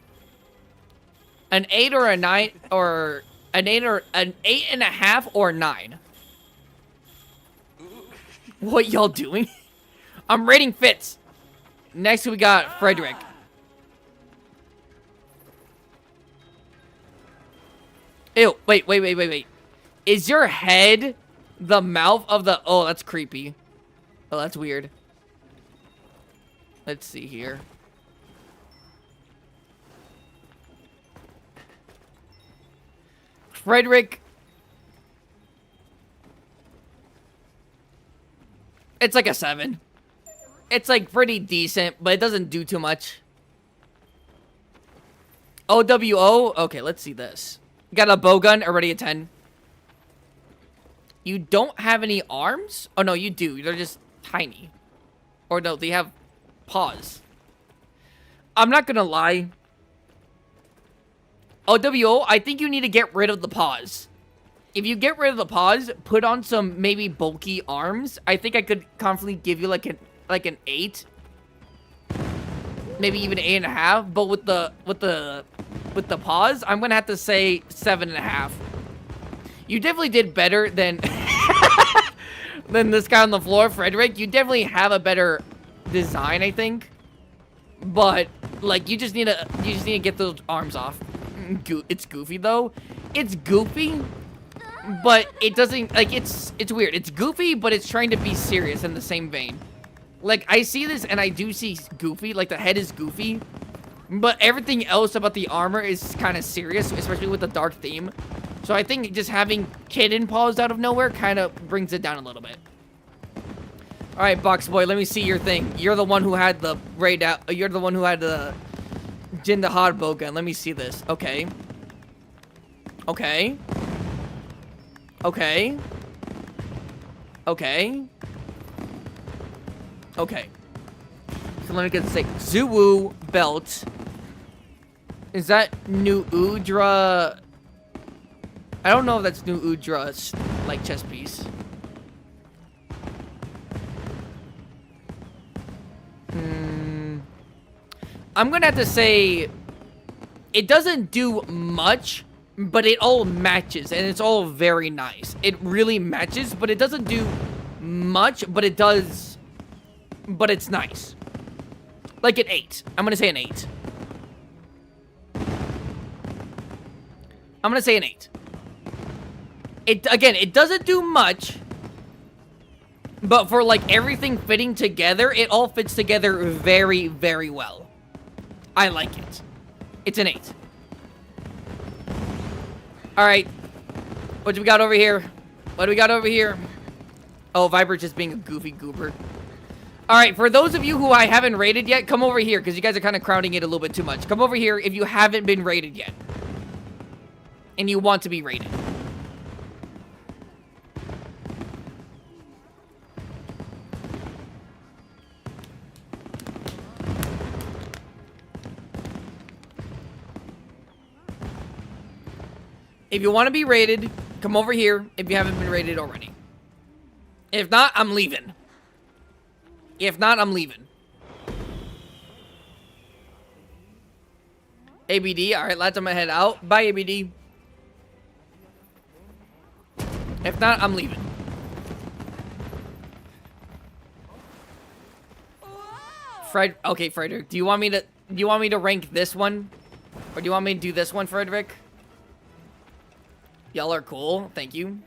An 8 or a 9 or an 8 or an 8.5 or 9. What y'all doing? I'm rating fits. Next we got Frederick. Ew, wait. Is your head the mouth of the... Oh, that's creepy. Oh, that's weird. Let's see here. Frederick. It's like a 7. It's like pretty decent, but it doesn't do too much. OWO? Okay, let's see this. Got a bowgun, already a 10. You don't have any arms? Oh, no, you do. They're just tiny. Or no, they have paws. I'm not gonna lie. OWO, I think you need to get rid of the paws. if you get rid of the paws, put on some maybe bulky arms, I think I could confidently give you like an 8. Maybe even 8.5, but with the paws, I'm gonna have to say 7.5. You definitely did better than than this guy on the floor, Frederick. You definitely have a better design, I think. But like, you just need to get those arms off. It's goofy though. It's goofy, but it doesn't like it's weird. It's goofy, but it's trying to be serious in the same vein. Like, I see this and I do see goofy, like the head is goofy, but everything else about the armor is kind of serious, especially with the dark theme. So I think just having kitten paws out of nowhere kind of brings it down a little bit. All right, Box Boy, let me see your thing. You're the one who had the raid out. You're the one who had the Jindahad bowgun. Let me see this. Okay. Okay. Okay. Okay. Okay. So let me get this thing. Zuwu belt. Is that New Udra? I don't know if that's New Udra's like chest piece. I'm gonna have to say it doesn't do much, but it all matches and it's all very nice. It really matches, but it doesn't do much, but it does, but it's nice. Like an 8. I'm gonna say an 8. I'm gonna say an 8. It doesn't do much, but for like everything fitting together, it all fits together very, very well. I like it. It's an 8. Alright. What do we got over here? What do we got over here? Oh, Viper just being a goofy goober. Alright, for those of you who I haven't rated yet, come over here, because you guys are kind of crowding it a little bit too much. Come over here if you haven't been rated yet. And you want to be rated. If you want to be rated, come over here if you haven't been rated already. If not, I'm leaving. If not, I'm leaving. ABD, alright, lads, I'm gonna head out. Bye, ABD. If not, I'm leaving. Okay, Frederick, do you want me to rank this one? Or do you want me to do this one, Frederick? Y'all are cool. Thank you.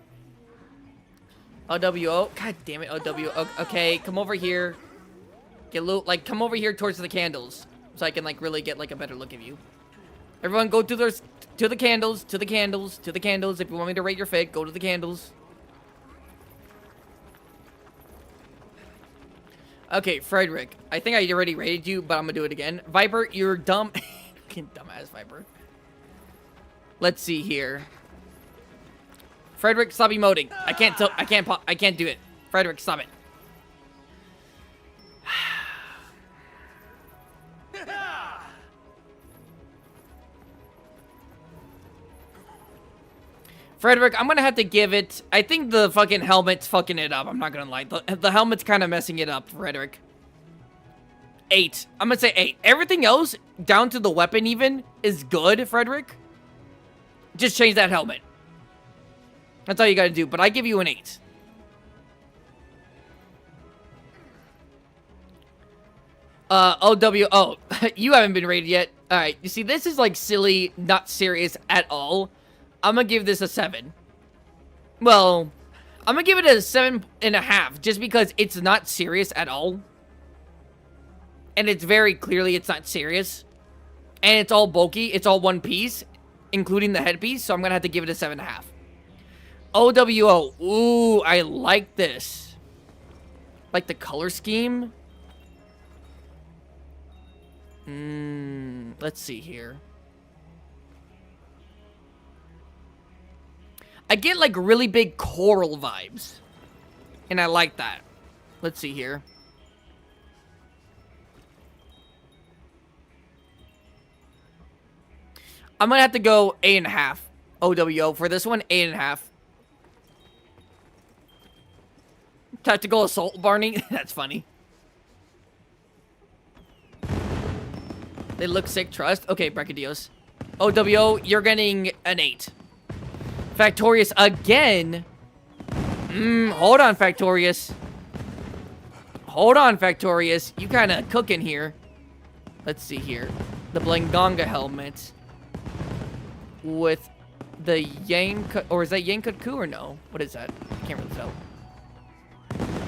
OWO. God damn it, OWO. Okay, come over here. Get loot. Like, come over here towards the candles. So I can, like, really get, like, a better look of you. Everyone go to the candles. To the candles. To the candles. If you want me to rate your fit, go to the candles. Okay, Frederick. I think I already rated you, but I'm gonna do it again. Viper, you're dumb. Fucking dumbass Viper. Let's see here. Frederick, stop emoting. I can't do it. Frederick, stop it. Frederick, I'm gonna have to give it... I think the fucking helmet's fucking it up. I'm not gonna lie. The helmet's kind of messing it up, Frederick. 8. I'm gonna say 8. Everything else, down to the weapon even, is good, Frederick. Just change that helmet. That's all you gotta do, but I give you an 8. OWO. You haven't been rated yet. Alright, you see, this is like silly, not serious at all. I'm gonna give this a 7. Well, I'm gonna give it a 7.5, just because it's not serious at all. And it's very clearly it's not serious. And it's all bulky, it's all one piece, including the headpiece, so I'm gonna have to give it a 7.5. OWO. Ooh, I like this. Like the color scheme. Let's see here. I get like really big coral vibes. And I like that. Let's see here. I'm gonna have to go 8.5. OWO for this one, 8.5. Tactical assault, Barney. That's funny. They look sick. Trust. Okay, Bracadios. OWO, you're getting an 8. Factorious again. Hold on, Factorious. Hold on, Factorious. You kind of cooking here. Let's see here. The Blangonga helmet. With the Yang... Or is that Yankutku or no? What is that? I can't really tell.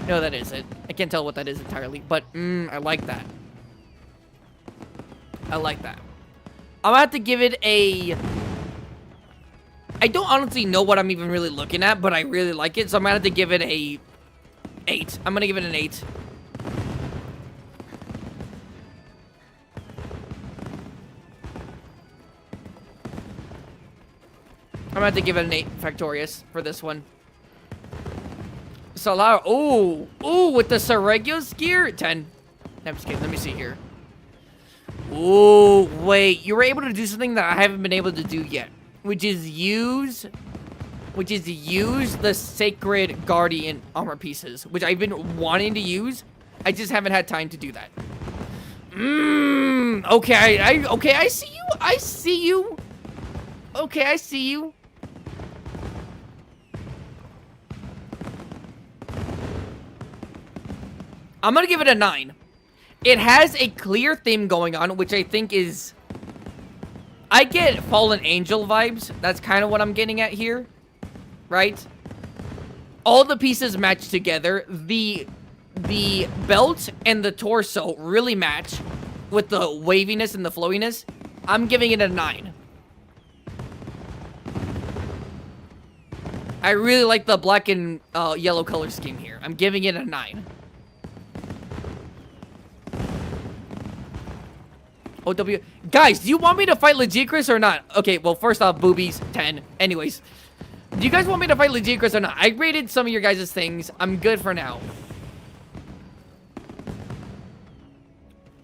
No, that is it. I can't tell what that is entirely. But, I like that. I like that. I'm gonna have to give it a... I don't honestly know what I'm even really looking at, but I really like it, so I'm gonna have to give it a 8. I'm gonna give it an 8. I'm gonna have to give it an 8 Factorious for this one. Solar. Ooh, with the Seregios gear, 10. I'm just kidding. Let me see here. Ooh, wait. You were able to do something that I haven't been able to do yet, which is use the Sacred Guardian armor pieces, which I've been wanting to use. I just haven't had time to do that. Okay, okay, I see you. I see you. Okay, I see you. I'm gonna give it a 9. It has a clear theme going on, which I think is... I get Fallen Angel vibes. That's kind of what I'm getting at here. Right? All the pieces match together. The belt and the torso really match with the waviness and the flowiness. I'm giving it a 9. I really like the black and yellow color scheme here. I'm giving it a 9. OW. Guys, do you want me to fight Lagiacrus or not? Okay, well, first off, boobies, 10. Anyways, do you guys want me to fight Lagiacrus or not? I rated some of your guys' things. I'm good for now.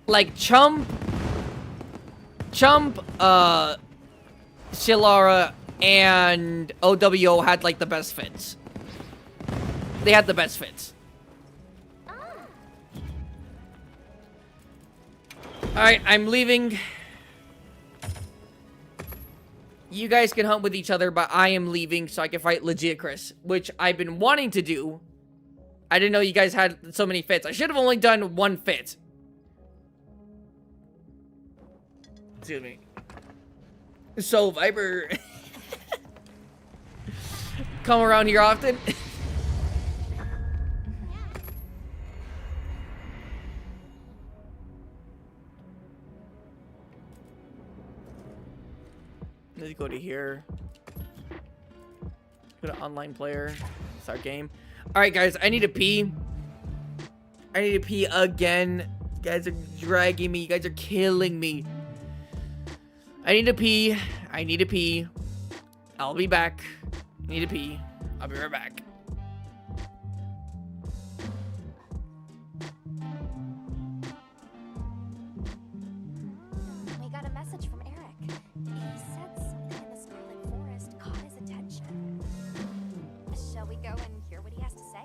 Like, Chump, Shilara, and OWO had, like, the best fits. They had the best fits. Alright, I'm leaving. You guys can hunt with each other, but I am leaving so I can fight Lagiacrus, which I've been wanting to do. I didn't know you guys had so many fits. I should have only done 1 fit. Excuse me. So, Viper. Come around here often. Let's go to here. Go to online player. Start game. Alright, guys. I need to pee. I need to pee again. You guys are dragging me. You guys are killing me. I need to pee. I need to pee. I'll be back. I need to pee. I'll be right back. We got a message from Eric. He said something in the Scarlet Forest caught his attention. Shall we go and hear what he has to say?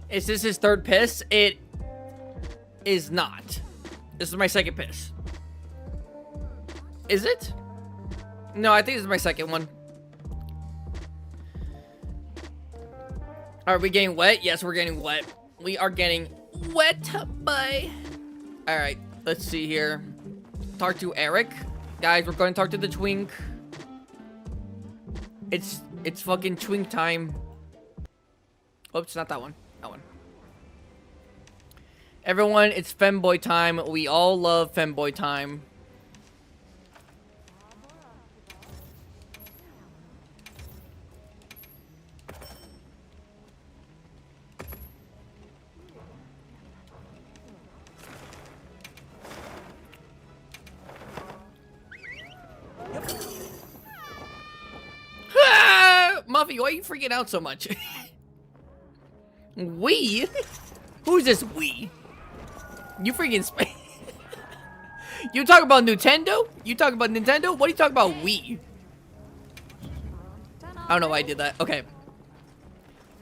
Is this his third piss? It is not. This is my second piss. Is it? No, I think this is my second one. Are we getting wet? Yes, we're getting wet. We are getting wet, boy. All right, let's see here. Talk to Eric. Guys, we're going to talk to the twink. It's fucking twink time. Oops, not that one. That one. Everyone, it's femboy time. We all love femboy time. Muffy, why are you freaking out so much? We? Who's this we? You freaking You talk about Nintendo? You talk about Nintendo? What are you talking about we? I don't know why I did that. Okay.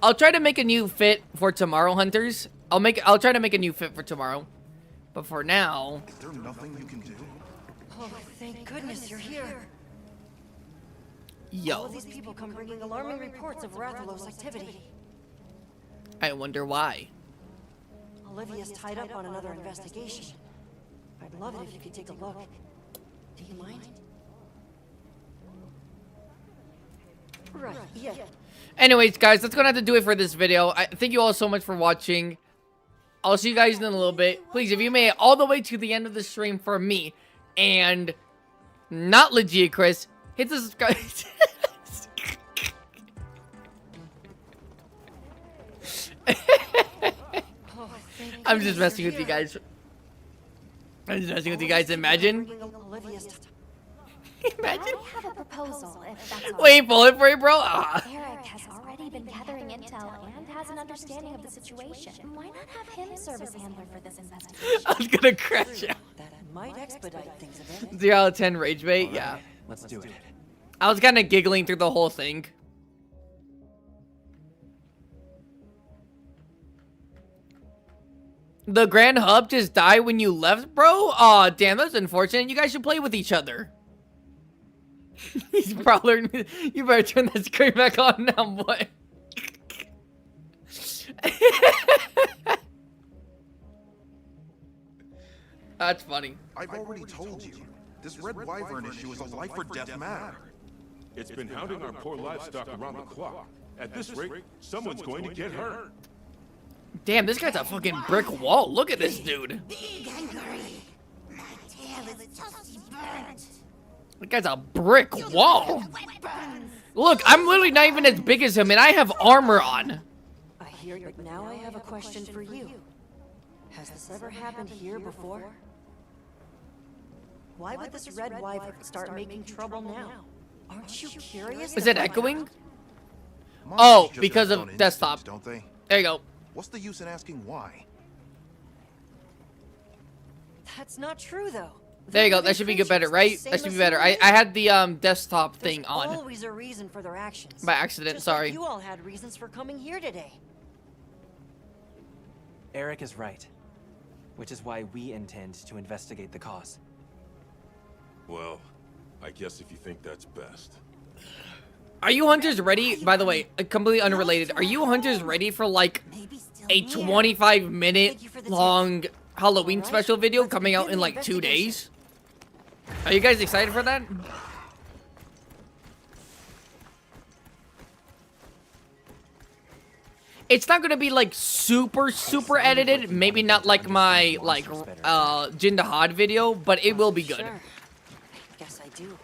I'll try to make a new fit for tomorrow, hunters. I'll try to make a new fit for tomorrow. But for now... Is there nothing you can do? Oh, thank goodness you're here. Yo. All of these people come bringing alarming reports of Rathalos activity. I wonder why. Olivia's tied up on another investigation. I'd love it if you could take a look. Do you mind? Right, yeah. Anyways, guys, that's gonna have to do it for this video. Thank you all so much for watching. I'll see you guys in a little bit. Please, if you made it all the way to the end of the stream for me and not Lagiacrus, hit the subscribe. I'm just messing with you guys. I'm just messing with you guys. Imagine. Imagine. I have a proposal, if that's all Wait, pull it for you, bro. Eric has already been gathering intel and has an understanding of the situation. Why not have him serve as handler for this investigation? I was gonna crash out. That might expedite things a bit. 0 out of 10 rage bait. Yeah. Let's do it. I was kind of giggling through the whole thing. The Grand Hub just died when you left, bro? Aw, damn, that's unfortunate. You guys should play with each other. He's probably... You better turn that screen back on now, boy. That's funny. I've already told you. This Red Wyvern issue is a life or death matter. It's been hounding our poor livestock around the clock. At this rate, someone's going to get hurt. Damn, this guy's a fucking brick wall. Look at this dude. That guy's a brick wall. Look, I'm literally not even as big as him, and I have armor on. I hear you. Now I have a question for you. Has this ever happened here before? Why would this Red Wyvern start making trouble now? Aren't you curious? Is it echoing? Oh, because of desktop. Don't they? There you go. What's the use in asking why? That's not true, though. There you go. That should be good better, right? That should be better. I had the desktop thing on. There's always a reason for their actions. By accident, Just sorry. like you all had reasons for coming here today. Eric is right. Which is why we intend to investigate the cause. Well, I guess if you think that's best. Are you hunters ready? By the way, completely unrelated. Are you hunters ready for like a 25-minute long Halloween special video coming out in like 2 days? Are you guys excited for that? It's not gonna be like super edited. Maybe not like my Jindahad video, but it will be good. Sure. Guess I do.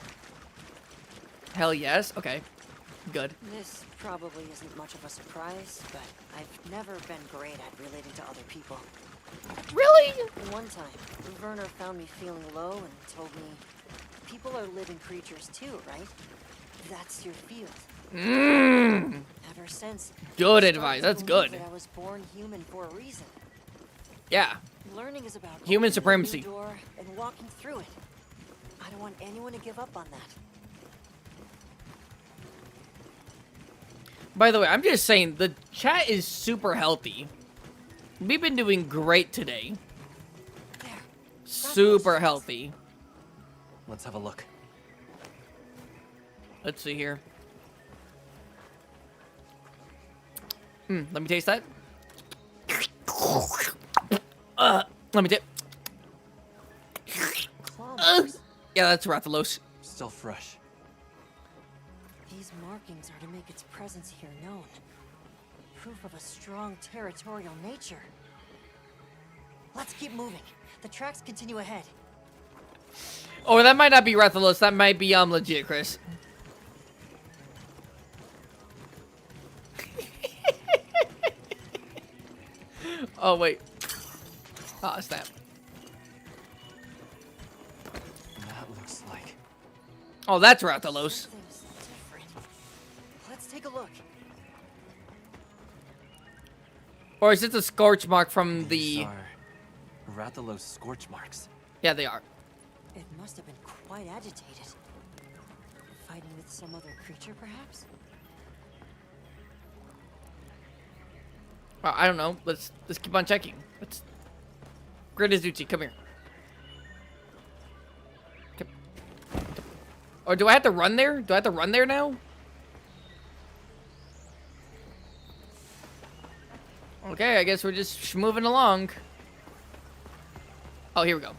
Hell yes. Okay. Good. This probably isn't much of a surprise, but I've never been great at relating to other people. Really? One time, Werner found me feeling low and told me, people are living creatures too, right? That's your field. Mmm. Ever since. Good advice. That's good. That I was born human for a reason. Yeah. Learning is about Human opening a supremacy. new door and walking through it. I don't want anyone to give up on that. By the way, I'm just saying the chat is super healthy. We've been doing great today. Super healthy. Let's have a look. Let's see here. Let me taste that. Let me dip. Yeah, that's Rathalos. Still fresh. These markings are to make its presence here known. Proof of a strong territorial nature. Let's keep moving. The tracks continue ahead. Oh, that might not be Rathalos. That might be Lagiacrus. Oh wait. Ah, snap. That looks like. Oh, that's Rathalos. Let's take a look. Or is it the scorch mark from the? These are Rathalos scorch marks. Yeah, they are. It must have been quite agitated. Fighting with some other creature, perhaps? I don't know. Let's keep on checking. Let's. Grinizuchi, come here. Or do I have to run there? Do I have to run there now? Okay, I guess we're just moving along. Oh, here we go.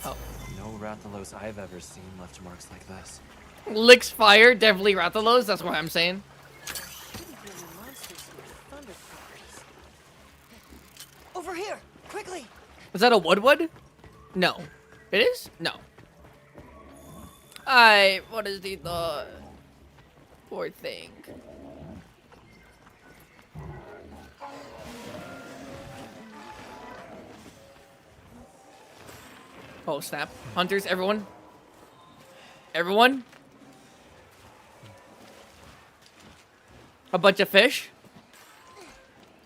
Oh. No Rathalos I've ever seen left marks like this. Licks fire, definitely Rathalos, that's what I'm saying. Over here, quickly! Was that a Woodwood? No. It is? No. What is the thought? Poor thing. Oh, snap. Hunters, everyone. Everyone. A bunch of fish.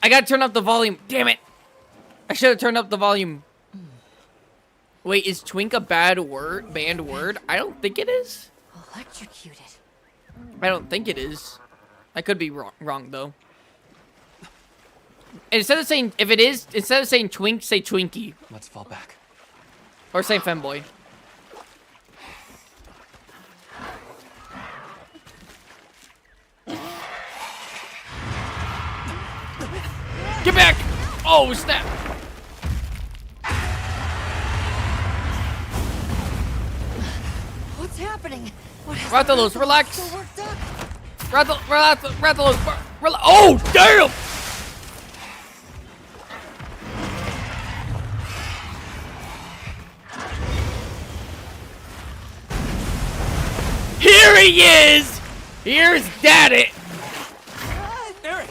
I gotta turn up the volume. Damn it. I should have turned up the volume. Wait, is twink a banned word? I don't think it is. Electrocuted. I don't think it is. I could be wrong though. And instead of saying, if it is, instead of saying twink, say Twinkie. Let's fall back. Or say femboy. Get back! Oh, snap! What's happening? Rathalos, relax! Rathalos, relax! Oh, damn! Here he is! Here's Daddy! Eric!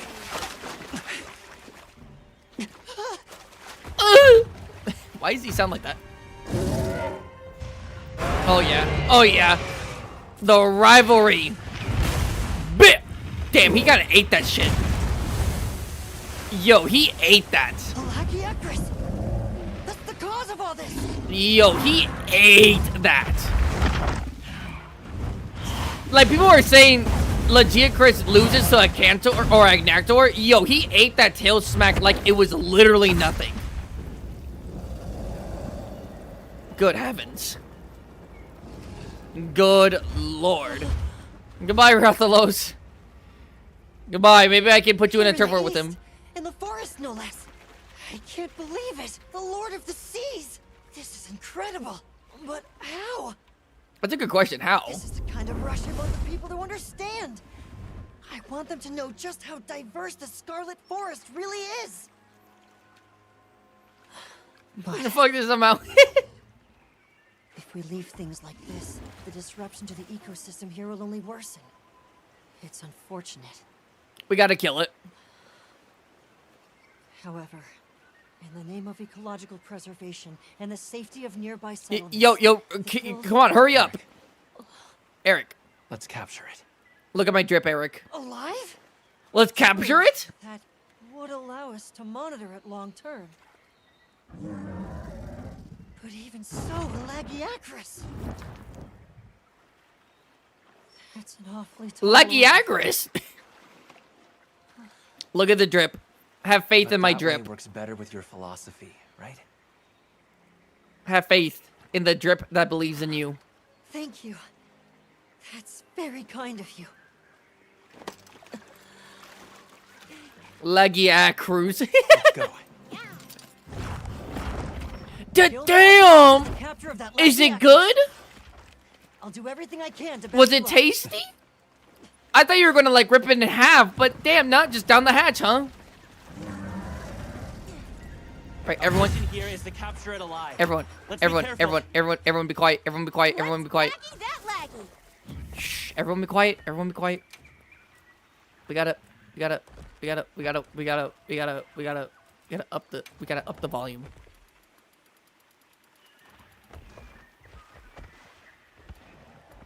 Why does he sound like that? Oh yeah. Oh yeah. The rivalry. Bit. Damn, he kinda ate that shit. Yo, he ate that. Lagiacrus! That's the cause of all this! Yo, he ate that. Like, people are saying Lagiacrus loses to a Cantor or a Agnactor. Yo, he ate that tail smack like it was literally nothing. Good heavens. Good lord. Goodbye, Rathalos. Goodbye. Maybe I can put you in a turf war with him. In the forest, no less. I can't believe it. The Lord of the Seas. This is incredible. But how? That's a good question. How? This is the kind of rush I want the people to understand. I want them to know just how diverse the Scarlet Forest really is. But fuck this amount. If we leave things like this, the disruption to the ecosystem here will only worsen. It's unfortunate. We gotta kill it. However, in the name of ecological preservation and the safety of nearby settlements... Come on, hurry up. Eric. Let's capture it. Look at my drip, Eric. Alive? Let's capture it? That would allow us to monitor it long term. But even so, Lagiacrus. That's an awfully tall Lagiacrus? Look at the drip. Have faith But in my that way drip. works better with your philosophy, right? Have faith in the drip that believes in you. Thank you. That's very kind of you. Lagiacrus. Let's go. Damn! Capture of that Is it Lagiacrus. good? I'll do everything I can to Was best it you up. tasty? I thought you were gonna like rip it in half, but damn, not just down the hatch, huh? Right, everyone. Here is to capture it alive. Everyone, Let's be everyone, careful. everyone, everyone, everyone be quiet, everyone be quiet, everyone be quiet. Laggy that laggy. Shh, everyone be quiet, everyone be quiet. We gotta up the volume.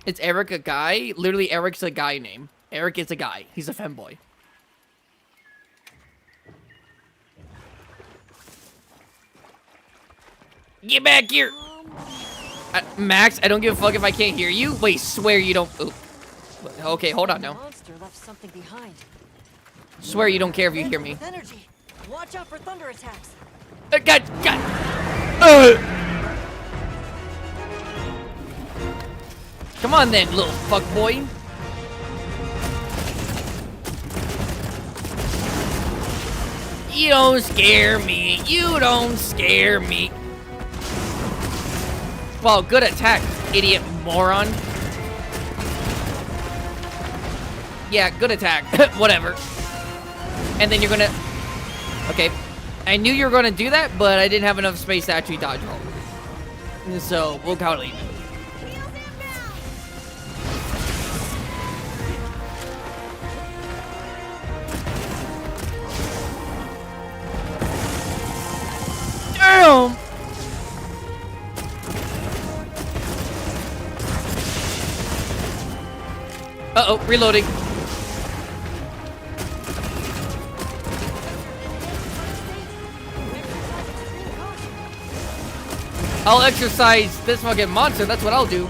Is Eric a guy? Literally, Eric's a guy name. Eric is a guy. He's a femboy. Get back here! Max, I don't give a fuck if I can't hear you. Wait, swear you don't. Oop. Okay, hold on now. Monster left something behind. Swear you don't care if you hear me. With energy. Watch out for thunder attacks. God. Come on then, little fuck boy. You don't scare me. You don't scare me. Well, good attack, idiot moron. Yeah, good attack. Whatever. And then you're gonna... Okay. I knew you were gonna do that, but I didn't have enough space to actually dodge roll. So, we'll count it even. Damn! Uh-oh, reloading. I'll exercise this fucking monster, that's what I'll do.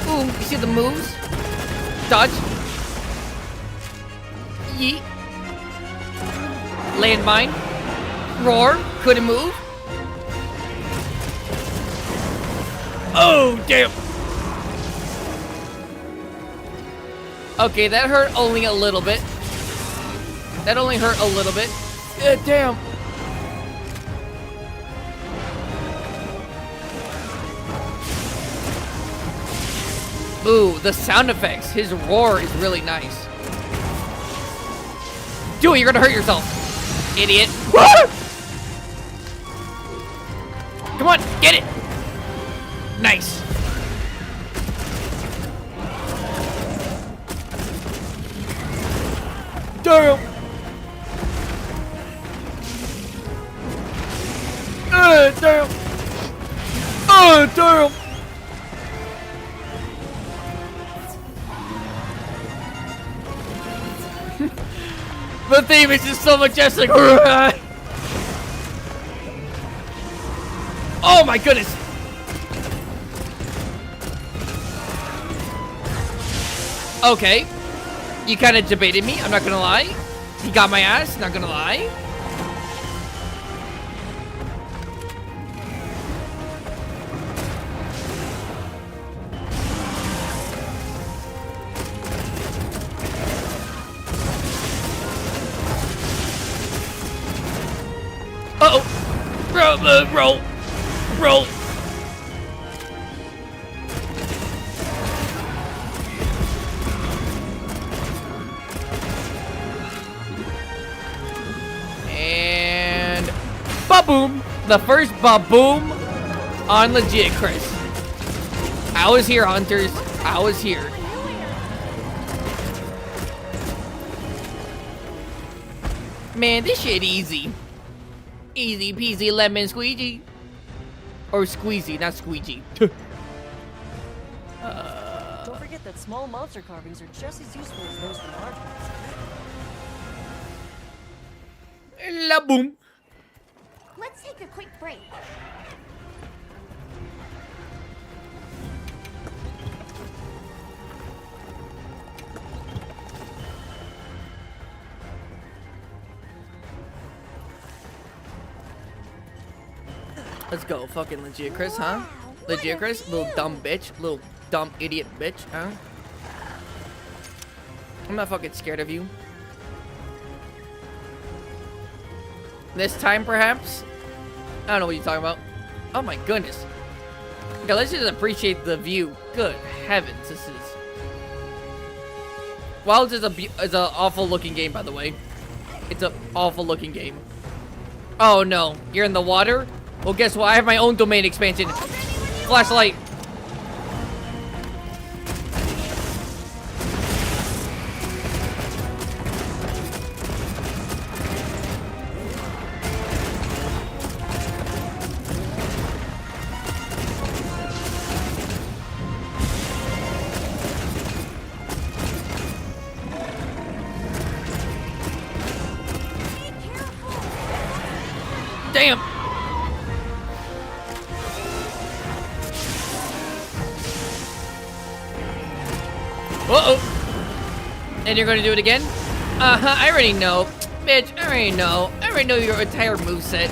Ooh, you see the moves? Dodge. Yeet. Landmine. Roar. Couldn't move. Oh, damn. Okay, that hurt only a little bit. That only hurt a little bit. Damn. Ooh, the sound effects. His roar is really nice. Do it, you're gonna hurt yourself. Idiot. Come on, get it. Nice. Damn. Damn. Damn. The theme is just so majestic. Oh my goodness. Okay. You kind of debated me, I'm not gonna lie. He got my ass, not gonna lie. Uh-oh. Roll. And ba-boom. The first ba-boom on Lagiacrus. I was here, hunters. I was here. Man, this shit easy. Easy peasy lemon squeegee. Or squeezy, not squeegee. Don't forget that small monster carvings are just as useful as those from large ones. La boom. Let's take a quick break. Let's go. Fucking Lagiacrus, huh? Lagiacrus, little dumb bitch. Little dumb idiot bitch, huh? I'm not fucking scared of you. This time, perhaps? I don't know what you're talking about. Oh my goodness. Okay, let's just appreciate the view. Good heavens, this is... Wilds is an awful looking game, by the way. It's an awful looking game. Oh no, you're in the water? Well, guess what? I have my own domain expansion. Flashlight. Damn! Uh-oh! And you're gonna do it again? Uh-huh, I already know. Bitch, I already know. I already know your entire moveset.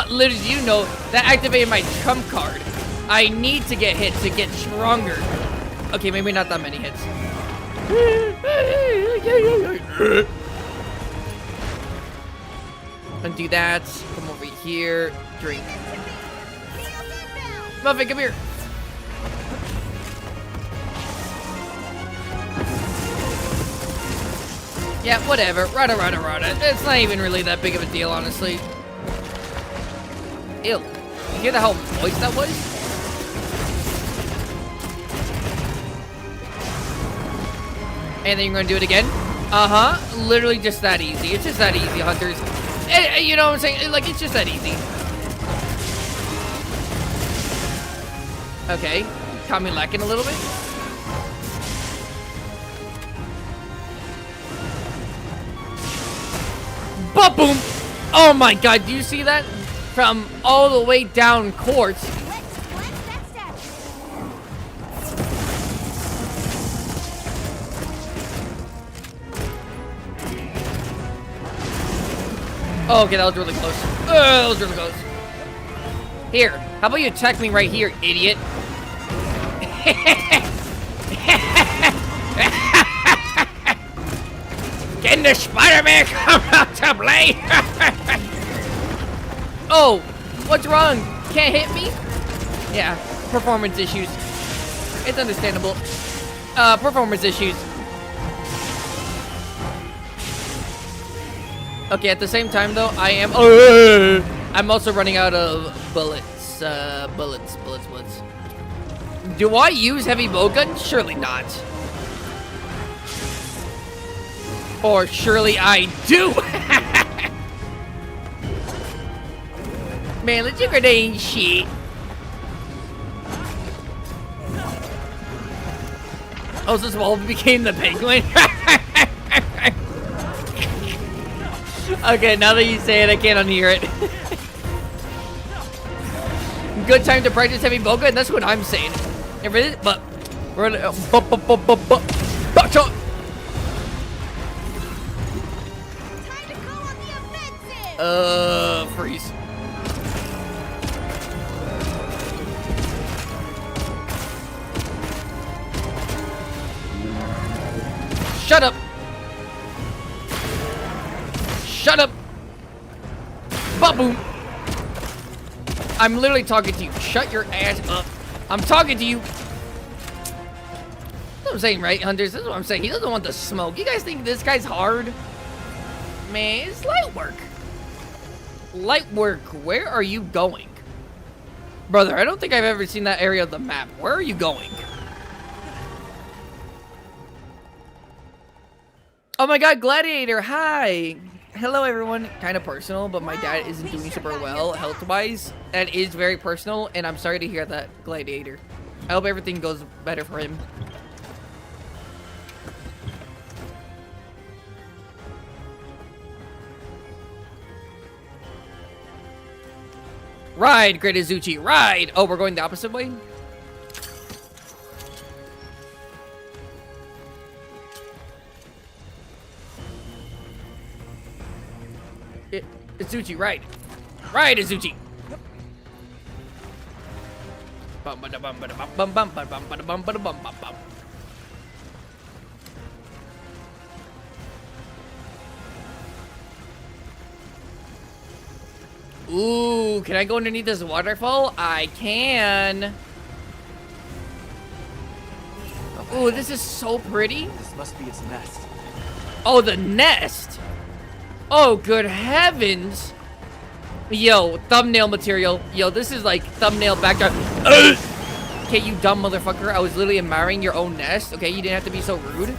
Little do you know, that activated my trump card. I need to get hit to get stronger. Okay, maybe not that many hits. Undo that. Come over here. Drink. Muffin, come here. Yeah, whatever. Rada. It's not even really that big of a deal, honestly. Ew. You hear how moist that was? And then you're gonna do it again? Uh-huh. Literally just that easy. It's just that easy, hunters. You know what I'm saying? Like, it's just that easy. Okay. Caught me lacking a little bit. Ba-boom! Oh my god, do you see that? From all the way down courts. Oh, okay, that was really close. That was really close. Here, how about you attack me right here, idiot? Can the Spider-Man come out to play? Oh, what's wrong? Can't hit me? Yeah, performance issues. It's understandable. Performance issues. Okay, at the same time though, I am I'm also running out of bullets. Bullets. Do I use heavy bowgun? Surely not. Or surely I do. Man, let's grenade shit. Oh, so Small became the penguin? Okay, now that you say it, I can't unhear it. Good time to practice heavy bowgun? That's what I'm saying. If it is, but we're gonna freeze. Shut up. Shut up! Ba-boom! I'm literally talking to you. Shut your ass up. I'm talking to you. That's what I'm saying, right, hunters? That's what I'm saying. He doesn't want the smoke. You guys think this guy's hard? Man, it's light work. Light work. Where are you going? Brother, I don't think I've ever seen that area of the map. Where are you going? Oh my god, Gladiator, hi! Hello everyone, kind of personal, but my dad isn't doing super well health-wise. That is very personal, and I'm sorry to hear that, Gladiator. I hope everything goes better for him. Ride, Great Izuchi, ride! Oh, we're going the opposite way? Izuchi, right. Right, Izuchi. Ooh, can I go underneath this waterfall? I can. Ooh, this is so pretty. This must be its nest. Oh, the nest. Oh, good heavens. Yo, thumbnail material. Yo, this is like thumbnail background. Okay, you dumb motherfucker. I was literally admiring your own nest. Okay, you didn't have to be so rude.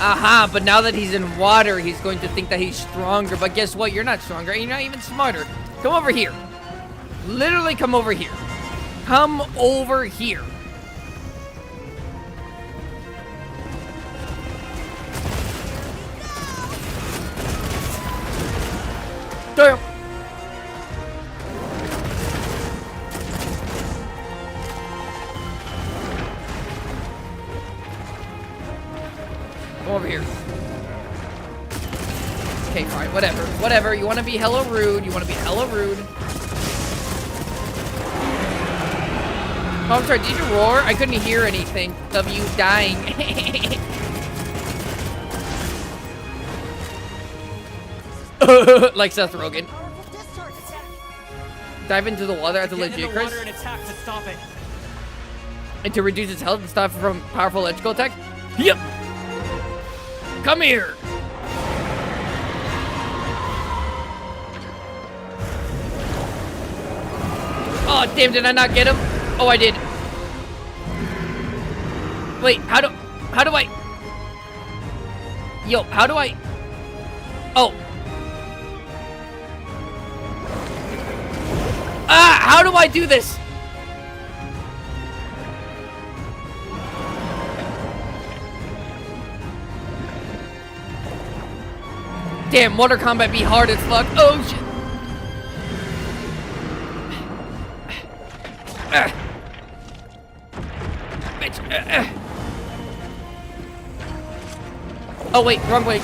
Aha, but now that he's in water, he's going to think that he's stronger. But guess what? You're not stronger, and you're not even smarter. Come over here. Literally come over here. Come over here. Damn. Come over here. Okay, fine, whatever. Whatever. You want to be hella rude. You want to be hella rude. Oh, I'm sorry. Did you roar? I couldn't hear anything of you dying. Like Seth Rogen. Dive into the water at the Lagiacrus. And to reduce its health and stop it from powerful electrical attack. Yep. Come here. Oh, damn, did I not get him? Oh, I did. Wait, how do I? Yo, how do I? Oh. Ah, how do I do this? Damn, water combat be hard as fuck. Oh, shit. Bitch. Oh, wait, wrong way.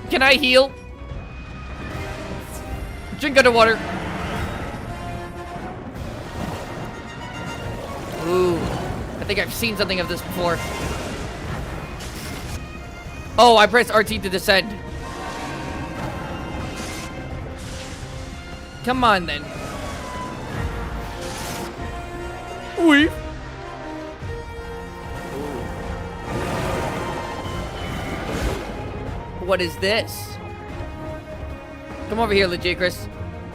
Can I heal? Drink underwater. Ooh, I think I've seen something of this before. Oh, I pressed RT to descend. Come on, then. Wee. What is this? Come over here, Lagiacrus.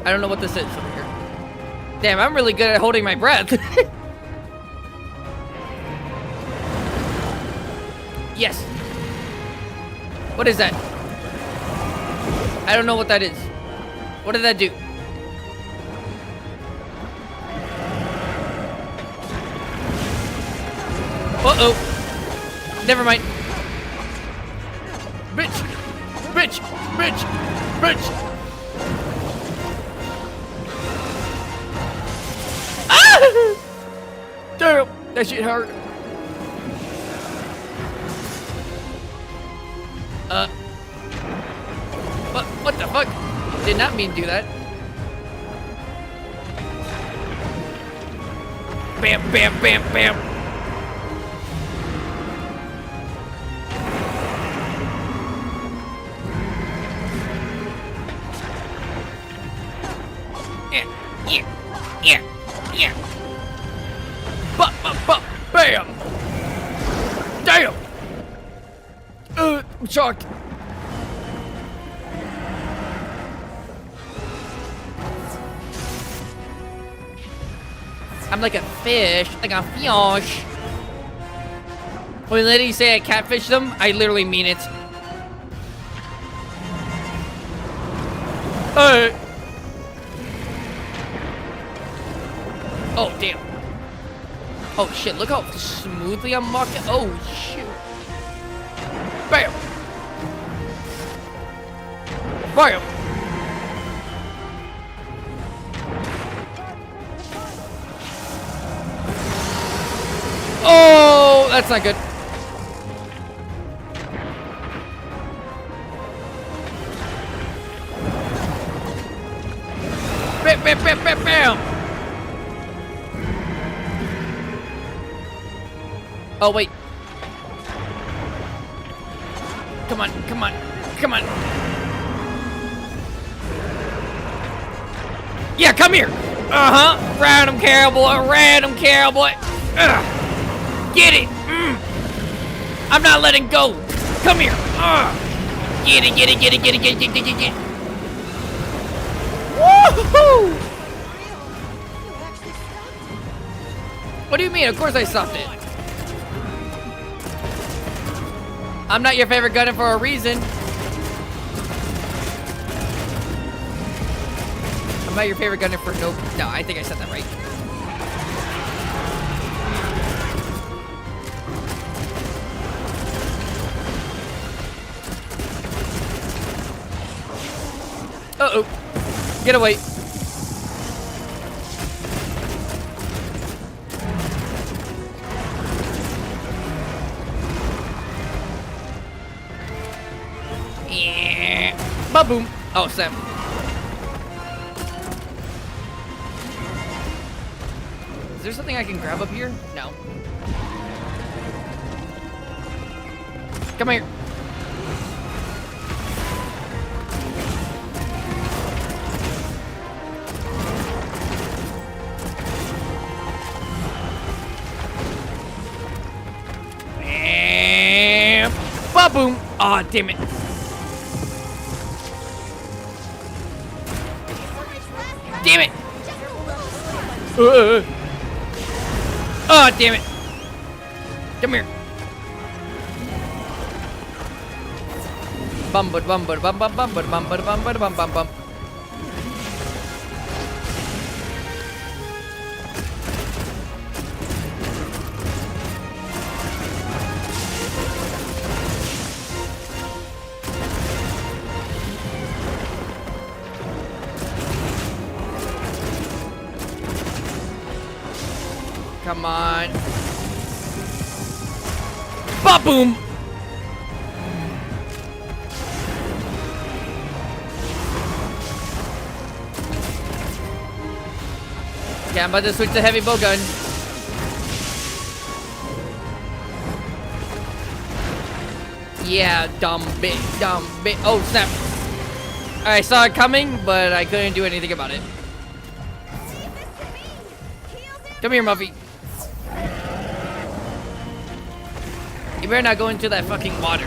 I don't know what this is over here. Damn, I'm really good at holding my breath. Yes. What is that? I don't know what that is. What did that do? Uh-oh. Never mind. Bitch! Bitch! Bitch! Bitch! Ah! Damn! That shit hurt. What the fuck? Did not mean to do that. Bam, bam, bam, bam. Yeah. Bam. Damn. I'm shocked. I'm like a fish, like a fish. When ladies say I catfish them, I literally mean it. Oh, damn. Oh, shit, look how smoothly I'm walking. Oh, shoot. Bam. Bam. Oh, that's not good. Bam, bam, bam, bam, bam. Oh, wait. Come on, come on, come on. Yeah, come here. Random cowboy, random cowboy. Get it. I'm not letting go. Come here. Get it, get it, get it, get it, get it, get it, get it, get it. Woohoo! What do you mean? Of course I stopped it. I'm not your favorite gunner for a reason. I'm not your favorite gunner for no. No, I think I said that right. Uh-oh. Get away. Yeah. Ba-boom. Oh, Sam. Is there something I can grab up here? No. Come here. And ba-boom. Aw, damn it. Damn it. Oh, damn it. Come here. Bum bum bum bum bum bum bum bum bum bum bum bum bum. Come on. Ba-boom! Yeah, I'm about to switch to heavy bow gun. Yeah, dumb bit, dumb bit. Oh, snap. I saw it coming, but I couldn't do anything about it. Come here, Muffy. You better not go into that fucking water.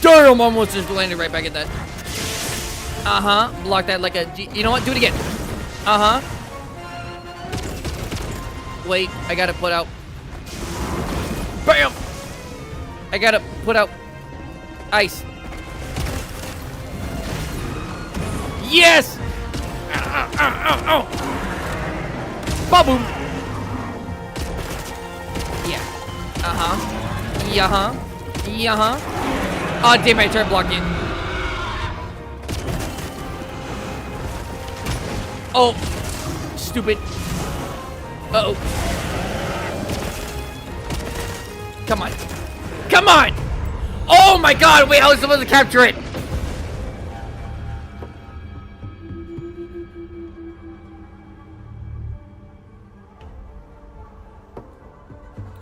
Damn, almost just landed right back at that. Block that like a G. You know what? Do it again. Wait, I gotta put out. Bam! I gotta put out ice. Yes! Ow. Ba-boom! Yeah. Oh, damn it, I tried blocking. Oh. Stupid. Uh-oh. Come on. Come on! Oh my god, wait, how was I supposed to capture it?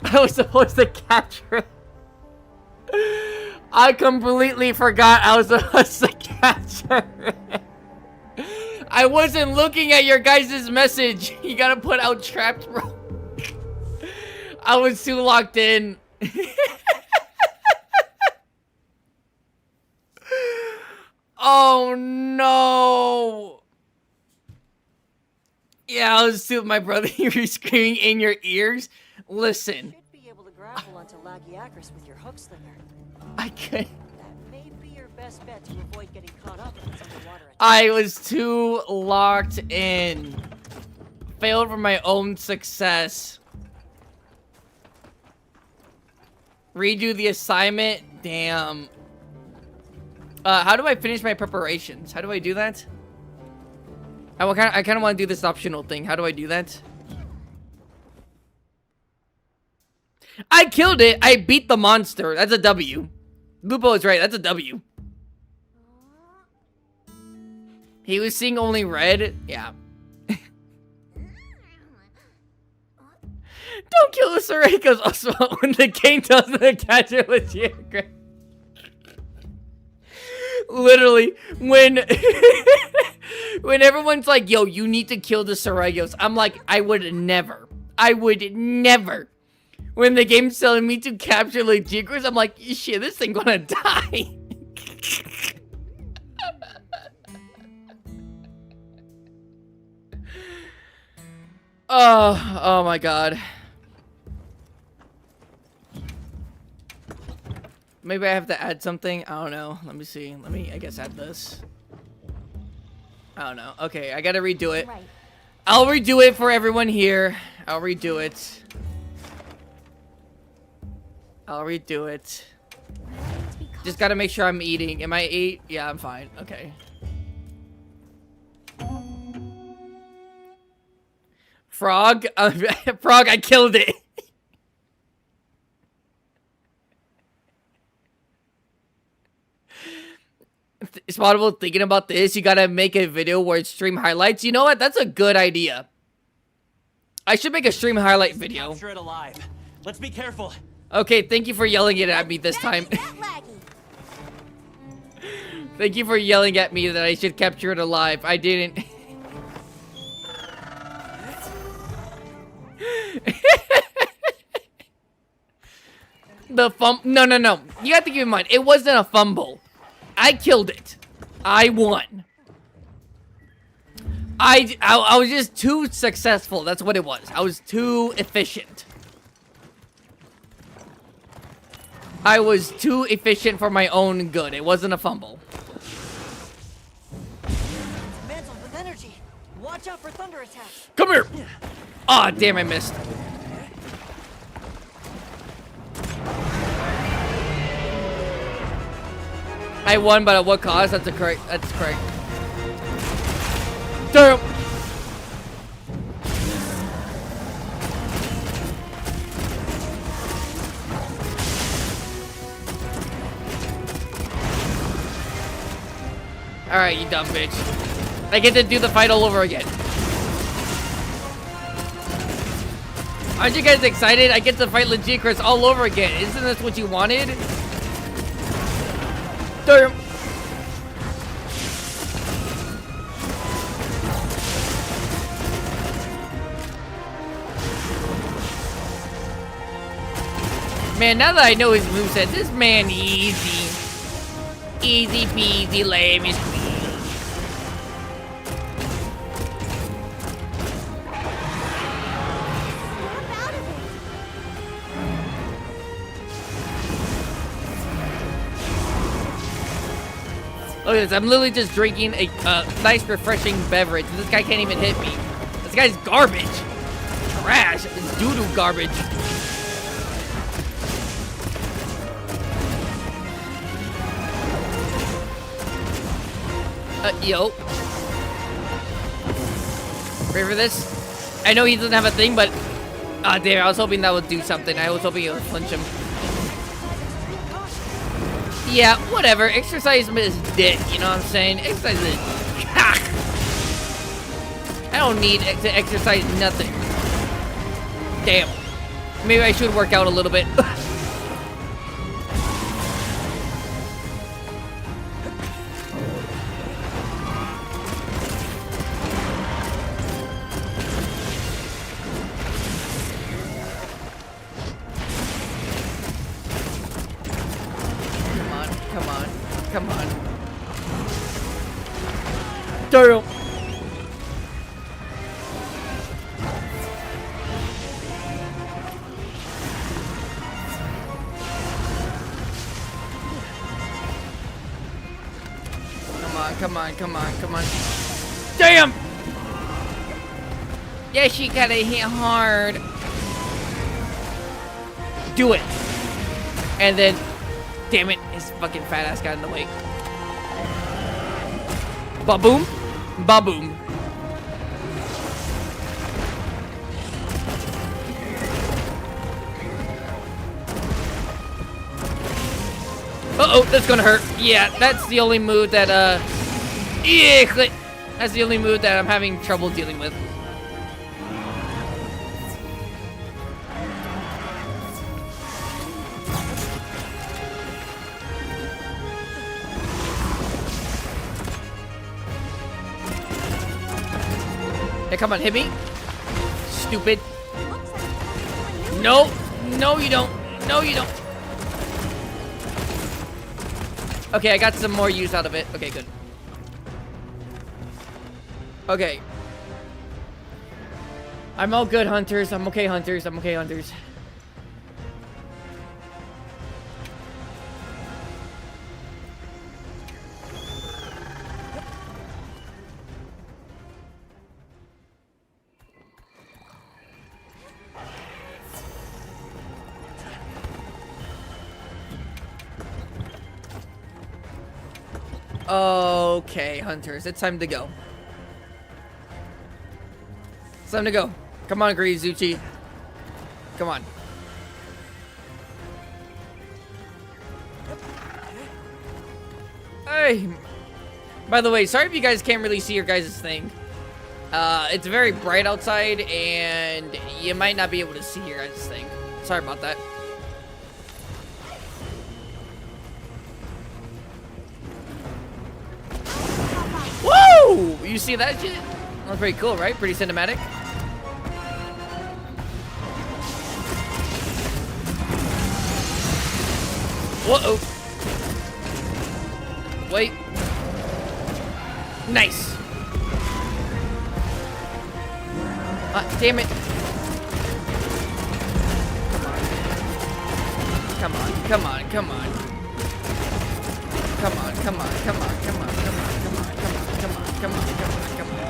I was supposed to capture it. I completely forgot I was supposed to capture it. I wasn't looking at your guys' message. You gotta put out trapped, bro. I was too locked in. Oh no. Yeah, I was too, my brother, you were screaming in your ears. Listen. You should be able to grapple onto Lagiacrus with your hook slinger. I can't. That may be your best bet to avoid getting caught up in its underwater attack. I was too locked in. Failed for my own success. Redo the assignment? Damn. How do I finish my preparations? How do I do that? I kind of want to do this optional thing. How do I do that? I killed it. I beat the monster. That's a W. Lupo is right. That's a W. He was seeing only red? Yeah. Don't kill the Saracos also when the game doesn't catch it with Lagiacrus. Literally, when when everyone's like, yo, you need to kill the Saracos, I'm like, I would never. When the game's telling me to capture Lagiacrus, I'm like, shit, this thing gonna die. Oh my god. Maybe I have to add something. I don't know. Let me see. Let me, I guess, add this. I don't know. Okay, I gotta redo it. I'll redo it for everyone here. I'll redo it. Just gotta make sure I'm eating. Am I 8? Yeah, I'm fine. Okay. Frog? Frog, I killed it. Spottable, thinking about this, you gotta make a video where it's stream highlights. You know what? That's a good idea. I should make a stream highlight video. Capture it alive. Let's be careful. Okay, thank you for yelling it at me this time. Thank you for yelling at me that I should capture it alive. I didn't. The no. You have to keep in mind, it wasn't a fumble. I killed it. I won. I was just too successful. That's what it was. I was too efficient. I was too efficient for my own good. It wasn't a fumble. Mantled with energy. Watch out for thunder attacks. Come here. Aw, damn, I missed. I won, but at what cost? That's correct. Damn. Alright, you dumb bitch. I get to do the fight all over again. Aren't you guys excited? I get to fight Lagiacrus all over again. Isn't this what you wanted? Damn. Man, now that I know his moveset, this man easy. Easy peasy, lemon squeezy. Look at this, I'm literally just drinking a nice refreshing beverage. This guy can't even hit me. This guy's garbage. Trash. It's doo-doo garbage. Yo. Ready for this? I know he doesn't have a thing, but... Ah, damn, I was hoping that would do something. I was hoping it would flinch him. Yeah, whatever. Exercise is dick, you know what I'm saying? Exercise is... I don't need to exercise nothing. Damn. Maybe I should work out a little bit. Come on. Damn. Come on. Damn! Yeah, she gotta hit hard. Do it. And then, damn it, his fucking fat ass got in the way. Ba-boom. Ba-boom. Uh-oh, that's gonna hurt. Yeah, that's the only move that, yeah, That's the only mood that I'm having trouble dealing with. Hey, come on, hit me. Stupid. No. No, you don't. No, you don't. Okay, I got some more use out of it. Okay, good. Okay. I'm all good, hunters. I'm okay, hunters. I'm okay, hunters. Okay, hunters. It's time to go. It's time to go. Come on, Grizuchi. Come on. Hey. By the way, sorry if you guys can't really see your guys' thing. It's very bright outside, and you might not be able to see your guys' thing. Sorry about that. Woo! You see that shit? That's pretty cool, right? Pretty cinematic. Whoa! Wait. Nice. Damn it. Come on, come on, come on. Come on, come on, come on, come on, come on, come on, come on, come on, come on, come on, come on,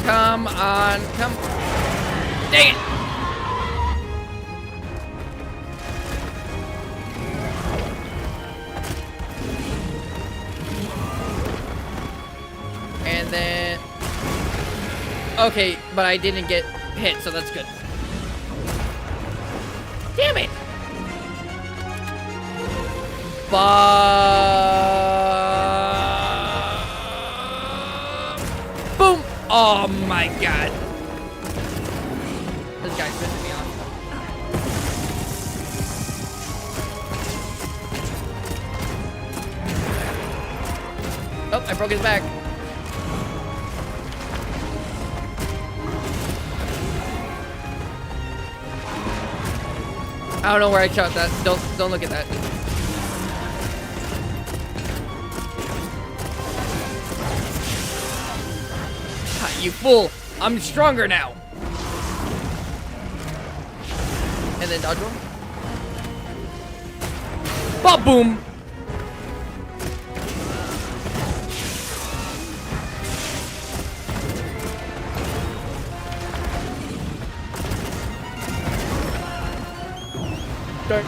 come on, come on. Dang it! And then... Okay, but I didn't get hit, so that's good. Damn it! Boom! Oh my god. This guy's pissing me off. Oh, I broke his back. I don't know where I shot that. Don't look at that. Ha, you fool! I'm stronger now. And then dodge roll. Ba boom! Darn.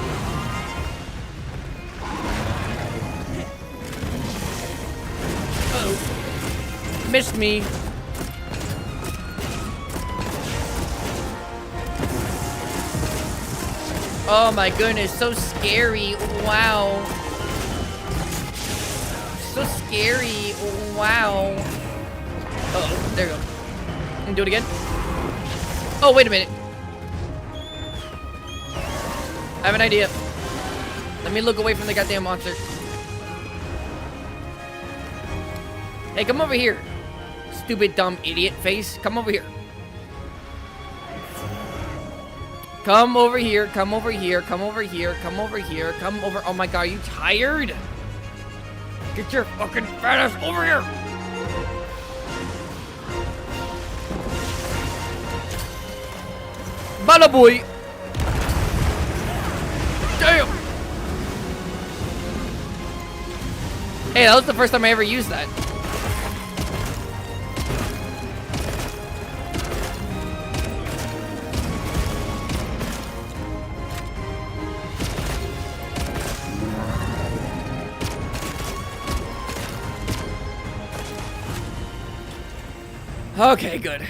Uh-oh. Missed me. Oh my goodness, so scary. Wow. So scary. Wow. Uh-oh, there you go. And do it again. Oh, wait a minute. I have an idea. Let me look away from the goddamn monster. Hey, come over here. Stupid, dumb, idiot face. Come over here. Come over here. Come over here. Come over here. Come over here. Come over. Oh my god, are you tired? Get your fucking fat ass over here. Bada boy. Damn! Hey, that was the first time I ever used that. Okay, good.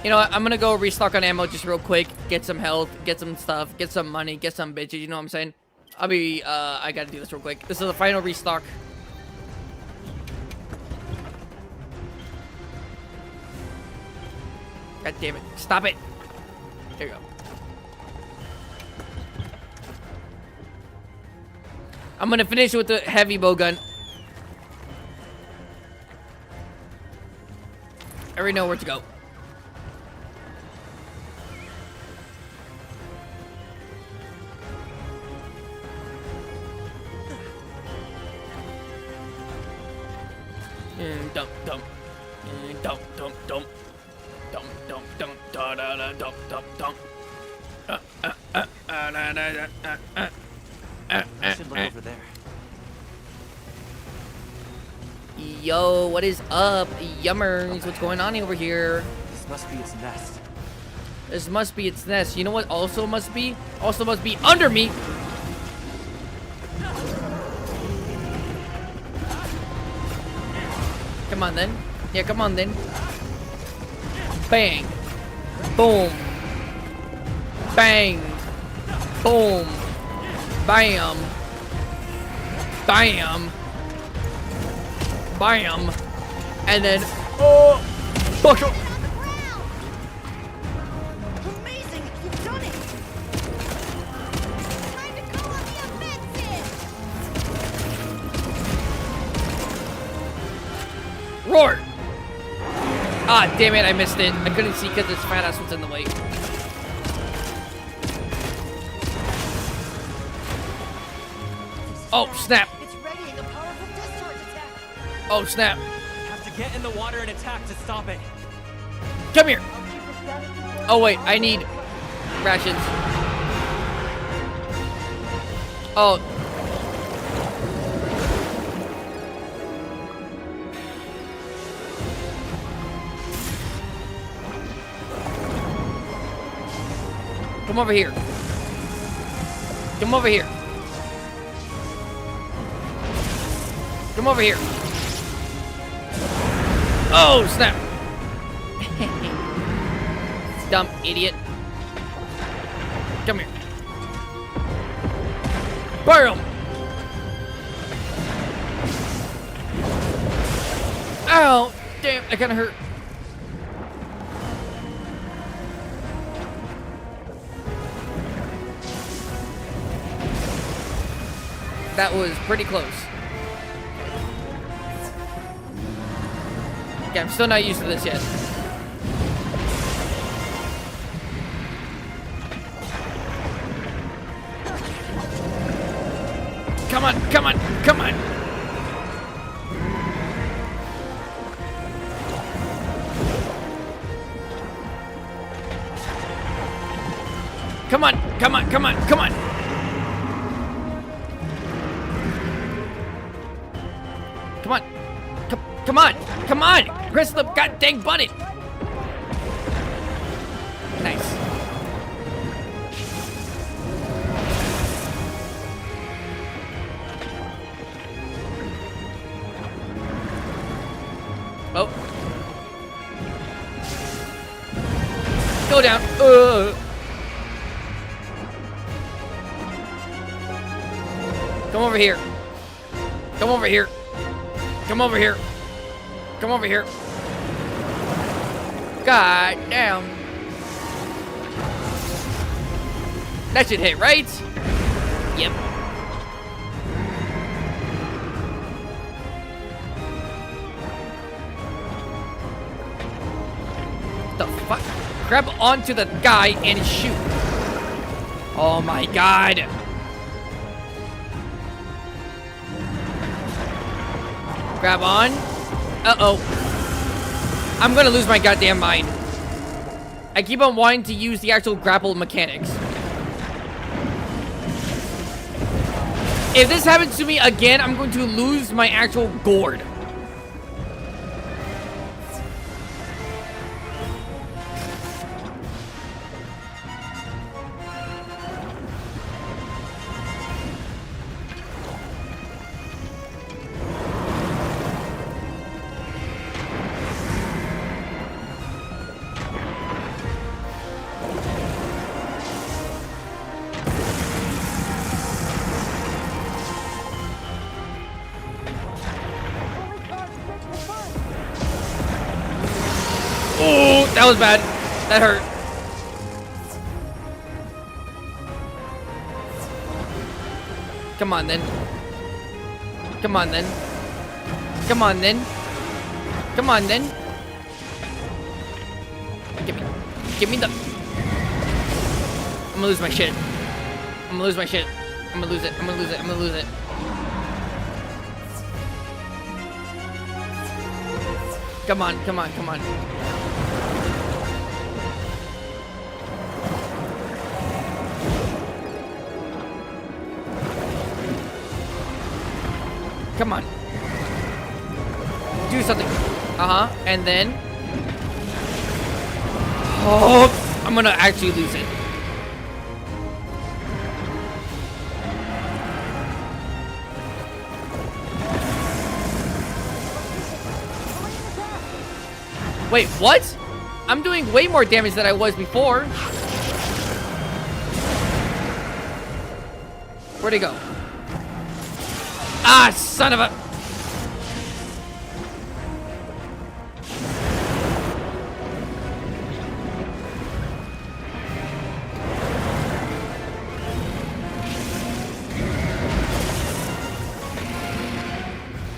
You know what? I'm gonna go restock on ammo just real quick. Get some health, get some stuff, get some money, get some bitches. You know what I'm saying? I gotta do this real quick. This is the final restock. God damn it. Stop it. There you go. I'm gonna finish with the heavy bow gun. I already know where to go. Dump, dump. Dump, dump, dump. Dump, dump, dump. Da da da dump, dump, dump. I should look over there. Yo, what is up, yummers? What's going on over here? This must be its nest. This must be its nest. You know what also must be? Also must be under me. Come on then. Yeah, come on then. Bang. Boom. Bang. Boom. Bam. Bam. Bam. And then, oh, buckle. Amazing! You've done it! Time to go on the offensive! Roar. Ah, damn it, I missed it. I couldn't see because this fat ass was in the way. Oh, snap. It's readying a powerful discharge attack. Oh, snap. Have to get in the water and attack to stop it. Come here. Oh, wait, I need rations. Oh. Come over here. Come over here. Come over here. Oh, snap. Dumb idiot. Come here. Burn him. Ow. Damn, that kind of hurt. That was pretty close. Okay, I'm still not used to this yet. Come on, come on, come on. Come on, come on, come on, come on. Come on. Come on. Come on. Press the god dang button. Nice. Oh. Go down. Come over here. Come over here. Come over here. Come over here. God damn. That should hit, right? Yep. The fuck? Grab onto the guy and shoot. Oh my god. Grab on. Uh-oh. I'm gonna lose my goddamn mind. I keep on wanting to use the actual grapple mechanics. If this happens to me again, I'm going to lose my actual gourd. that was bad. That hurt. Come on then. Come on then. Come on then. Come on then. Give me the. I'm gonna lose my shit. I'm gonna lose my shit. I'm gonna lose it. I'm gonna lose it. I'm gonna lose it. Come on, come on, come on. Come on. Do something. And then. Oh, I'm gonna actually lose it. Wait, what? I'm doing way more damage than I was before. Where'd he go? Ah, son of a...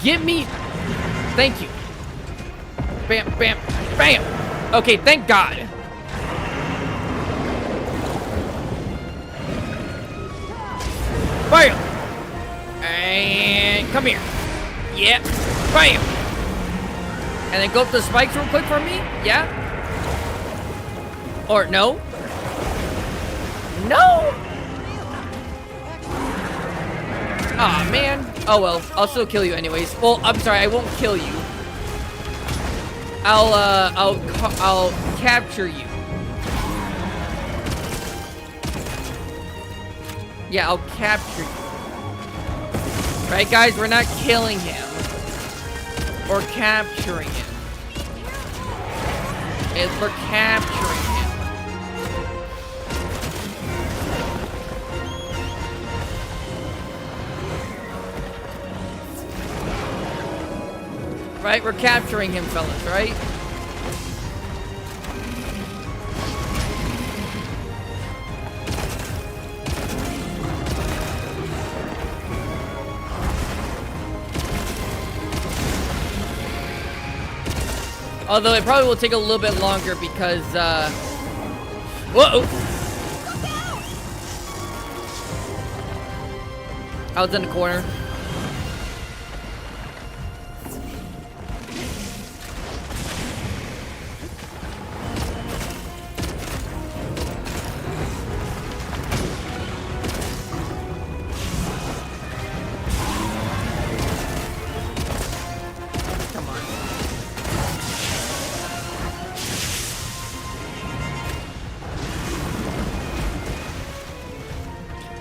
Give me... Thank you. Bam, bam, bam. Okay, thank God. Bam. And come here. Yeah. Bam. And then go up the spikes real quick for me. Yeah. Or no. No. Aw, man. Oh well, I'll still kill you anyways. Well, I'm sorry, I won't kill you. I'll capture you. Yeah, I'll capture you. Right, guys? We're not killing him. We're capturing him. We're capturing him. Right? We're capturing him, fellas, right? Although it probably will take a little bit longer because, whoa! I was in the corner.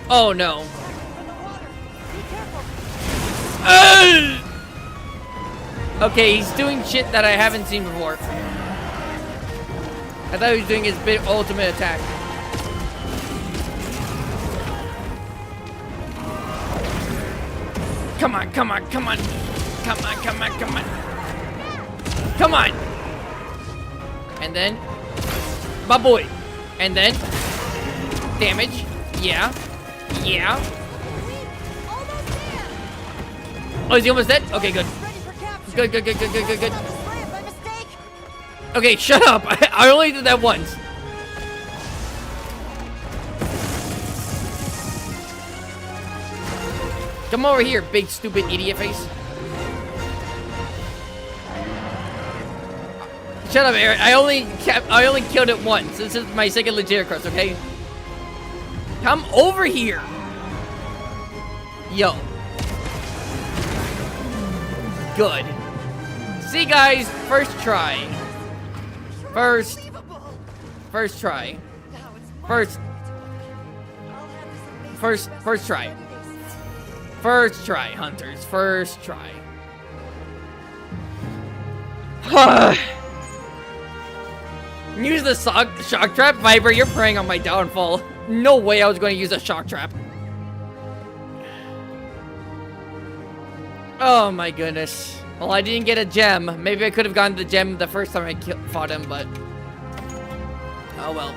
Oh no. Okay, he's doing shit that I haven't seen before. I thought he was doing his big ultimate attack. Come on, come on, come on. Come on, come on, come on. Come on. And then, my boy. And then, damage. Yeah. Yeah. Oh, is he almost dead? Okay, good. Good, good, good, good, good, good, good. Okay, shut up. I only did that once. Come over here, big stupid idiot face. Shut up, Aaron. I only killed it once. This is my second Lagiacrus, okay? Come over here. Yo. Good. See, guys, first try. First try. First try. First try, hunters. First try. Use the shock trap? Viper, you're preying on my downfall. No way I was going to use a shock trap. Oh my goodness. Well, I didn't get a gem. Maybe I could have gotten the gem the first time I fought him, but Oh well.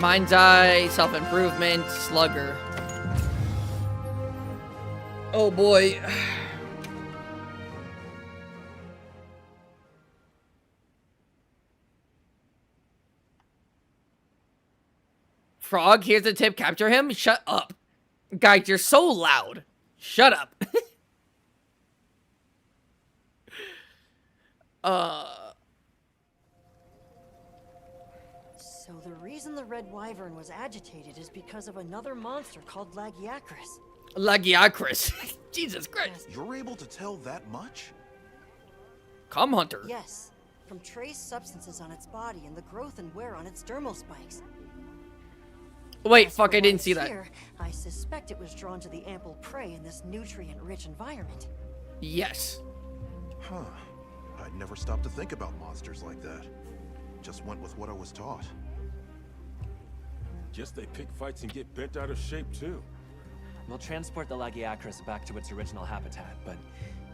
Mind's Eye, Self-Improvement, Slugger. Oh boy. Frog, here's a tip. Capture him. Shut up. Guys, you're so loud. Shut up. So the reason the Red Wyvern was agitated is because of another monster called Lagiacrus. Lagiacrus. Jesus Christ. You're able to tell that much? Come, Hunter. Yes, from trace substances on its body and the growth and wear on its dermal spikes. Wait, fuck, I didn't see that. Here, I suspect it was drawn to the ample prey in this nutrient-rich environment. Yes. Huh. I'd never stopped to think about monsters like that. Just went with what I was taught. Guess they pick fights and get bent out of shape, too. We'll transport the Lagiacrus back to its original habitat, but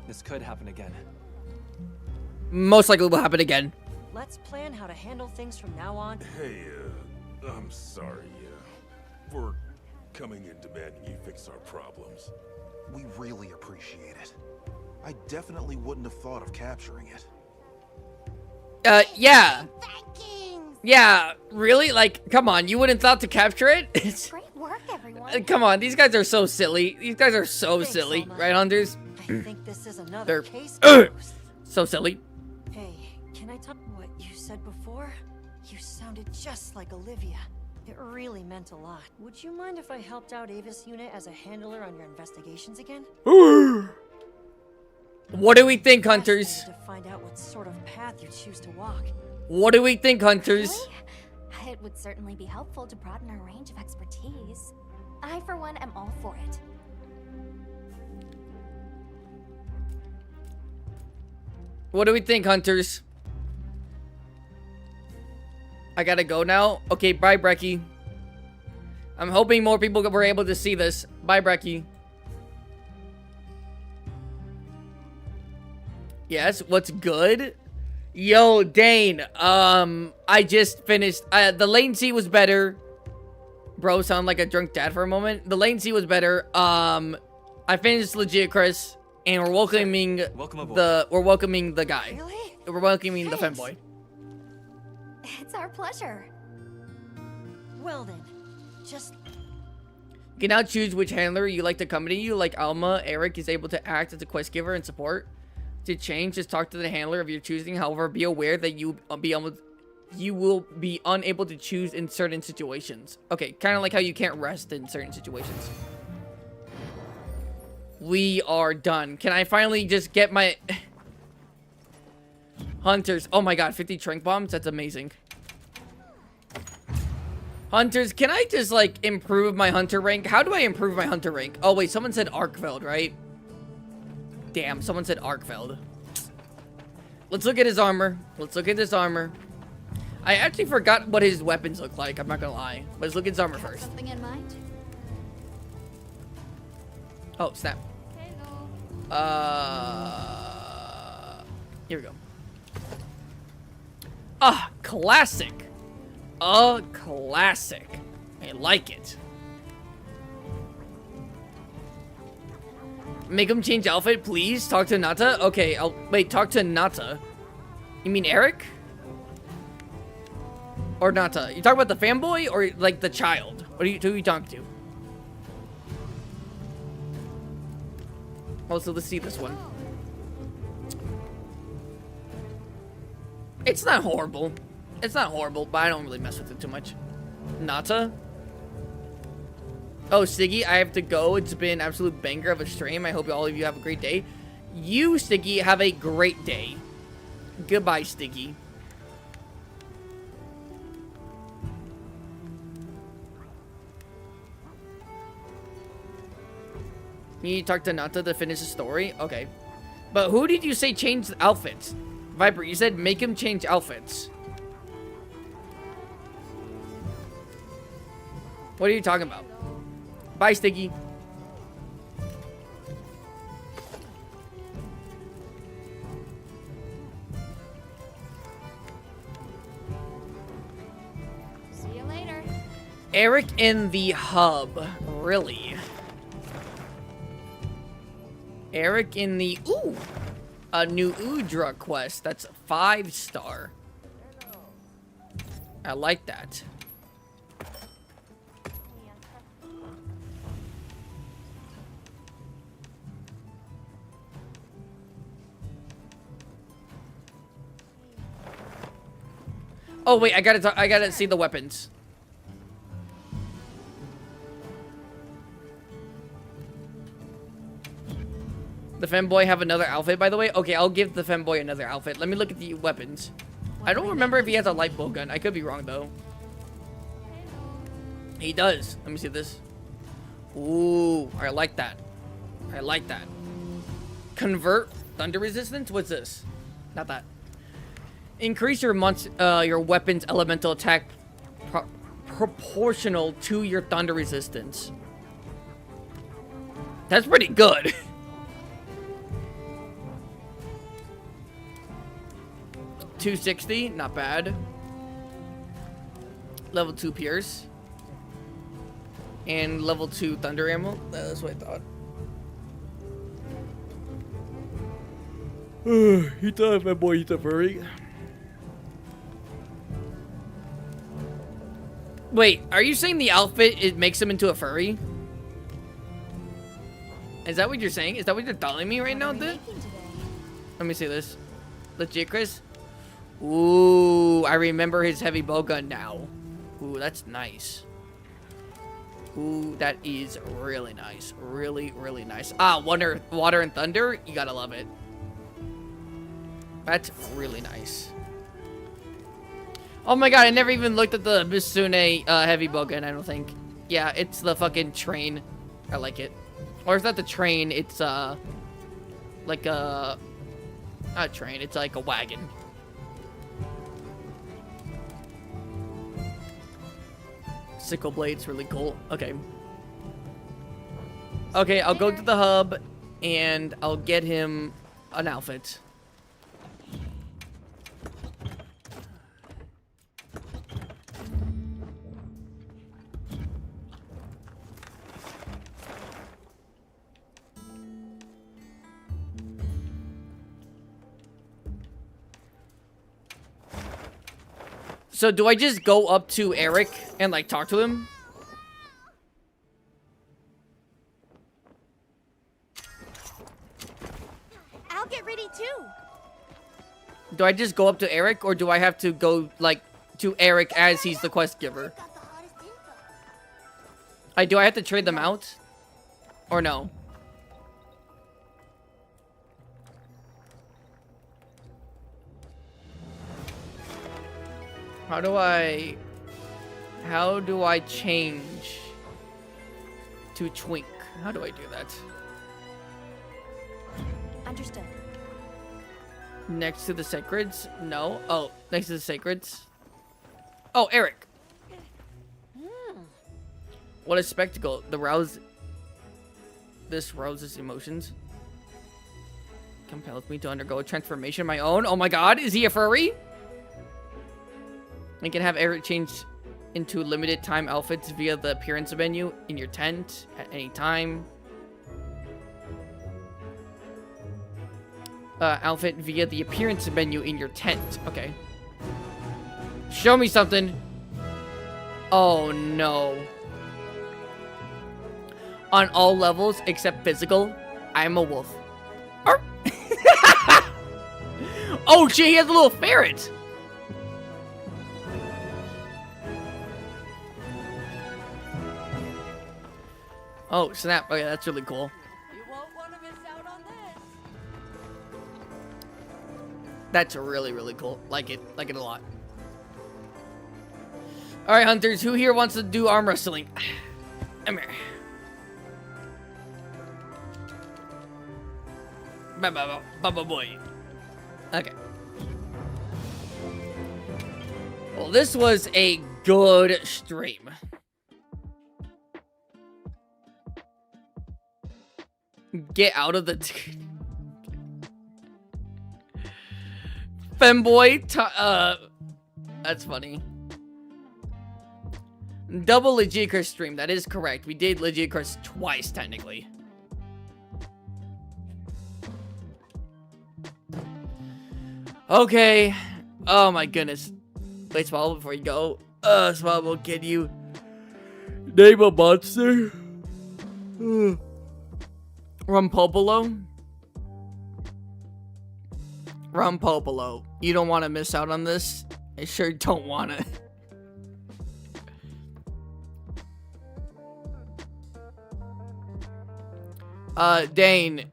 this could happen again. Most likely will happen again. Let's plan how to handle things from now on. Hey, I'm sorry, for coming in demanding you fix our problems. We really appreciate it. I definitely wouldn't have thought of capturing it. Yeah. Yeah, really? Like, come on, you wouldn't thought to capture it? Great work, everyone. Come on, these guys are so silly. These guys are so silly, right, Hunters? I think this is another They're case. so silly. Hey, can I talk what you said before? You sounded just like Olivia. It really meant a lot. Would you mind if I helped out Avis Unit as a handler on your investigations again? What do we think, Hunters? To find out what sort of path you choose to walk. What do we think, Hunters? Really? It would certainly be helpful to broaden our range of expertise. I, for one, am all for it. What do we think, Hunters? I gotta go now. Okay, bye, Brecky. I'm hoping more people were able to see this. Bye, Brecky. Yes, what's good? Yo, Dane, I just finished, the latency was better. Bro, sound like a drunk dad for a moment. The latency was better. I finished Lagiacrus, and we're welcoming the guy. Really? We're welcoming the femboy. It's our pleasure. Well then, just... You can now choose which handler you like to accompany you. Like Alma, Eric is able to act as a quest giver and support. To change, just talk to the handler of your choosing. However, be aware that you will be unable to choose in certain situations. Okay, kind of like how you can't rest in certain situations. We are done. Can I finally just get my... Hunters. Oh my god, 50 trank bombs? That's amazing. Hunters, can I just, like, improve my hunter rank? How do I improve my hunter rank? Oh, wait, someone said Arkfeld, right? Damn, someone said Arkfeld. Let's look at his armor. Let's look at his armor. I actually forgot what his weapons look like. I'm not gonna lie. But let's look at his armor first. Something in mind? Oh, snap. Here we go. Ah, classic. A classic. I like it. Make him change outfit, please. Talk to Nata. Okay, I'll wait. Talk to Nata. You mean Eric? Or Nata? You talking about the fanboy or like the child? Who are you talking to? Also, let's see this one. It's not horrible. It's not horrible, but I don't really mess with it too much. Nata? Oh, Stiggy, I have to go. It's been an absolute banger of a stream. I hope all of you have a great day. You, Stiggy, have a great day. Goodbye, Stiggy. You need to talk to Nata to finish the story? Okay. But who did you say changed outfits? Viper, you said make him change outfits. What are you talking about? Bye, Sticky. Eric in the hub. Really? Eric in the... Ooh! A new Udra quest. That's 5-star. I like that. Oh wait, I gotta see the weapons. The femboy have another outfit, by the way? Okay, I'll give the femboy another outfit. Let me look at the weapons. I don't remember if he has a light bow gun. I could be wrong, though. He does. Let me see this. Ooh, I like that. I like that. Convert thunder resistance? What's this? Not that. Increase your weapon's elemental attack proportional to your thunder resistance. That's pretty good. $260, not bad. Level 2 Pierce. And level 2 Thunder Ammo. That's what I thought. He thought my boy he's a furry. Wait, are you saying the outfit, it makes him into a furry? Is that what you're saying? Is that what you're telling me right now, dude? Let me see this. Lagiacrus? Ooh, I remember his heavy bowgun now. Ooh, that's nice. Ooh, that is really nice. Really, really nice. Ah, water and thunder. You gotta love it. That's really nice. Oh my god, I never even looked at the Misune heavy bowgun, I don't think. Yeah, it's the fucking train. I like it. Or it's not the train, it's like a... not a train, it's like a wagon. Sickle blade's really cool. Okay. Okay, I'll go to the hub and I'll get him an outfit. So do I just go up to Eric and like talk to him? I'll get ready too. Do I just go up to Eric or do I have to go like to Eric as he's the quest giver? Do I have to trade them out? Or no? How do I change to Twink? How do I do that? Understood. Next to the sacreds? No. Oh, next to the sacreds. Oh, Eric. What a spectacle. This rouses emotions. Compels me to undergo a transformation of my own. Oh my god, is he a furry? You can have Eric change into limited time outfits via the appearance menu in your tent at any time. Outfit via the appearance menu in your tent. Okay. Show me something. Oh no. On all levels except physical, I'm a wolf. Arr. Oh shit, he has a little ferret. Oh, snap. Okay, that's really cool. You won't want to miss out on this. That's really, really cool. Like it a lot. Alright, hunters. Who here wants to do arm wrestling? Come here. Baba boy. Okay. Well, this was a good stream. Get out of the femboy. That's funny. Double Lagiacrus stream. That is correct. We did Lagiacrus twice, technically. Okay. Oh my goodness. Wait, Swallow, before you go. Swallow, can you name a monster? Rumpopolo? Rumpopolo. You don't want to miss out on this? I sure don't want to. Dane,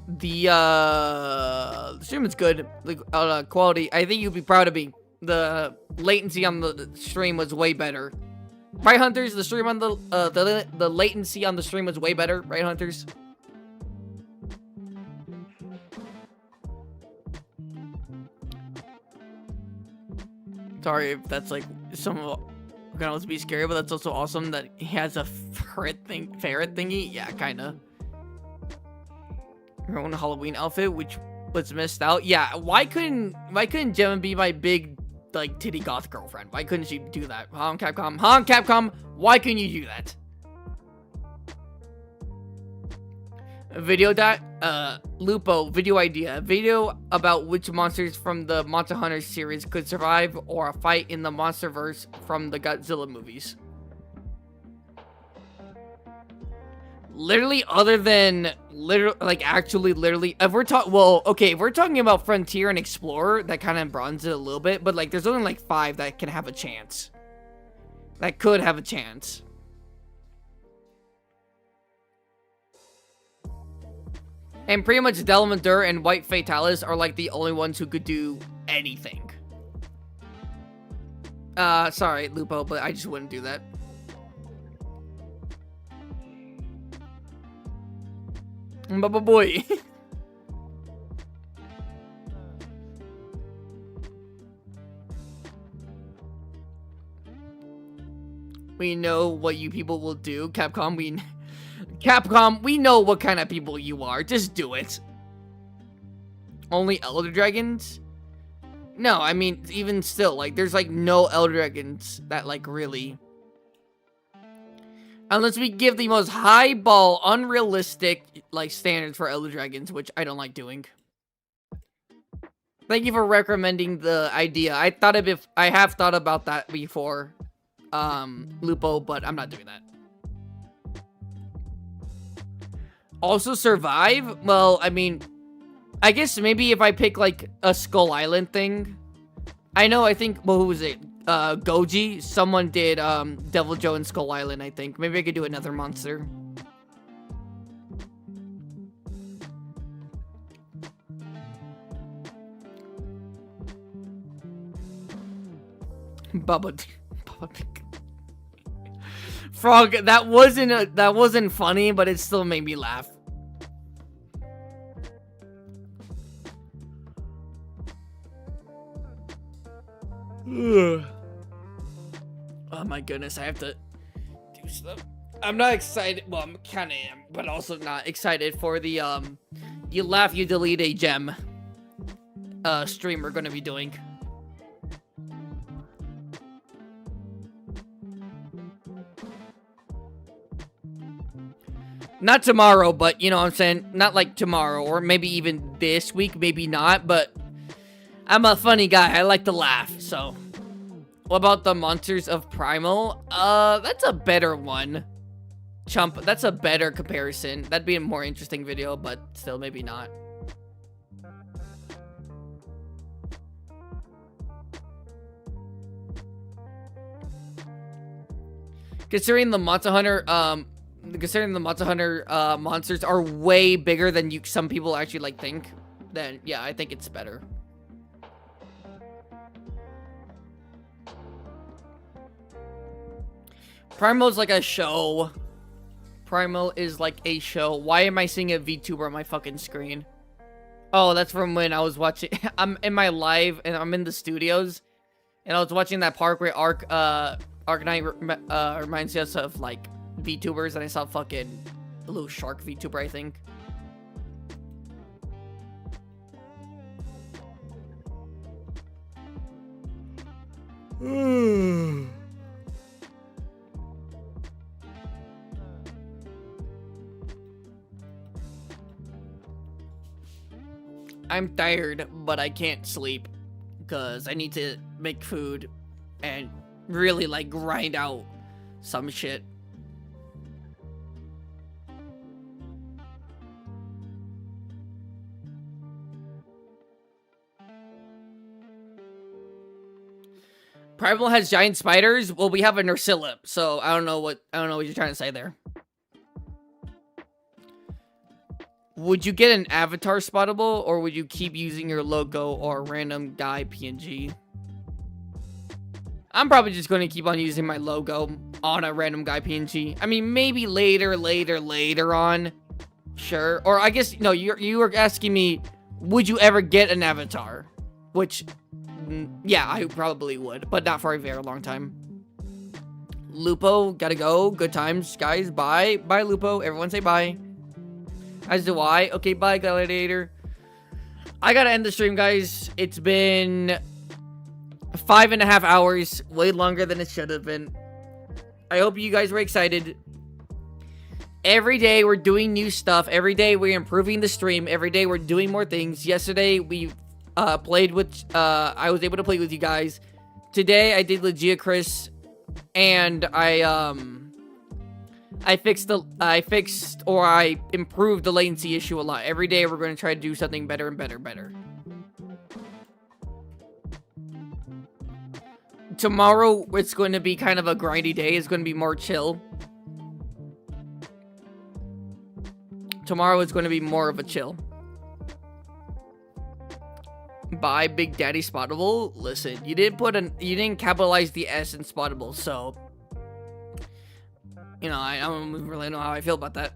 the stream is good. The quality, I think you'd be proud of me. The latency on the stream was way better. Right, Hunters? The stream on the latency on the stream was way better, right, Hunters? Sorry if that's like some gonna also be scary, but that's also awesome that he has a ferret thingy. Yeah, kinda. Her own Halloween outfit, which was missed out. Yeah, why couldn't Gemma be my big like titty goth girlfriend? Why couldn't she do that? Capcom, why couldn't you do that? Video Lupo, video idea. A video about which monsters from the Monster Hunter series could survive or a fight in the Monsterverse from the Godzilla movies. Literally, other than literally, if we're talking about Frontier and Explorer, that kind of broadens it a little bit, but like, there's only like 5 that can have a chance. That could have a chance. And pretty much Delamadur and White Fatalis are like the only ones who could do anything. Sorry, Lupo, but I just wouldn't do that. Boy. We know what you people will do, Capcom. We know what kind of people you are. Just do it. Only Elder Dragons? No, I mean, even still, like, there's like no Elder Dragons that like really. Unless we give the most highball, unrealistic, like, standards for Elder Dragons, which I don't like doing. Thank you for recommending the idea. I have thought about that before, Lupo, but I'm not doing that. Also survive? Well, I mean, I guess maybe if I pick, like, a Skull Island thing. I think, well, who was it? Goji, someone did Devil Joe and Skull Island, I think. Maybe I could do another monster. Bubba Frog, that wasn't funny, but it still made me laugh. Oh my goodness, I have to do stuff. I'm not excited. Well, I'm kind of am, but also not excited for the you laugh, you delete a gem stream we're gonna be doing. Not tomorrow, but you know what I'm saying? Not like tomorrow, or maybe even this week, maybe not, but I'm a funny guy. I like to laugh, so. What about the Monsters of Primal? That's a better one. Chump, that's a better comparison. That'd be a more interesting video, but still maybe not. Considering the Monster Hunter, monsters are way bigger than some people actually like think, then yeah, I think it's better. Primal is like a show. Primal is like a show. Why am I seeing a VTuber on my fucking screen? Oh, that's from when I was watching. I'm in my live and I'm in the studios, and I was watching that part where Arcanine reminds us of like VTubers, and I saw fucking a little shark VTuber, I think. I'm tired, but I can't sleep because I need to make food and really like grind out some shit. Primal has giant spiders. Well, we have a Nursilla, so I don't know what you're trying to say there. Would you get an avatar spottable, or would you keep using your logo or random guy PNG? I'm probably just going to keep on using my logo on a random guy PNG. I mean, maybe later on. Sure. Or I guess, no, you were asking me, would you ever get an avatar? Which, yeah, I probably would, but not for a very long time. Lupo, gotta go. Good times, guys. Bye. Bye, Lupo. Everyone say bye. As do I. Okay, bye, Gladiator. I gotta end the stream, guys. It's been 5.5 hours. Way longer than it should have been. I hope you guys were excited. Every day, we're doing new stuff. Every day, we're improving the stream. Every day, we're doing more things. Yesterday, we played with... I was able to play with you guys. Today, I did Lagiacrus. And I improved the latency issue a lot. Every day we're going to try to do something better and better. Tomorrow it's going to be kind of a grindy day. It's going to be more chill. Tomorrow it's going to be more of a chill. Bye, Big Daddy Spottable. Listen, you didn't capitalize the S in Spottable, so you know, I don't really know how I feel about that.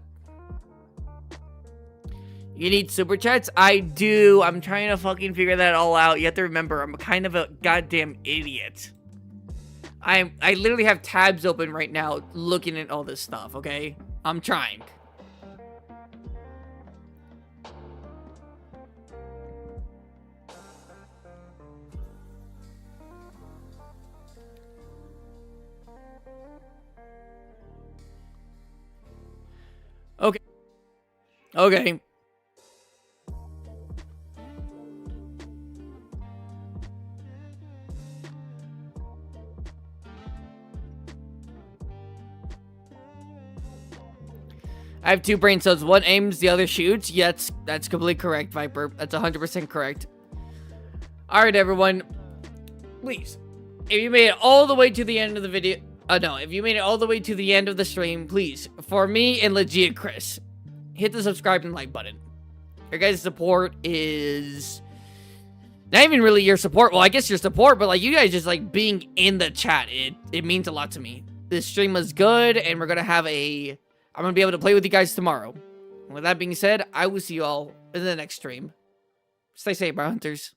You need super chats? I do. I'm trying to fucking figure that all out. You have to remember, I'm kind of a goddamn idiot. I literally have tabs open right now looking at all this stuff, okay? I'm trying. Okay. I have 2 brain cells. One aims, the other shoots. Yeah, that's completely correct, Viper. That's 100% correct. Alright, everyone. Please, if you made it all the way to the end of the video... no, if you made it all the way to the end of the stream, please, for me and Lagiacrus, hit the subscribe and like button. Your guys' support is... not even really your support. Well, I guess your support, but like you guys just like being in the chat. It means a lot to me. This stream was good, and we're going to have a... I'm going to be able to play with you guys tomorrow. With that being said, I will see you all in the next stream. Stay safe, bro hunters.